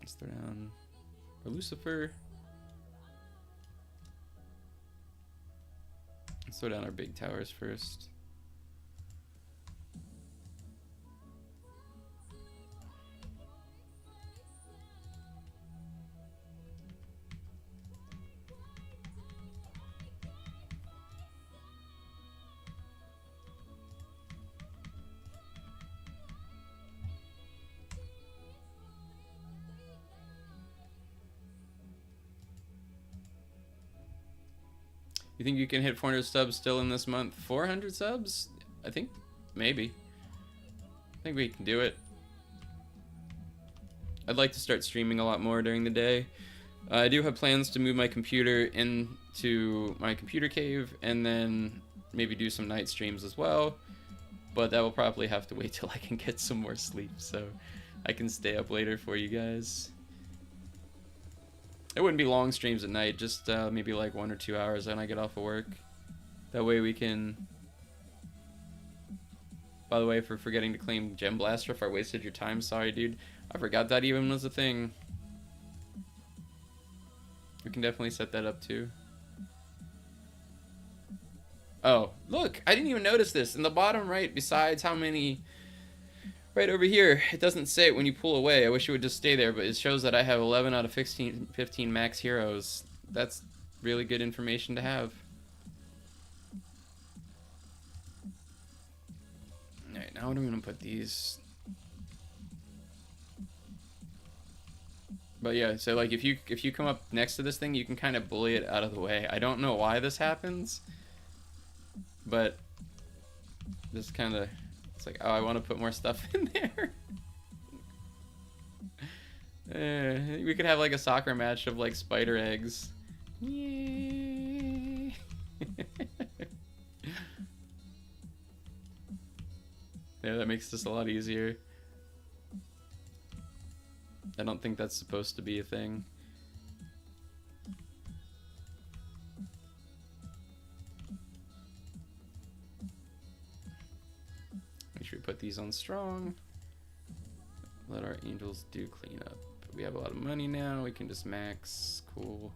Let's throw down Lucifer. Let's throw down our big towers first. You think you can hit 400 subs still in this month? 400 subs? I think maybe. I think we can do it. I'd like to start streaming a lot more during the day. I do have plans to move my computer into my computer cave and then maybe do some night streams as well. But that will probably have to wait till I can get some more sleep so I can stay up later for you guys. It wouldn't be long streams at night, just maybe like 1 or 2 hours when I get off of work. That way we can... By the way, for forgetting to claim Gem Blaster if I wasted your time, sorry dude. I forgot that even was a thing. We can definitely set that up too. Oh, look! I didn't even notice this. In the bottom right, besides how many... Right over here, it doesn't say it when you pull away. I wish it would just stay there, but it shows that I have 11 out of 15 max heroes. That's really good information to have. Alright, now what am I going to put these? But yeah, so like if you come up next to this thing, you can kind of bully it out of the way. I don't know why this happens, but this kind of... It's like, oh, I want to put more stuff in there. We could have like a soccer match of like spider eggs. Yay. Yeah, that makes this a lot easier. I don't think that's supposed to be a thing. put these on strong. Let our angels do cleanup. We have a lot of money now. We can just max. Cool.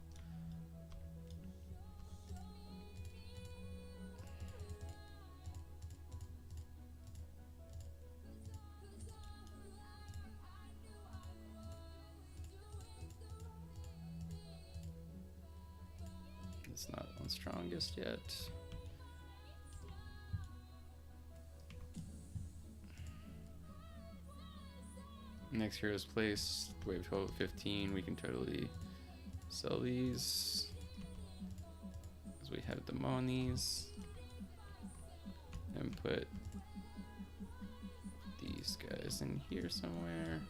It's not on strongest yet. Next hero's place, wave 12 at 15. We can totally sell these because we have the monies, and put these guys in here somewhere.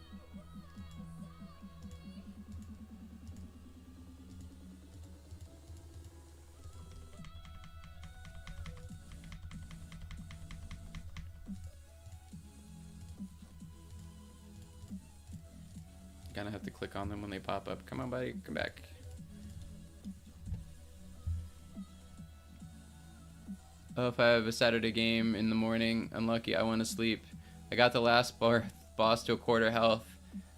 Gonna have to click on them when they pop up. Come on, buddy, come back. Oh, if I have a Saturday game in the morning, unlucky, I want to sleep. I got the last boss to a quarter health.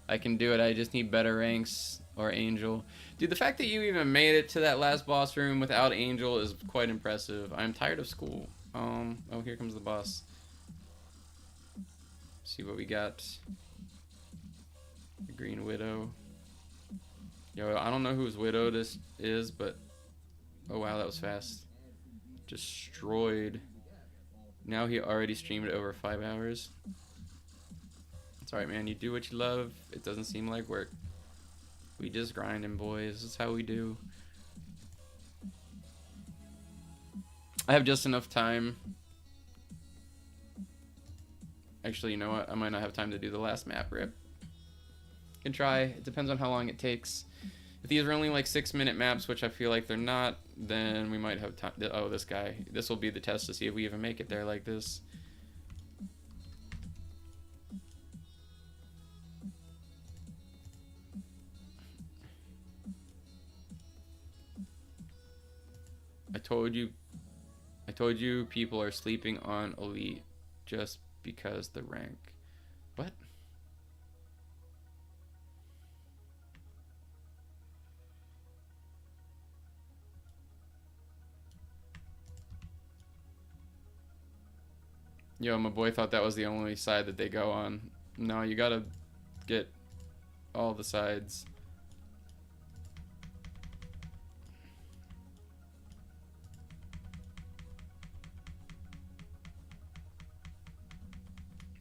I can do it, I just need better ranks or Angel. Dude, the fact that you even made it to that last boss room without Angel is quite impressive. I'm tired of school. Oh, here comes the boss. See what we got. The Green Widow. Yo, I don't know whose Widow this is, but oh wow, that was fast. Destroyed. Now he already streamed over 5 hours. It's alright, man. You do what you love. It doesn't seem like work. We just grinding, boys. This is how we do. I have just enough time. Actually, you know what? I might not have time to do the last map rip. Can try. It depends on how long it takes. If these are only like 6-minute maps, which I feel like they're not, then we might have time. Oh, this guy. This will be the test to see if we even make it there like this. I told you people are sleeping on Elite just because the rank. What? Yo, my boy thought that was the only side that they go on. No, you gotta get all the sides.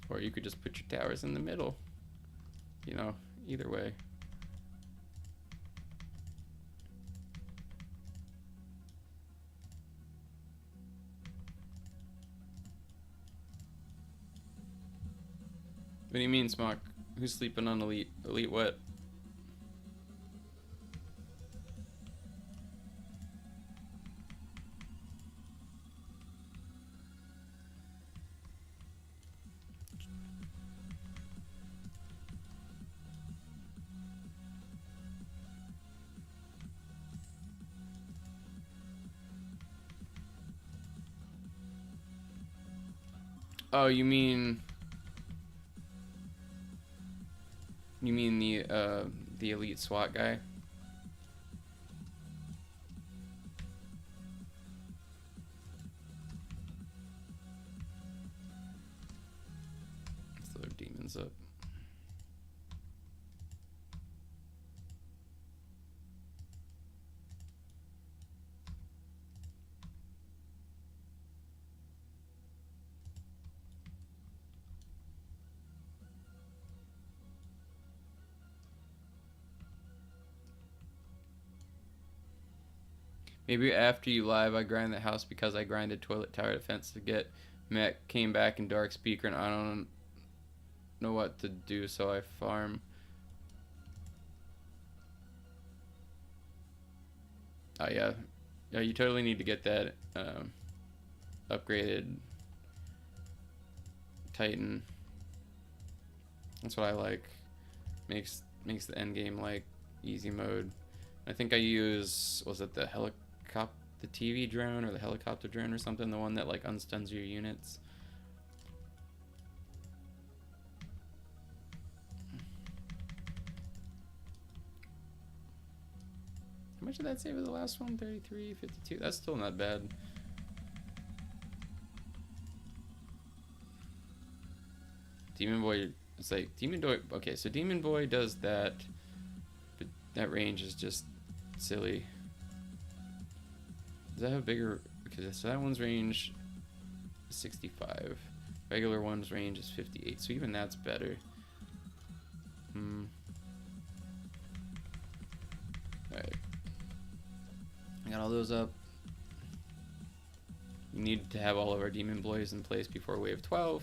Or you could just put your towers in the middle. You know, either way. What do you mean, Smock? Who's sleeping on Elite? Elite what? Oh, you mean the Elite SWAT guy? Let's throw demons up. Maybe after you live, I grind the house because I grinded toilet tower defense to get mech, came back in dark speaker, and I don't know what to do, so I farm. Oh yeah, yeah, you totally need to get that upgraded Titan. That's what I like. Makes the end game like easy mode. I think I use, was it the TV drone or the helicopter drone or something, the one that like unstuns your units. much did that save with the last one? 33, 52. That's still not bad. Demon Boy, it's like Demon Boy. Okay, so Demon Boy does that, but that range is just silly. Does that have bigger? Okay, so that one's range is 65. Regular one's range is 58. So even that's better. Alright. I got all those up. We need to have all of our Demon Boys in place before wave 12.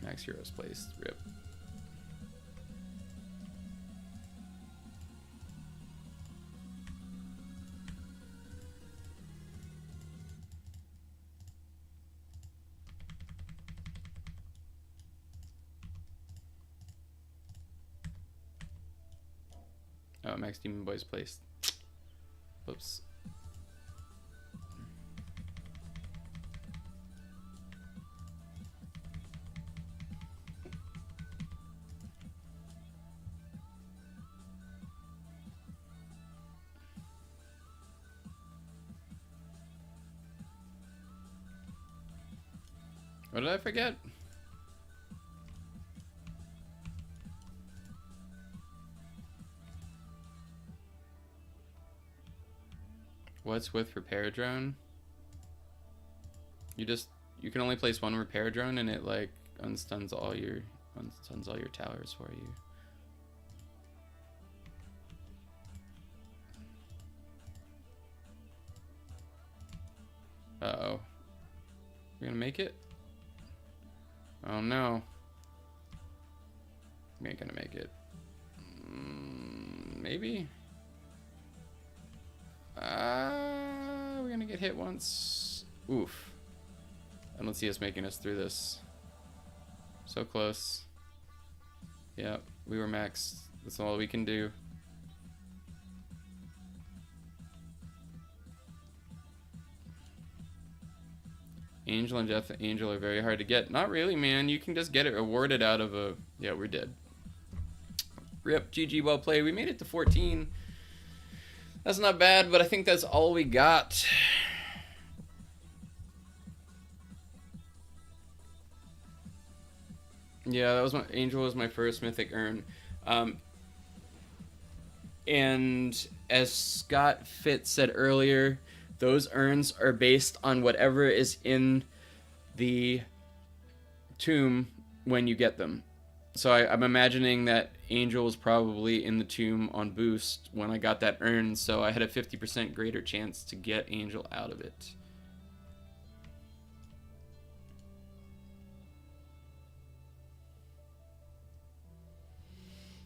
Max heroes placed. Rip. Oh, Max Demon Boys placed. Whoops. What did I forget? What's with repair drone? You can only place one repair drone and it like unstuns all your towers for you. Uh-oh. We're gonna make it? Oh no. We ain't gonna make it. Maybe? We're gonna get hit once. Oof. I don't see us making us through this. So close. Yeah, we were maxed. That's all we can do. Angel and Death Angel are very hard to get. Not really, man. You can just get it awarded out of a... Yeah, we're dead. Rip, GG, well played. We made it to 14. That's not bad, but I think that's all we got. Yeah, that was my... Angel was my first mythic urn. And as Scott Fitz said earlier, those urns are based on whatever is in the tomb when you get them. So I'm imagining that Angel was probably in the tomb on boost when I got that urn, so I had a 50% greater chance to get Angel out of it.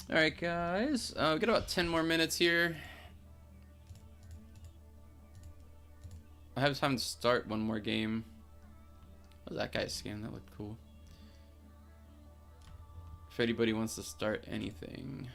Alright guys, we've got about 10 more minutes here. I have time to start one more game. What was that guy's skin? That looked cool. If anybody wants to start anything.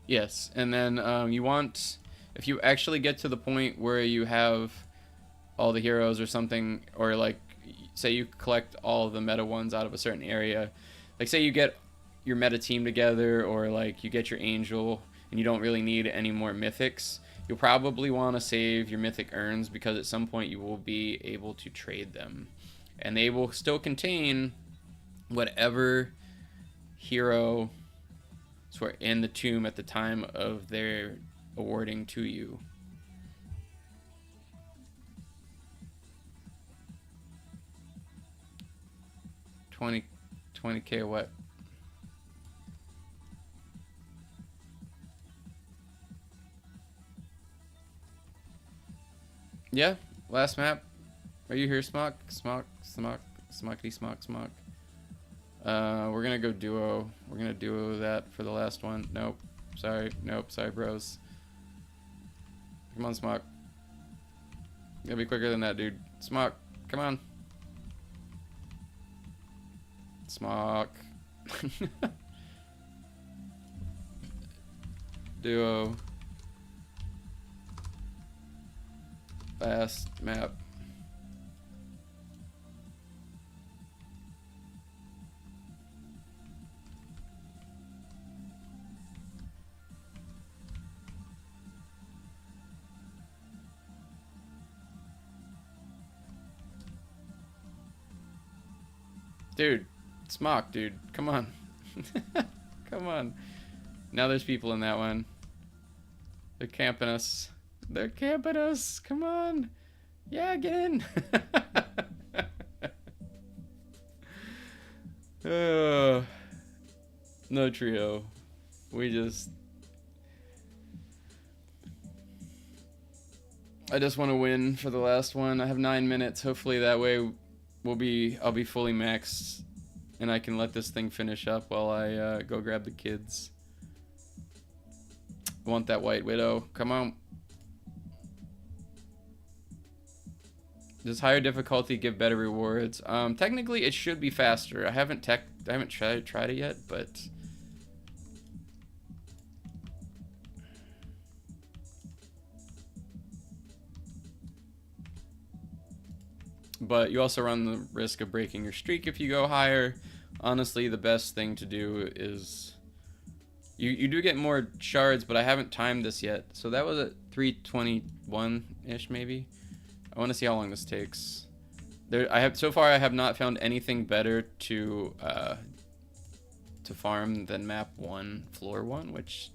Yes, and then you want, if you actually get to the point where you have all the heroes or something, or like, say you collect all the meta ones out of a certain area, like say you get your meta team together, or like you get your Angel and you don't really need any more mythics, you'll probably want to save your mythic urns, because at some point you will be able to trade them. And they will still contain whatever hero were in the tomb at the time of their awarding to you. $20K or what? Yeah, last map. Are you here, Smock? Smockity Smock. We're gonna go duo. We're gonna duo that for the last one. Nope. Sorry, bros. Come on, Smock. You gotta be quicker than that, dude. Smock, come on. Smock. Duo. Last map. Dude, Smock, dude, come on. Come on. Now there's people in that one. They're camping us. They're camping us. Come on. Yeah, get in. No trio. I just want to win for the last one. I have 9 minutes. Hopefully that way I'll be fully maxed and I can let this thing finish up while I go grab the kids. I want that White Widow. Come on. Does higher difficulty give better rewards? Technically it should be faster. I haven't tried it yet, but you also run the risk of breaking your streak if you go higher. Honestly, the best thing to do is you do get more shards, but I haven't timed this yet. So that was at 321-ish maybe. I want to see how long this takes. So far I have not found anything better to farm than map 1, floor 1, which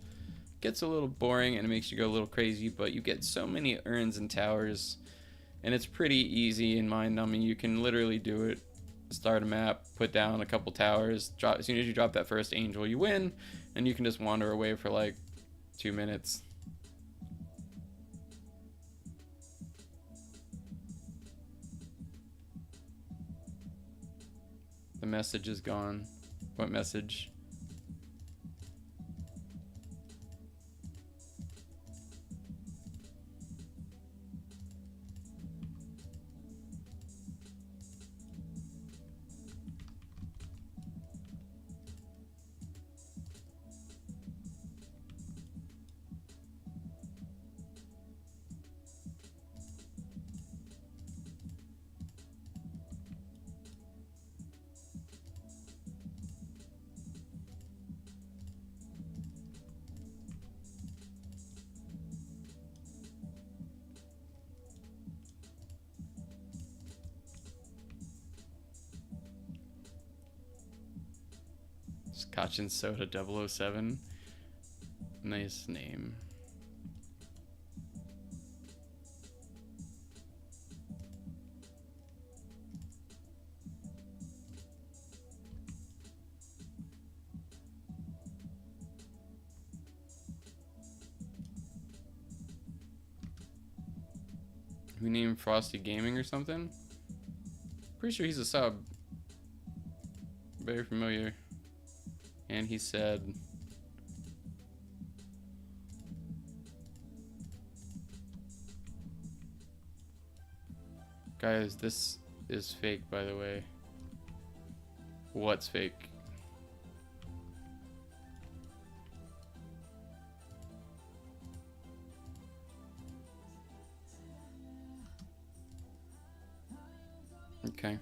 gets a little boring and it makes you go a little crazy, but you get so many urns and towers. And it's pretty easy and mind-numbing. You can literally do it. Start a map, put down a couple towers. As soon as you drop that first angel, you win. And you can just wander away for like 2 minutes. The message is gone. What message? Scotch and Soda 007. Nice name. We name Frosty Gaming or something? Pretty sure he's a sub. Very familiar. And he said, guys, this is fake, by the way. What's fake? Okay.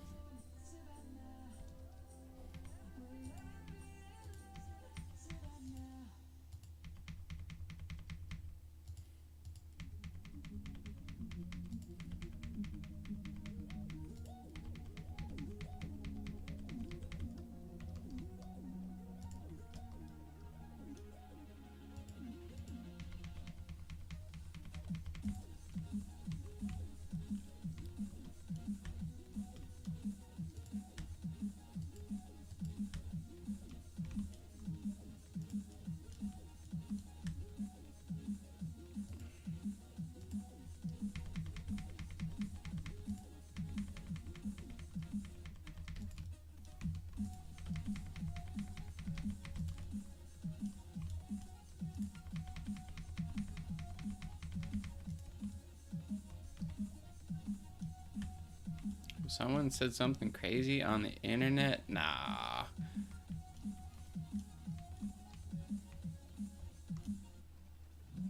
Someone said something crazy on the internet? Nah.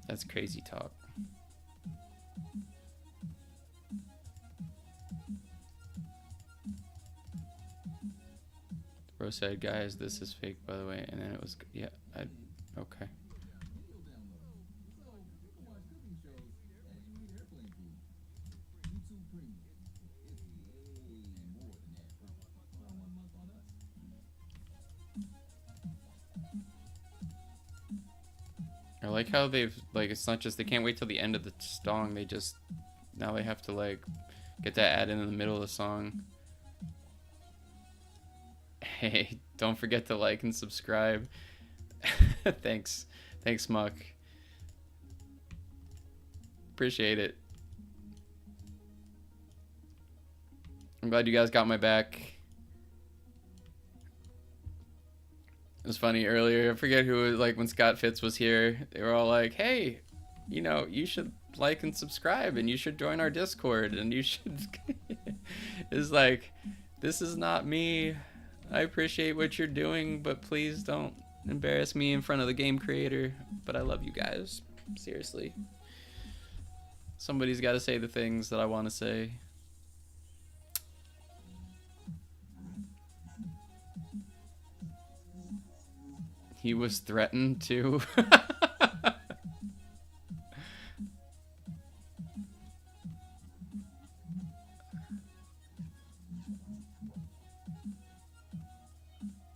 That's crazy talk. Bro said, guys, this is fake, by the way. And then it was, yeah, okay. I like how they've, like, it's not just, they can't wait till the end of the song, they just, now they have to, like, get that added in the middle of the song. Hey, don't forget to like and subscribe. Thanks. Thanks, Muck. Appreciate it. I'm glad you guys got my back. It was funny earlier, I forget who was, like, when Scott Fitz was here, they were all like, hey, you know, you should like and subscribe, and you should join our Discord, and you should... It's like, this is not me. I appreciate what you're doing, but please don't embarrass me in front of the game creator. But I love you guys. Seriously. Somebody's got to say the things that I want to say. He was threatened too.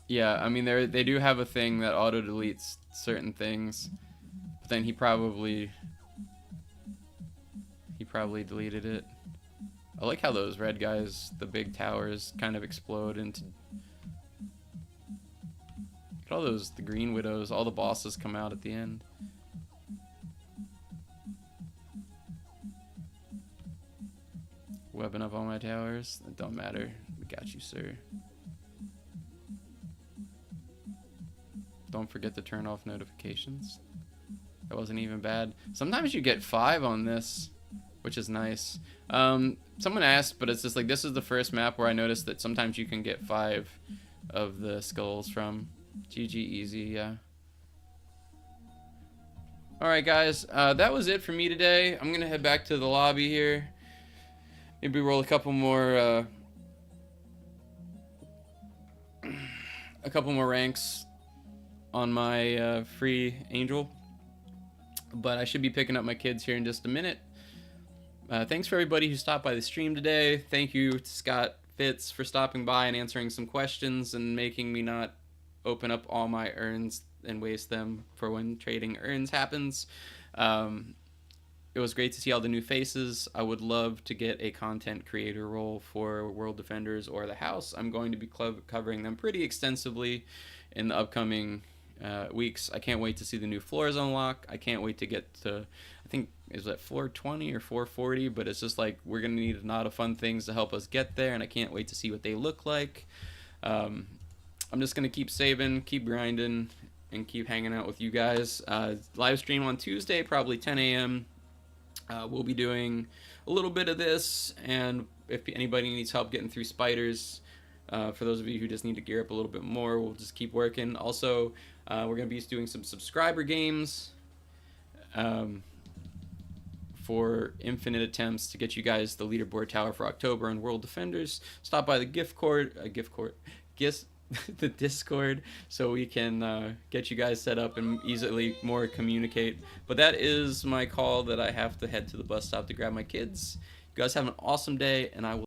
Yeah, I mean, they do have a thing that auto deletes certain things, but then he probably deleted it. I like how those red guys, the big towers, kind of explode into. Look at all those, the green widows, all the bosses come out at the end. Webbing up all my towers. It don't matter. We got you, sir. Don't forget to turn off notifications. That wasn't even bad. Sometimes you get 5 on this, which is nice. Someone asked, but it's just like, this is the first map where I noticed that sometimes you can get 5 of the skulls from. GG easy, yeah. Alright guys, that was it for me today. I'm gonna head back to the lobby here. Maybe roll a couple more ranks on my free angel, but I should be picking up my kids here in just a minute. Thanks for everybody who stopped by the stream today. Thank you to Scott Fitz for stopping by and answering some questions and making me not open up all my urns and waste them for when trading urns happens. It was great to see all the new faces. I would love to get a content creator role for World Defenders or the House. I'm going to be covering them pretty extensively in the upcoming weeks. I can't wait to see the new floors unlock. I can't wait to get to, I think, is that floor 20 or 440, but it's just like, we're going to need a lot of fun things to help us get there, and I can't wait to see what they look like. I'm just going to keep saving, keep grinding, and keep hanging out with you guys. Live stream on Tuesday, probably 10 a.m. We'll be doing a little bit of this, and if anybody needs help getting through spiders, for those of you who just need to gear up a little bit more, we'll just keep working. Also, we're going to be doing some subscriber games for infinite attempts to get you guys the leaderboard tower for October and World Defenders. Stop by the the Discord, so we can get you guys set up and easily more communicate. But that is my call that I have to head to the bus stop to grab my kids. You guys have an awesome day, and I will